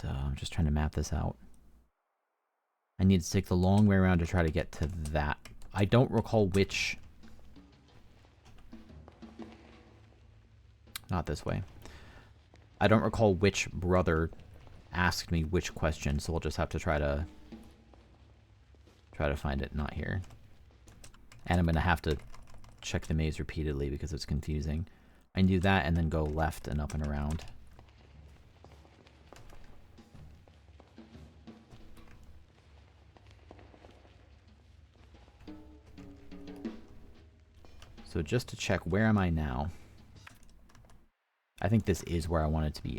I'm just trying to map this out. I need to take the long way around to try to get to that. I don't recall which... Not this way. I don't recall which brother asked me which question, so we'll just have to try to find it not here. And I'm going to have to check the maze repeatedly because it's confusing. I can do that and then go left and up and around. So just to check, where am I now? I think this is where I want it to be.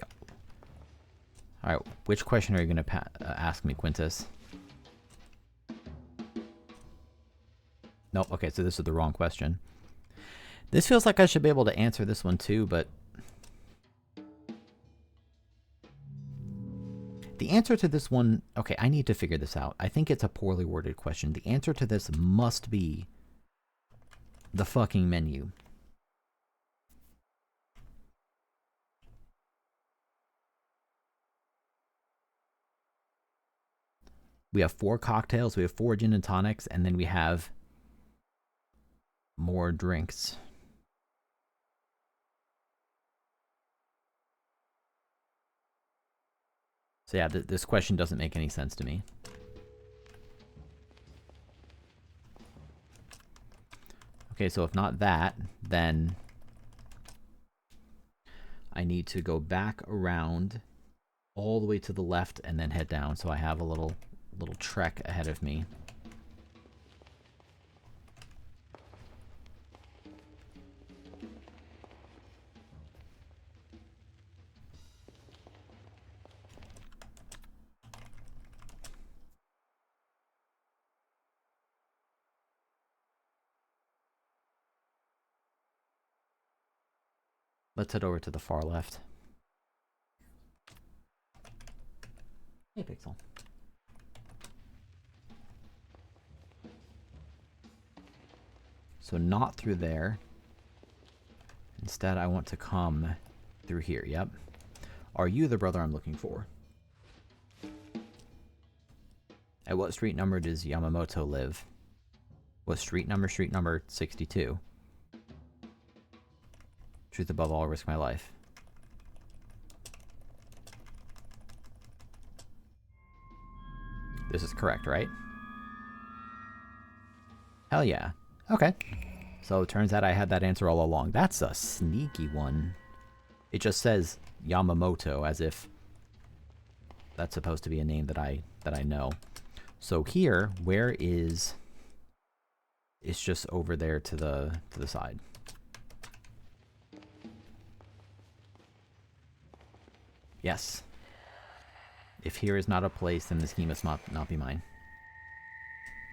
Alright, which question are you going to ask me, Quintus? Nope, okay, so this is the wrong question. This feels like I should be able to answer this one too, but... The answer to this one... Okay, I need to figure this out. I think it's a poorly worded question. The answer to this must be the fucking menu. We have 4 cocktails, we have 4 gin and tonics, and then we have more drinks. So yeah, this question doesn't make any sense to me. Okay, so if not that, then I need to go back around all the way to the left and then head down, so I have a little trek ahead of me. Let's head over to the far left. Hey, Pixel. So not through there. Instead, I want to come through here. Yep. Are you the brother I'm looking for? At what street number does Yamamoto live? What street number? Street number 62. Truth above all, risk my life. This is correct, right? Hell yeah. Okay. So it turns out I had that answer all along. That's a sneaky one. It just says Yamamoto as if that's supposed to be a name that I know. So here, where is... It's just over there to the side. Yes. If here is not a place, then the scheme must not be mine.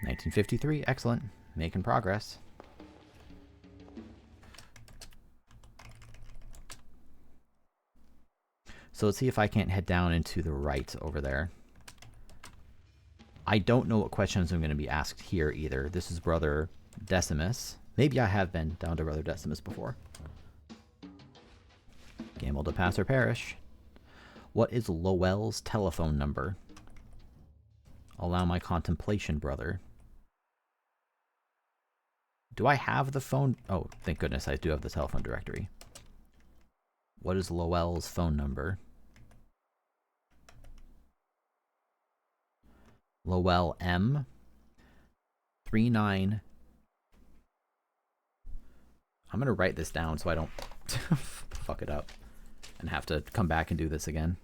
1953, excellent. Making progress. So let's see if I can't head down into the right over there. I don't know what questions I'm going to be asked here either. This is Brother Decimus. Maybe I have been down to Brother Decimus before. Gamble to pass or perish. What is Lowell's telephone number? Allow my contemplation, brother. Do I have the phone? Oh, thank goodness I do have the telephone directory. What is Lowell's phone number? Lowell M. 39. I'm going to write this down so I don't fuck it up and have to come back and do this again.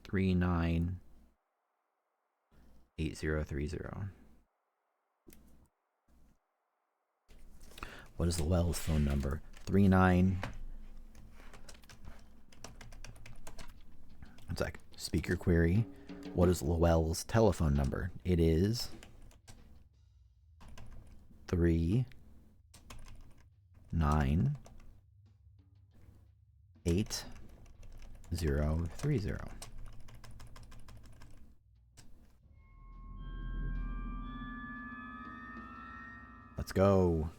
398030. What is Lowell's phone number? 39. One sec. Speaker query. What is Lowell's telephone number? It is 398030. Let's go.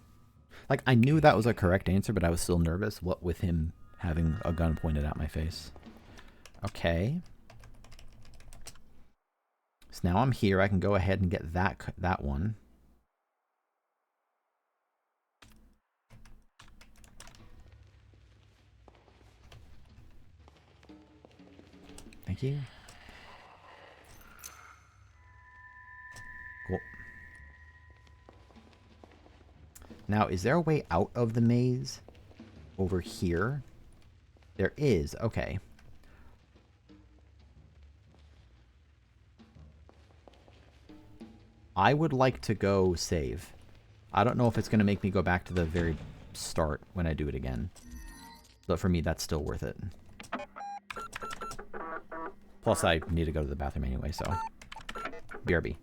Like, I knew that was a correct answer, but I was still nervous. What with him having a gun pointed at my face. Okay. So now I'm here. I can go ahead and get that one. Thank you. Cool. Now, is there a way out of the maze over here? There is. Okay. I would like to go save. I don't know if it's going to make me go back to the very start when I do it again. But for me, that's still worth it. Plus, I need to go to the bathroom anyway, so... BRB.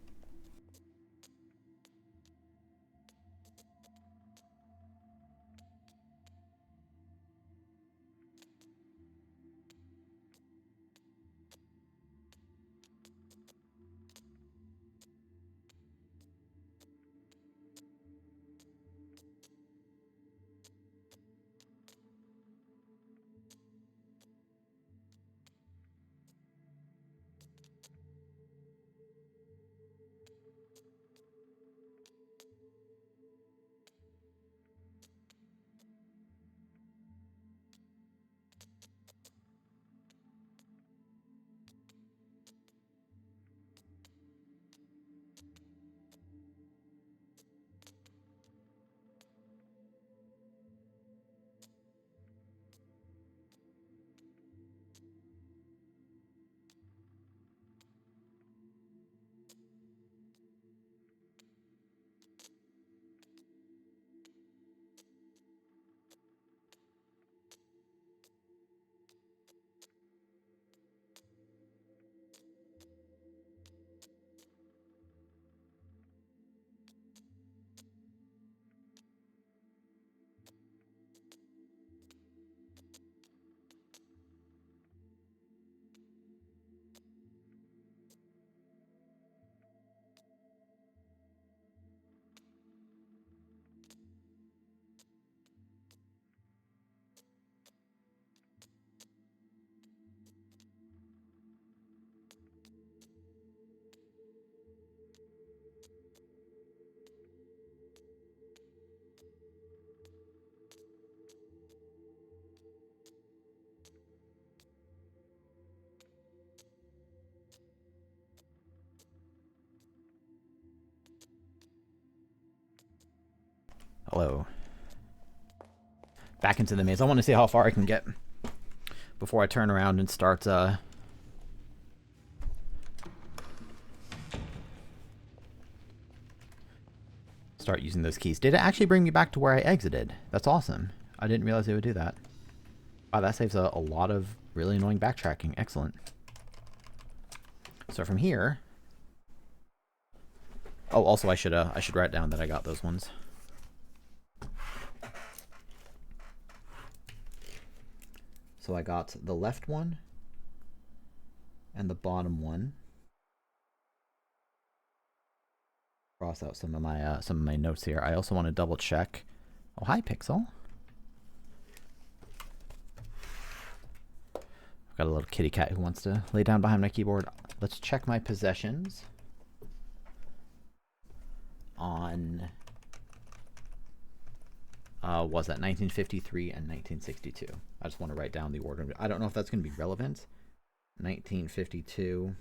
Hello. Back into the maze. I want to see how far I can get before I turn around and start using those keys. Did it actually bring me back to where I exited? That's awesome. I didn't realize it would do that. Wow, that saves a lot of really annoying backtracking. Excellent. So from here... Oh, also I should write down that I got those ones. So I got the left one and the bottom one. Cross out some of my notes here. I also want to double check. Oh, hi, Pixel. I've got a little kitty cat who wants to lay down behind my keyboard. Let's check my possessions on was that 1953 and 1962. I just want to write down the order. I don't know if that's going to be relevant. 1952,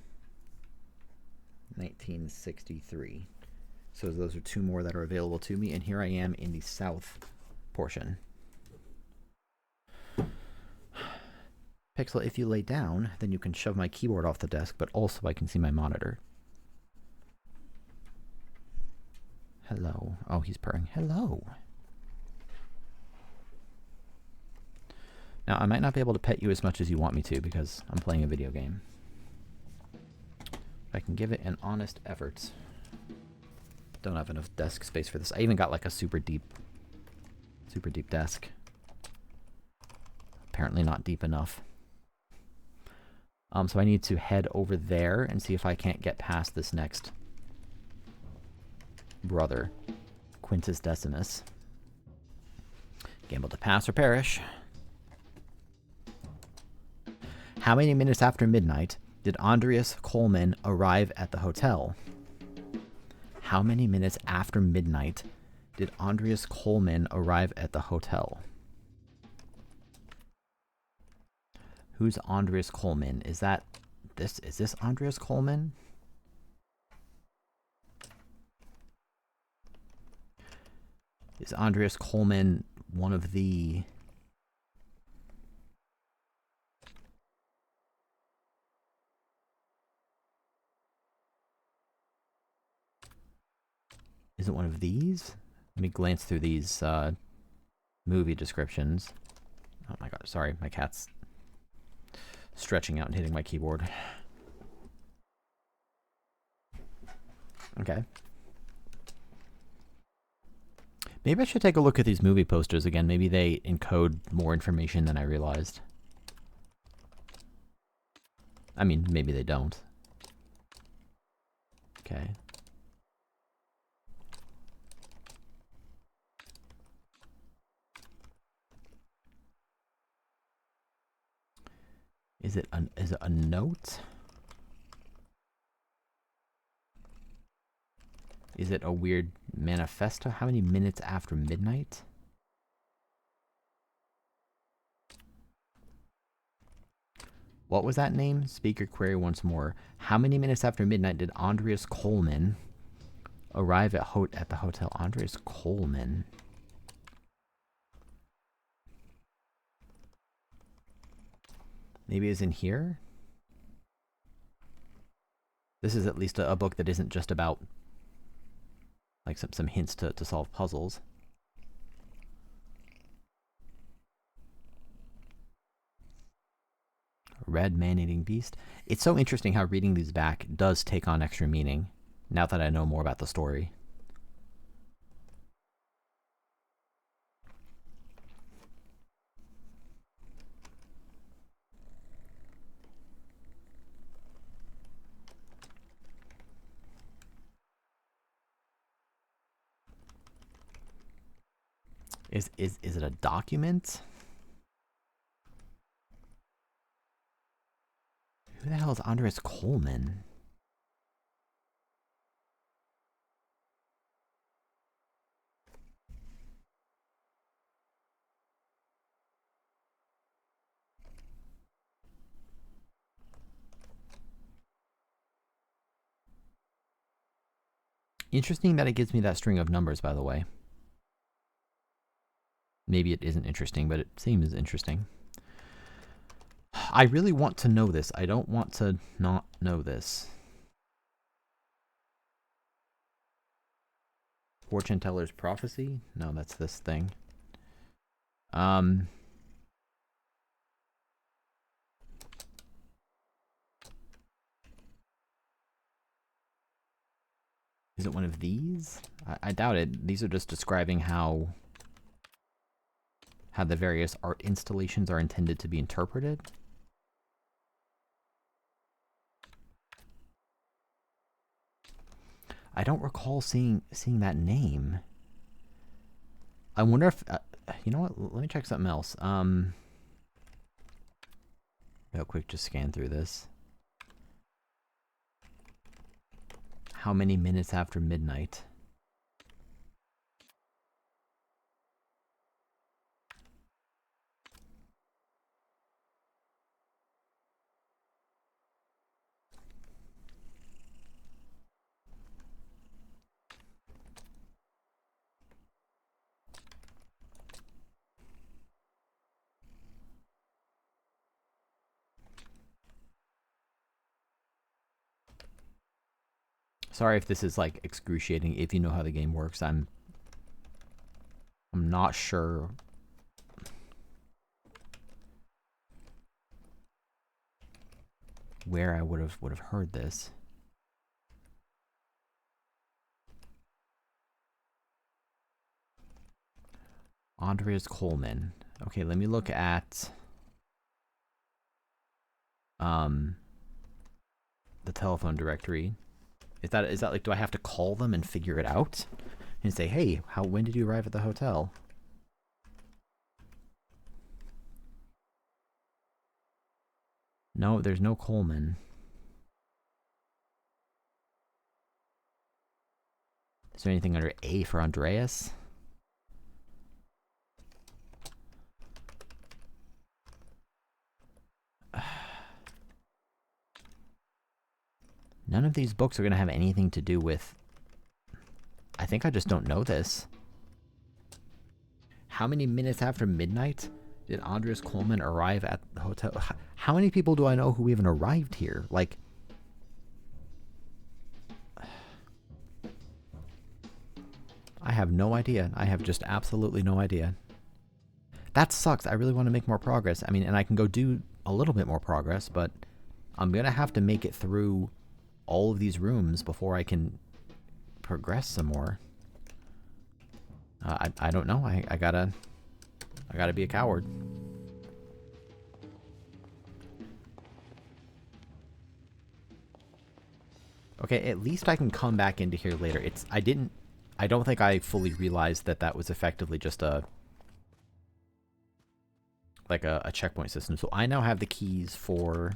1963. So those are two more that are available to me, and here I am in the south portion. Pixel, if you lay down, then you can shove my keyboard off the desk, but also I can see my monitor. Hello. Oh, he's purring. Hello. Now, I might not be able to pet you as much as you want me to because I'm playing a video game. I can give it an honest effort. Don't have enough desk space for this. I even got like a super deep desk. Apparently not deep enough. So I need to head over there and see if I can't get past this next brother, Quintus Decimus. Gamble to pass or perish. How many minutes after midnight did Andreas Coleman arrive at the hotel? How many minutes after midnight did Andreas Coleman arrive at the hotel? Who's Andreas Coleman? Is that this? Is this Andreas Coleman? Is Andreas Coleman one of the... Is it one of these? Let me glance through these movie descriptions. Oh my god, sorry, my cat's stretching out and hitting my keyboard. Okay. Maybe I should take a look at these movie posters again. Maybe they encode more information than I realized. I mean, maybe they don't. Okay. Is it a note? Is it a weird manifesto? How many minutes after midnight? What was that name? Speaker query once more. How many minutes after midnight did Andreas Coleman arrive at the hotel? Andreas Coleman. Maybe it's in here? This is at least a book that isn't just about like some hints to solve puzzles. Red man-eating beast. It's so interesting how reading these back does take on extra meaning now that I know more about the story. Is it a document? Who the hell is Andreas Coleman? Interesting that it gives me that string of numbers, by the way. Maybe it isn't interesting, but it seems interesting. I really want to know this. I don't want to not know this. Fortune teller's prophecy? No, that's this thing. Is it one of these? I doubt it. These are just describing how the various art installations are intended to be interpreted. I don't recall seeing that name. I wonder if you know what? Let me check something else. Real quick, just scan through this. How many minutes after midnight? Sorry if this is like excruciating. If you know how the game works, I'm not sure where I would have heard this. Andreas Coleman. Okay, let me look at the telephone directory. Is that like, do I have to call them and figure it out? And say, hey, when did you arrive at the hotel? No, there's no Coleman. Is there anything under A for Andreas? None of these books are going to have anything to do with... I think I just don't know this. How many minutes after midnight did Andreas Coleman arrive at the hotel? How many people do I know who even arrived here? Like... I have no idea. I have just absolutely no idea. That sucks. I really want to make more progress. I mean, and I can go do a little bit more progress, but I'm going to have to make it through all of these rooms before I can progress some more. I don't know. I gotta be a coward. Okay, at least I can come back into here later. I don't think I fully realized that was effectively just a checkpoint system. So I now have the keys for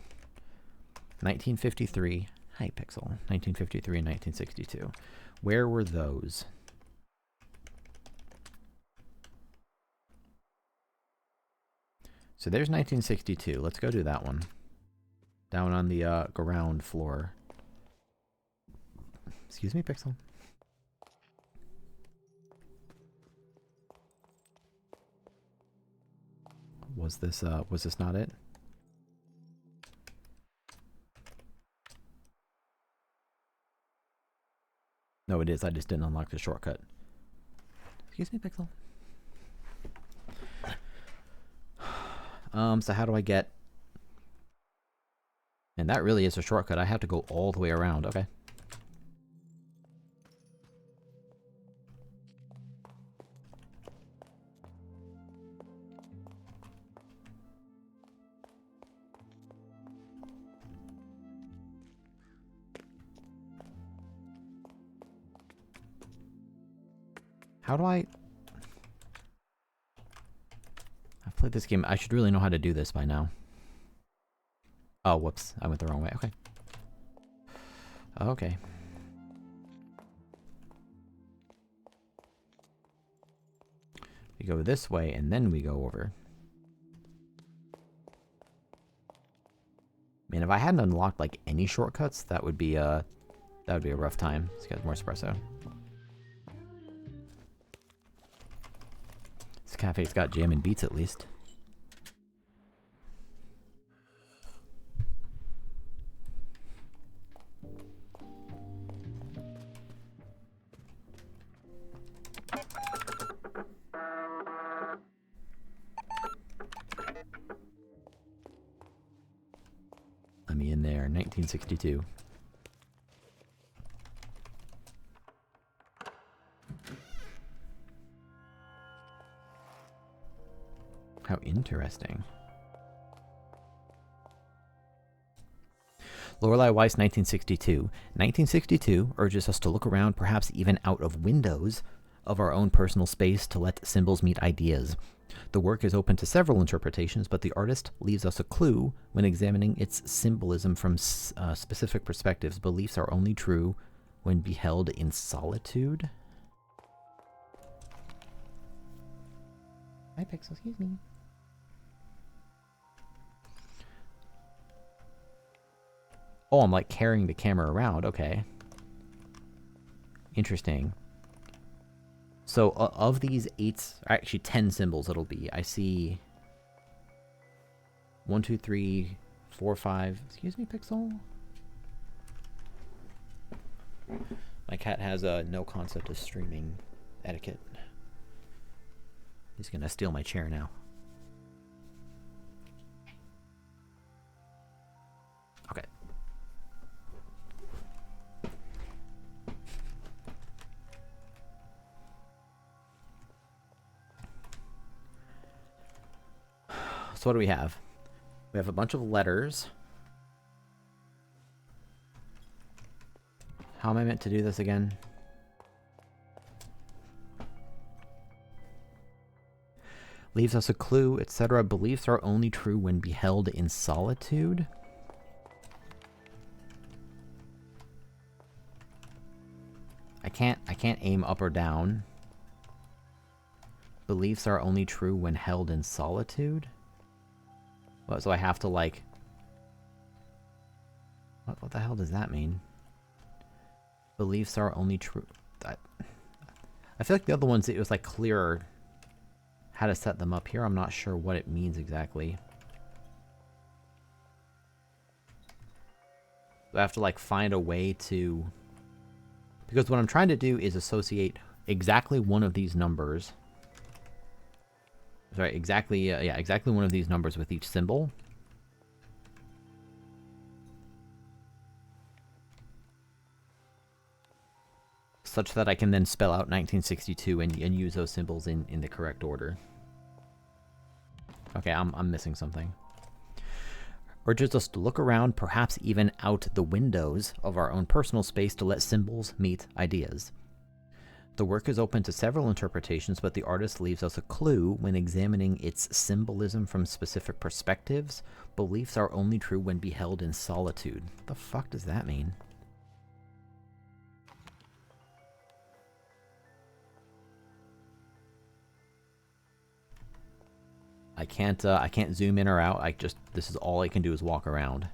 1953. Hi, Pixel. 1953 and 1962. Where were those? So there's 1962. Let's go do that one. Down on the ground floor. Excuse me, Pixel. Was this not it? No, it is. I just didn't unlock the shortcut. Excuse me, Pixel. So how do I get... And that really is a shortcut. I have to go all the way around. Okay. How do I... I've played this game. I should really know how to do this by now. Oh, whoops. I went the wrong way. Okay. Okay. We go this way, and then we go over. Man, if I hadn't unlocked, like, any shortcuts, that would be a rough time. Let's get more espresso. cafe's got jam and beets at least. Let me in there, 1962. How interesting. Lorelei Weiss, 1962. 1962 urges us to look around, perhaps even out of windows of our own personal space, to let symbols meet ideas. The work is open to several interpretations, but the artist leaves us a clue when examining its symbolism from specific perspectives. Beliefs are only true when beheld in solitude. Hi, Pixel, excuse me. Oh, I'm like carrying the camera around. Okay. Interesting. So of these 8, actually 10 symbols it'll be, I see 1, 2, 3, 4, 5. Excuse me, Pixel? My cat has no concept of streaming etiquette. He's gonna steal my chair now. Okay. So what do we have? We have a bunch of letters. How am I meant to do this again? Leaves us a clue, etc. Beliefs are only true when beheld in solitude. I can't aim up or down. Beliefs are only true when held in solitude. So I have to like... What the hell does that mean? Beliefs are only true... I feel like the other ones, it was like clearer how to set them up. Here I'm not sure what it means exactly. I have to like find a way to... Because what I'm trying to do is associate exactly one of these numbers... Sorry, exactly, yeah, exactly one of these numbers with each symbol. Such that I can then spell out 1962 and use those symbols in the correct order. Okay, I'm missing something. Urges us to look around, perhaps even out the windows of our own personal space, to let symbols meet ideas. The work is open to several interpretations, but the artist leaves us a clue when examining its symbolism from specific perspectives. Beliefs are only true when beheld in solitude. What the fuck does that mean? I can't zoom in or out. This is all I can do is walk around.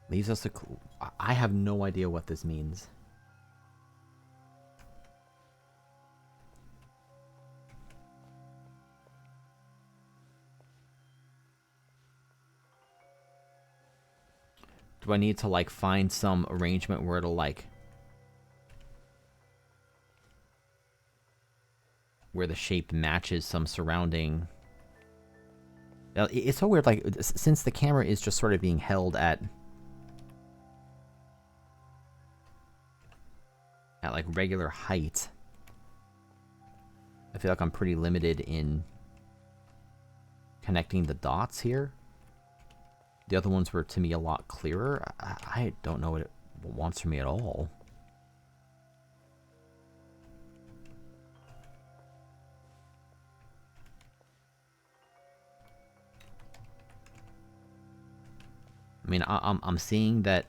Leaves us a clue. I have no idea what this means. Do I need to like find some arrangement where it'll like... where the shape matches some surrounding... It's so weird, like, since the camera is just sort of being held at like regular height, I feel like I'm pretty limited in connecting the dots here. The other ones were, to me, a lot clearer. I don't know what it wants from me at all. I mean, I'm seeing that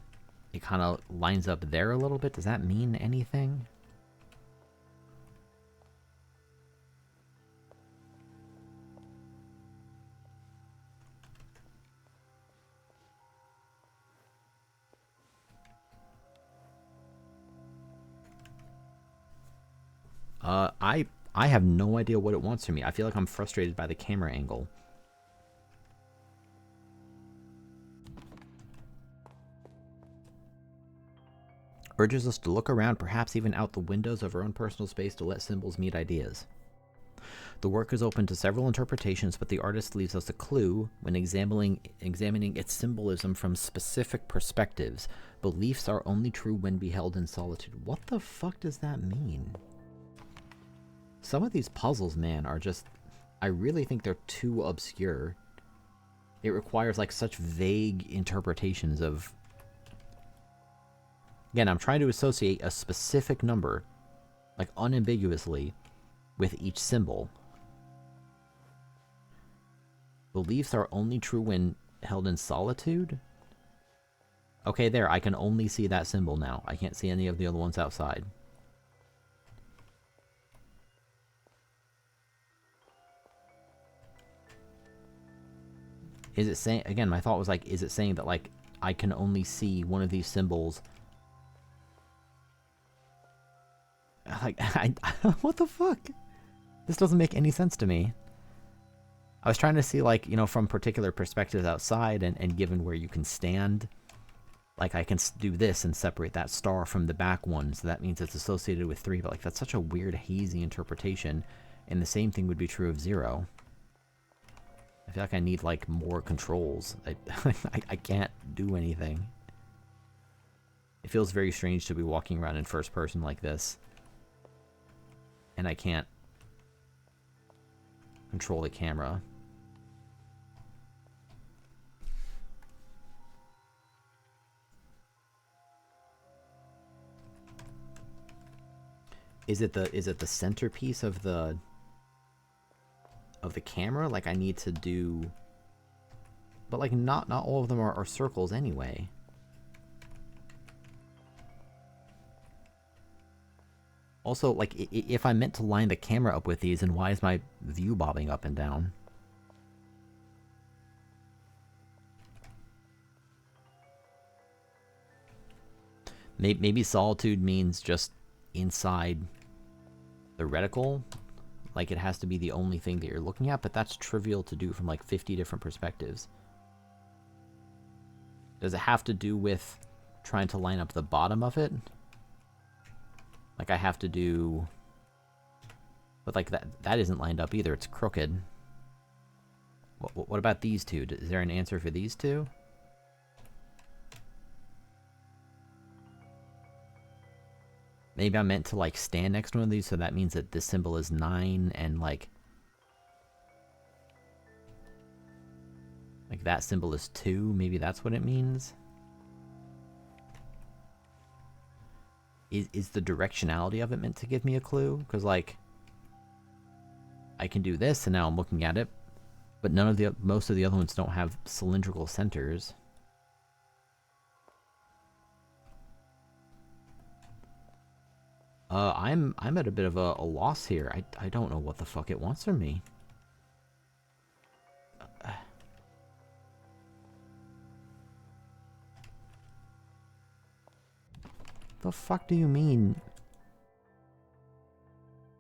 it kind of lines up there a little bit. Does that mean anything? I have no idea what it wants from me. I feel like I'm frustrated by the camera angle. Urges us to look around, perhaps even out the windows of our own personal space to let symbols meet ideas. The work is open to several interpretations, but the artist leaves us a clue when examining its symbolism from specific perspectives. Beliefs are only true when beheld in solitude. What the fuck does that mean? Some of these puzzles, man, are just... I really think they're too obscure. It requires, like, such vague interpretations of... Again, I'm trying to associate a specific number, like, unambiguously, with each symbol. Beliefs are only true when held in solitude? Okay, there, I can only see that symbol now. I can't see any of the other ones outside. Is it saying, again, my thought was like, is it saying that, like, I can only see one of these symbols? Like, what the fuck? This doesn't make any sense to me. I was trying to see, like, you know, from particular perspectives outside and given where you can stand. Like, I can do this and separate that star from the back one, so that means it's associated with 3, but, like, that's such a weird, hazy interpretation, and the same thing would be true of 0. I feel like I need, like, more controls. I can't do anything. It feels very strange to be walking around in first person like this. And I can't control the camera. Is it the centerpiece of the camera? Like, I need to do... But, like, not all of them are circles anyway. Also, like, if I'm meant to line the camera up with these, then why is my view bobbing up and down? Maybe solitude means just inside the reticle. Like, it has to be the only thing that you're looking at, but that's trivial to do from, like, 50 different perspectives. Does it have to do with trying to line up the bottom of it? Like, I have to do... But, like, that isn't lined up either. It's crooked. What about these two? Is there an answer for these two? Maybe I'm meant to, like, stand next to one of these, so that means that this symbol is 9, and, like... Like, that symbol is 2. Maybe that's what it means? Is the directionality of it meant to give me a clue? Because, like, I can do this, and now I'm looking at it, but most of the other ones don't have cylindrical centers. I'm at a bit of a loss here. I don't know what the fuck it wants from me. The fuck do you mean?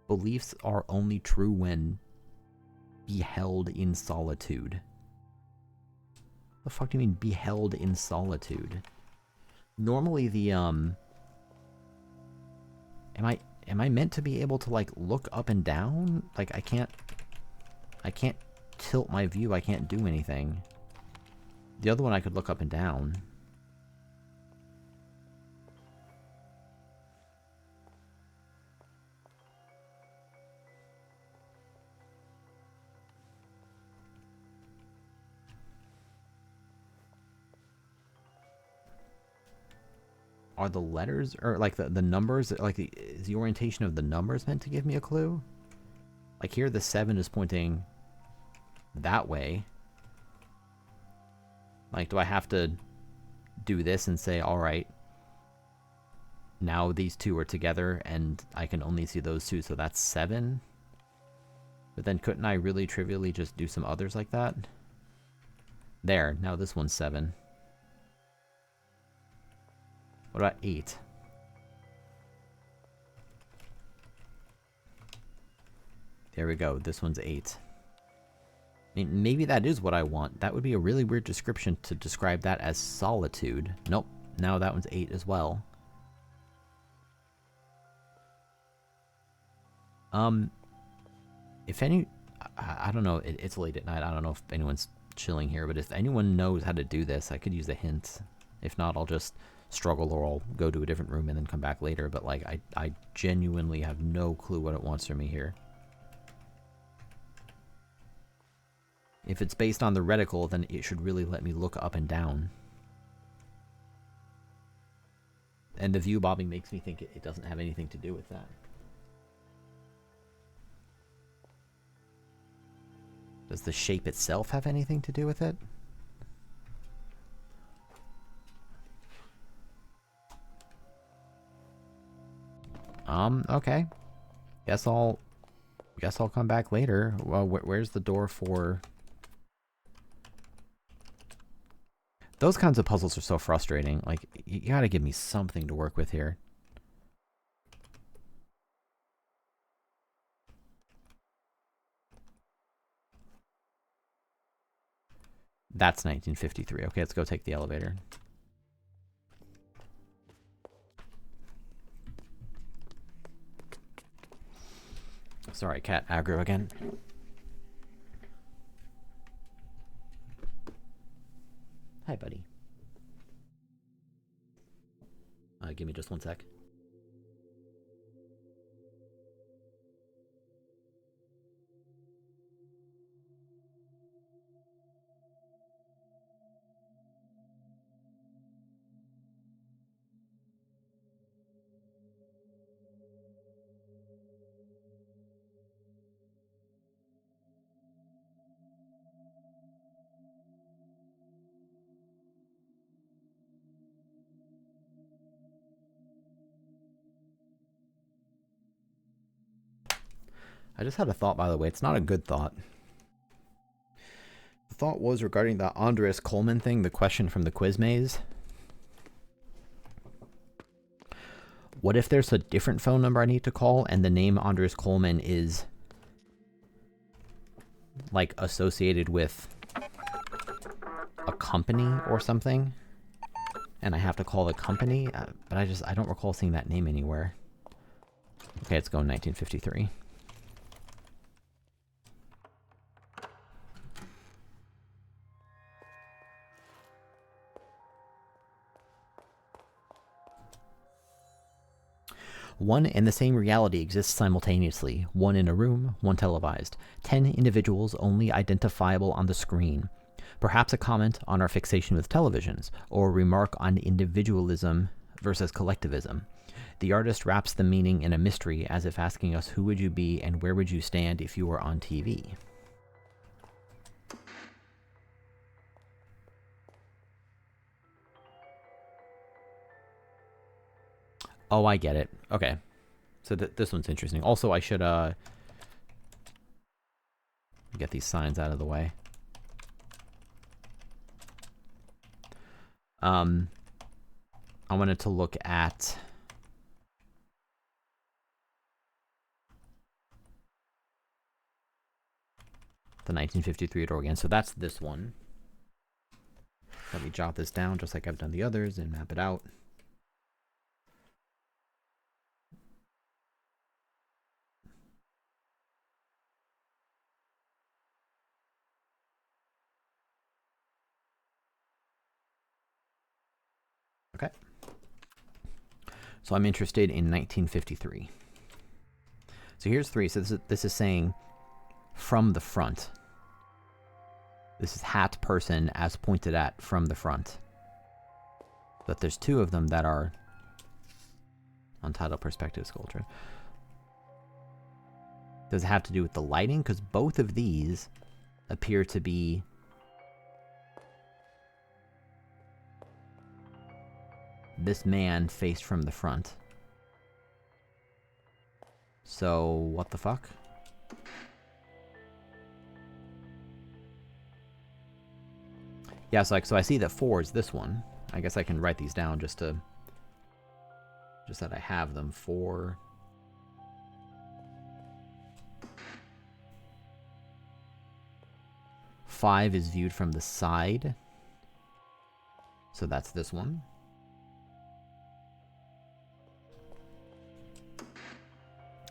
Beliefs are only true when beheld in solitude. The fuck do you mean beheld in solitude? Normally the Am I meant to be able to, like, look up and down? Like, I can't tilt my view. I can't do anything. The other one I could look up and down. Are the letters, or, like, the numbers, like, is the orientation of the numbers meant to give me a clue? Like, here the 7 is pointing that way. Like, do I have to do this and say, alright, now these two are together and I can only see those two, so that's 7? But then couldn't I really trivially just do some others like that? There, now this one's 7. What about 8? There we go. This one's 8. I mean, maybe that is what I want. That would be a really weird description to describe that as solitude. Nope. Now that one's 8 as well. If any... I don't know. It's late at night. I don't know if anyone's chilling here, but if anyone knows how to do this, I could use a hint. If not, I'll just struggle or I'll go to a different room and then come back later. But, like, I genuinely have no clue what it wants from me here. If it's based on the reticle, then it should really let me look up and down. And the view bobbing makes me think it doesn't have anything to do with that. Does the shape itself have anything to do with it? Okay. Guess I'll come back later. Well, where's the door for... Those kinds of puzzles are so frustrating. Like, you gotta give me something to work with here. That's 1953. Okay, let's go take the elevator. Sorry, cat aggro again. Hi, buddy. Give me just one sec. I just had a thought, by the way. It's not a good thought. The thought was regarding the Andres Coleman thing, the question from the quiz maze. What if there's a different phone number I need to call and the name Andres Coleman is, like, associated with a company or something? And I have to call the company? But I don't recall seeing that name anywhere. Okay, let's go 1953. One and the same reality exists simultaneously, one in a room, one televised. 10 individuals only identifiable on the screen. Perhaps a comment on our fixation with televisions, or a remark on individualism versus collectivism. The artist wraps the meaning in a mystery, as if asking us who would you be and where would you stand if you were on TV. Oh, I get it. Okay. So this one's interesting. Also, I should get these signs out of the way. I wanted to look at the 1953 door again. So that's this one. Let me jot this down just like I've done the others and map it out. Okay. So I'm interested in 1953. So here's 3. So this is saying from the front. This is hat person as pointed at from the front. But there's 2 of them that are untitled perspective sculpture. Does it have to do with the lighting? Because both of these appear to be this man faced from the front. So, what the fuck? Yeah, so I see that 4 is this one. I guess I can write these down just that I have them. 4. 5 is viewed from the side. So that's this one.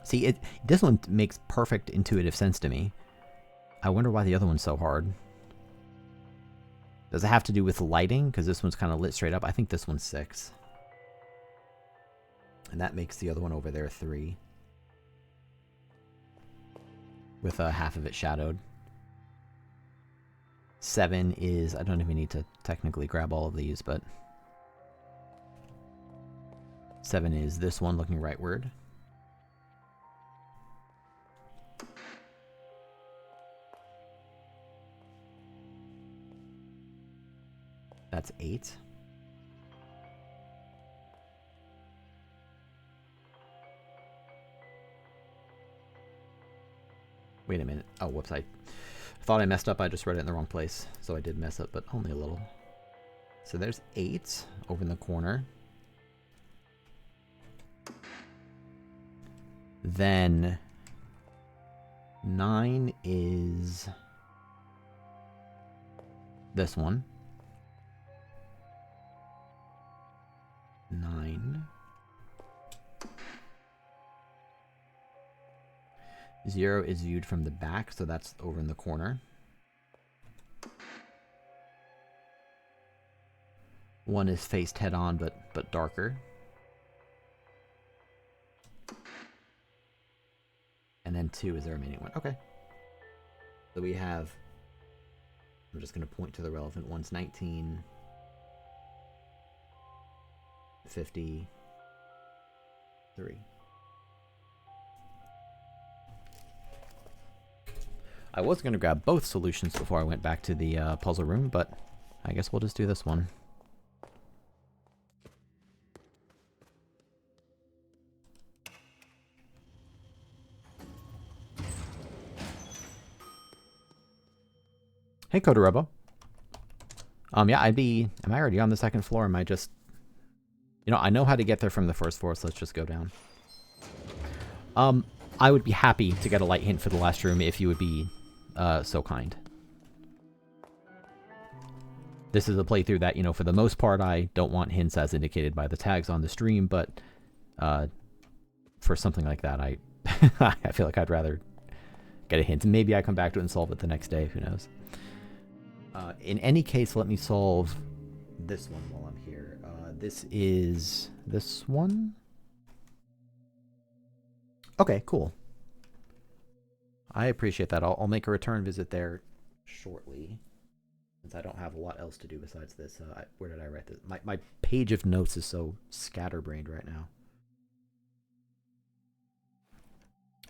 See, this one makes perfect intuitive sense to me. I wonder why the other one's so hard. Does it have to do with lighting? Because this one's kind of lit straight up. I think this one's 6. And that makes the other one over there 3. With half of it shadowed. 7 is... I don't even need to technically grab all of these, but... 7 is this one looking rightward. That's 8. Wait a minute. Oh, whoops. I thought I messed up. I just read it in the wrong place. So I did mess up, but only a little. So there's 8 over in the corner. Then 9 is this one. 9. 0 is viewed from the back, so that's over in the corner. 1 is faced head on, but darker. And then 2 is the remaining one. Okay. So we have... I'm just going to point to the relevant ones. 19... 53. I was going to grab both solutions before I went back to the puzzle room, but I guess we'll just do this one. Hey, Kodorobo. Yeah, am I already on the second floor? Am I just... You know, I know how to get there from the first floor, so let's just go down. I would be happy to get a light hint for the last room if you would be so kind. This is a playthrough that, you know, for the most part, I don't want hints as indicated by the tags on the stream, but for something like that, I I feel like I'd rather get a hint. Maybe I come back to it and solve it the next day, who knows. In any case, let me solve this one while I'm here. This is this one. Okay, cool. I appreciate that. I'll make a return visit there shortly, since I don't have a lot else to do besides this. Where did I write this? My page of notes is so scatterbrained right now.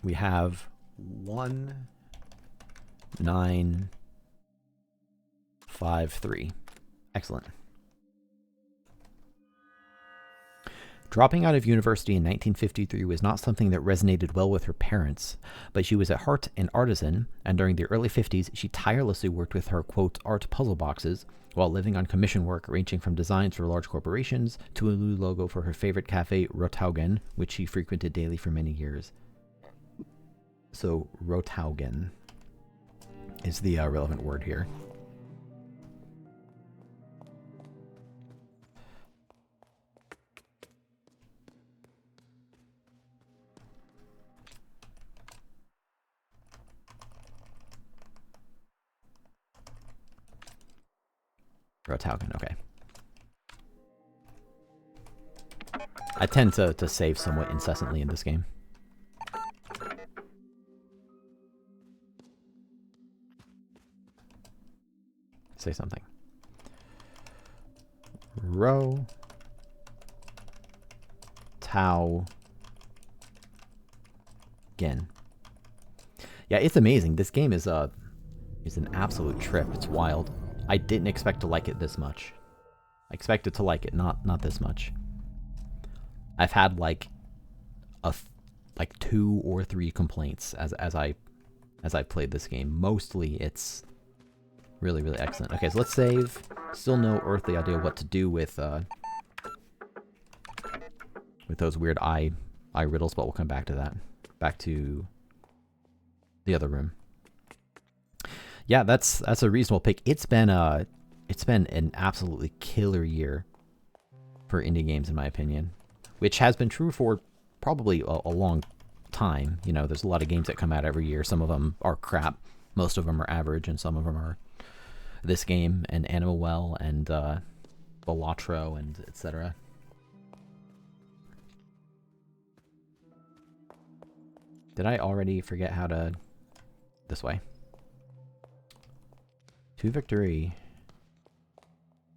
We have 1, 9, 5, 3. Excellent. Dropping out of university in 1953 was not something that resonated well with her parents, but she was at heart an artisan, and during the early 50s, she tirelessly worked with her, quote, art puzzle boxes, while living on commission work ranging from designs for large corporations to a new logo for her favorite cafe, Rotaugen, which she frequented daily for many years. So, Rotaugen is the relevant word here. Rotaugen, okay. I tend to save somewhat incessantly in this game. Say something. Rotaugen. Yeah, it's amazing. This game is an absolute trip. It's wild. I didn't expect to like it this much. I expected to like it, not this much. I've had like 2 or 3 complaints as I played this game. Mostly it's really, really excellent. Okay, so let's save. Still no earthly idea what to do with those weird eye riddles, but we'll come back to that. Back to the other room. Yeah, that's a reasonable pick. It's been an absolutely killer year for indie games, in my opinion, which has been true for probably a long time. You know, there's a lot of games that come out every year. Some of them are crap, most of them are average, and some of them are this game and Animal Well and Balatro and etc. Did I already forget how to... This way. To victory.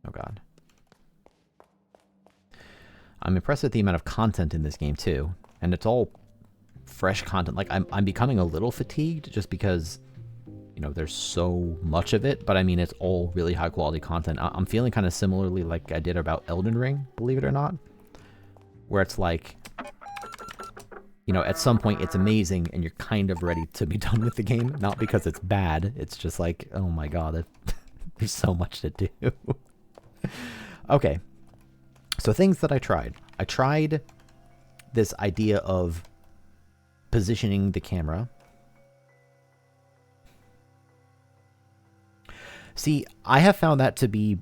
Oh god. I'm impressed at the amount of content in this game too. And it's all fresh content. Like, I'm becoming a little fatigued just because, you know, there's so much of it. But I mean, it's all really high quality content. I'm feeling kind of similarly like I did about Elden Ring, believe it or not. Where it's like, you know, at some point it's amazing and you're kind of ready to be done with the game. Not because it's bad. It's just like, oh my god, there's so much to do. Okay. So things that I tried. I tried this idea of positioning the camera. See, I have found that to be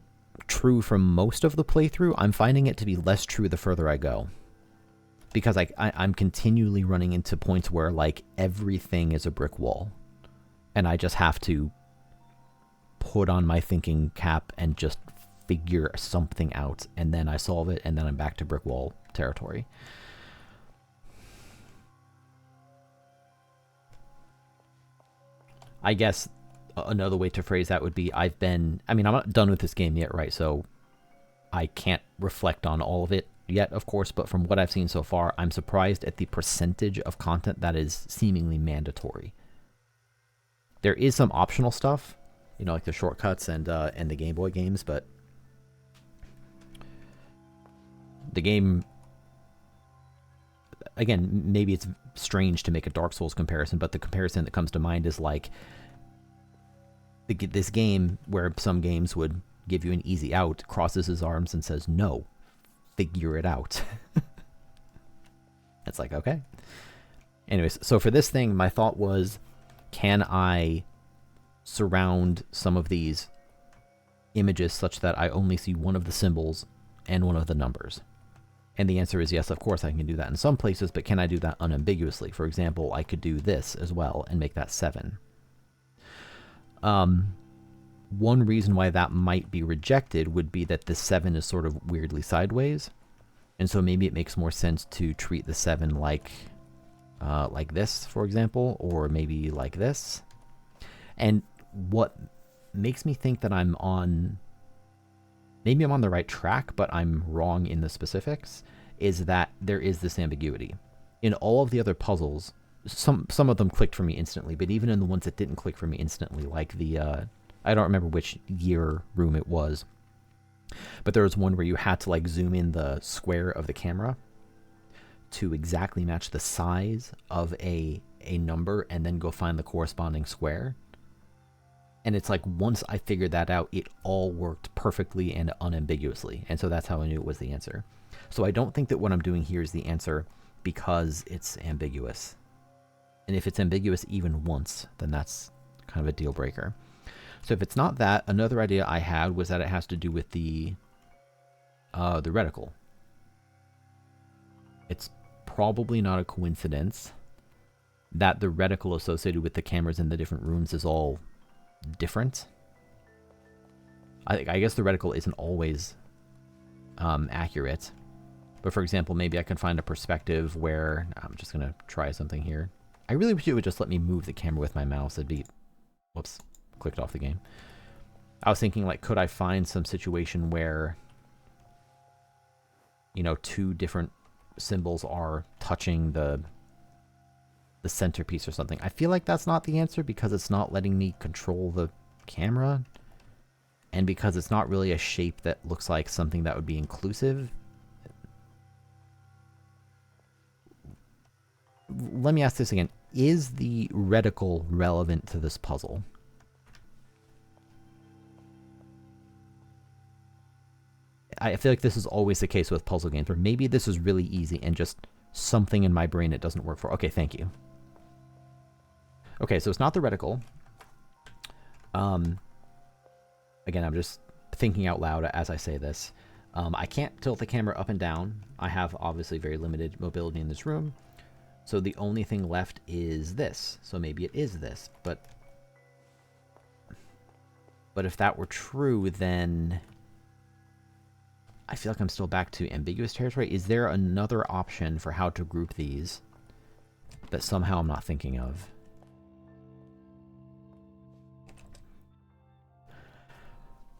true for most of the playthrough. I'm finding it to be less true the further I go. Because I'm continually running into points where, like, everything is a brick wall. And I just have to put on my thinking cap and just figure something out. And then I solve it, and then I'm back to brick wall territory. I guess another way to phrase that would be I'm not done with this game yet, right? So I can't reflect on all of it yet, of course, but from what I've seen so far, I'm surprised at the percentage of content that is seemingly mandatory. There is some optional stuff, you know, like the shortcuts and the Game Boy games, but the game, again, maybe it's strange to make a Dark Souls comparison, but the comparison that comes to mind is like this game where some games would give you an easy out, crosses his arms and says, no, figure it out. It's like, okay. Anyways, so for this thing, my thought was, can I surround some of these images such that I only see one of the symbols and one of the numbers? And the answer is yes, of course I can do that in some places, but can I do that unambiguously? For example, I could do this as well and make that 7. One reason why that might be rejected would be that the 7 is sort of weirdly sideways. And so maybe it makes more sense to treat the 7 like this, for example, or maybe like this. And what makes me think that maybe I'm on the right track, but I'm wrong in the specifics, is that there is this ambiguity. In all of the other puzzles, some of them clicked for me instantly, but even in the ones that didn't click for me instantly, like the, I don't remember which year room it was, but there was one where you had to like zoom in the square of the camera to exactly match the size of a number and then go find the corresponding square. And it's like, once I figured that out, it all worked perfectly and unambiguously. And so that's how I knew it was the answer. So I don't think that what I'm doing here is the answer because it's ambiguous. And if it's ambiguous even once, then that's kind of a deal breaker. So if it's not that, another idea I had was that it has to do with the reticle. It's probably not a coincidence that the reticle associated with the cameras in the different rooms is all different. I guess the reticle isn't always accurate. But for example, maybe I can find a perspective where... I'm just going to try something here. I really wish it would just let me move the camera with my mouse. It'd be... Whoops. Clicked off the game. I was thinking, like, could I find some situation where, you know, 2 different symbols are touching the centerpiece or something. I feel like that's not the answer because it's not letting me control the camera, and because it's not really a shape that looks like something that would be inclusive. Let me ask this again. Is the reticle relevant to this puzzle? I feel like this is always the case with puzzle games, where maybe this is really easy and just something in my brain it doesn't work for. Okay, thank you. Okay, so it's not the reticle. Um, again, I'm just thinking out loud as I say this. I can't tilt the camera up and down. I have obviously very limited mobility in this room. So the only thing left is this. So maybe it is this. But if that were true, then I feel like I'm still back to ambiguous territory. Is there another option for how to group these that somehow I'm not thinking of?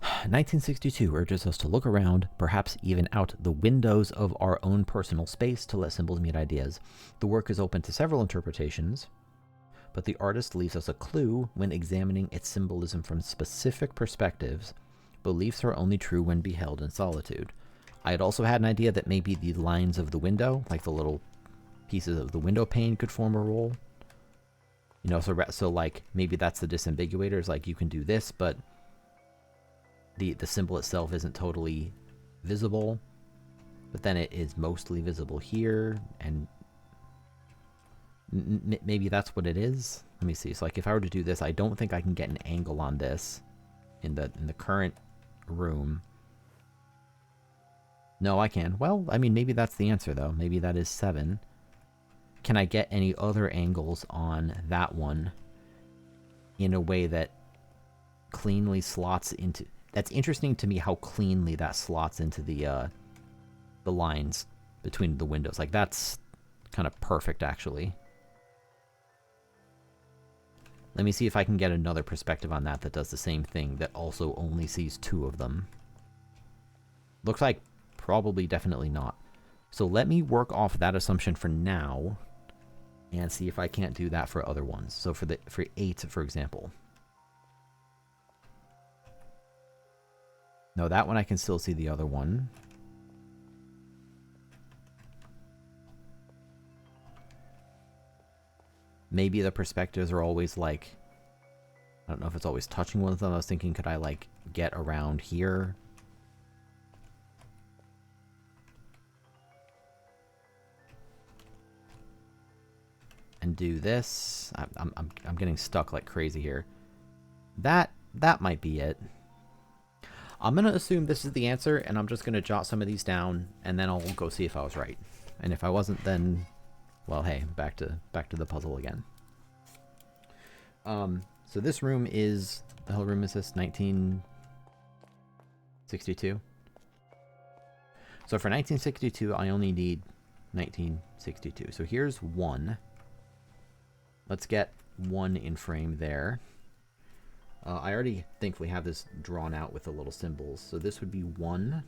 "1962 urges us to look around, perhaps even out the windows of our own personal space to let symbols meet ideas. The work is open to several interpretations, but the artist leaves us a clue when examining its symbolism from specific perspectives. Beliefs are only true when beheld in solitude." I had also had an idea that maybe the lines of the window, like the little pieces of the window pane, could form a role. You know, so like maybe that's the disambiguators. Like you can do this, but the symbol itself isn't totally visible. But then it is mostly visible here, and maybe that's what it is. Let me see. So like if I were to do this, I don't think I can get an angle on this in the current room. No, I can. Well, I mean, maybe that's the answer, though. Maybe that is 7. Can I get any other angles on that one in a way that cleanly slots into... That's interesting to me how cleanly that slots into the lines between the windows. Like, that's kind of perfect, actually. Let me see if I can get another perspective on that does the same thing, that also only sees 2 of them. Looks like probably definitely not. So let me work off that assumption for now and see if I can't do that for other ones. So for 8, for example. No, that one I can still see the other one. Maybe the perspectives are always like... I don't know if it's always touching one of them. I was thinking, could I like get around here? And do this. I'm getting stuck like crazy here. That might be it. I'm gonna assume this is the answer, and I'm just gonna jot some of these down, and then I'll go see if I was right. And if I wasn't, then, well, hey, back to the puzzle again. So this room is, the hell room is this? 1962. So for 1962, I only need 1962. So here's 1. Let's get 1 in frame there. I already thankfully have this drawn out with the little symbols. So this would be 1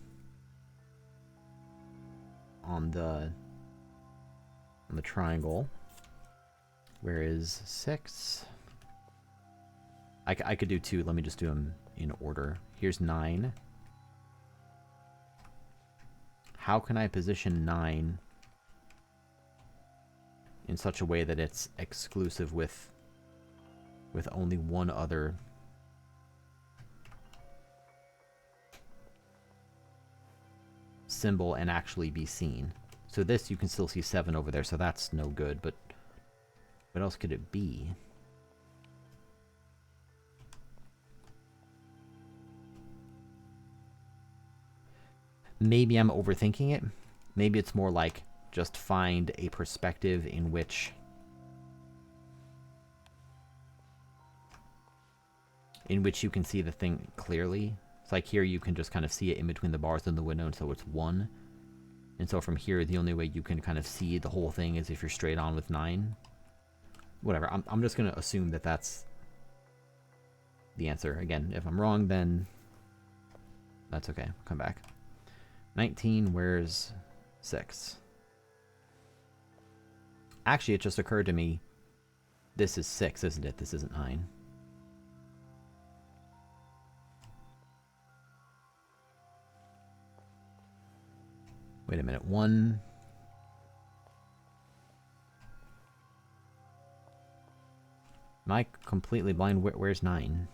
on the triangle. Where is 6? I could do 2. Let me just do them in order. Here's 9. How can I position 9 in such a way that it's exclusive with only one other symbol and actually be seen? So this, you can still see 7 over there, so that's no good, but what else could it be? Maybe I'm overthinking it. Maybe it's more like just find a perspective in which you can see the thing clearly. It's like here you can just kind of see it in between the bars in the window, and so it's 1. And so from here, the only way you can kind of see the whole thing is if you're straight on with 9. Whatever, I'm just going to assume that that's the answer. Again, if I'm wrong, then that's okay. I'll come back. 19, where's 6? Actually, it just occurred to me, this is 6, isn't it? This isn't 9. Wait a minute, 1... Am I completely blind? Where's 9?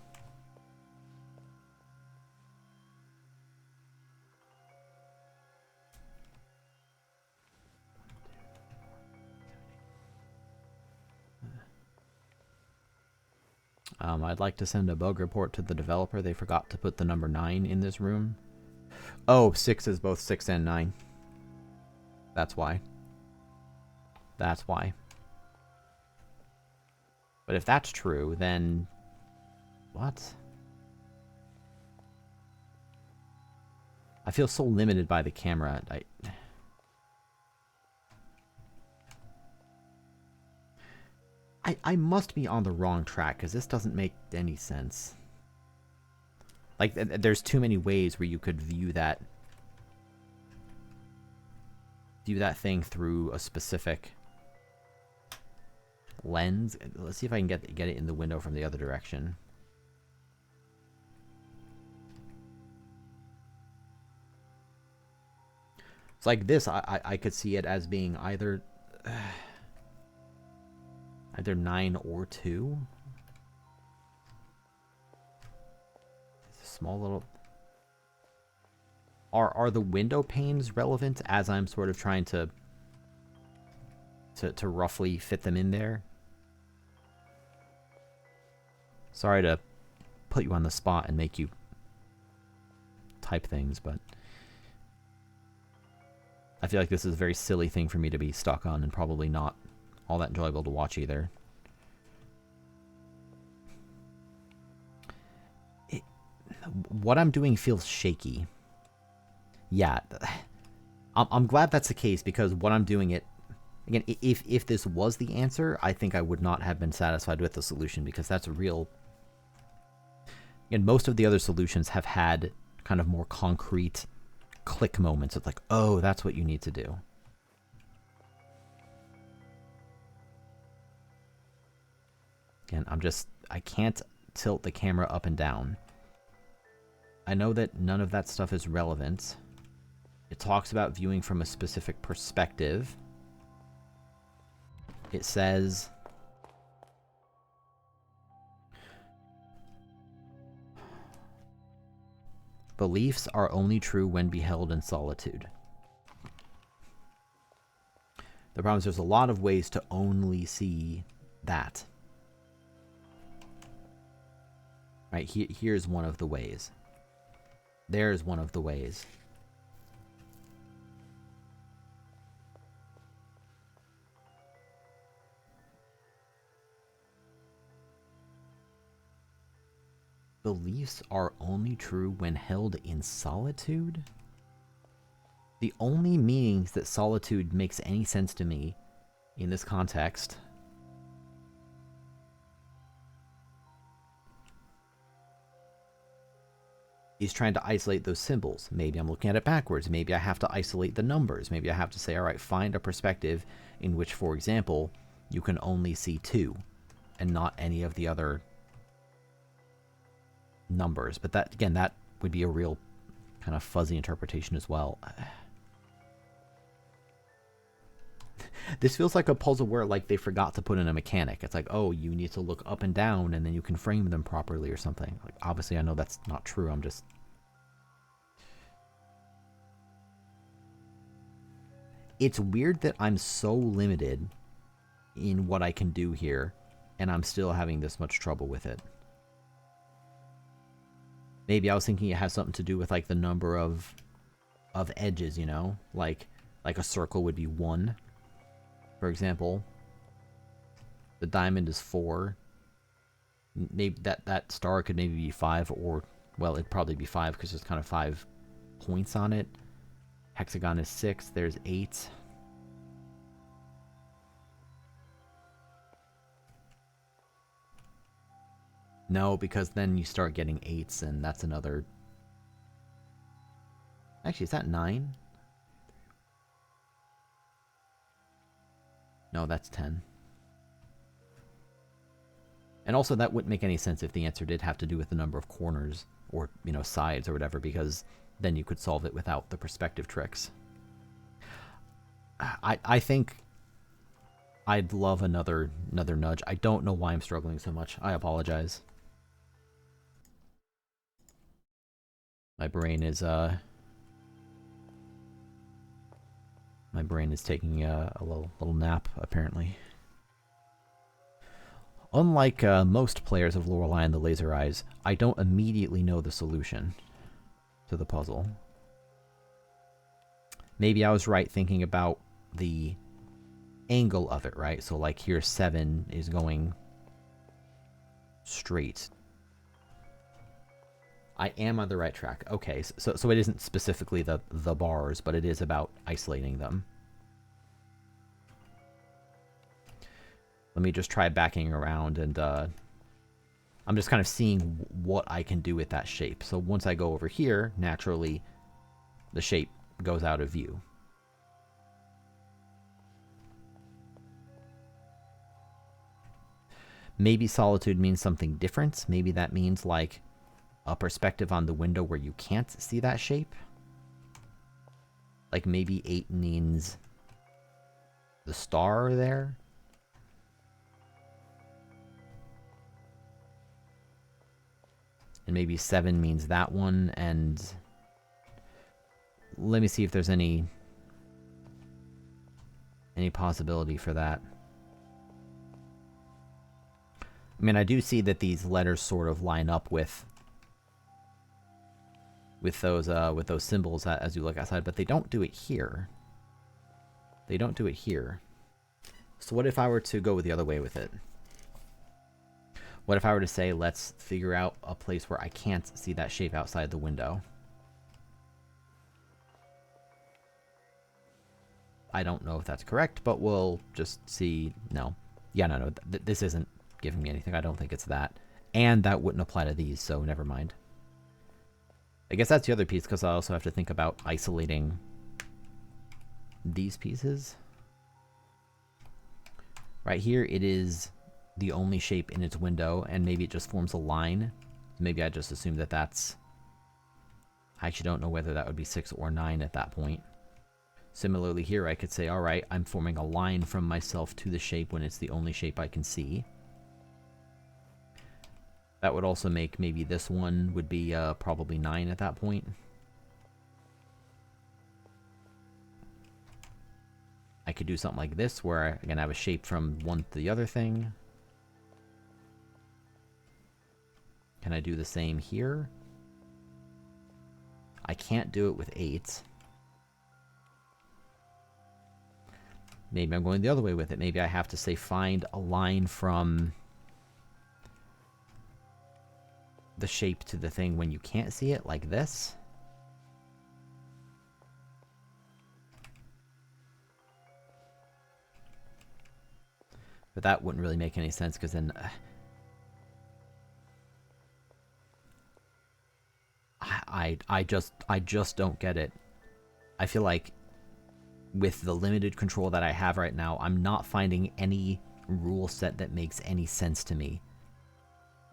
I'd like to send a bug report to the developer. They forgot to put the number 9 in this room. Oh, 6 is both 6 and 9. That's why. That's why. But if that's true, then... What? I feel so limited by the camera. I must be on the wrong track, because this doesn't make any sense. Like, there's too many ways where you could view that thing through a specific lens. Let's see if I can get it in the window from the other direction. It's like this. I could see it as being either either 9 or 2. It's a small little... Are the window panes relevant as I'm sort of trying to roughly fit them in there? Sorry to put you on the spot and make you type things, but I feel like this is a very silly thing for me to be stuck on and probably not all that enjoyable to watch either. What I'm doing feels shaky. Yeah, I'm glad that's the case, because what I'm doing again, if this was the answer, I think I would not have been satisfied with the solution, because that's a real... And most of the other solutions have had kind of more concrete click moments of like, oh, that's what you need to do. Again, I can't tilt the camera up and down. I know that none of that stuff is relevant. It talks about viewing from a specific perspective. It says... Beliefs are only true when beheld in solitude. The problem is there's a lot of ways to only see that. Right, here's one of the ways. There's one of the ways. Beliefs are only true when held in solitude? The only meanings that solitude makes any sense to me in this context is trying to isolate those symbols. Maybe I'm looking at it backwards. Maybe I have to isolate the numbers. Maybe I have to say, all right, find a perspective in which, for example, you can only see 2 and not any of the other numbers. But that, again, that would be a real kind of fuzzy interpretation as well. This feels like a puzzle where, like, they forgot to put in a mechanic. It's like, oh, you need to look up and down and then you can frame them properly or something. Like, obviously I know that's not true. I'm just... It's weird that I'm so limited in what I can do here and I'm still having this much trouble with it. Maybe I was thinking it has something to do with, like, the number of edges, you know? Like a circle would be 1. For example, the diamond is 4. Maybe that star could maybe be 5, or, well, it'd probably be 5 because there's kind of 5 points on it. Hexagon is 6. There's 8. No, because then you start getting 8s, and that's another... Actually, is that 9? No, that's 10. And also, that wouldn't make any sense if the answer did have to do with the number of corners, or, you know, sides or whatever, because then you could solve it without the perspective tricks. I think I'd love another nudge. I don't know why I'm struggling so much. I apologize. My brain is taking a little nap, apparently. Unlike most players of Lorelei and the Laser Eyes, I don't immediately know the solution to the puzzle. Maybe I was right thinking about the angle of it, right? So like here 7 is going straight. I am on the right track. Okay, so it isn't specifically the bars, but it is about isolating them. Let me just try backing around, and I'm just kind of seeing what I can do with that shape. So once I go over here, naturally, the shape goes out of view. Maybe solitude means something different. Maybe that means like a perspective on the window where you can't see that shape. Like maybe 8 means the star there. And maybe 7 means that one, and let me see if there's any possibility for that. I mean, I do see that these letters sort of line up with those symbols as you look outside, but they don't do it here. They don't do it here. So what if I were to go the other way with it? What if I were to say, let's figure out a place where I can't see that shape outside the window? I don't know if that's correct, but we'll just see. No. Yeah, no. This isn't giving me anything. I don't think it's that. And that wouldn't apply to these, so never mind. I guess that's the other piece, because I also have to think about isolating these pieces. Right here, it is the only shape in its window, and maybe it just forms a line. Maybe I just assume that that's... I actually don't know whether that would be 6 or 9 at that point. Similarly here, I could say, alright, I'm forming a line from myself to the shape when it's the only shape I can see. That would also make maybe this one would be probably 9 at that point. I could do something like this, where I can have a shape from one to the other thing. Can I do the same here? I can't do it with 8. Maybe I'm going the other way with it. Maybe I have to say find a line from the shape to the thing when you can't see it, like this. But that wouldn't really make any sense, because then... I just don't get it. I feel like with the limited control that I have right now, I'm not finding any rule set that makes any sense to me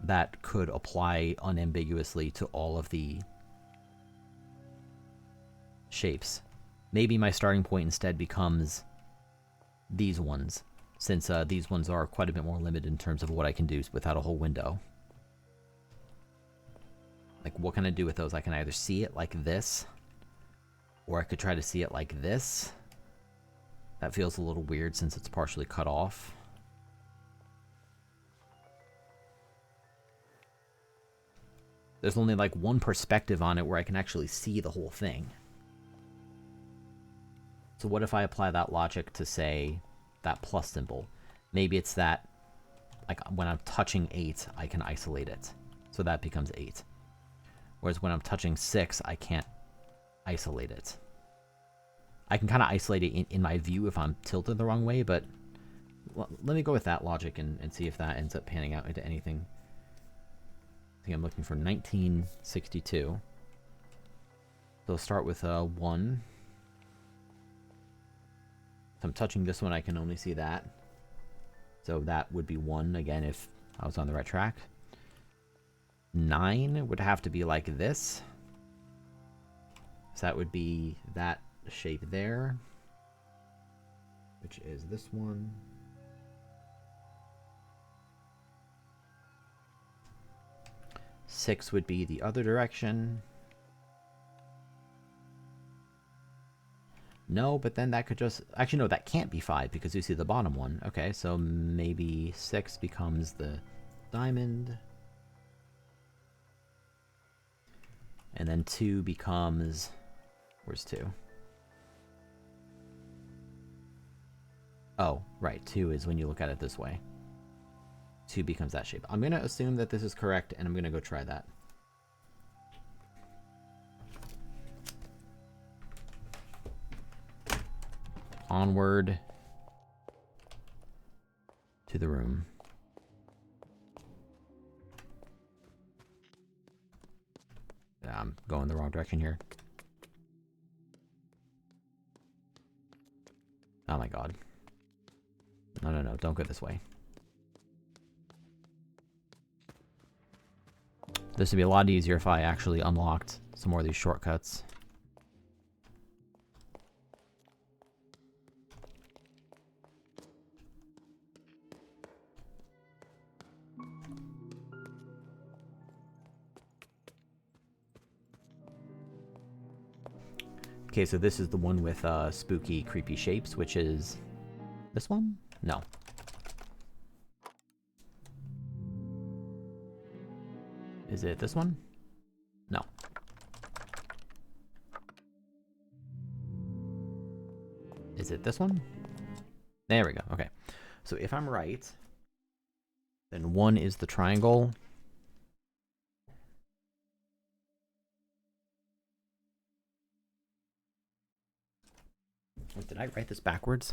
that could apply unambiguously to all of the shapes. Maybe my starting point instead becomes these ones, since these ones are quite a bit more limited in terms of what I can do without a whole window. Like, what can I do with those? I can either see it like this, or I could try to see it like this. That feels a little weird since it's partially cut off. There's only like one perspective on it where I can actually see the whole thing. So what if I apply that logic to, say, that plus symbol? Maybe it's that, like, when I'm touching 8, I can isolate it. So that becomes 8. Whereas when I'm touching 6, I can't isolate it. I can kind of isolate it in my view if I'm tilted the wrong way, but let me go with that logic and see if that ends up panning out into anything. I think I'm looking for 1962. So I'll start with 1. If I'm touching this one, I can only see that. So that would be 1, again, if I was on the right track. 9 would have to be like this. So that would be that shape there, which is this one. Six would be the other direction. No, but then that could just... Actually, no, that can't be 5 because you see the bottom one. Okay, so maybe 6 becomes the diamond. And then 2 becomes... Where's 2? Oh, right. 2 is when you look at it this way. 2 becomes that shape. I'm going to assume that this is correct, and I'm going to go try that. Onward to the room. Yeah, I'm going the wrong direction here. Oh my god. No, no, no. Don't go this way. This would be a lot easier if I actually unlocked some more of these shortcuts. Okay, so this is the one with spooky, creepy shapes, which is this one? No. Is it this one? No. Is it this one? There we go. Okay. So if I'm right, then 1 is the triangle. Wait, did I write this backwards?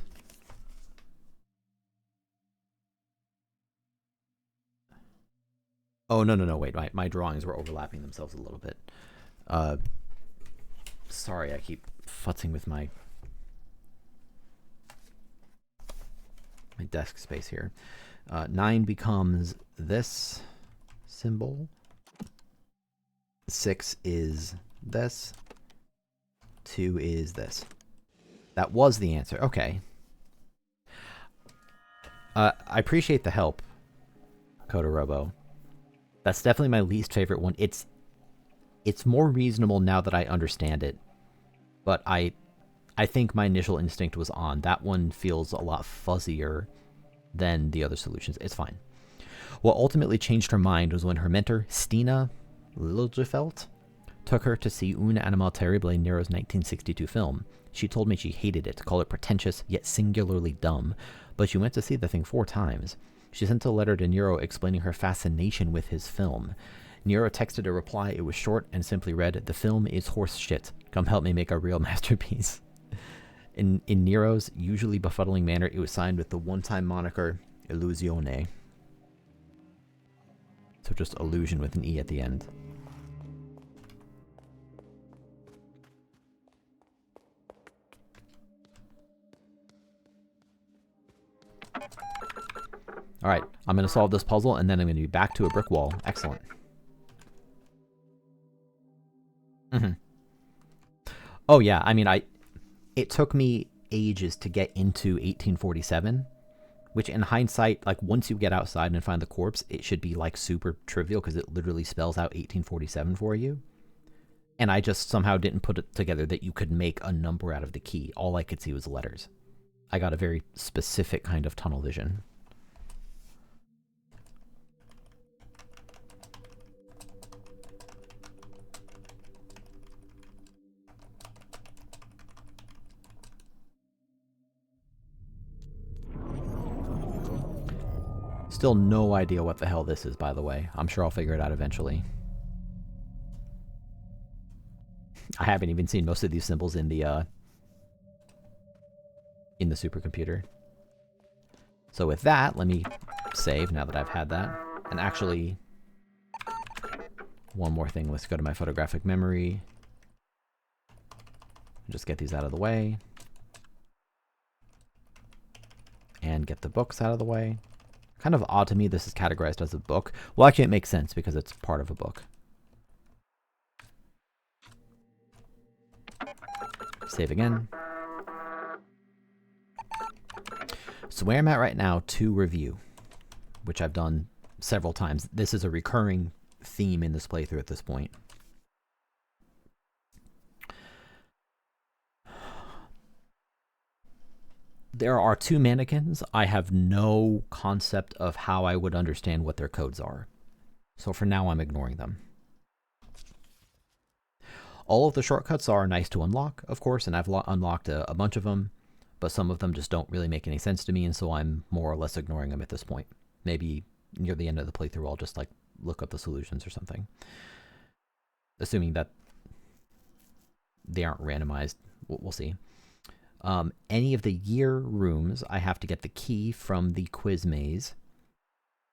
Oh, no, no, no, wait. My drawings were overlapping themselves a little bit. Sorry, I keep futzing with my desk space here. 9 becomes this symbol. 6 is this. 2 is this. That was the answer. Okay. I appreciate the help, Kodorobo. That's definitely my least favorite one. It's more reasonable now that I understand it. But I think my initial instinct was on. That one feels a lot fuzzier than the other solutions. It's fine. What ultimately changed her mind was when her mentor, Stina Liljefeldt, took her to see Un Animal Terrible, Nero's 1962 film. She told me she hated it, called it pretentious, yet singularly dumb, but she went to see the thing 4 times. She sent a letter to Nero explaining her fascination with his film. Nero texted a reply. It was short and simply read, "The film is horse shit. Come help me make a real masterpiece." In Nero's usually befuddling manner, it was signed with the one-time moniker, Illusione. So just illusion with an E at the end. Alright, I'm going to solve this puzzle, and then I'm going to be back to a brick wall. Excellent. Oh yeah, I mean, it took me ages to get into 1847, which in hindsight, like once you get outside and find the corpse, it should be like super trivial because it literally spells out 1847 for you. And I just somehow didn't put it together that you could make a number out of the key. All I could see was letters. I got a very specific kind of tunnel vision. Still no idea what the hell this is, by the way. I'm sure I'll figure it out eventually. I haven't even seen most of these symbols in the supercomputer. So with that, let me save now that I've had that. And actually, one more thing. Let's go to my photographic memory. Just get these out of the way. And get the books out of the way. Kind of odd to me this is categorized as a book. Well, actually it makes sense because it's part of a book. Save again. So where I'm at right now to review, which I've done several times. This is a recurring theme in this playthrough at this point. There are 2 mannequins. I have no concept of how I would understand what their codes are. So for now, I'm ignoring them. All of the shortcuts are nice to unlock, of course, and I've unlocked a bunch of them, but some of them just don't really make any sense to me, and so I'm more or less ignoring them at this point. Maybe near the end of the playthrough, I'll just like look up the solutions or something. Assuming that they aren't randomized, we'll see. Any of the year rooms, I have to get the key from the quiz maze,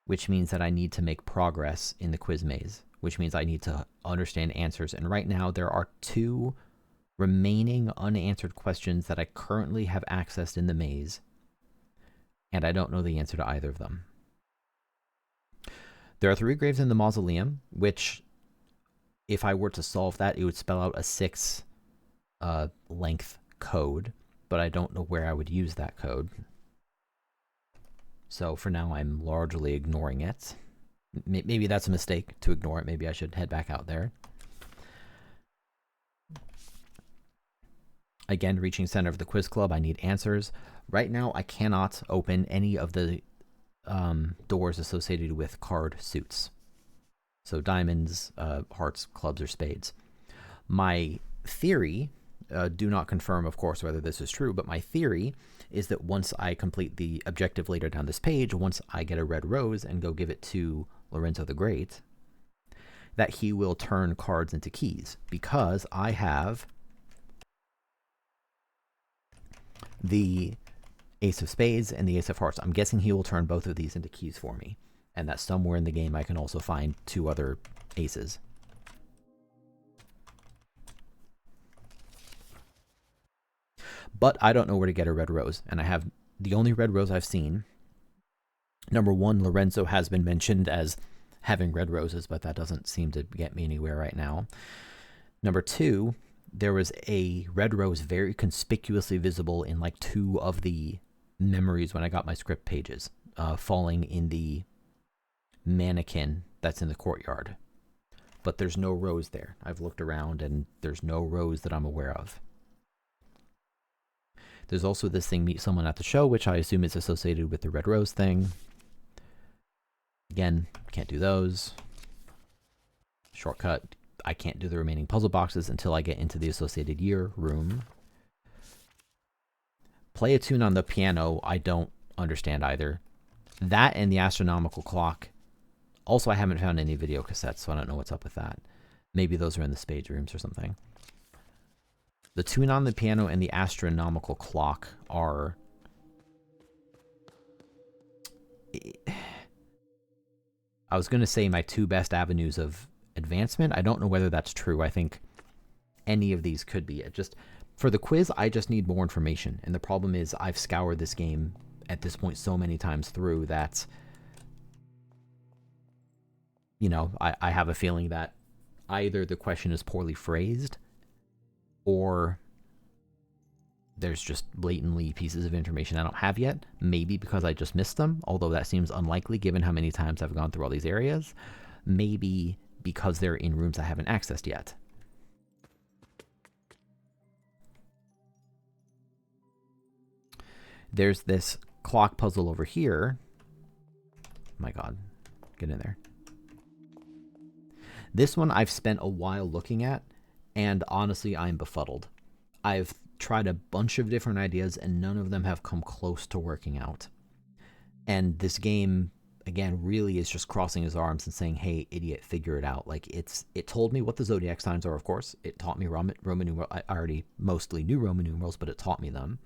which means that I need to make progress in the quiz maze, which means I need to understand answers. And right now there are 2 remaining unanswered questions that I currently have accessed in the maze, and I don't know the answer to either of them. There are 3 graves in the mausoleum, which, if I were to solve that, it would spell out a 6 length code, but I don't know where I would use that code. So for now, I'm largely ignoring it. Maybe that's a mistake to ignore it. Maybe I should head back out there. Again, reaching center of the quiz club, I need answers. Right now, I cannot open any of the doors associated with card suits. So diamonds, hearts, clubs, or spades. My theory, do not confirm, of course, whether this is true, but my theory is that once I complete the objective later down this page, once I get a red rose and go give it to Lorenzo the Great, that he will turn cards into keys, because I have the Ace of Spades and the Ace of Hearts. I'm guessing he will turn both of these into keys for me, and that somewhere in the game I can also find 2 other aces. But I don't know where to get a red rose, and I have the only red rose I've seen. Number 1, Lorenzo has been mentioned as having red roses, but that doesn't seem to get me anywhere right now. Number 2, there was a red rose very conspicuously visible in like 2 of the memories when I got my script pages, falling in the mannequin that's in the courtyard. But there's no rose there. I've looked around and there's no rose that I'm aware of. There's also this thing, meet someone at the show, which I assume is associated with the red rose thing. Again, can't do those. Shortcut, I can't do the remaining puzzle boxes until I get into the associated year room. Play a tune on the piano, I don't understand either. That and the astronomical clock. Also, I haven't found any video cassettes, so I don't know what's up with that. Maybe those are in the spades rooms or something. The tune on the piano and the astronomical clock are... I was going to say my 2 best avenues of advancement. I don't know whether that's true. I think any of these could be. For the quiz, I just need more information. And the problem is I've scoured this game at this point so many times through that, you know, I have a feeling that either the question is poorly phrased or there's just blatantly pieces of information I don't have yet. Maybe because I just missed them, although that seems unlikely given how many times I've gone through all these areas. Maybe because they're in rooms I haven't accessed yet. There's this clock puzzle over here. My God, get in there. This one I've spent a while looking at, and honestly, I'm befuddled. I've tried a bunch of different ideas, and none of them have come close to working out. And this game, again, really is just crossing his arms and saying, hey, idiot, figure it out. Like, it told me what the zodiac signs are, of course. It taught me Roman numerals. I already mostly knew Roman numerals, but it taught me them.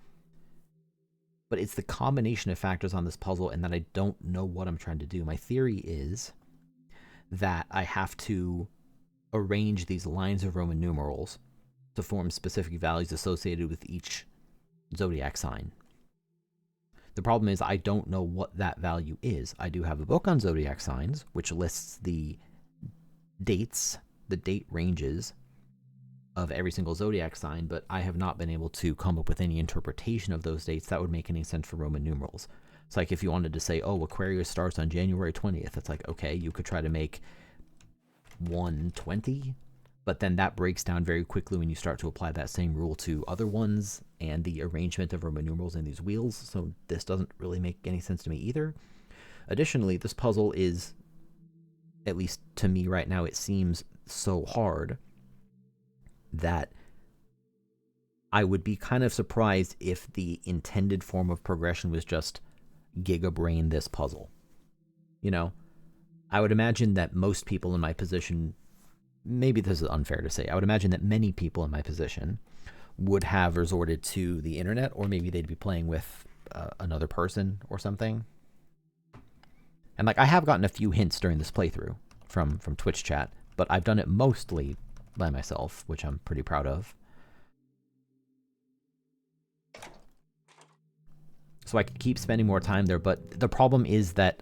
But it's the combination of factors on this puzzle, and that I don't know what I'm trying to do. My theory is that I have to arrange these lines of Roman numerals to form specific values associated with each zodiac sign. The problem is I don't know what that value is. I do have a book on zodiac signs, which lists the dates, the date ranges of every single zodiac sign, but I have not been able to come up with any interpretation of those dates that would make any sense for Roman numerals. It's like if you wanted to say, oh, Aquarius starts on January 20th. It's like, okay, you could try to make 120 But then that breaks down very quickly when you start to apply that same rule to other ones and the arrangement of Roman numerals in these wheels. So this doesn't really make any sense to me either. Additionally, this puzzle is, at least to me right now, it seems so hard that I would be kind of surprised if the intended form of progression was just gigabrain this puzzle. You know, I would imagine that most people in my position, maybe this is unfair to say, I would imagine that many people in my position would have resorted to the internet, or maybe they'd be playing with another person or something. And like, I have gotten a few hints during this playthrough from Twitch chat, but I've done it mostly by myself, which I'm pretty proud of. So I could keep spending more time there, but the problem is that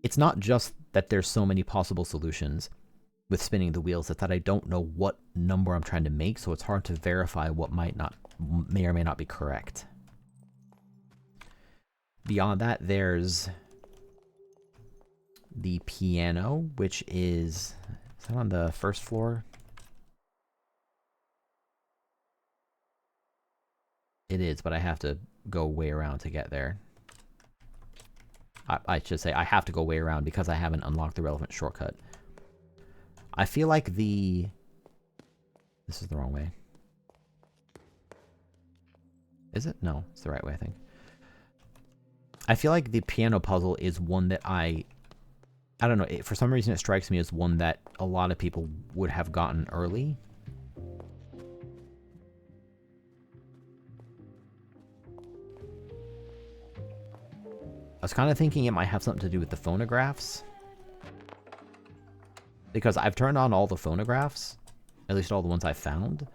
it's not just that there's so many possible solutions with spinning the wheels, it's that I don't know what number I'm trying to make, so it's hard to verify what may or may not be correct. Beyond that, there's the piano, which is that on the first floor? It is, but I have to go way around to get there. I should say I have to go way around because I haven't unlocked the relevant shortcut. I feel like this is the wrong way. Is it? No, it's the right way, I think. I feel like the piano puzzle is one that I don't know, for some reason it strikes me as one that a lot of people would have gotten early. I was kind of thinking it might have something to do with the phonographs. Because I've turned on all the phonographs, at least all the ones I've found,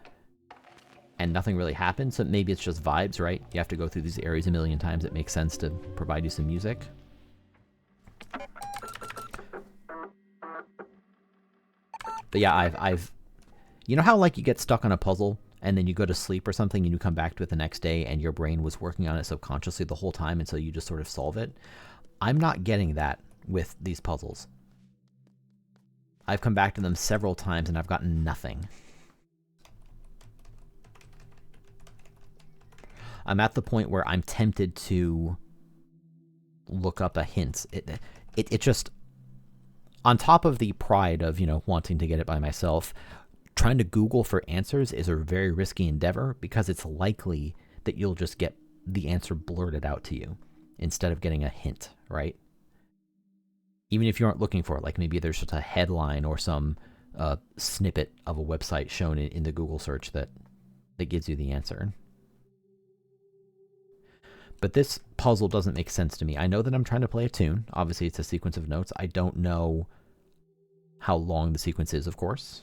and nothing really happened, so maybe it's just vibes, right? You have to go through these areas a million times, it makes sense to provide you some music. But yeah, I've you know how like you get stuck on a puzzle and then you go to sleep or something and you come back to it the next day and your brain was working on it subconsciously the whole time and so you just sort of solve it? I'm not getting that with these puzzles. I've come back to them several times and I've gotten nothing. I'm at the point where I'm tempted to look up a hint. It just, on top of the pride of, you know, wanting to get it by myself, trying to Google for answers is a very risky endeavor because it's likely that you'll just get the answer blurted out to you instead of getting a hint, right? Even if you aren't looking for it, like maybe there's just a headline or some snippet of a website shown in the Google search that gives you the answer. But this puzzle doesn't make sense to me. I know that I'm trying to play a tune. Obviously, it's a sequence of notes. I don't know how long the sequence is, of course.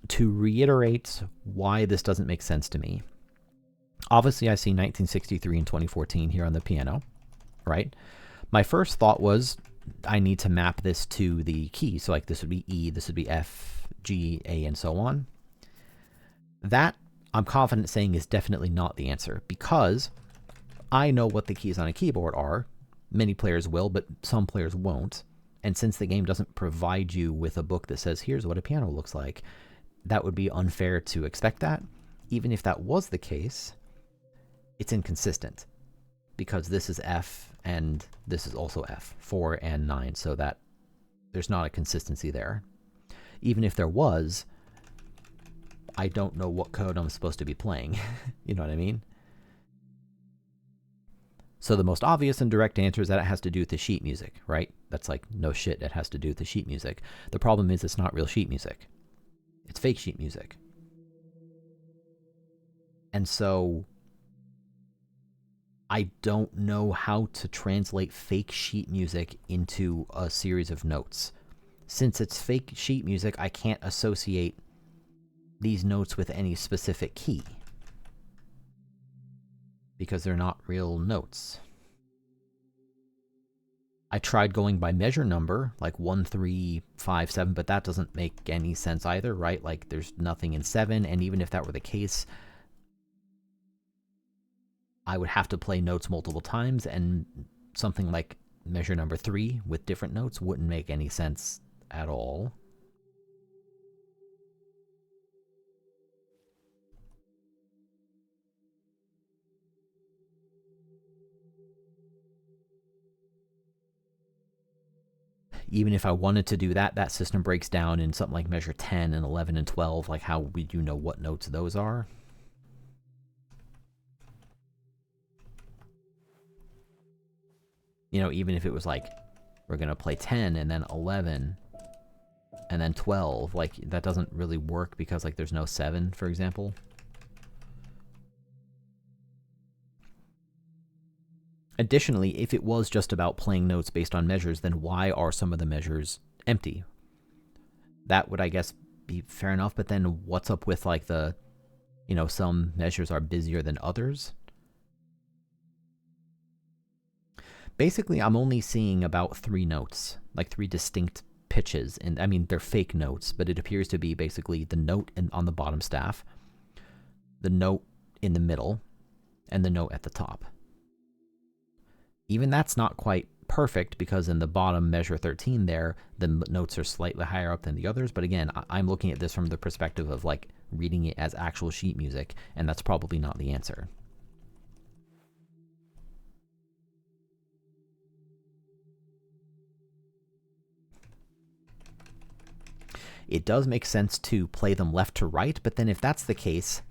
To reiterate why this doesn't make sense to me, obviously I see 1963 and 2014 here on the piano, right? My first thought was I need to map this to the key. So like this would be E, this would be F, G, A, and so on. That I'm confident saying is definitely not the answer because I know what the keys on a keyboard are. Many players will, but some players won't. And since the game doesn't provide you with a book that says, here's what a piano looks like, that would be unfair to expect that. Even if that was the case, it's inconsistent because this is F and this is also F, 4 and 9, so that there's not a consistency there. Even if there was, I don't know what code I'm supposed to be playing. You know what I mean? So the most obvious and direct answer is that it has to do with the sheet music, right? That's like, no shit, it has to do with the sheet music. The problem is it's not real sheet music. It's fake sheet music. And so I don't know how to translate fake sheet music into a series of notes. Since it's fake sheet music, I can't associate these notes with any specific key because they're not real notes. I tried going by measure number, like 1, 3, 5, 7, but that doesn't make any sense either, right? Like there's nothing in 7, and even if that were the case, I would have to play notes multiple times, and something like measure number 3 with different notes wouldn't make any sense at all. Even if I wanted to do that, that system breaks down in something like measure 10 and 11 and 12. Like, how would you know what notes those are? You know, even if it was like, we're going to play 10 and then 11 and then 12, like, that doesn't really work because, like, there's no 7, for example. Additionally, if it was just about playing notes based on measures, then why are some of the measures empty? That would, I guess, be fair enough, but then what's up with, like, the, you know, some measures are busier than others? Basically, I'm only seeing about 3 notes, like 3 distinct pitches, and I mean, they're fake notes, but it appears to be basically the note on the bottom staff, the note in the middle, and the note at the top. Even that's not quite perfect, because in the bottom measure 13 there, the notes are slightly higher up than the others, but again, I'm looking at this from the perspective of, like, reading it as actual sheet music, and that's probably not the answer. It does make sense to play them left to right, but then if that's the case,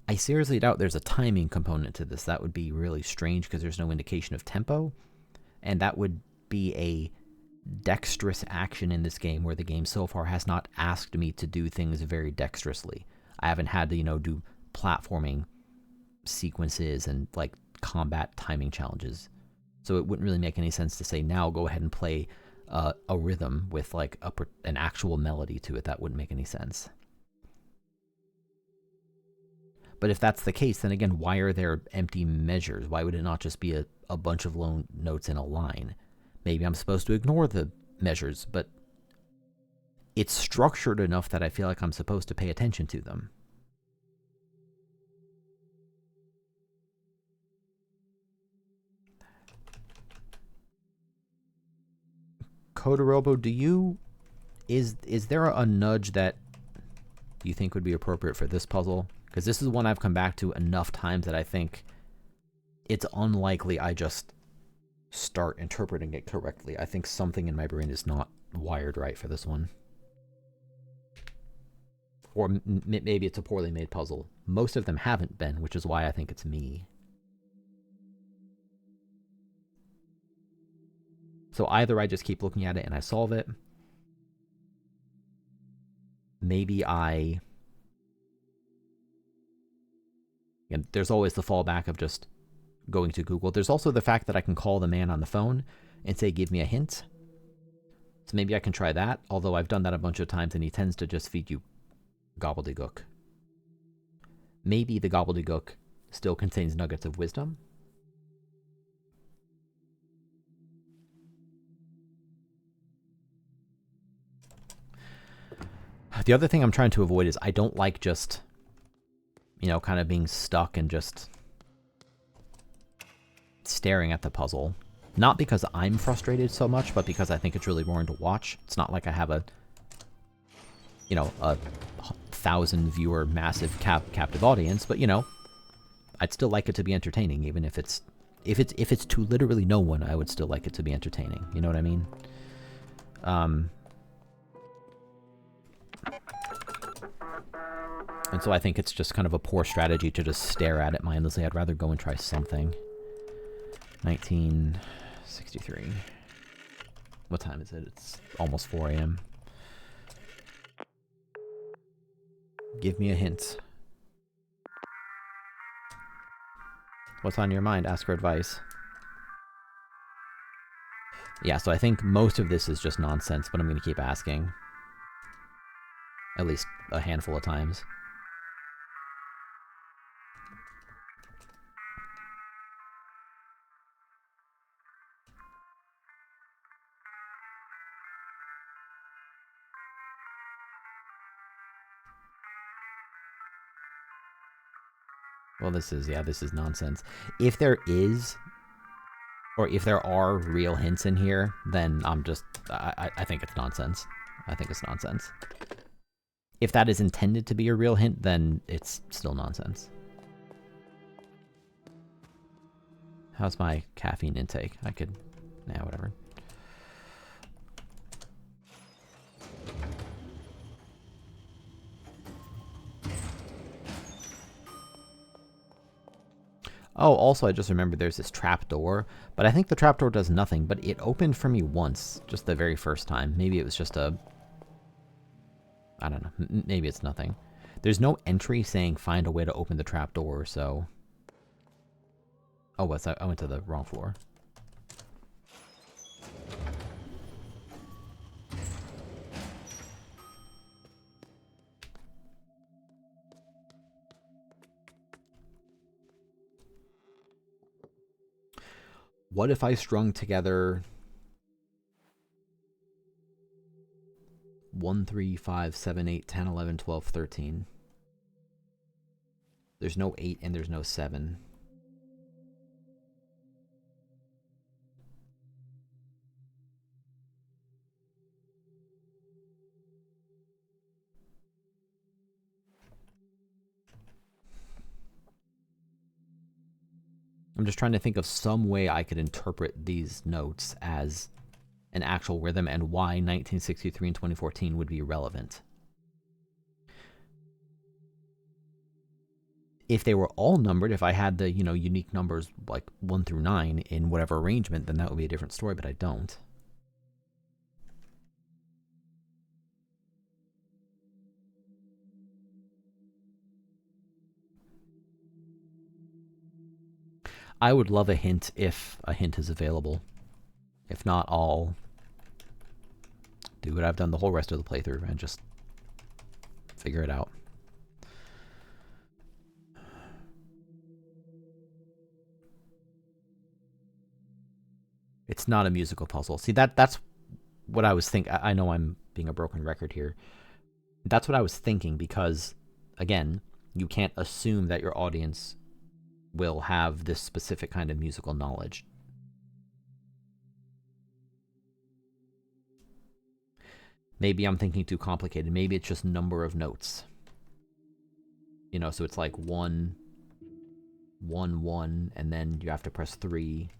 I seriously doubt there's a timing component to this. That would be really strange because there's no indication of tempo, and that would be a dexterous action in this game where the game so far has not asked me to do things very dexterously. I haven't had to, you know, do platforming sequences and, like, combat timing challenges. So it wouldn't really make any sense to say, now go ahead and play a rhythm with, like, an actual melody to it. That wouldn't make any sense. But if that's the case, then again, why are there empty measures? Why would it not just be a bunch of lone notes in a line? Maybe I'm supposed to ignore the measures, but it's structured enough that I feel like I'm supposed to pay attention to them. Kodorobo, is there a nudge that you think would be appropriate for this puzzle? Because this is one I've come back to enough times that I think it's unlikely I just start interpreting it correctly. I think something in my brain is not wired right for this one. Or maybe it's a poorly made puzzle. Most of them haven't been, which is why I think it's me. So either I just keep looking at it and I solve it. Maybe and there's always the fallback of just going to Google. There's also the fact that I can call the man on the phone and say, give me a hint. So maybe I can try that, although I've done that a bunch of times and he tends to just feed you gobbledygook. Maybe the gobbledygook still contains nuggets of wisdom. The other thing I'm trying to avoid is I don't like just, you know, kind of being stuck and just staring at the puzzle. Not because I'm frustrated so much, but because I think it's really boring to watch. It's not like I have a 1,000 viewer massive captive audience, but, you know, I'd still like it to be entertaining, even if it's to literally no one. I would still like it to be entertaining. You know what I mean? And so I think it's just kind of a poor strategy to just stare at it mindlessly. I'd rather go and try something. 1963. What time is it? It's almost 4 a.m. Give me a hint. What's on your mind? Ask for advice. Yeah, so I think most of this is just nonsense, but I'm going to keep asking. At least a handful of times. Well, this is nonsense. If there is or if there are real hints in here, then I think it's nonsense. I think it's nonsense. If that is intended to be a real hint, then it's still nonsense. How's my caffeine intake? I could, nah, whatever. Oh, also, I just remembered there's this trap door, but I think the trap door does nothing, but it opened for me once, just the very first time. Maybe it was just a... I don't know. Maybe it's nothing. There's no entry saying find a way to open the trap door, so... Oh, what's that? I went to the wrong floor. What if I strung together 1, 3, 5, 7, 8, 10, 11, 12, 13? There's no 8 and there's no 7. I'm just trying to think of some way I could interpret these notes as an actual rhythm and why 1963 and 2014 would be relevant. If they were all numbered, if I had the, unique numbers like 1 through 9 in whatever arrangement, then that would be a different story, but I don't. I would love a hint if a hint is available. If not, I'll do what I've done the whole rest of the playthrough and just figure it out. It's not a musical puzzle. See, that's what I was thinking. I know I'm being a broken record here. That's what I was thinking because, again, you can't assume that your audience will have this specific kind of musical knowledge. Maybe I'm thinking too complicated. Maybe it's just number of notes. So it's like 1, 1, 1, and then you have to press 3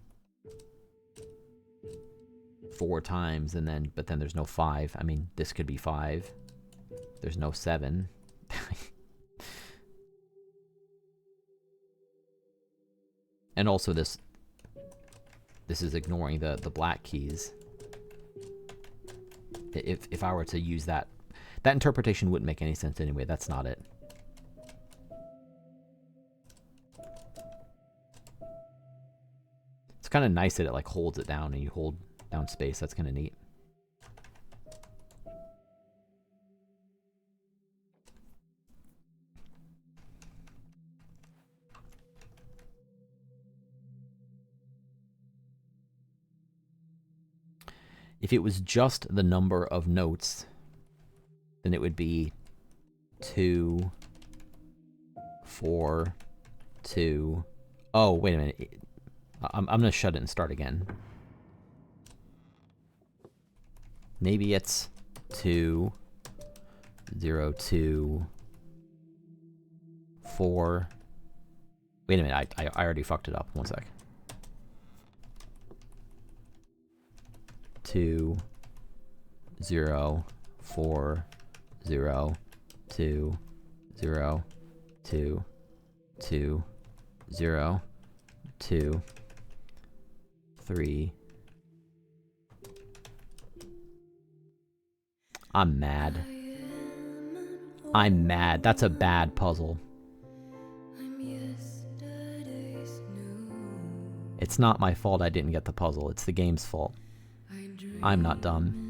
4 times, and then but then there's no 5. I mean, this could be 5. There's no 7. And also this is ignoring the black keys. If I were to use that interpretation wouldn't make any sense anyway. That's not it. It's kind of nice that it like holds it down and you hold down space. That's kind of neat. If it was just the number of notes, then it would be 2, 4, 2. Oh, wait a minute. I'm going to shut it and start again. Maybe it's 2, 0, 2, 4. Wait a minute. I already fucked it up. One sec. 2, 0, 4, 0, 2, 0, 2, 2, 0, 2, 3. I'm mad. I'm mad. That's a bad puzzle. It's not my fault I didn't get the puzzle. It's the game's fault. I'm not dumb.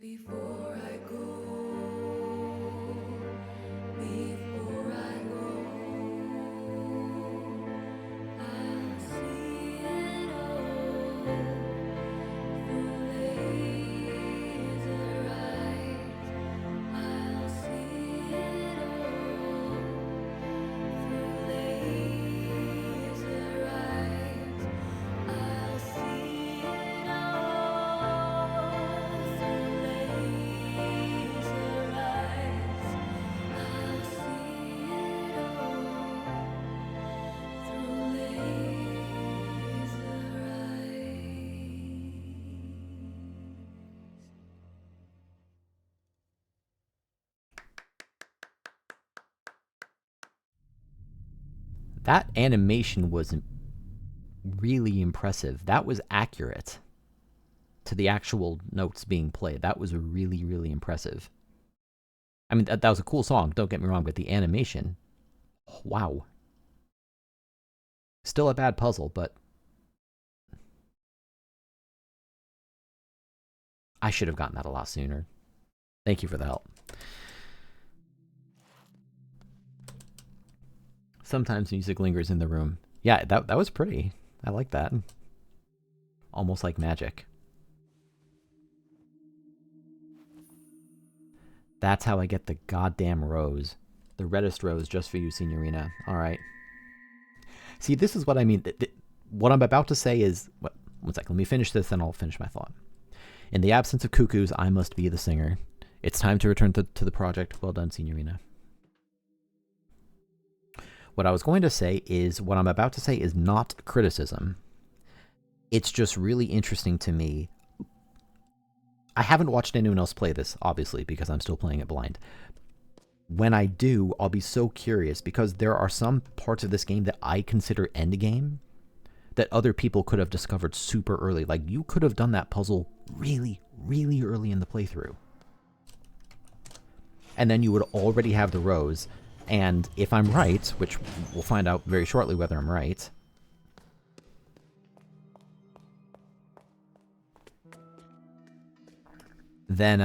Before I go, before I go, I'll see it all through laser eyes. I'll see it all through laser eyes. I'll see it all through laser eyes. I'll see it all through laser eyes. That animation was really impressive. That was accurate to the actual notes being played. That was really, really impressive. I mean, that was a cool song, don't get me wrong, but the animation, wow. Still a bad puzzle, but I should have gotten that a lot sooner. Thank you for the help. Sometimes music lingers in the room. Yeah, that was pretty. I like that. Almost like magic. That's how I get the goddamn rose. The reddest rose just for you, Signorina. All right. See, this is what I mean. What I'm about to say is... One sec, let me finish this and I'll finish my thought. In the absence of cuckoos, I must be the singer. It's time to return to the project. Well done, Signorina. What I was going to say is, what I'm about to say is not criticism. It's just really interesting to me. I haven't watched anyone else play this, obviously, because I'm still playing it blind. When I do, I'll be so curious, because there are some parts of this game that I consider endgame that other people could have discovered super early. Like, you could have done that puzzle really, really early in the playthrough. And then you would already have the rose. And if I'm right, which we'll find out very shortly whether I'm right, then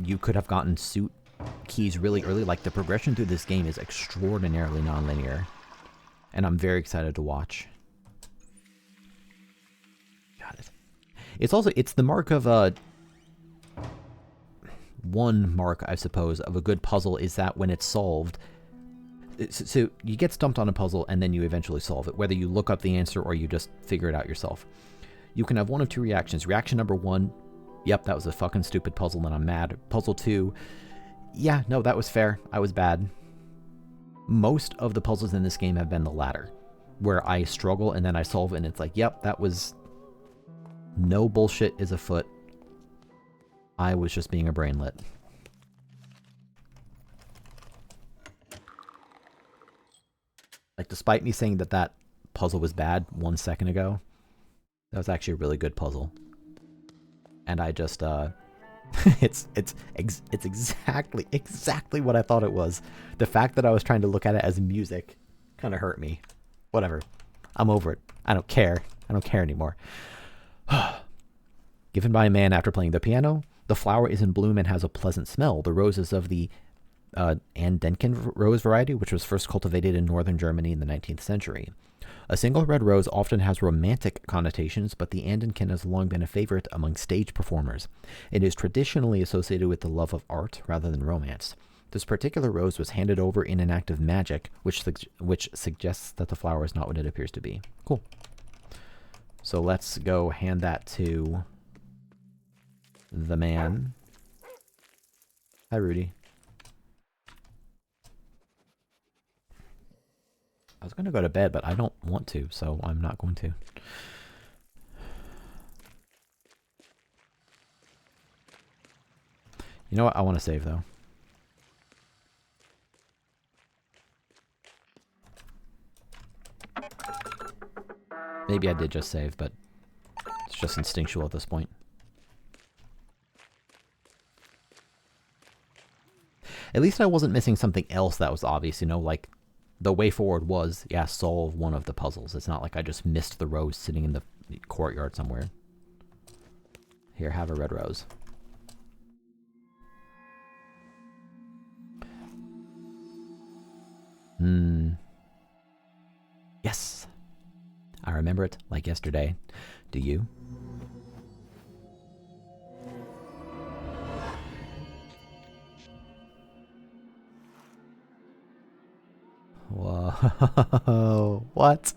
you could have gotten suit keys really early. Like, the progression through this game is extraordinarily nonlinear, and I'm very excited to watch. Got it. It's the mark of one mark, I suppose, of a good puzzle is that when it's solved, so you get stumped on a puzzle and then you eventually solve it, whether you look up the answer or you just figure it out yourself. You can have one of two reactions. Reaction number one, yep, that was a fucking stupid puzzle and I'm mad. Puzzle two, yeah, no, that was fair. I was bad. Most of the puzzles in this game have been the latter, where I struggle and then I solve it and it's like, yep, that was... no bullshit is afoot. I was just being a brainlet. Like, despite me saying that puzzle was bad 1 second ago, that was actually a really good puzzle. And I just, it's exactly what I thought it was. The fact that I was trying to look at it as music kind of hurt me. Whatever. I'm over it. I don't care. I don't care anymore. Given by a man after playing the piano, the flower is in bloom and has a pleasant smell. The roses of the Andenken rose variety, which was first cultivated in northern Germany in the 19th century. A single red rose often has romantic connotations, but the Andenken has long been a favorite among stage performers. It is traditionally associated with the love of art rather than romance. This particular rose was handed over in an act of magic, which suggests that the flower is not what it appears to be. Cool. So let's go hand that to the man. Hi, Rudy. I was going to go to bed, but I don't want to, so I'm not going to. You know what? I want to save, though. Maybe I did just save, but it's just instinctual at this point. At least I wasn't missing something else that was obvious, you know, like the way forward was, yeah, solve one of the puzzles. It's not like I just missed the rose sitting in the courtyard somewhere. Here, have a red rose. Yes. I remember it like yesterday. Do you? Whoa. What?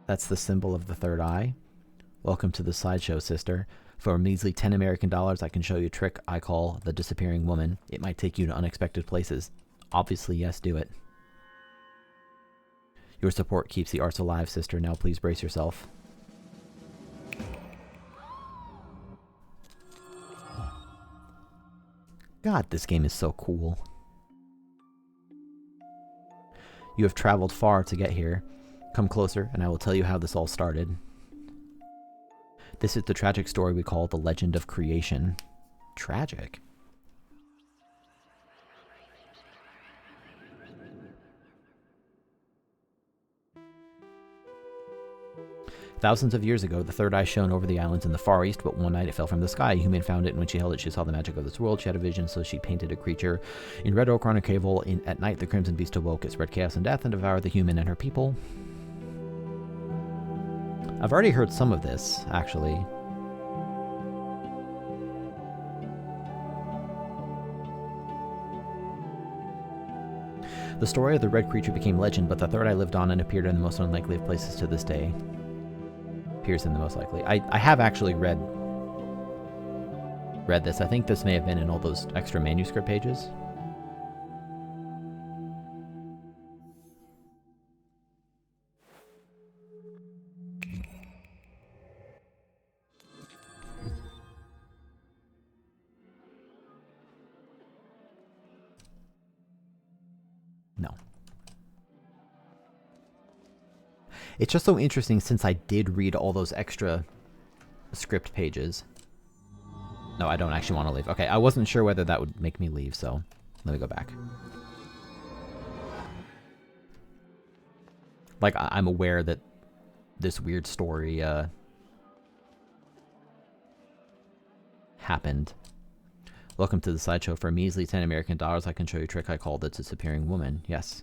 That's the symbol of the third eye. Welcome to the sideshow, sister. For a measly 10 American dollars, I can show you a trick I call the disappearing woman. It might take you to unexpected places. Obviously, yes, do it. Your support keeps the arts alive, sister. Now please brace yourself. God, this game is so cool. You have traveled far to get here. Come closer, and I will tell you how this all started. This is the tragic story we call the Legend of Creation. Tragic? Thousands of years ago, the third eye shone over the islands in the Far East, but one night it fell from the sky. A human found it, and when she held it, she saw the magic of this world. She had a vision, so she painted a creature in red ochre on a cable. At night, the crimson beast awoke. It spread chaos and death and devoured the human and her people. I've already heard some of this, actually. The story of the red creature became legend, but the third eye lived on and appeared in the most unlikely of places to this day. Appears in the most likely. I have actually read this. I think this may have been in all those extra manuscript pages. No. It's just so interesting since I did read all those extra script pages. No, I don't actually want to leave. Okay, I wasn't sure whether that would make me leave, so let me go back. Like, I'm aware that this weird story happened. Welcome to the sideshow. For a measly 10 American dollars, I can show you a trick I call the disappearing woman. Yes.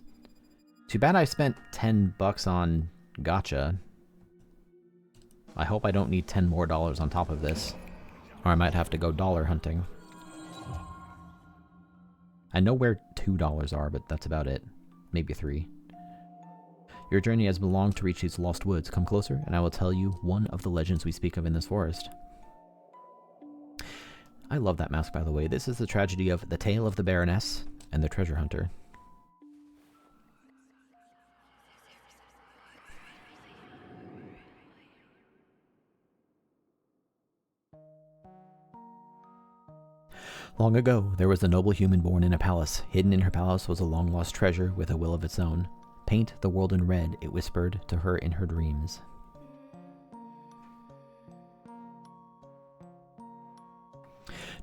Too bad I spent $10 on gotcha. I hope I don't need $10 more on top of this. Or I might have to go dollar hunting. I know where $2 are, but that's about it. Maybe 3. Your journey has been long to reach these lost woods. Come closer, and I will tell you one of the legends we speak of in this forest. I love that mask, by the way. This is the tragedy of The Tale of the Baroness and the Treasure Hunter. Long ago, there was a noble human born in a palace. Hidden in her palace was a long-lost treasure with a will of its own. Paint the world in red, it whispered to her in her dreams.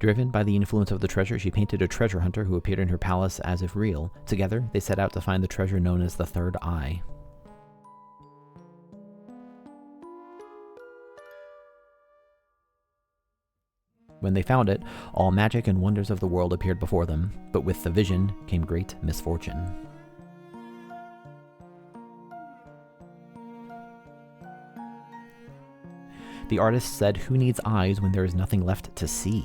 Driven by the influence of the treasure, she painted a treasure hunter who appeared in her palace as if real. Together, they set out to find the treasure known as the Third Eye. When they found it, all magic and wonders of the world appeared before them, but with the vision came great misfortune. The artist said, "Who needs eyes when there is nothing left to see?"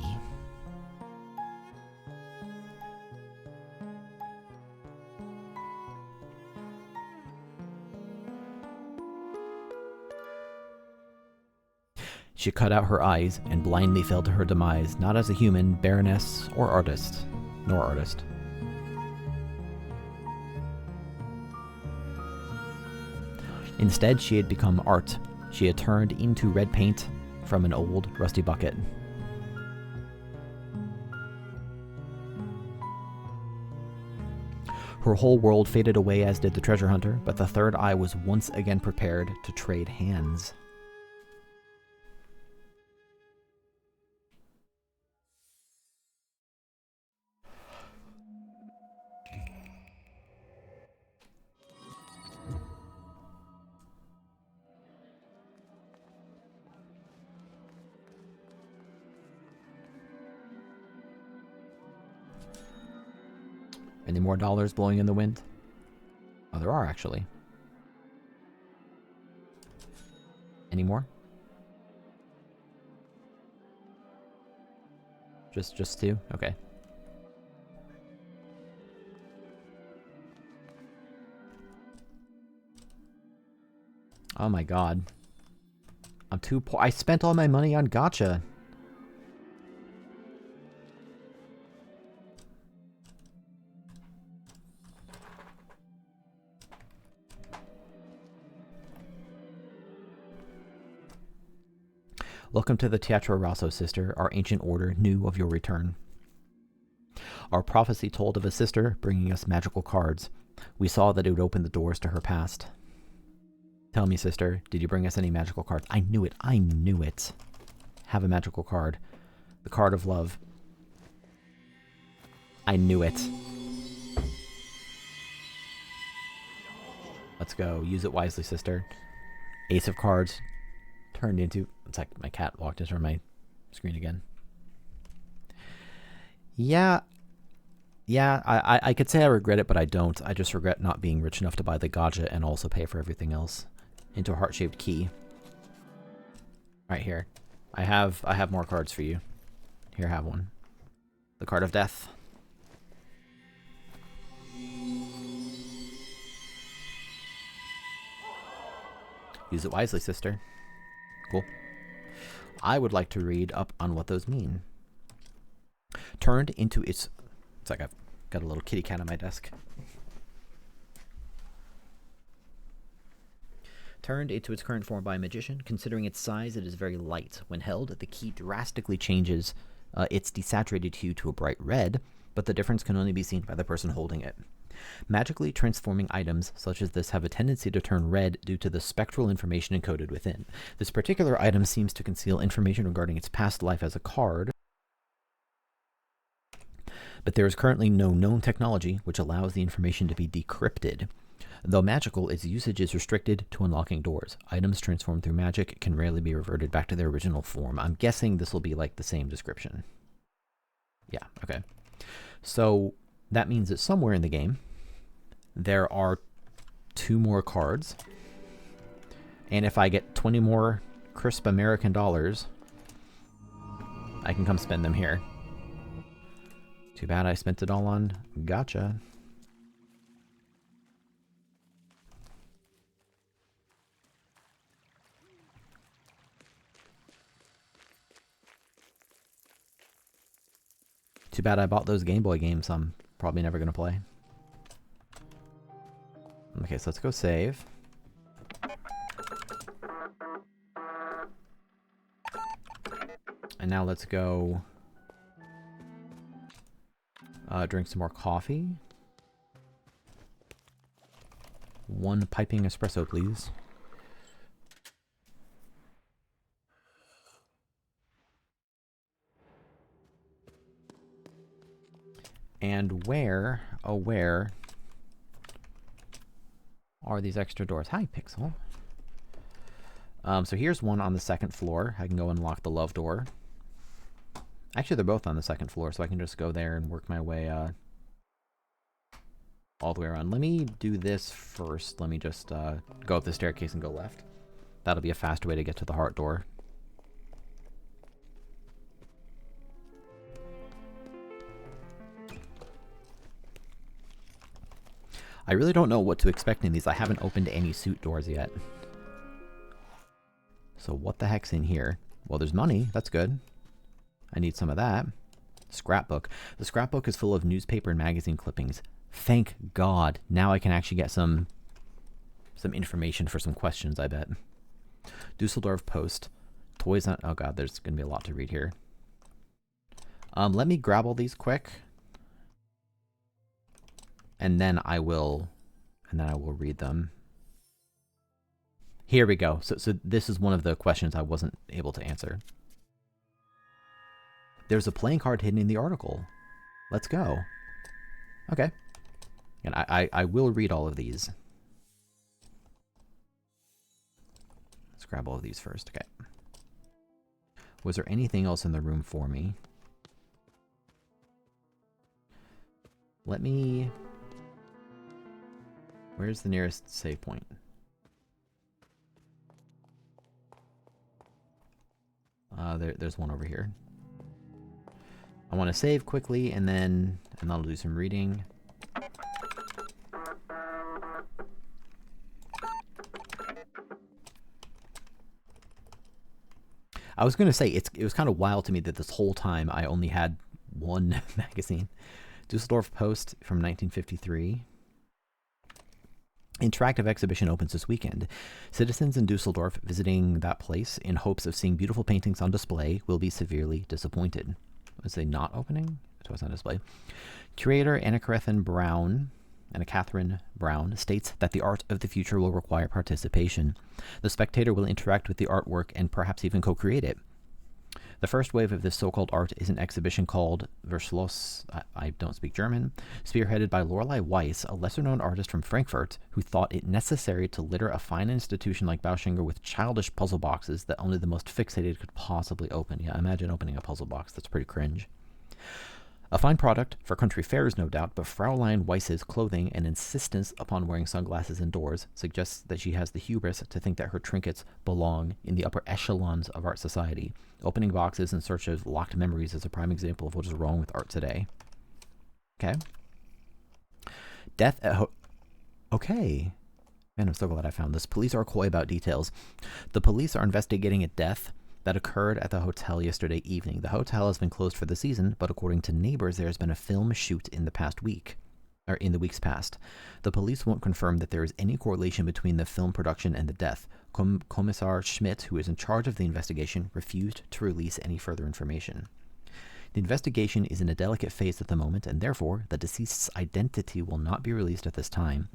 She cut out her eyes and blindly fell to her demise, not as a human, baroness, or artist, nor artist. Instead, she had become art. She had turned into red paint from an old, rusty bucket. Her whole world faded away, as did the treasure hunter, but the third eye was once again prepared to trade hands. Any more dollars blowing in the wind? Oh, there are actually. Any more? Just two? Okay. Oh my god. I'm too poor. I spent all my money on gacha. Welcome to the Teatro Rosso, sister. Our ancient order knew of your return. Our prophecy told of a sister bringing us magical cards. We saw that it would open the doors to her past. Tell me, sister, did you bring us any magical cards? I knew it. I knew it. Have a magical card. The card of love. I knew it. Let's go. Use it wisely, sister. Ace of cards. Turned into... It's like my cat walked into my screen again. Yeah. Yeah, I could say I regret it, but I don't. I just regret not being rich enough to buy the gacha and also pay for everything else. Into a heart-shaped key. Right here. I have more cards for you. Here, have one. The card of death. Use it wisely, sister. Cool. I would like to read up on what those mean. Turned into its... It's like I've got a little kitty cat on my desk. Turned into its current form by a magician. Considering its size, it is very light. When held, the key drastically changes its desaturated hue to a bright red, but the difference can only be seen by the person holding it. Magically transforming items such as this have a tendency to turn red due to the spectral information encoded within. This particular item seems to conceal information regarding its past life as a card, but there is currently no known technology which allows the information to be decrypted. Though magical, its usage is restricted to unlocking doors. Items transformed through magic can rarely be reverted back to their original form. I'm guessing this will be like the same description. Yeah, okay. So that means that somewhere in the game, there are 2 more cards. And if I get 20 more crisp American dollars, I can come spend them here. Too bad I spent it all on gacha. Too bad I bought those Game Boy games I'm probably never going to play. Okay, so let's go save. And now let's go drink some more coffee. 1 piping espresso, please. And where, oh where, are these extra doors? Hi, Pixel. So here's one on the 2nd floor. I can go unlock the love door. Actually, they're both on the 2nd floor, so I can just go there and work my way all the way around. Let me do this first. Let me just go up the staircase and go left. That'll be a fast way to get to the heart door. I really don't know what to expect in these. I haven't opened any suit doors yet. So what the heck's in here? Well, there's money. That's good. I need some of that. Scrapbook. The scrapbook is full of newspaper and magazine clippings. Thank God. Now I can actually get some information for some questions, I bet. Dusseldorf Post. Toys on... Oh God, there's going to be a lot to read here. Let me grab all these quick. And then I will read them. Here we go. So this is one of the questions I wasn't able to answer. There's a playing card hidden in the article. Let's go. Okay. And I will read all of these. Let's grab all of these first. Okay. Was there anything else in the room for me? let me... Where's the nearest save point? There's one over here. I want to save quickly, and then I'll do some reading. I was going to say, it was kind of wild to me that this whole time I only had one magazine. Dusseldorf Post from 1953. Interactive exhibition opens this weekend. Citizens in Dusseldorf visiting that place in hopes of seeing beautiful paintings on display will be severely disappointed. Was they not opening? It was on display. Curator Anna Catherine Brown states that the art of the future will require participation. The spectator will interact with the artwork and perhaps even co-create it. The first wave of this so-called art is an exhibition called Verschloss, I don't speak German, spearheaded by Lorelei Weiss, a lesser-known artist from Frankfurt, who thought it necessary to litter a fine institution like Bauschinger with childish puzzle boxes that only the most fixated could possibly open. Yeah, imagine opening a puzzle box. That's pretty cringe. A fine product for country fairs, no doubt, but Fraulein Weiss's clothing and insistence upon wearing sunglasses indoors suggests that she has the hubris to think that her trinkets belong in the upper echelons of art society. Opening boxes in search of locked memories is a prime example of what is wrong with art today. Okay. Death at Okay. Man, I'm so glad I found this. Police are coy about details. The police are investigating a death that occurred at the hotel yesterday evening. The hotel has been closed for the season, but according to neighbors, there has been a film shoot in the weeks past. The police won't confirm that there is any correlation between the film production and the death. Kommissar Schmidt, who is in charge of the investigation, refused to release any further information. The investigation is in a delicate phase at the moment, and therefore, the deceased's identity will not be released at this time.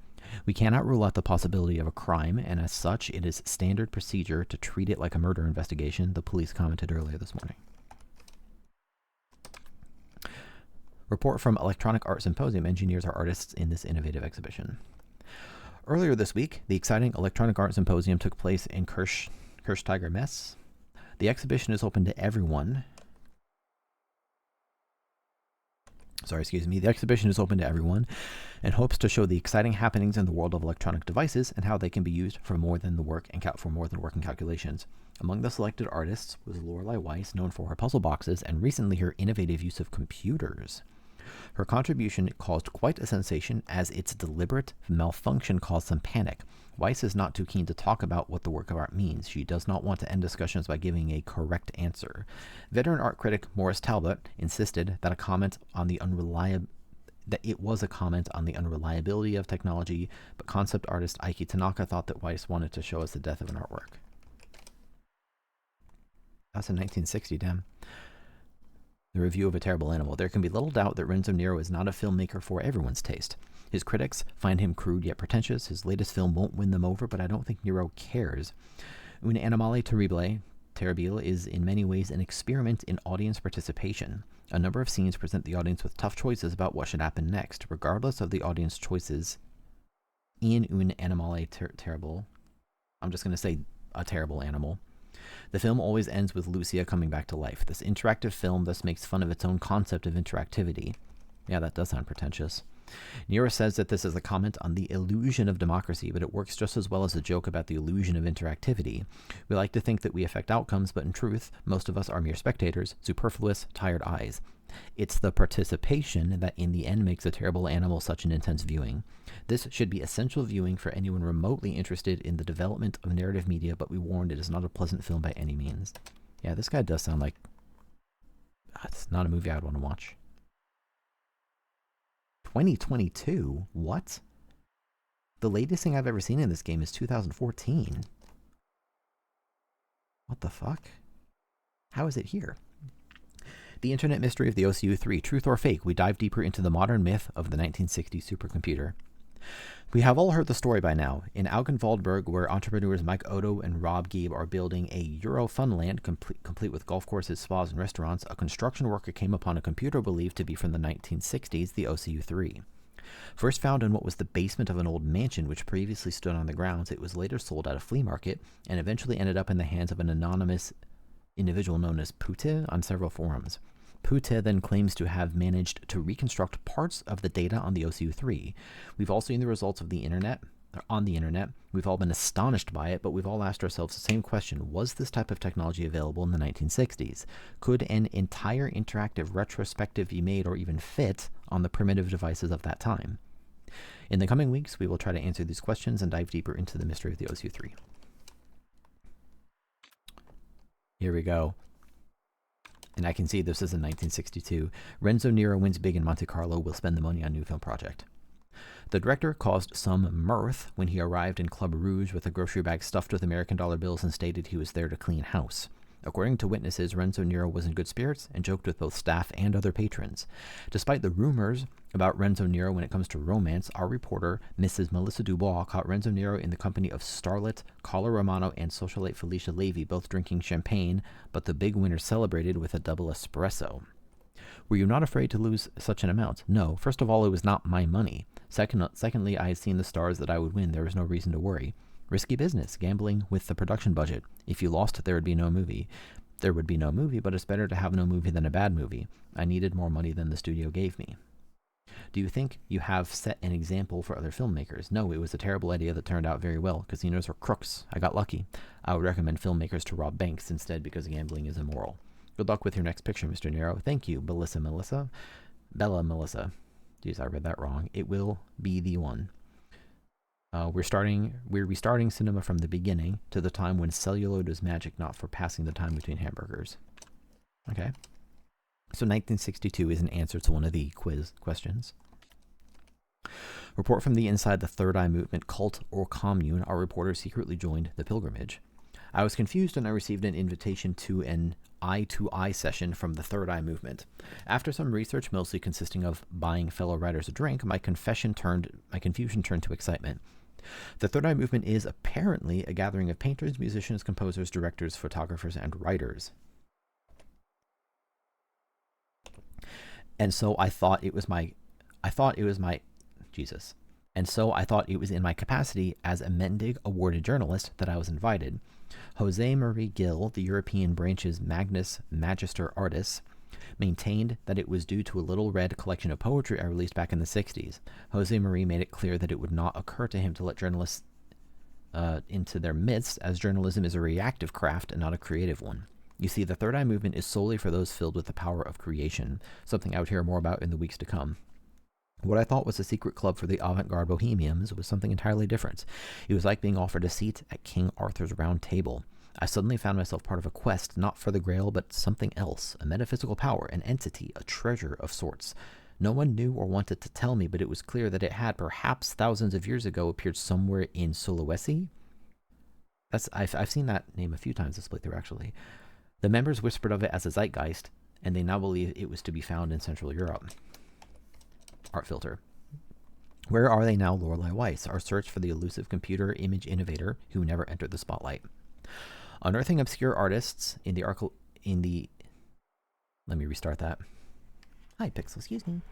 We cannot rule out the possibility of a crime, and as such, it is standard procedure to treat it like a murder investigation, the police commented earlier this morning. Report from Electronic Art Symposium. Engineers are artists in this innovative exhibition. Earlier this week, the exciting Electronic Art Symposium took place in Kirchsteiger Messe. The exhibition is open to everyone. The exhibition is open to everyone and hopes to show the exciting happenings in the world of electronic devices and how they can be used for more than work and calculations. Among the selected artists was Lorelei Weiss, known for her puzzle boxes and recently her innovative use of computers. Her contribution caused quite a sensation as its deliberate malfunction caused some panic. Weiss is not too keen to talk about what the work of art means. She does not want to end discussions by giving a correct answer. Veteran art critic Morris Talbot insisted that it was a comment on the unreliability of technology, but concept artist Aiki Tanaka thought that Weiss wanted to show us the death of an artwork. That's in 1960, damn. The review of A Terrible Animal. There can be little doubt that Renzo Nero is not a filmmaker for everyone's taste. His critics find him crude yet pretentious. His latest film won't win them over, but I don't think Nero cares. Un Animale Terribile is in many ways an experiment in audience participation. A number of scenes present the audience with tough choices about what should happen next, regardless of the audience choices. In Un Animale Terrible, I'm just going to say A Terrible Animal. The film always ends with Lucia coming back to life. This interactive film thus makes fun of its own concept of interactivity. Yeah, that does sound pretentious. Nero says that this is a comment on the illusion of democracy, but it works just as well as a joke about the illusion of interactivity. We like to think that we affect outcomes, but in truth, most of us are mere spectators, superfluous, tired eyes. It's the participation that in the end makes A Terrible Animal such an intense viewing. This should be essential viewing for anyone remotely interested in the development of narrative media, but we warned it is not a pleasant film by any means. Yeah, this guy does sound like... it's not a movie I'd want to watch. 2022? What? The latest thing I've ever seen in this game is 2014. What the fuck? How is it here? The Internet Mystery of the OCU3, Truth or Fake? We dive deeper into the modern myth of the 1960s supercomputer. We have all heard the story by now. In Augenwaldberg, where entrepreneurs Mike Otto and Rob Gabe are building a Euro funland complete with golf courses, spas, and restaurants, a construction worker came upon a computer believed to be from the 1960s, the OCU3. First found in what was the basement of an old mansion which previously stood on the grounds, it was later sold at a flea market and eventually ended up in the hands of an anonymous individual known as Pute on several forums. Pute then claims to have managed to reconstruct parts of the data on the OCU-3. We've all seen the results of the internet, on the internet. We've all been astonished by it, but we've all asked ourselves the same question. Was this type of technology available in the 1960s? Could an entire interactive retrospective be made or even fit on the primitive devices of that time? In the coming weeks, we will try to answer these questions and dive deeper into the mystery of the OCU-3. Here we go. And I can see this is in 1962. Renzo Nero wins big in Monte Carlo, will spend the money on new film project. The director caused some mirth when he arrived in Club Rouge with a grocery bag stuffed with American dollar bills and stated he was there to clean house. According to witnesses, Renzo Nero was in good spirits and joked with both staff and other patrons. Despite the rumors about Renzo Nero when it comes to romance, our reporter, Mrs. Melissa Dubois, caught Renzo Nero in the company of starlet Carla Romano and socialite Felicia Levy, both drinking champagne, but the big winner celebrated with a double espresso. Were you not afraid to lose such an amount? No. First of all, it was not my money. Secondly, I had seen the stars that I would win. There was no reason to worry. Risky business, gambling with the production budget. If you lost, there would be no movie. There would be no movie, but it's better to have no movie than a bad movie. I needed more money than the studio gave me. Do you think you have set an example for other filmmakers? No, it was a terrible idea that turned out very well. Casinos are crooks. I got lucky. I would recommend filmmakers to rob banks instead because gambling is immoral. Good luck with your next picture, Mr. Nero. Thank you, Bella Melissa. Jeez, I read that wrong. It will be the one. We're restarting cinema from the beginning to the time when celluloid was magic, not for passing the time between hamburgers. Okay. So 1962 is an answer to one of the quiz questions. Report from the inside the Third Eye Movement cult or commune. Our reporter secretly joined the pilgrimage. I was confused when I received an invitation to an eye-to-eye session from the Third Eye Movement. After some research, mostly consisting of buying fellow writers a drink, my confusion turned to excitement. The Third Eye Movement is apparently a gathering of painters, musicians, composers, directors, photographers, and writers. And so I thought it was in my capacity as a Mendig awarded journalist that I was invited. Jose Marie Gil, the European branch's Magnus Magister Artis, maintained that it was due to a little read collection of poetry I released back in the 60s. Jose Marie made it clear that it would not occur to him to let journalists into their midst, as journalism is a reactive craft and not a creative one. You see, the Third Eye Movement is solely for those filled with the power of creation, something I would hear more about in the weeks to come. What I thought was a secret club for the avant-garde bohemians was something entirely different. It was like being offered a seat at King Arthur's round table. I suddenly found myself part of a quest, not for the Grail, but something else, a metaphysical power, an entity, a treasure of sorts. No one knew or wanted to tell me, but it was clear that it had, perhaps thousands of years ago, appeared somewhere in Sulawesi. I've seen that name a few times this playthrough, actually. The members whispered of it as a zeitgeist, and they now believe it was to be found in Central Europe. Art filter. Where are they now, Lorelei Weiss? Our search for the elusive computer image innovator who never entered the spotlight. Unearthing obscure artists in the let me restart that. Hi, Pixel, excuse me.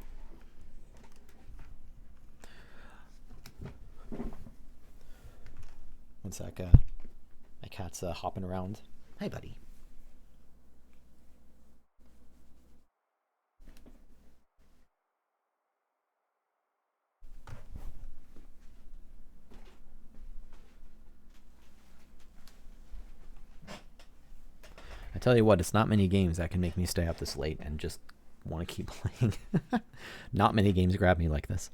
One sec, my cat's hopping around. Hi, buddy. I tell you what, it's not many games that can make me stay up this late and just want to keep playing. Not many games grab me like this.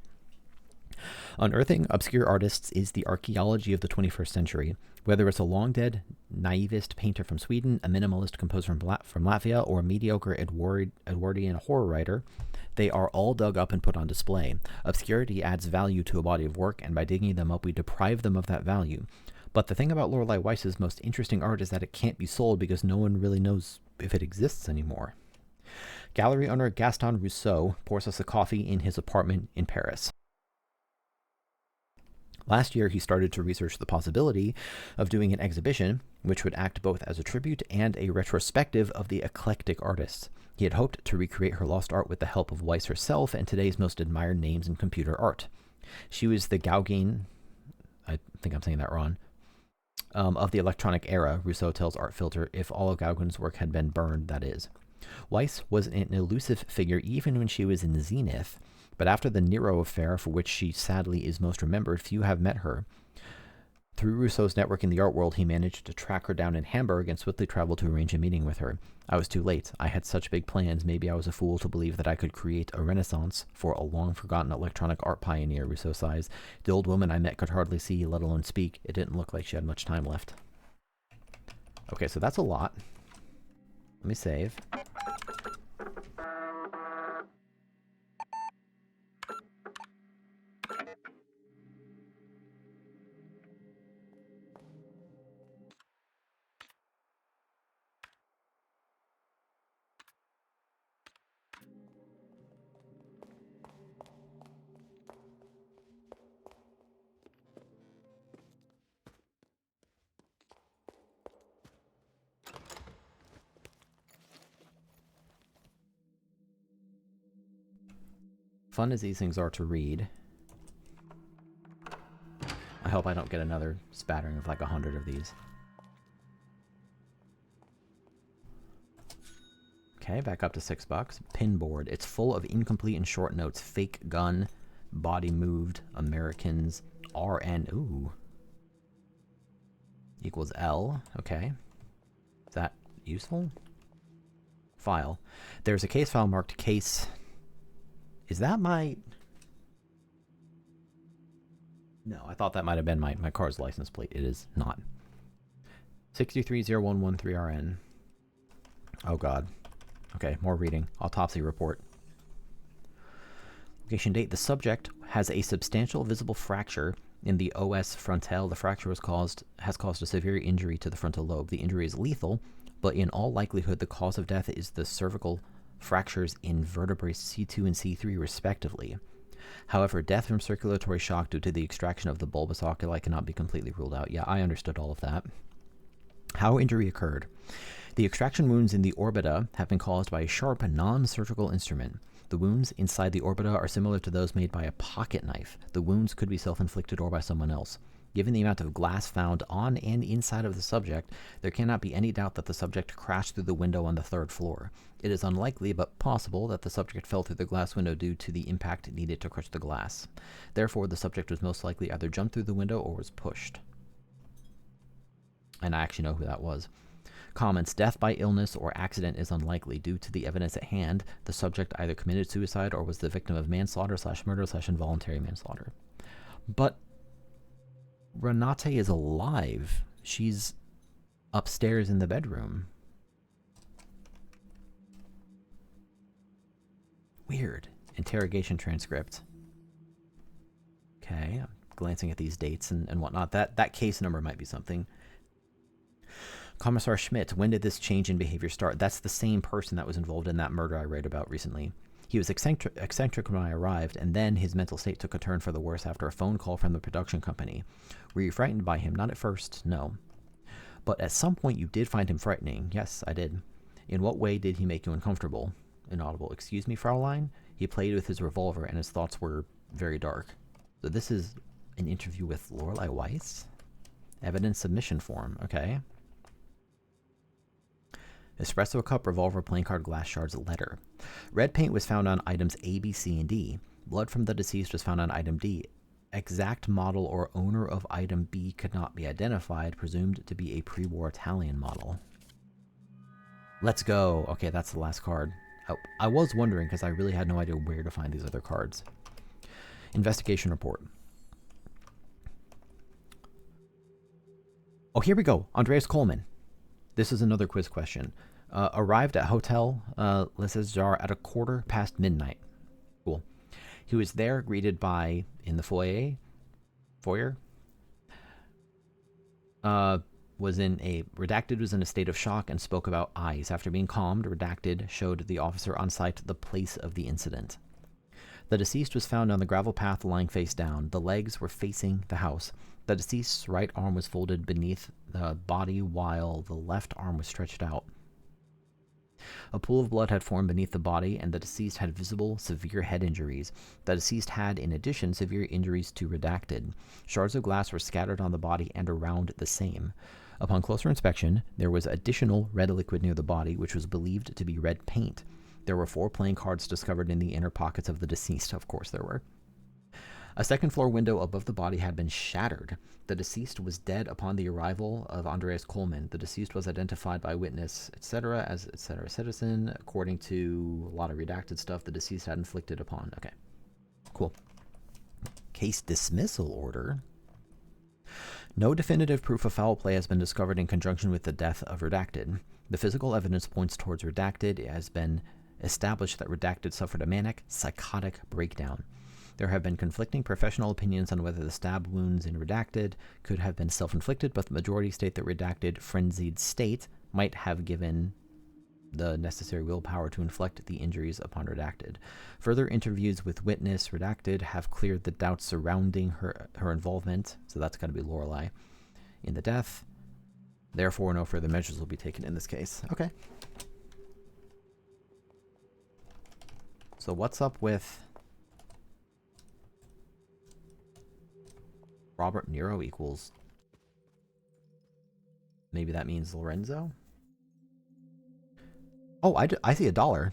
Unearthing obscure artists is the archaeology of the 21st century. Whether it's a long-dead naivist painter from Sweden, a minimalist composer from Latvia, or a mediocre Edwardian horror writer, they are all dug up and put on display. Obscurity adds value to a body of work, and by digging them up, we deprive them of that value. But the thing about Lorelei Weiss's most interesting art is that it can't be sold because no one really knows if it exists anymore. Gallery owner Gaston Rousseau pours us a coffee in his apartment in Paris. Last year, he started to research the possibility of doing an exhibition which would act both as a tribute and a retrospective of the eclectic artists. He had hoped to recreate her lost art with the help of Weiss herself and today's most admired names in computer art. She was the Gauguin, I think I'm saying that wrong, of the electronic era, Rousseau tells Art Filter, if all of Gauguin's work had been burned, that is. Weiss was an elusive figure even when she was in Zenith, but after the Nero affair, for which she sadly is most remembered, few have met her. Through Rousseau's network in the art world, he managed to track her down in Hamburg and swiftly traveled to arrange a meeting with her. I was too late. I had such big plans. Maybe I was a fool to believe that I could create a renaissance for a long-forgotten electronic art pioneer, Rousseau sighs. The old woman I met could hardly see, let alone speak. It didn't look like she had much time left. Okay, so that's a lot. Let me save. Fun as these things are to read, I hope I don't get another spattering of like 100 of these. Okay, back up to $6. Pinboard. It's full of incomplete and short notes. Fake gun, body moved, Americans, RN, ooh, equals L. Okay. Is that useful? File. There's a case file marked case. Is that my... No, I thought that might have been my car's license plate. It is not. 6301113RN. Oh god. Okay, more reading. Autopsy report. Location date. The subject has a substantial visible fracture in the os frontale. The fracture has caused a severe injury to the frontal lobe. The injury is lethal, but in all likelihood the cause of death is the cervical fractures in vertebrae C2 and C3 respectively. However, death from circulatory shock due to the extraction of the bulbous oculi cannot be completely ruled out. Yeah, I understood all of that. How injury occurred. The extraction wounds in the orbita have been caused by a sharp, non-surgical instrument. The wounds inside the orbita are similar to those made by a pocket knife. The wounds could be self-inflicted or by someone else. Given the amount of glass found on and inside of the subject, there cannot be any doubt that the subject crashed through the window on the 3rd floor. It is unlikely, but possible, that the subject fell through the glass window due to the impact needed to crush the glass. Therefore, the subject was most likely either jumped through the window or was pushed. And I actually know who that was. Comments. Death by illness or accident is unlikely. Due to the evidence at hand, the subject either committed suicide or was the victim of manslaughter/murder/involuntary manslaughter. But Renate is alive. She's upstairs in the bedroom. Weird. Interrogation transcript. Okay, I'm glancing at these dates and whatnot. That case number might be something. Commissar Schmidt, when did this change in behavior start? That's the same person that was involved in that murder I read about recently. He was eccentric when I arrived, and then his mental state took a turn for the worse after a phone call from the production company. Were you frightened by him? Not at first, no. But at some point you did find him frightening. Yes, I did. In what way did he make you uncomfortable? Inaudible. Excuse me, Fraulein? He played with his revolver, and his thoughts were very dark. So this is an interview with Lorelei Weiss? Evidence submission form. Okay. Espresso cup, revolver, playing card, glass shards, letter. Red paint was found on items A, B, C, and D. Blood from the deceased was found on item D. Exact model or owner of item B could not be identified, presumed to be a pre-war Italian model. Let's go. Okay, that's the last card. Oh, I was wondering because I really had no idea where to find these other cards. Investigation report. Oh, here we go. Andreas Coleman. This is another quiz question. Arrived at Hotel Les Jar at midnight. Cool. He was there, greeted by, in the foyer, was in a state of shock and spoke about eyes. After being calmed, Redacted showed the officer on site the place of the incident. The deceased was found on the gravel path lying face down. The legs were facing the house. The deceased's right arm was folded beneath the body while the left arm was stretched out. A pool of blood had formed beneath the body, and the deceased had visible, severe head injuries. The deceased had, in addition, severe injuries to Redacted. Shards of glass were scattered on the body and around the same. Upon closer inspection, there was additional red liquid near the body, which was believed to be red paint. There were 4 playing cards discovered in the inner pockets of the deceased. Of course there were. A second-floor window above the body had been shattered. The deceased was dead upon the arrival of Andreas Coleman. The deceased was identified by witness, etc., as etc. citizen. According to a lot of redacted stuff, the deceased had inflicted upon. Okay, cool. Case dismissal order. No definitive proof of foul play has been discovered in conjunction with the death of Redacted. The physical evidence points towards Redacted. It has been established that Redacted suffered a manic, psychotic breakdown. There have been conflicting professional opinions on whether the stab wounds in Redacted could have been self-inflicted, but the majority state that Redacted frenzied state might have given the necessary willpower to inflict the injuries upon Redacted. Further interviews with witness Redacted have cleared the doubts surrounding her involvement, so that's got to be Lorelei, in the death. Therefore, no further measures will be taken in this case. Okay. So what's up with Robert Nero equals... Maybe that means Lorenzo? Oh, I see $1.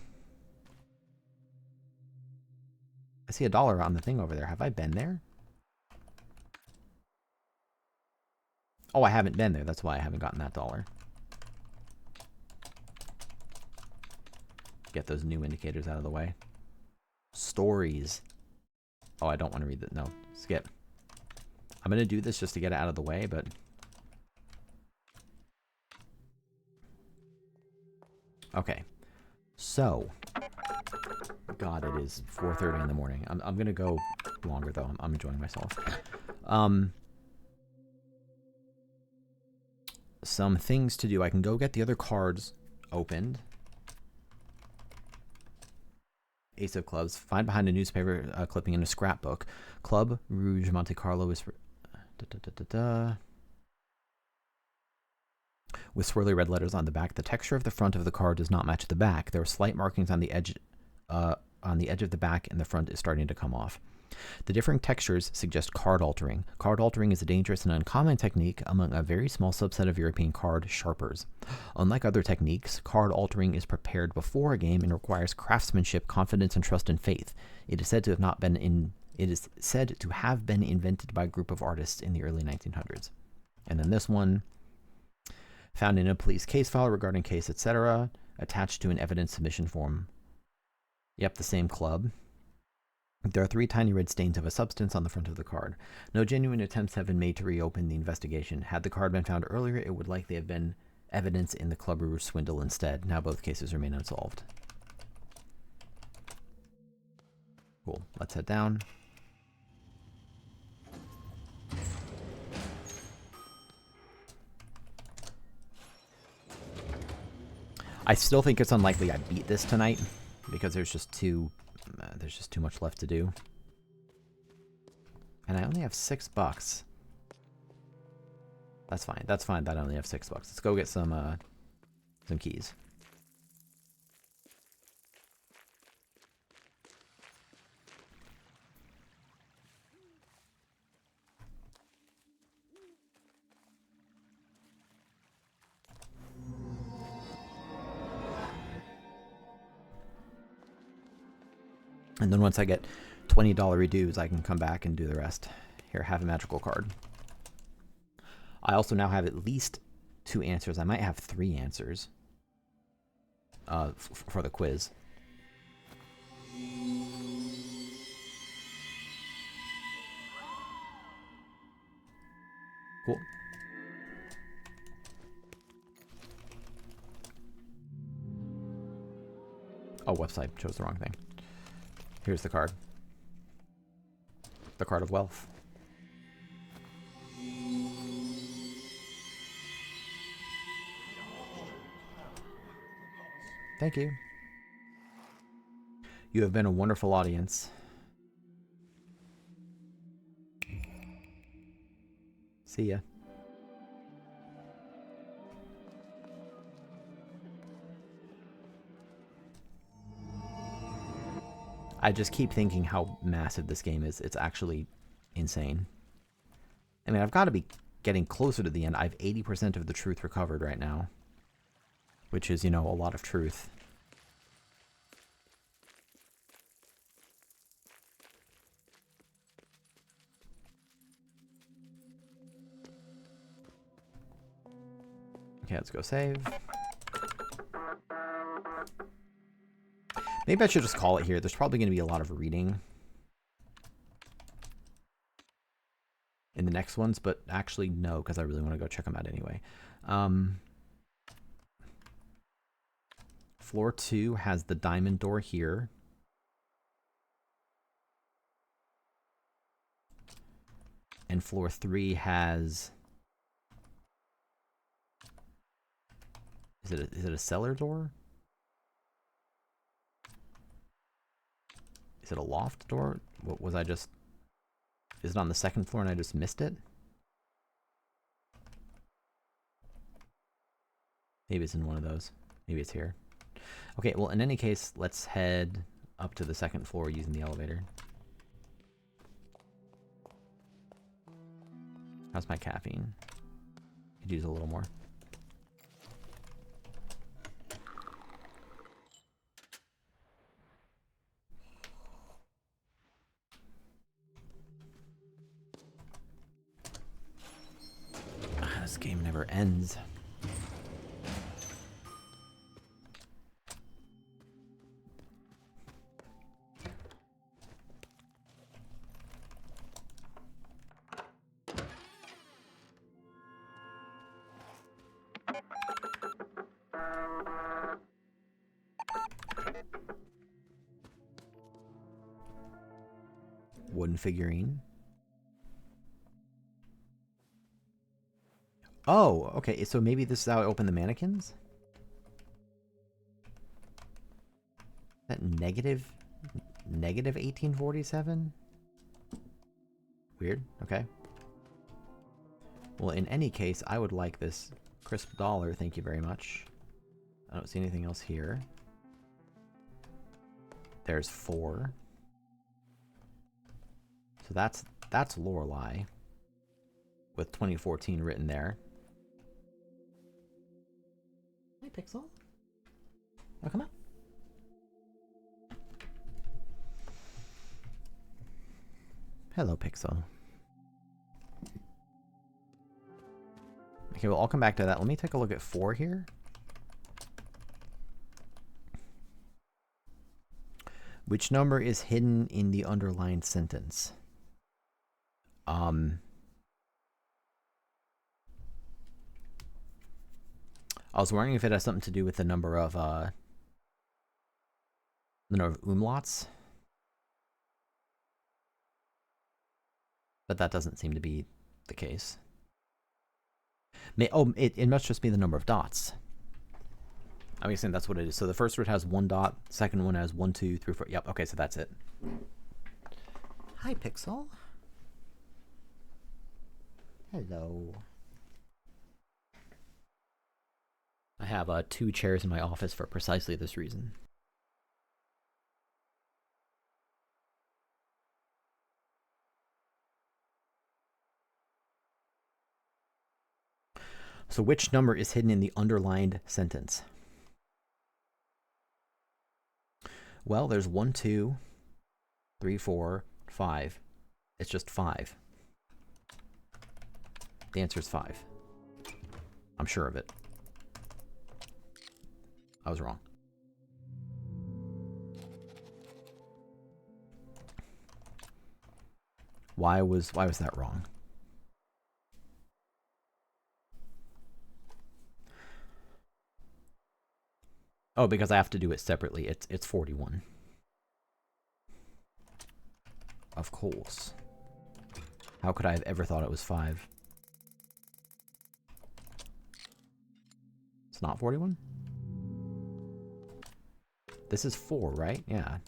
I see $1 on the thing over there. Have I been there? Oh, I haven't been there. That's why I haven't gotten that $1. Get those new indicators out of the way. Stories. Oh, I don't want to read that. No, skip. I'm going to do this just to get it out of the way, but... Okay. So. God, it is 4:30 in the morning. I'm going to go longer, though. I'm enjoying myself. Some things to do. I can go get the other cards opened. Ace of Clubs. Find behind a newspaper clipping in a scrapbook. Club Rouge Monte Carlo is... With swirly red letters on the back. The texture of the front of the card does not match the back. There are slight markings on the edge of the back, and the front is starting to come off. The differing textures suggest card altering. Card altering is a dangerous and uncommon technique among a very small subset of European card sharpers. Unlike other techniques, card altering is prepared before a game and requires craftsmanship, confidence, and trust and faith. It is said to have been invented by a group of artists in the early 1900s. And then this one, found in a police case file regarding case, etc., attached to an evidence submission form. Yep, the same club. There are 3 tiny red stains of a substance on the front of the card. No genuine attempts have been made to reopen the investigation. Had the card been found earlier, it would likely have been evidence in the Club Rouge swindle instead. Now both cases remain unsolved. Cool. Let's head down. I still think it's unlikely I beat this tonight because there's just too much left to do. And I only have $6. That's fine. That's fine that I only have $6. Let's go get some keys. And then once I get $20 redos, I can come back and do the rest. Here, have a magical card. I also now have at least 2 answers. I might have 3 answers for the quiz. Cool. Oh, whoops, I chose the wrong thing. Here's the card. The card of wealth. Thank you. You have been a wonderful audience. See ya. I just keep thinking how massive this game is. It's actually insane. I mean, I've got to be getting closer to the end. I have 80% of the truth recovered right now, which is, you know, a lot of truth. Okay, let's go save. Maybe I should just call it here. There's probably going to be a lot of reading in the next ones, but actually no, because I really want to go check them out anyway. Floor 2 has the diamond door here. And floor 3 has... Is it a cellar door? Is it a loft door? What was I just... Is it on the second floor and I just missed it? Maybe it's in one of those. Maybe it's here. Okay, well, in any case, let's head up to the second floor using the elevator. How's my caffeine? Could use a little more. This game never ends. Wooden figurine. Oh, okay, so maybe this is how I open the mannequins? That negative 1847? Weird, okay. Well, in any case, I would like this crisp dollar, thank you very much. I don't see anything else here. There's 4. So that's Lorelei with 2014 written there. Hi, Pixel. Oh, come on. Hello, Pixel. Okay, well, I'll come back to that. Let me take a look at 4 here. Which number is hidden in the underlined sentence? I was wondering if it has something to do with the number of umlauts. But that doesn't seem to be the case. It must just be the number of dots. I'm guessing that's what it is. So the first word has 1 dot, second one has 1, 2, 3, 4. Yep, okay, so that's it. Hi, Pixel. Hello. I have 2 chairs in my office for precisely this reason. So which number is hidden in the underlined sentence? Well, there's 1, 2, 3, 4, 5. It's just 5. The answer is 5. I'm sure of it. I was wrong. Why was that wrong? Oh, because I have to do it separately. It's 41. Of course. How could I have ever thought it was 5? It's not 41? This is 4, right? Yeah.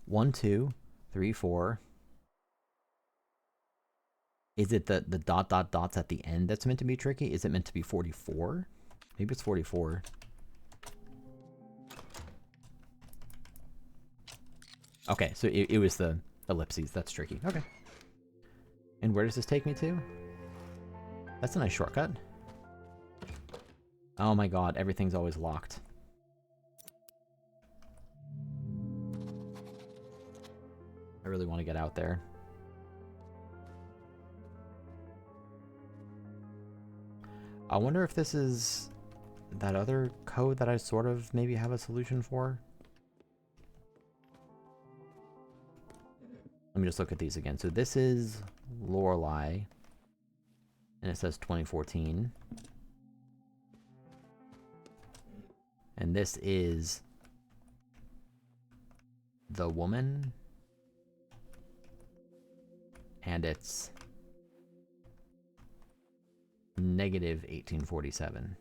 One, 2, 3, 4. Is it the dot dot dots at the end that's meant to be tricky? Is it meant to be 44? Maybe it's 44. Okay, so it was the ellipses. That's tricky. Okay. And where does this take me to? That's a nice shortcut. Oh my god, everything's always locked. I really want to get out there. I wonder if this is that other code that I sort of maybe have a solution for. Let me just look at these again. So this is Lorelei, and it says 2014. And this is the woman, and it's negative 1847.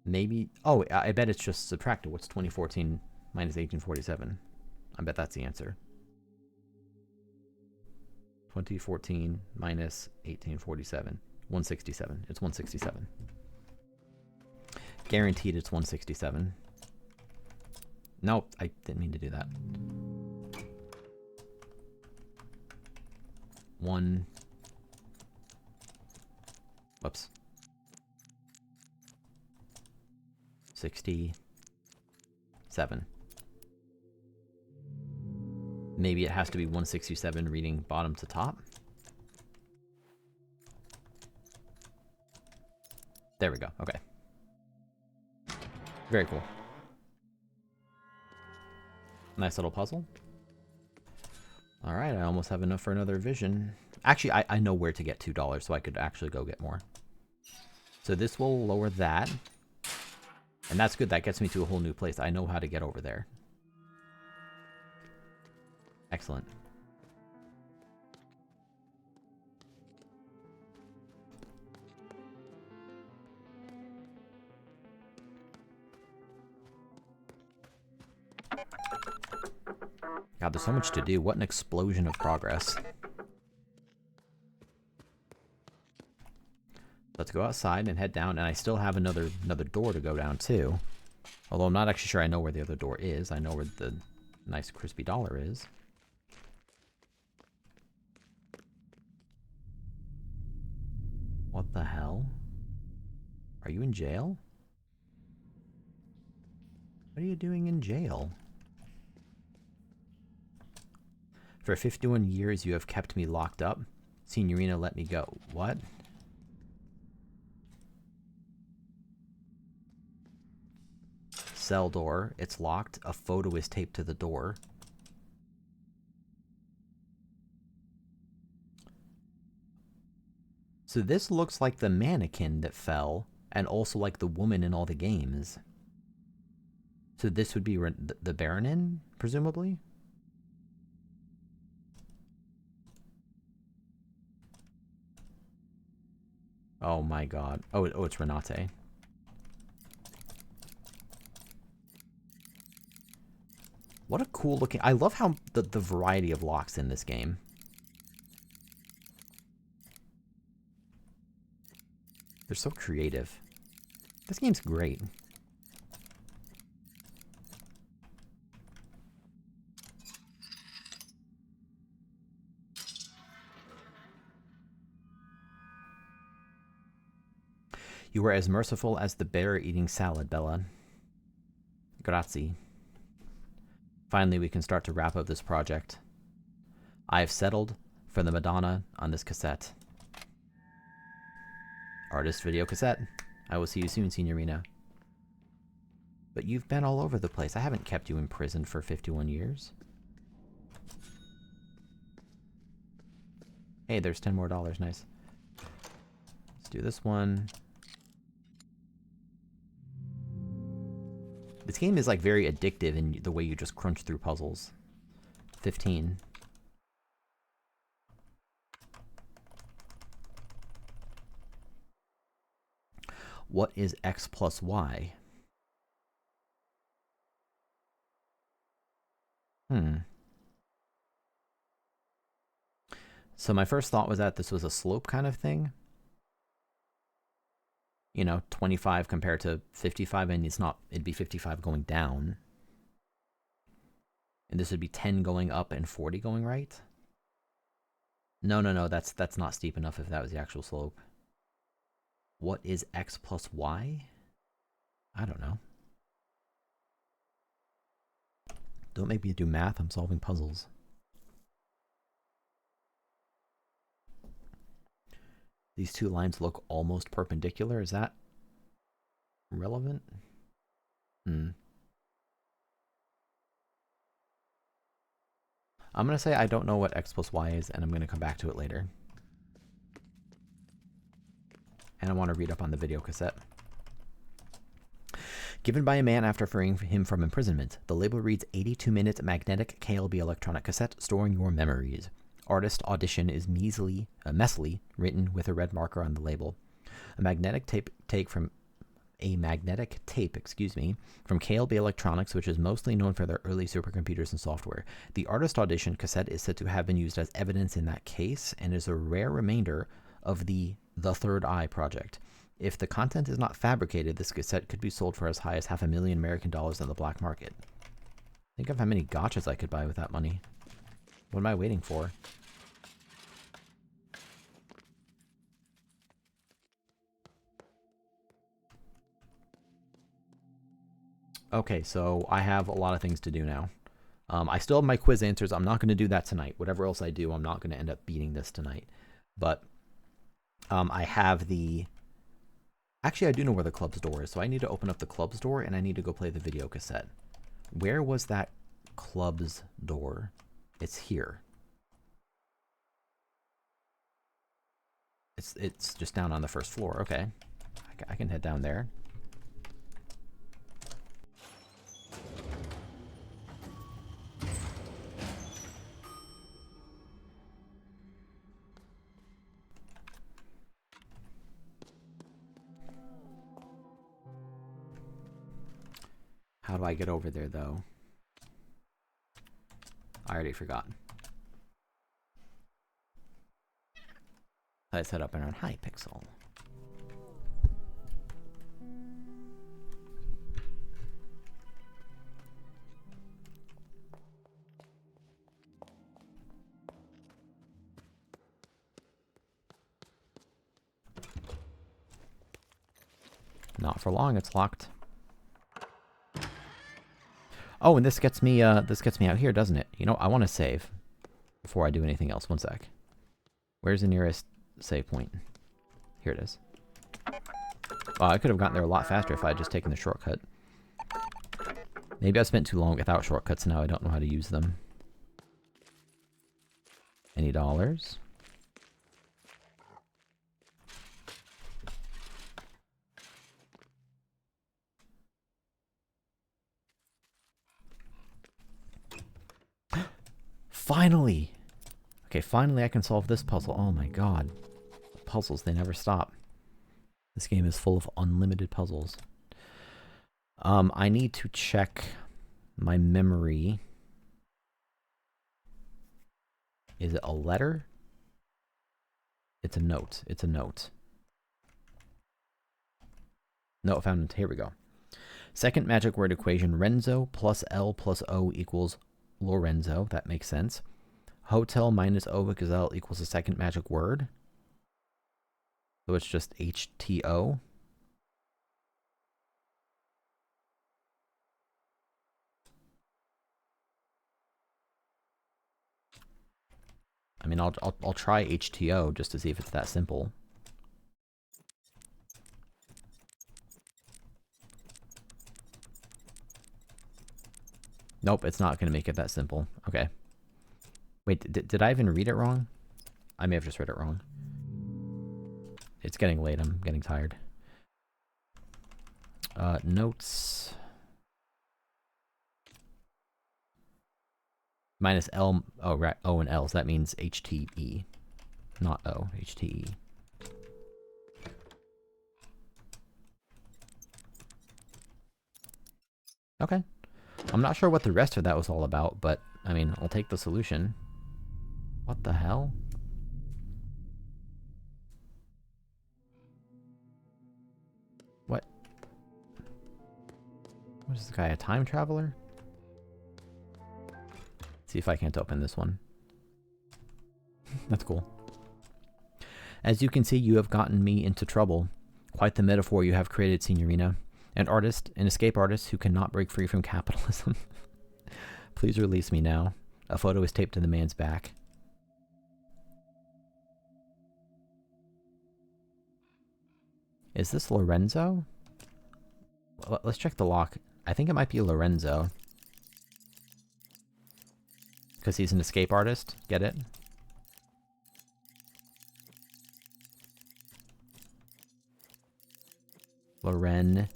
Maybe, oh, I bet it's just subtracted. What's 2014 minus 1847? I bet that's the answer. 2014 minus 1847. 167. It's 167. Guaranteed it's 167. Nope, I didn't mean to do that. Whoops. 67. Maybe it has to be 167 reading bottom to top. There we go. Okay. Very cool. Nice little puzzle. All right, I almost have enough for another vision. Actually, I know where to get $2, so I could actually go get more. So this will lower that. And that's good. That gets me to a whole new place. I know how to get over there. Excellent. God, there's so much to do. What an explosion of progress. Let's go outside and head down, and I still have another door to go down too. Although I'm not actually sure I know where the other door is. I know where the nice crispy dollar is. What the hell? Are you in jail? What are you doing in jail? For 51 years you have kept me locked up. Signorina, let me go. What? Cell door. It's locked. A photo is taped to the door. So this looks like the mannequin that fell, and also like the woman in all the games. So this would be the Baronin, presumably? Oh my god. Oh, it's Renate. What a cool looking... I love how the variety of locks in this game. They're so creative. This game's great. You were as merciful as the bear eating salad, Bella. Grazie. Finally, we can start to wrap up this project. I have settled for the Madonna on this cassette. Artist video cassette. I will see you soon, Signorina. But you've been all over the place. I haven't kept you in prison for 51 years. Hey, there's $10 more. Nice. Let's do this one. This game is like very addictive in the way you just crunch through puzzles. 15. What is x plus y? So my first thought was that this was a slope kind of thing. you know, 25 compared to 55, and it's not, it'd be 55 going down. And this would be 10 going up and 40 going right? No, that's not steep enough if that was the actual slope. What is x plus y? I don't know. Don't make me do math, I'm solving puzzles. These two lines look almost perpendicular. Is that relevant? I'm going to say I don't know what x plus y is, and I'm going to come back to it later. And I want to read up on the video cassette. Given by a man after freeing him from imprisonment, the label reads 82-minute magnetic KLB electronic cassette storing your memories. Artist audition is messily written with a red marker on the label. A magnetic tape from KLB Electronics, which is mostly known for their early supercomputers and software. The Artist Audition cassette is said to have been used as evidence in that case and is a rare remainder of the Third Eye project. If the content is not fabricated, this cassette could be sold for as high as $500,000 American on the black market. Think of how many gotchas I could buy with that money. What am I waiting for? Okay, so I have a lot of things to do now. I still have my quiz answers. I'm not going to do that tonight. Whatever else I do, I'm not going to end up beating this tonight. But I have the... Actually, I do know where the club's door is, so I need to open up the club's door, and I need to go play the video cassette. Where was that club's door? It's here. It's just down on the first floor. Okay. I can head down there. How do I get over there, though? I already forgot. I set up around Hypixel. Not for long, it's locked. Oh, and this gets me out here, doesn't it? You know, I want to save before I do anything else. One sec. Where's the nearest save point? Here it is. Oh, I could have gotten there a lot faster if I had just taken the shortcut. Maybe I spent too long without shortcuts, and now I don't know how to use them. Any dollars? Finally! Okay, finally I can solve this puzzle. Oh my god. Puzzles, they never stop. This game is full of unlimited puzzles. I need to check my memory. Is it a letter? It's a note. It's a note. No, I found it. Here we go. Second magic word equation, Renzo plus L plus O equals Lorenzo. That makes sense. Hotel minus O gazelle equals the second magic word. So it's just HTO. I mean, I'll try HTO just to see if it's that simple. Nope, it's not going to make it that simple. Okay. Wait, did I even read it wrong? I may have just read it wrong. It's getting late. I'm getting tired. Notes. Minus L. Oh, right. O and L. So that means HTE. Not O. HTE. Okay. I'm not sure what the rest of that was all about, but, I mean, I'll take the solution. What the hell? What is this guy, a time traveler? See if I can't open this one. That's cool. As you can see, you have gotten me into trouble. Quite the metaphor you have created, Signorina. An artist, an escape artist who cannot break free from capitalism. Please release me now. A photo is taped to the man's back. Is this Lorenzo? Let's check the lock. I think it might be Lorenzo. Because he's an escape artist. Get it? Loren.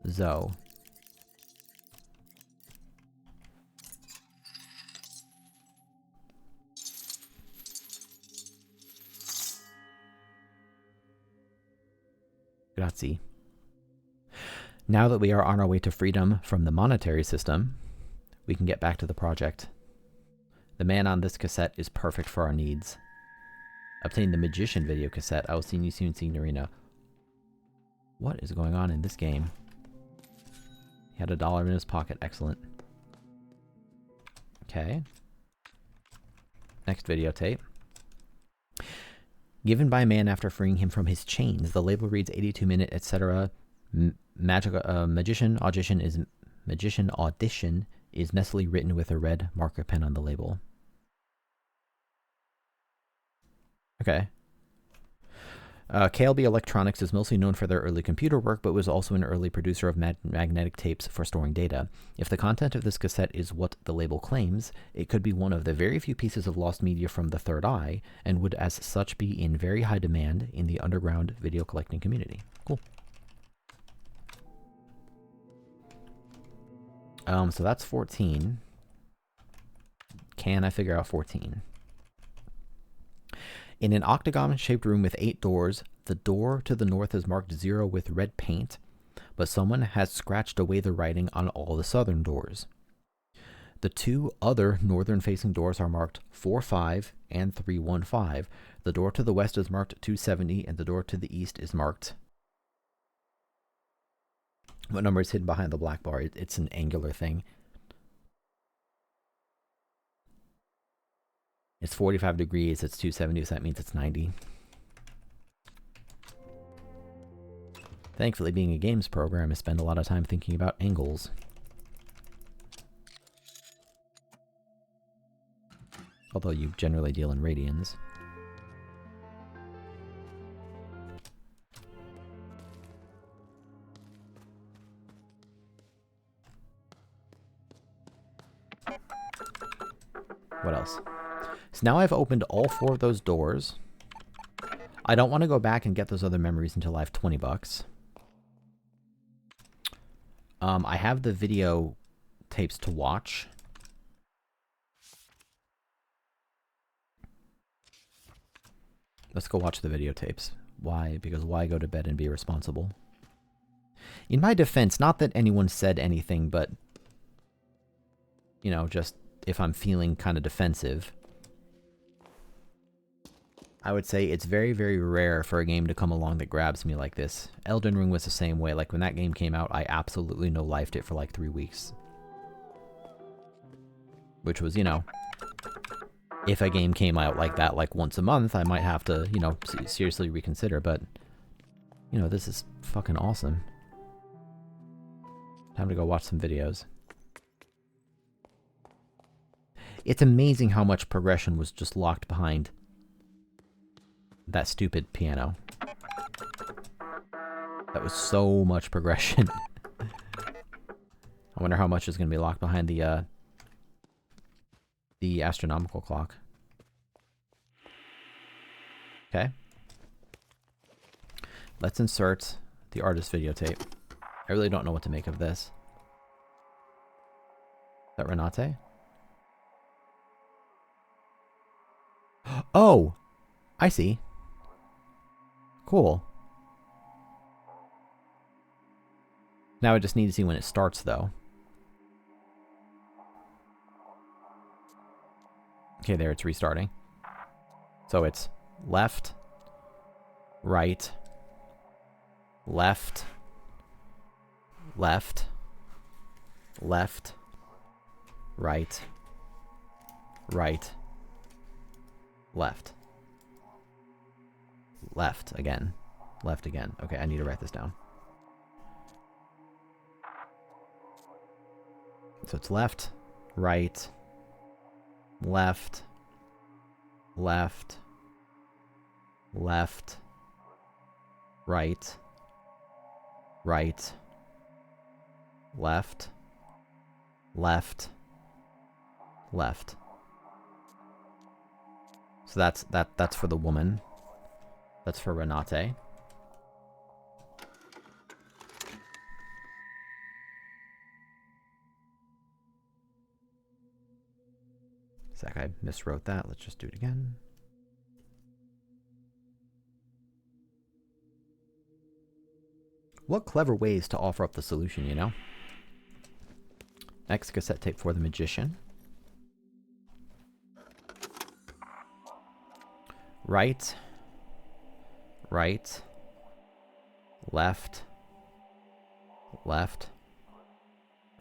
Zoe. Grazie. Now that we are on our way to freedom from the monetary system, we can get back to the project. The man on this cassette is perfect for our needs. Obtain the Magician video cassette. I will see you soon, Signorina. What is going on in this game? He had $1 in his pocket. Excellent. Okay. Next videotape. Given by a man after freeing him from his chains. The label reads 82-minute, etc. Magician audition is messily written with a red marker pen on the label. Okay. KLB Electronics is mostly known for their early computer work, but was also an early producer of magnetic tapes for storing data. If the content of this cassette is what the label claims, it could be one of the very few pieces of lost media from the Third Eye, and would as such be in very high demand in the underground video collecting community. Cool. So that's 14. Can I figure out 14? In an octagon-shaped room with 8 doors, the door to the north is marked 0 with red paint, but someone has scratched away the writing on all the southern doors. The 2 other northern-facing doors are marked 45 and 315. The door to the west is marked 270, and the door to the east is marked... What number is hidden behind the black bar? It's an angular thing. It's 45 degrees, it's 270, so that means it's 90. Thankfully, being a games program, I spend a lot of time thinking about angles. Although you generally deal in radians. What else? So now I've opened all 4 of those doors. I don't want to go back and get those other memories until I have 20 bucks. I have the video tapes to watch. Let's go watch the videotapes. Why? Because why go to bed and be irresponsible? In my defense, not that anyone said anything, but, you know, just if I'm feeling kind of defensive, I would say it's very, very rare for a game to come along that grabs me like this. Elden Ring was the same way. Like, when that game came out, I absolutely no-lifed it for like 3 weeks. Which was, you know, if a game came out like that, like once a month, I might have to, you know, seriously reconsider. But, you know, this is fucking awesome. Time to go watch some videos. It's amazing how much progression was just locked behind that stupid piano. That was so much progression. I wonder how much is going to be locked behind the astronomical clock. Okay. Let's insert the artist videotape. I really don't know what to make of this. Is that Renate? Oh! I see. Cool. Now I just need to see when it starts, though. Okay, there, it's restarting. So it's left, right, left, left, left, right, right, left. Left again. Left again. Okay, I need to write this down. So it's left, right, left, left, left, right, right, left, left, left. So that's for the woman. That's for Renate. Zach, I miswrote that. Let's just do it again. What clever ways to offer up the solution, you know? Next, cassette tape for the magician. Right, right, left, left,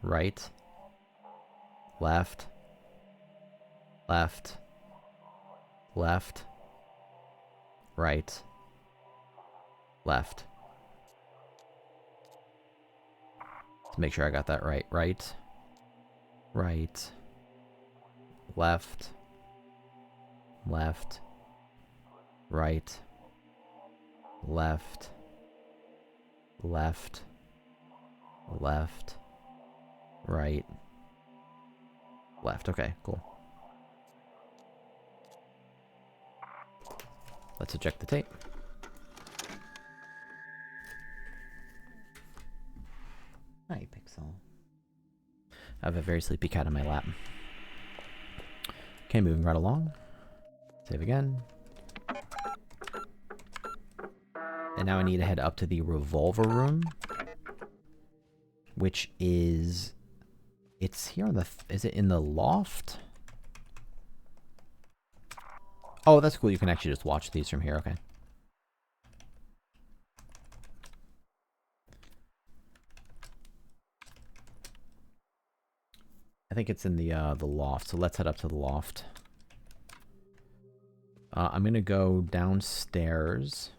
right, left, left, left, right, left. Let's make sure I got that right. Right, right, left, left, right, left, left, left, right, left. Okay, cool. Let's eject the tape. Hi, Pixel. I have a very sleepy cat in my lap. Okay, moving right along. Save again. And now I need to head up to the revolver room, which is... It's here on the... Is it in the loft? Oh, that's cool. You can actually just watch these from here. Okay. I think it's in the loft, so let's head up to the loft. I'm gonna go downstairs.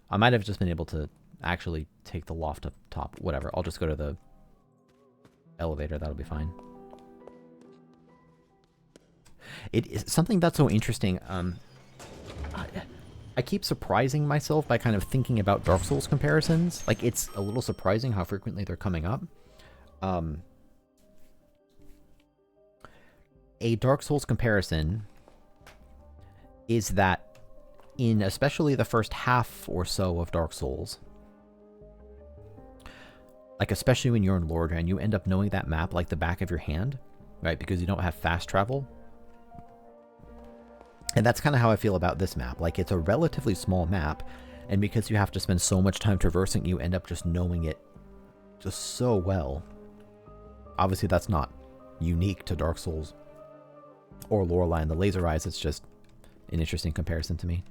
I might have just been able to actually take the loft up top. Whatever. I'll just go to the elevator. That'll be fine. It is something that's so interesting. I keep surprising myself by kind of thinking about Dark Souls comparisons. Like, it's a little surprising how frequently they're coming up. A Dark Souls comparison is that in especially the first half or so of Dark Souls, like especially when you're in Lordran, you end up knowing that map like the back of your hand, right? Because you don't have fast travel. And that's kind of how I feel about this map. Like, it's a relatively small map, and because you have to spend so much time traversing, you end up just knowing it just so well. Obviously, that's not unique to Dark Souls or Lorelei and the Laser Eyes. It's just an interesting comparison to me.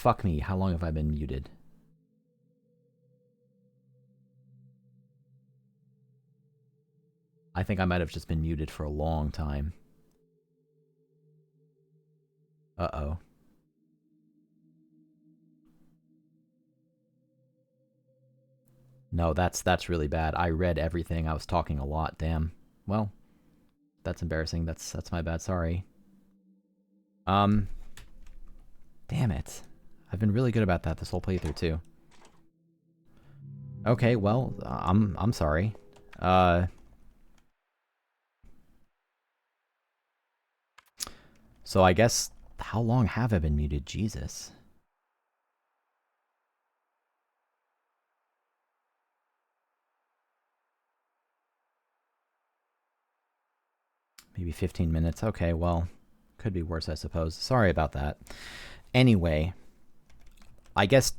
fuck me. How long have I been muted? I think I might have just been muted for a long time. Uh-oh. No, that's really bad. I read everything. I was talking a lot. Damn. Well, that's embarrassing. That's my bad. Sorry. Damn it. I've been really good about that this whole playthrough too. Okay, well, I'm sorry. So I guess, how long have I been muted? Jesus. Maybe 15 minutes. Okay, well, could be worse, I suppose. Sorry about that. Anyway, I guess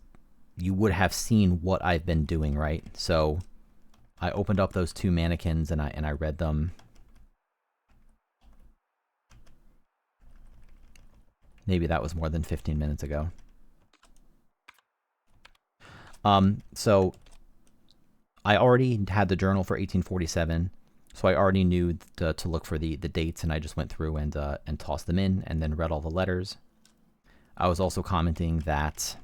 you would have seen what I've been doing, right? So I opened up those two mannequins and I read them. Maybe that was more than 15 minutes ago. So I already had the journal for 1847, so I already knew to look for the dates, and I just went through and tossed them in, and then read all the letters. I was also commenting that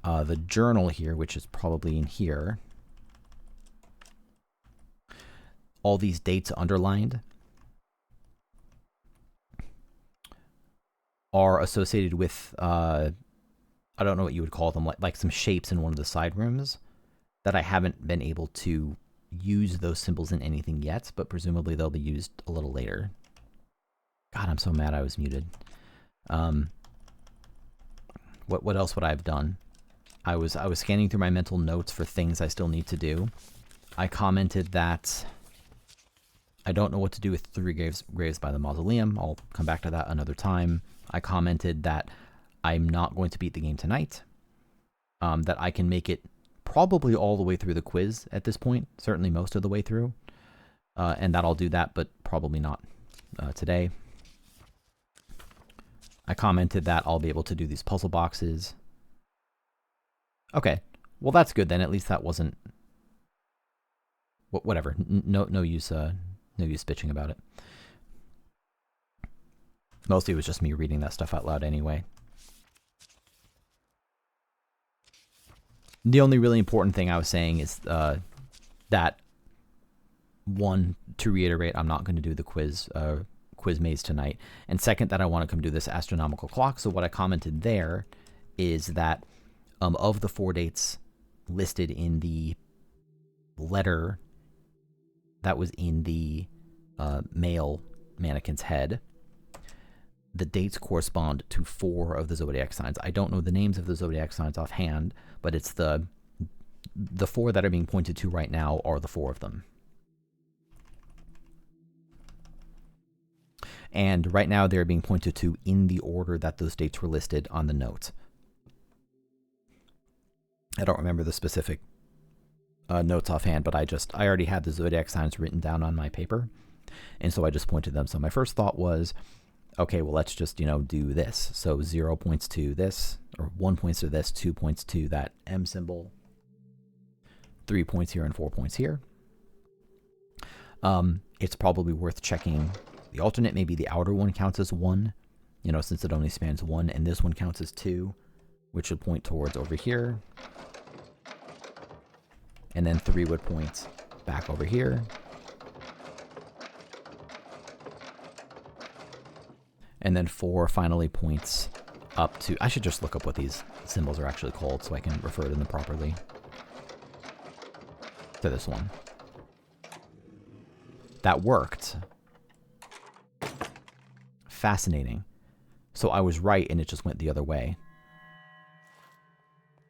the journal here, which is probably in here, all these dates underlined are associated with, I don't know what you would call them, like some shapes in one of the side rooms that I haven't been able to use those symbols in anything yet, but presumably they'll be used a little later. God, I'm so mad I was muted. What else would I have done? I was scanning through my mental notes for things I still need to do. I commented that I don't know what to do with 3 graves by the mausoleum. I'll come back to that another time. I commented that I'm not going to beat the game tonight. That I can make it probably all the way through the quiz at this point, certainly most of the way through. And that I'll do that, but probably not today. I commented that I'll be able to do these puzzle boxes. Okay, well that's good then. At least that wasn't whatever. No use bitching about it. Mostly it was just me reading that stuff out loud anyway. The only really important thing I was saying is that, one, to reiterate, I'm not going to do the quiz maze tonight, and second, that I want to come do this astronomical clock. So what I commented there is that of the 4 dates listed in the letter that was in the male mannequin's head, the dates correspond to 4 of the zodiac signs. I don't know the names of the zodiac signs offhand, but it's the 4 that are being pointed to right now are the 4 of them. And right now they're being pointed to in the order that those dates were listed on the note. I don't remember the specific notes offhand, but I already had the zodiac signs written down on my paper, and so I just pointed them. So my first thought was, okay, well, let's just, do this. So 0 points to this, or 1 points to this, 2 points to that M symbol, 3 points here and 4 points here. It's probably worth checking the alternate. Maybe the outer one counts as 1, since it only spans 1, and this one counts as 2, which would point towards over here. And then 3 would point back over here. And then 4 finally points up to... I should just look up what these symbols are actually called so I can refer to them properly. To this one. That worked. Fascinating. So I was right and it just went the other way.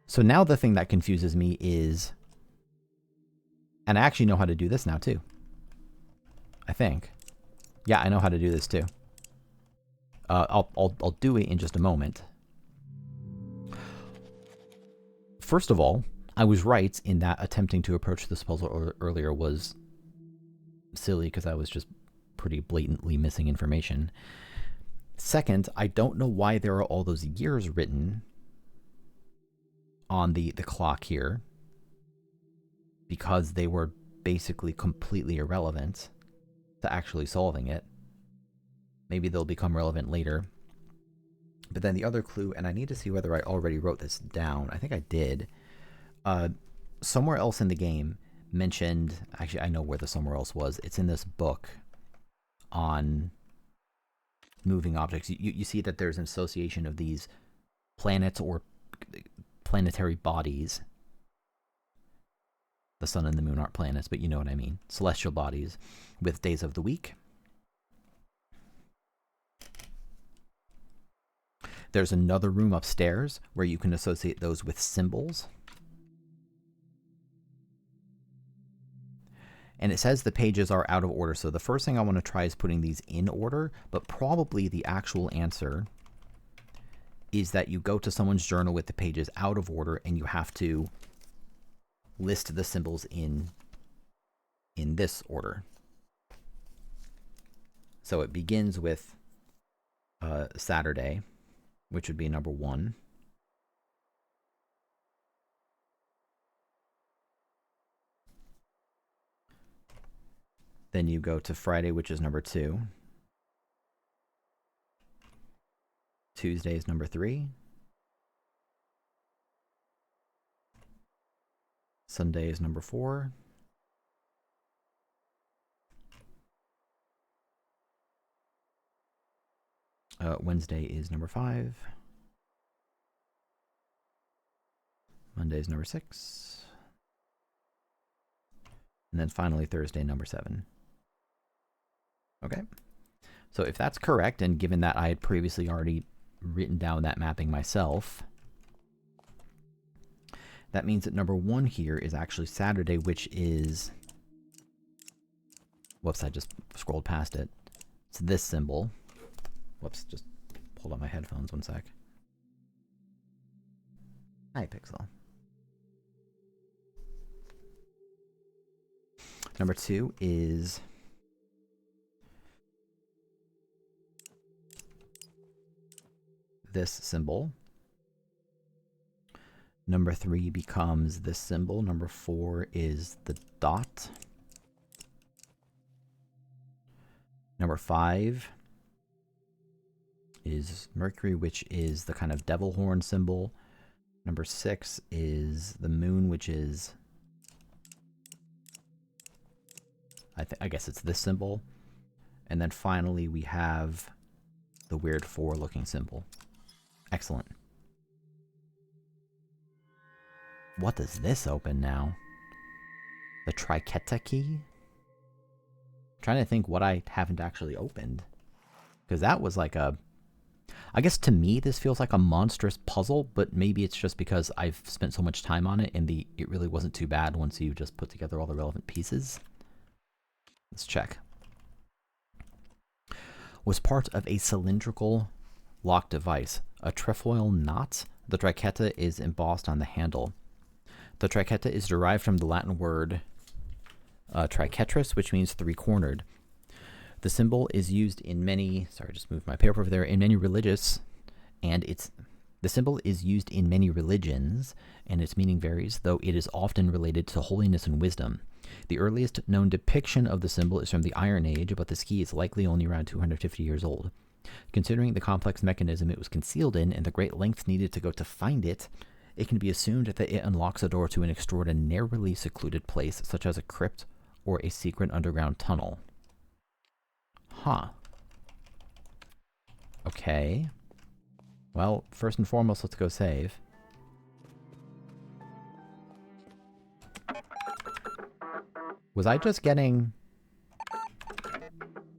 So now the thing that confuses me is... And I actually know how to do this now too. I think. Yeah, I know how to do this too. I'll do it in just a moment. First of all, I was right in that attempting to approach this puzzle earlier was silly because I was just pretty blatantly missing information. Second, I don't know why there are all those years written on the clock here, because they were basically completely irrelevant to actually solving it. Maybe they'll become relevant later. But then the other clue, and I need to see whether I already wrote this down. I think I did. Somewhere else in the game mentioned, actually I know where the somewhere else was. It's in this book on moving objects. You see that there's an association of these planets or planetary bodies. The sun and the moon aren't planets, but you know what I mean. Celestial bodies with days of the week. There's another room upstairs where you can associate those with symbols. And it says the pages are out of order, so the first thing I want to try is putting these in order, but probably the actual answer is that you go to someone's journal with the pages out of order and you have to list the symbols in this order. So it begins with Saturday, which would be number 1. Then you go to Friday, which is number 2. Tuesday is number 3. Sunday is number 4. Wednesday is number 5. Monday is number 6. And then finally Thursday, number 7. Okay. So if that's correct, and given that I had previously already written down that mapping myself, that means that number 1 here is actually Saturday, which is... Whoops, I just scrolled past it. It's this symbol. Whoops, just pulled out my headphones 1 sec. Hi, Pixel. Number 2 is this symbol. Number 3 becomes this symbol. Number 4 is the dot. Number 5 is Mercury, which is the kind of devil horn symbol. Number 6 is the moon, which is... I guess it's this symbol. And then finally we have the weird 4 looking symbol. Excellent. What does this open now? The triqueta key? I'm trying to think what I haven't actually opened. Because that was like a... I guess to me this feels like a monstrous puzzle, but maybe it's just because I've spent so much time on it and it really wasn't too bad once you just put together all the relevant pieces. Let's check. Was part of a cylindrical lock device. A trefoil knot. The triqueta is embossed on the handle. The triqueta is derived from the Latin word triquetris, which means three-cornered. The symbol is used in many... Sorry, I just moved my paper over there. In many religious... And the symbol is used in many religions, and its meaning varies, though it is often related to holiness and wisdom. The earliest known depiction of the symbol is from the Iron Age, but this key is likely only around 250 years old. Considering the complex mechanism it was concealed in and the great lengths needed to go to find it, it can be assumed that it unlocks a door to an extraordinarily secluded place, such as a crypt or a secret underground tunnel. Huh. Okay. Well, first and foremost, let's go save. Was I just getting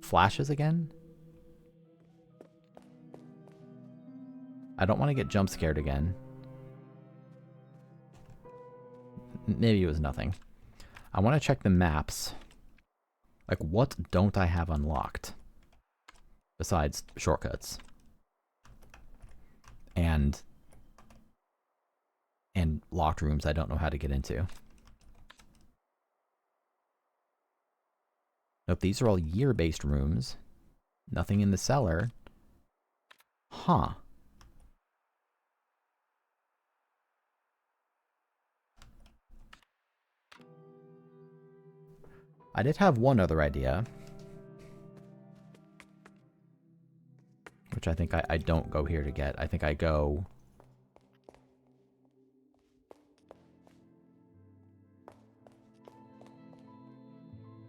flashes again? I don't want to get jump scared again. Maybe it was nothing. I want to check the maps. Like, what don't I have unlocked? Besides shortcuts. And locked rooms I don't know how to get into. Nope, these are all year-based rooms. Nothing in the cellar. Huh. I did have one other idea. Which I think I don't go here to get. I think I go...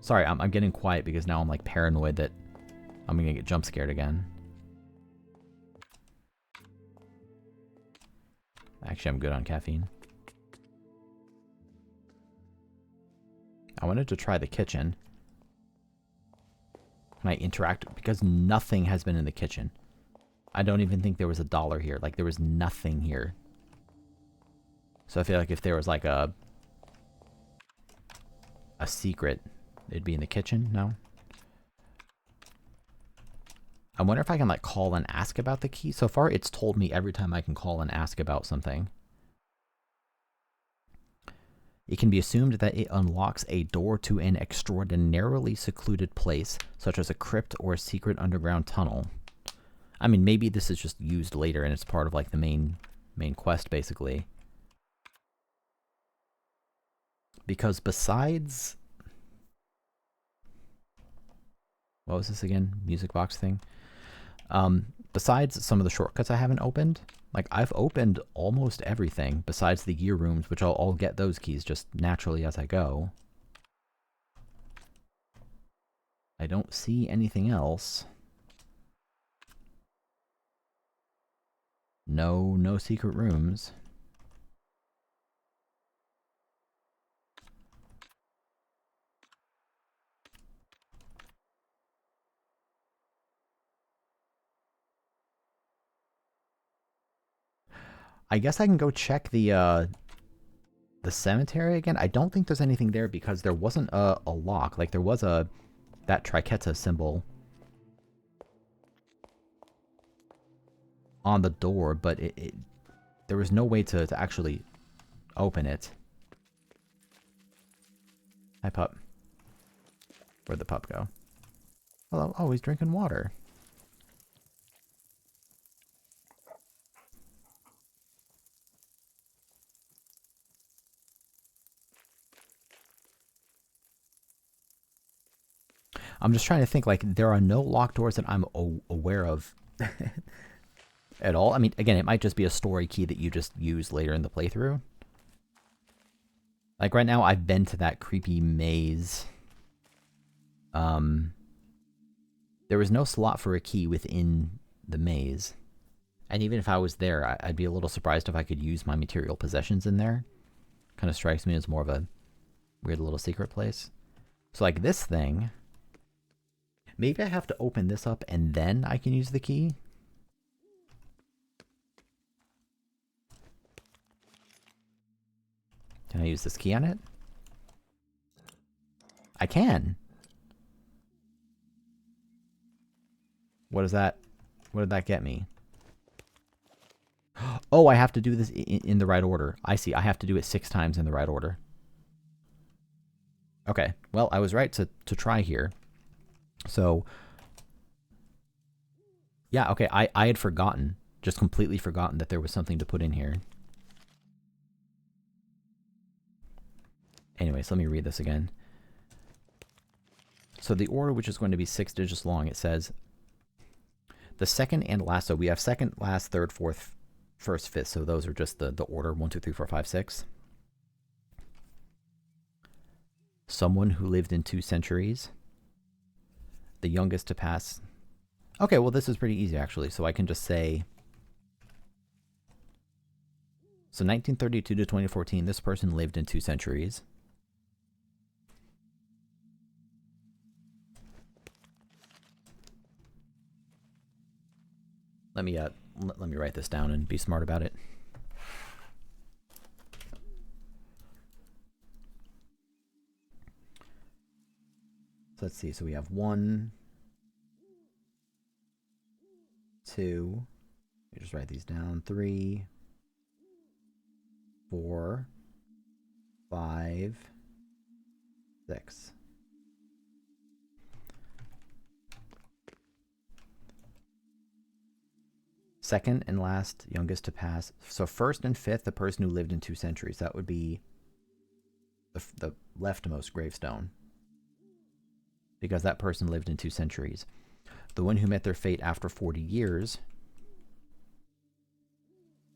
Sorry, I'm getting quiet because now I'm like paranoid that I'm gonna get jump scared again. Actually, I'm good on caffeine. I wanted to try the kitchen. Can I interact? Because nothing has been in the kitchen. I don't even think there was $1 here. Like, there was nothing here. So I feel like if there was like a secret, it'd be in the kitchen. No? I wonder if I can like call and ask about the key. So far, it's told me every time I can call and ask about something. It can be assumed that it unlocks a door to an extraordinarily secluded place, such as a crypt or a secret underground tunnel. I mean, maybe this is just used later and it's part of like the main quest, basically. Because besides... What was this again? Music box thing? Besides some of the shortcuts I haven't opened, like I've opened almost everything besides the gear rooms, which I'll get those keys just naturally as I go. I don't see anything else. No secret rooms. I guess I can go check the cemetery again. I don't think there's anything there because there wasn't a lock. Like there was that triqueta symbol on the door, but there was no way to actually open it. Hi, pup. Where'd the pup go? Hello. Oh, he's drinking water. I'm just trying to think, like, there are no locked doors that I'm aware of at all. I mean, again, it might just be a story key that you just use later in the playthrough. Like, right now, I've been to that creepy maze. There was no slot for a key within the maze. And even if I was there, I'd be a little surprised if I could use my material possessions in there. Kind of strikes me as more of a weird little secret place. So, like, this thing... Maybe I have to open this up and then I can use the key? Can I use this key on it? I can! What is that? What did that get me? Oh, I have to do this in the right order. I see. I have to do it 6 times in the right order. Okay. Well, I was right to try here. So, yeah, okay, I had forgotten, just completely forgotten that there was something to put in here. Anyways, let me read this again. So the order, which is going to be 6 digits long, it says, the second and last, so we have second, last, third, fourth, first, fifth, so those are just the order, 1, 2, 3, 4, 5, 6. Someone who lived in 2 centuries. The youngest to pass. Okay, well, this is pretty easy, actually. So I can just say... So 1932 to 2014, this person lived in 2 centuries. Let me write this down and be smart about it. So let's see. So we have 1, 2. Let me just write these down. 3, 4, 5, 6. Second and last, youngest to pass. So first and fifth, the person who lived in 2 centuries. That would be the leftmost gravestone. Because that person lived in 2 centuries. The one who met their fate after 40 years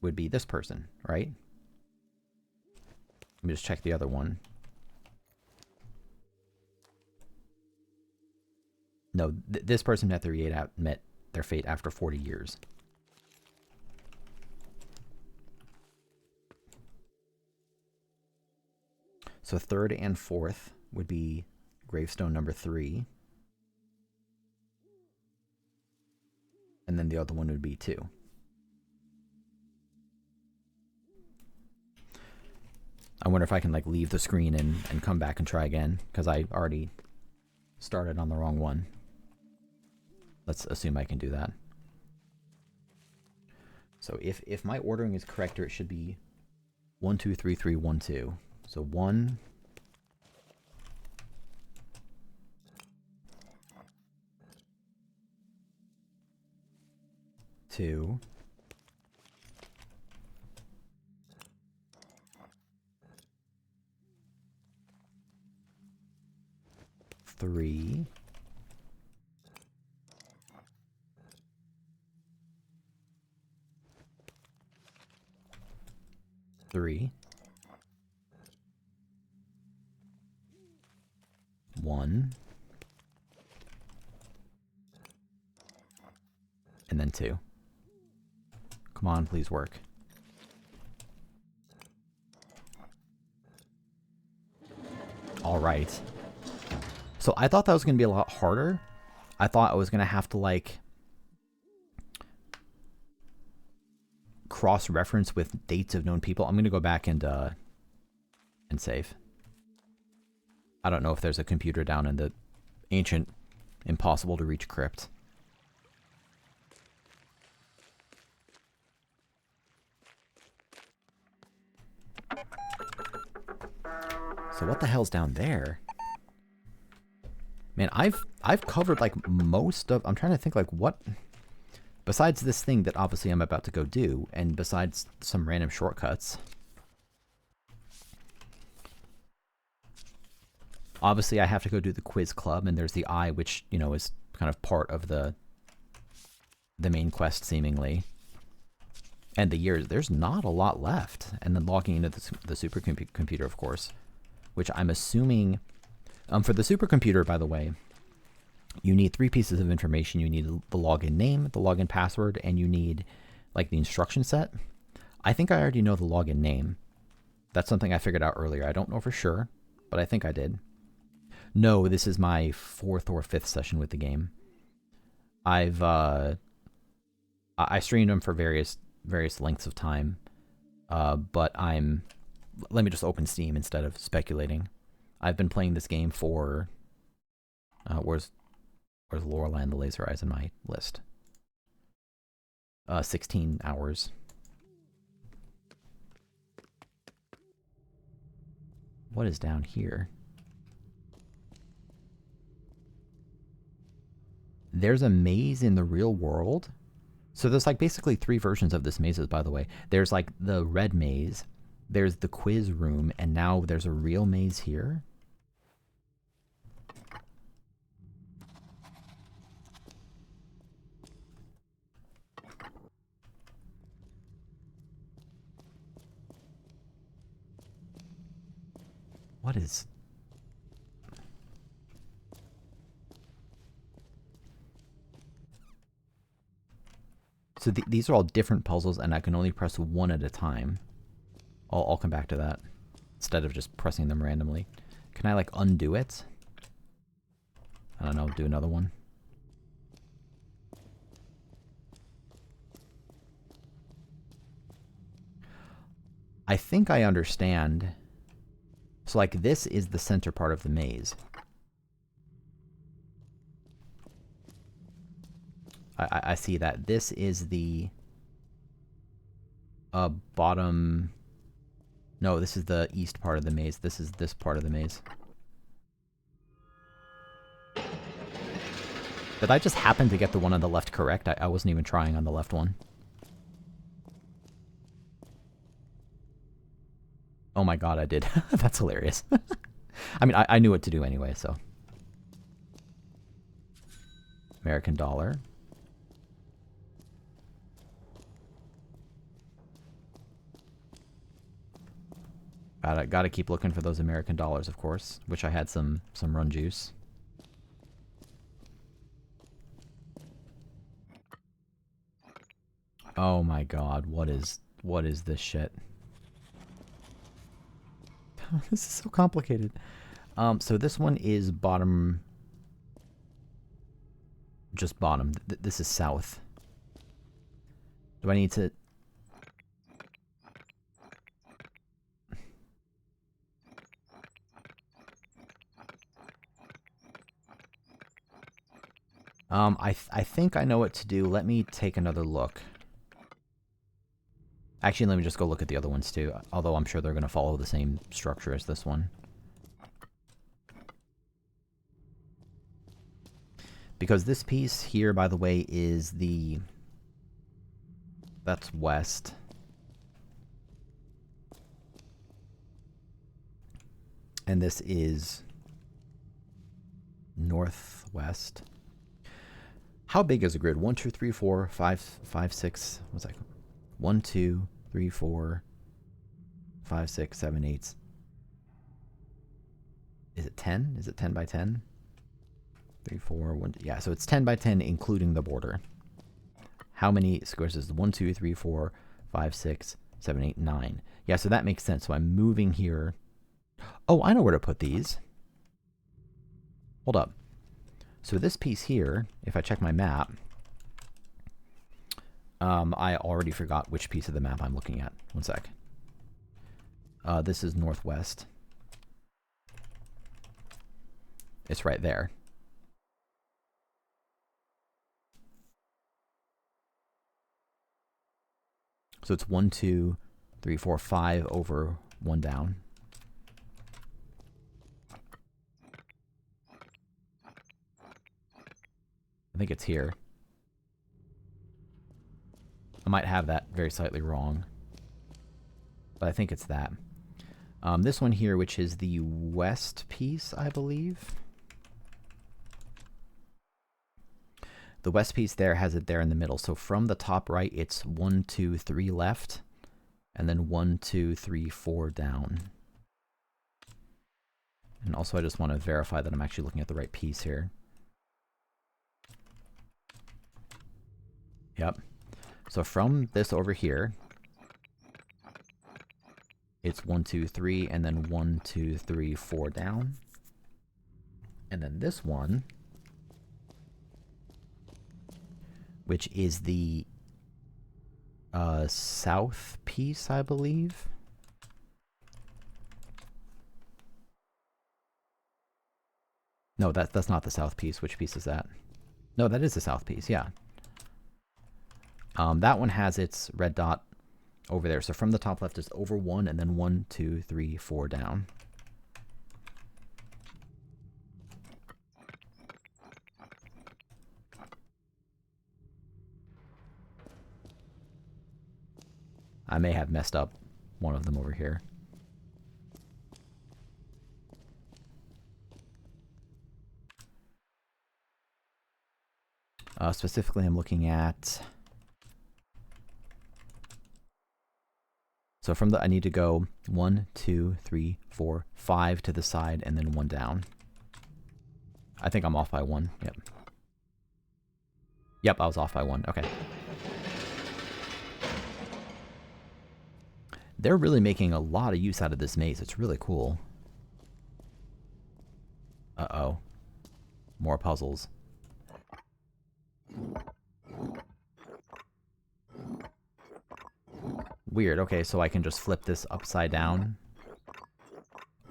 would be this person, right? Let me just check the other one. No, this person met their fate after 40 years. So third and fourth would be gravestone number 3. And then the other one would be 2. I wonder if I can like leave the screen and come back and try again, because I already started on the wrong one. Let's assume I can do that. So if my ordering is correct here, it should be 1, 2, 3, 3, 1, 2. So 1, 2, 3, 3, 1, and then 2. Come on, please work. All right. So I thought that was going to be a lot harder. I thought I was going to have to like cross-reference with dates of known people. I'm going to go back and save. I don't know if there's a computer down in the ancient, impossible to reach crypt. So what the hell's down there? Man, I've covered like most of. I'm trying to think like what. Besides this thing that obviously I'm about to go do, and besides some random shortcuts. Obviously, I have to go do the quiz club, and there's the eye, which, you know, is kind of part of the main quest, seemingly. And the years, there's not a lot left. And then logging into the supercomputer, of course, which I'm assuming... for the supercomputer, by the way, you need 3 pieces of information. You need the login name, the login password, and you need, like, the instruction set. I think I already know the login name. That's something I figured out earlier. I don't know for sure, but I think I did. No, this is my 4th or 5th session with the game. I streamed them for various lengths of time, but let me just open Steam instead of speculating. I've been playing this game for, where's Lorelei and the Laser Eyes in my list? 16 hours. What is down here? There's a maze in the real world. So there's like basically 3 versions of this mazes, by the way. There's like the red maze, there's the quiz room, and now there's a real maze here. What is... So these are all different puzzles, and I can only press one at a time. I'll come back to that, instead of just pressing them randomly. Can I, like, undo it? I don't know, do another one. I think I understand. So, like, this is the center part of the maze. I see that. This is the bottom... No, this is the east part of the maze. This is this part of the maze. Did I just happen to get the one on the left correct? I wasn't even trying on the left one. Oh my god, I did. That's hilarious. I mean, I knew what to do anyway, so. American dollar. Gotta keep looking for those American dollars, of course. Wish I had some run juice. Oh my god, what is this shit? This is so complicated. So this one is bottom, just bottom. This is south. Do I need to? I think I know what to do. Let me take another look. Actually, let me just go look at the other ones too. Although I'm sure they're going to follow the same structure as this one. Because this piece here, by the way, is the... That's west. And this is northwest. How big is a grid? 1, 2, 3, 4, 5, 5, 6. What's that? 1, 2, 3, 4, 5, 6, 7, 8. Is it 10? Is it 10 by 10? 3, 4, 1. Yeah, so it's 10 by 10, including the border. How many squares is it? 1, 2, 3, 4, 5, 6, 7, 8, 9. Yeah, so that makes sense. So I'm moving here. Oh, I know where to put these. Hold up. So this piece here, if I check my map, I already forgot which piece of the map I'm looking at. One sec. This is northwest. It's right there. So it's 1, 2, 3, 4, 5 over 1 down. I think it's here. I might have that very slightly wrong, but I think it's that. This one here, which is the west piece, I believe. The west piece there has it there in the middle. So from the top right, it's 1, 2, 3 left, and then 1, 2, 3, 4 down. And also I just want to verify that I'm actually looking at the right piece here. Yep. So from this over here, it's 1, 2, 3, and then 1, 2, 3, 4 down. And then this one, which is the south piece, I believe. No, that's not the south piece. Which piece is that? No, that is the south piece, yeah. That one has its red dot over there. So from the top left is over 1, and then 1, 2, 3, 4 down. I may have messed up one of them over here. Specifically, I'm looking at... So from the, I need to go 1, 2, 3, 4, 5 to the side, and then 1 down. I think I'm off by 1. Yep. Yep, I was off by 1. Okay. They're really making a lot of use out of this maze. It's really cool. Uh-oh. More puzzles. Weird. Okay, so I can just flip this upside down.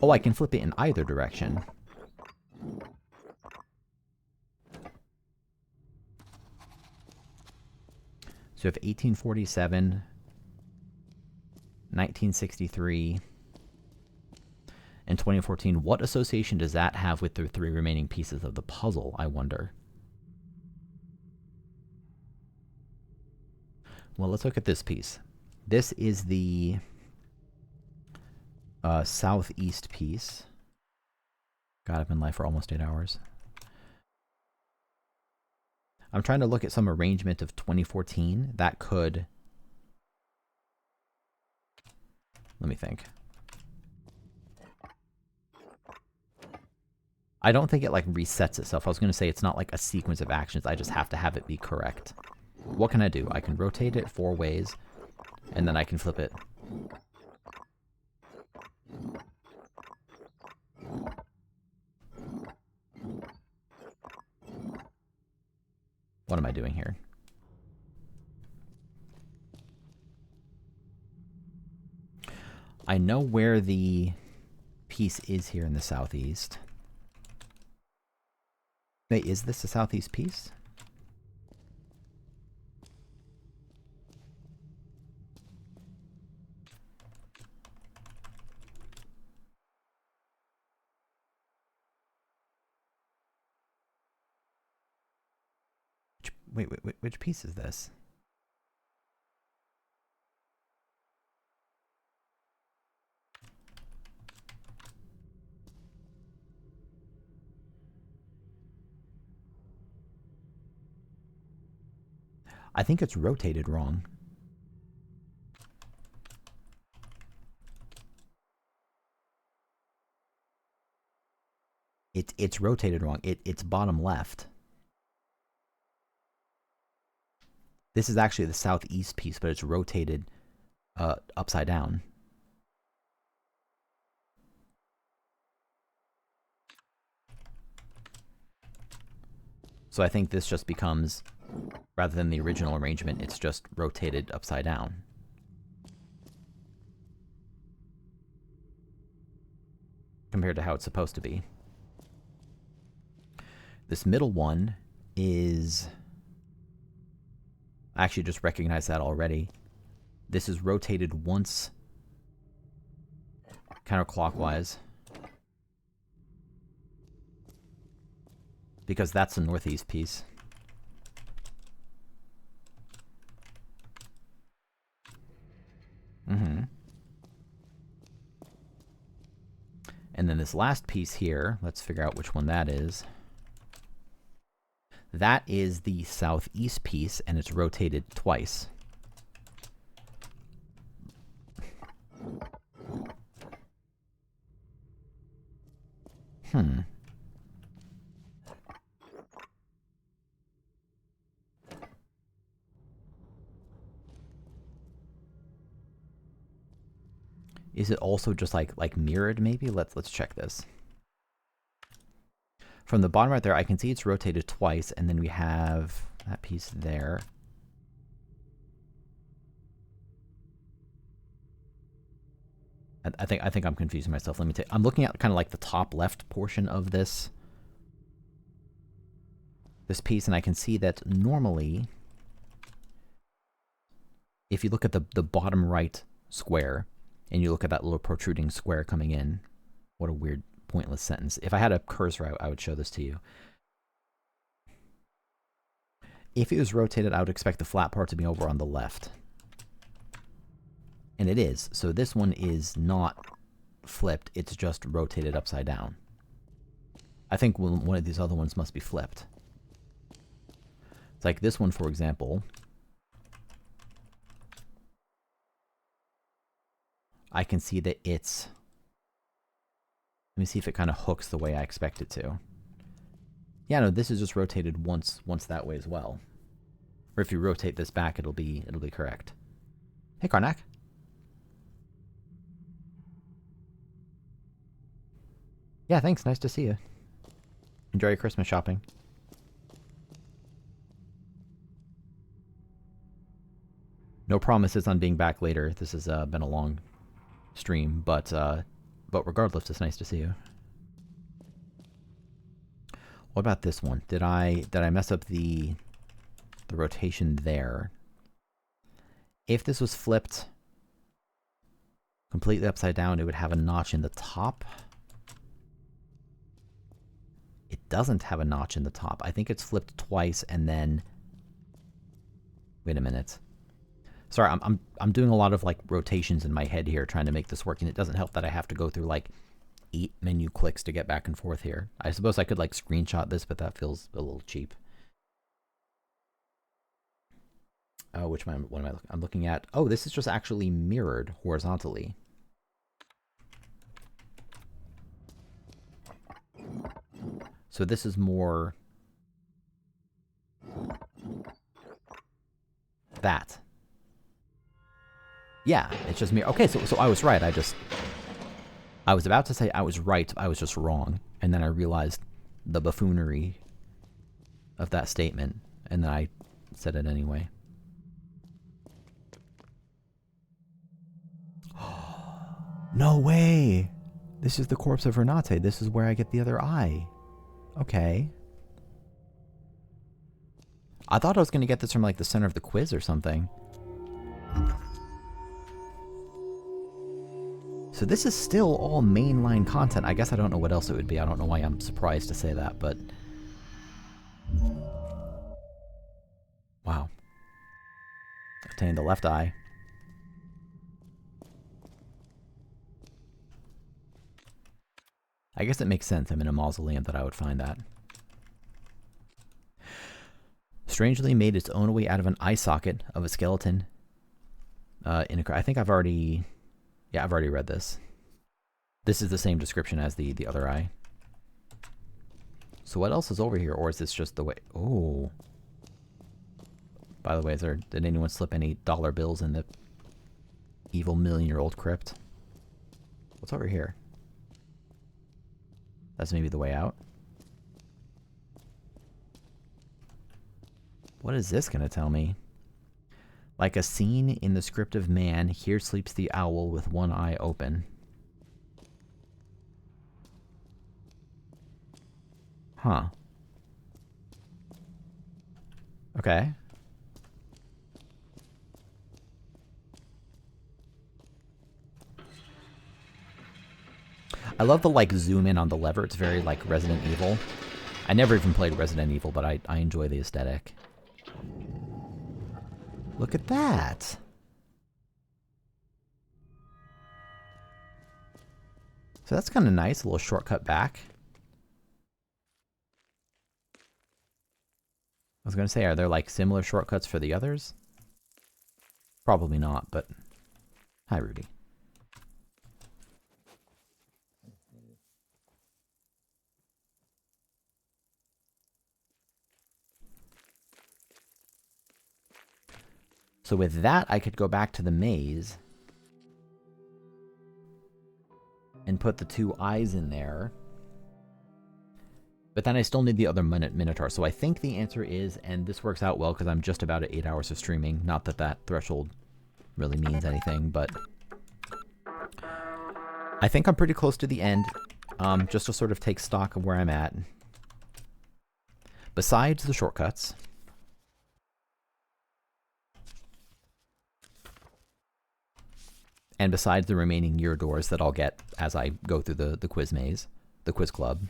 Oh, I can flip it in either direction. So if 1847, 1963, and 2014, what association does that have with the 3 remaining pieces of the puzzle, I wonder? Well, let's look at this piece. This is the southeast piece. God, I've been live for almost 8 hours. I'm trying to look at some arrangement of 2014 that could... Let me think. I don't think it like resets itself. I was going to say it's not like a sequence of actions. I just have to have it be correct. What can I do? I can rotate it 4 ways, and then I can flip it. What am I doing here? I know where the piece is here in the southeast. Wait, is this the southeast piece? Wait, which piece is this? I think it's rotated wrong. It's rotated wrong. It's bottom left. This is actually the southeast piece, but it's rotated upside down. So I think this just becomes, rather than the original arrangement, it's just rotated upside down. Compared to how it's supposed to be. This middle one is... I actually just recognized that already. This is rotated once counterclockwise. Because that's the northeast piece. And then this last piece here, let's figure out which one that is. That is the southeast piece, and it's rotated twice. Is it also just like mirrored maybe? Let's check this. From the bottom right there, I can see it's rotated twice, and then we have that piece there. I think I'm confusing myself. Let me take. I'm looking at kind of like the top left portion of this piece, and I can see that normally, if you look at the bottom right square, and you look at that little protruding square coming in, what a weird, pointless sentence. If I had a cursor, I would show this to you. If it was rotated, I would expect the flat part to be over on the left. And it is. So this one is not flipped. It's just rotated upside down. I think one of these other ones must be flipped. It's like this one, for example. I can see that it's... Let me see if it kind of hooks the way I expect it to. Yeah, no, this is just rotated once that way as well. Or if you rotate this back, it'll be correct. Hey, Karnak. Yeah, thanks. Nice to see you. Enjoy your Christmas shopping. No promises on being back later. This has been a long stream, but regardless, it's nice to see you. What about this one? Did I mess up the rotation there? If this was flipped completely upside down, it would have a notch in the top. It doesn't have a notch in the top. I think it's flipped twice and then... Wait a minute. Sorry, I'm doing a lot of like rotations in my head here trying to make this work, and it doesn't help that I have to go through like 8 menu clicks to get back and forth here. I suppose I could like screenshot this, but that feels a little cheap. Oh, what am I looking? I'm looking at. Oh, this is just actually mirrored horizontally. So this is more that. Yeah, it's just mirror. Okay, so I was right. I was about to say I was right. I was just wrong, and then I realized the buffoonery of that statement, and then I said it anyway. No way! This is the corpse of Renate. This is where I get the other eye. Okay. I thought I was going to get this from like the center of the quiz or something. So this is still all mainline content. I guess I don't know what else it would be. I don't know why I'm surprised to say that, but... Wow. Obtained the left eye. I guess it makes sense. I'm in a mausoleum that I would find that. Strangely made its own way out of an eye socket of a skeleton. I think I've already... Yeah, I've already read this. This is the same description as the other eye. So what else is over here, or is this just the way... Oh. By the way, did anyone slip any dollar bills in the evil million-year-old crypt? What's over here? That's maybe the way out. What is this going to tell me? Like a scene in the script of man, here sleeps the owl with one eye open. Huh. Okay. I love the like zoom in on the lever. It's very like Resident Evil. I never even played Resident Evil, but I enjoy the aesthetic. Look at that. So that's kind of nice, a little shortcut back. I was going to say, are there like similar shortcuts for the others? Probably not, but hi, Rudy. So with that, I could go back to the maze and put the 2 eyes in there. But then I still need the other Minotaur. So I think the answer is, and this works out well because I'm just about at 8 hours of streaming. Not that that threshold really means anything, but I think I'm pretty close to the end. Just to sort of take stock of where I'm at. Besides the shortcuts... And besides the remaining year doors that I'll get as I go through the quiz maze, the quiz club.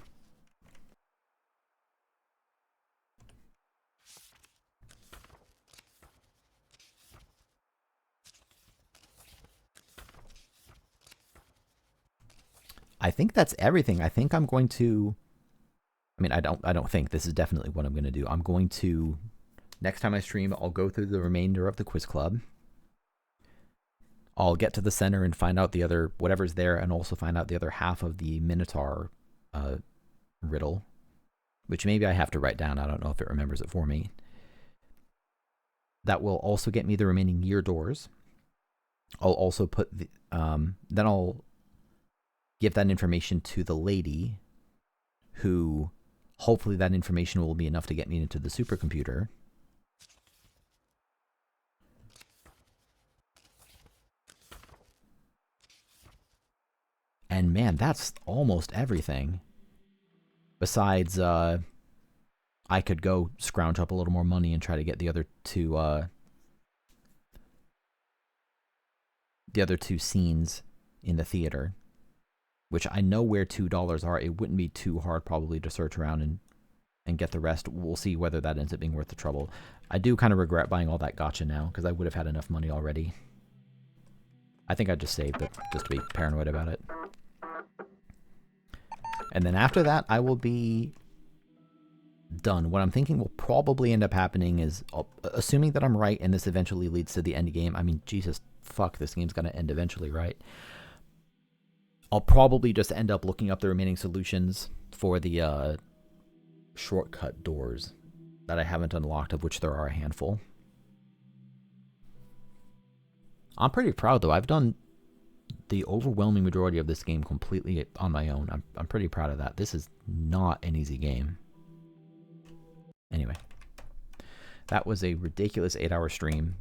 I think that's everything. I think I'm going to... I mean, I don't think. This is definitely what I'm going to do. I'm going to... Next time I stream, I'll go through the remainder of the quiz club. I'll get to the center and find out the other, whatever's there, and also find out the other half of the Minotaur riddle, which maybe I have to write down. I don't know if it remembers it for me. That will also get me the remaining year doors. I'll also put the, then I'll give that information to the lady, who hopefully that information will be enough to get me into the supercomputer. And man, that's almost everything. Besides, I could go scrounge up a little more money and try to get the other two scenes in the theater, which I know where $2 are. It wouldn't be too hard probably to search around and get the rest. We'll see whether that ends up being worth the trouble. I do kind of regret buying all that gacha now, because I would have had enough money already. I think I just saved it, just to be paranoid about it. And then after that, I will be done. What I'm thinking will probably end up happening is, assuming that I'm right and this eventually leads to the end game. I mean, Jesus, fuck, this game's going to end eventually, right? I'll probably just end up looking up the remaining solutions for the shortcut doors that I haven't unlocked, of which there are a handful. I'm pretty proud, though. I've done the overwhelming majority of this game completely on my own. I'm pretty proud of that. This is not an easy game. Anyway, that was a ridiculous 8-hour stream.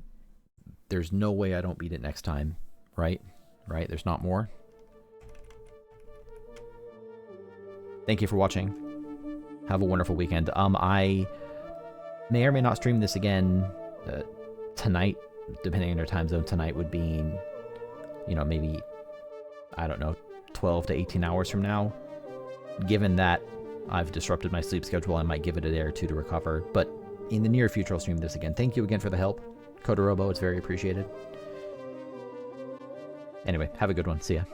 There's no way I don't beat it next time, right? Right? There's not more. Thank you for watching. Have a wonderful weekend. I may or may not stream this again tonight, depending on your time zone. Tonight would be, you know, maybe, I don't know, 12 to 18 hours from now. Given that I've disrupted my sleep schedule, I might give it a day or two to recover. But in the near future, I'll stream this again. Thank you again for the help, Kodorobo. It's very appreciated. Anyway, have a good one. See ya.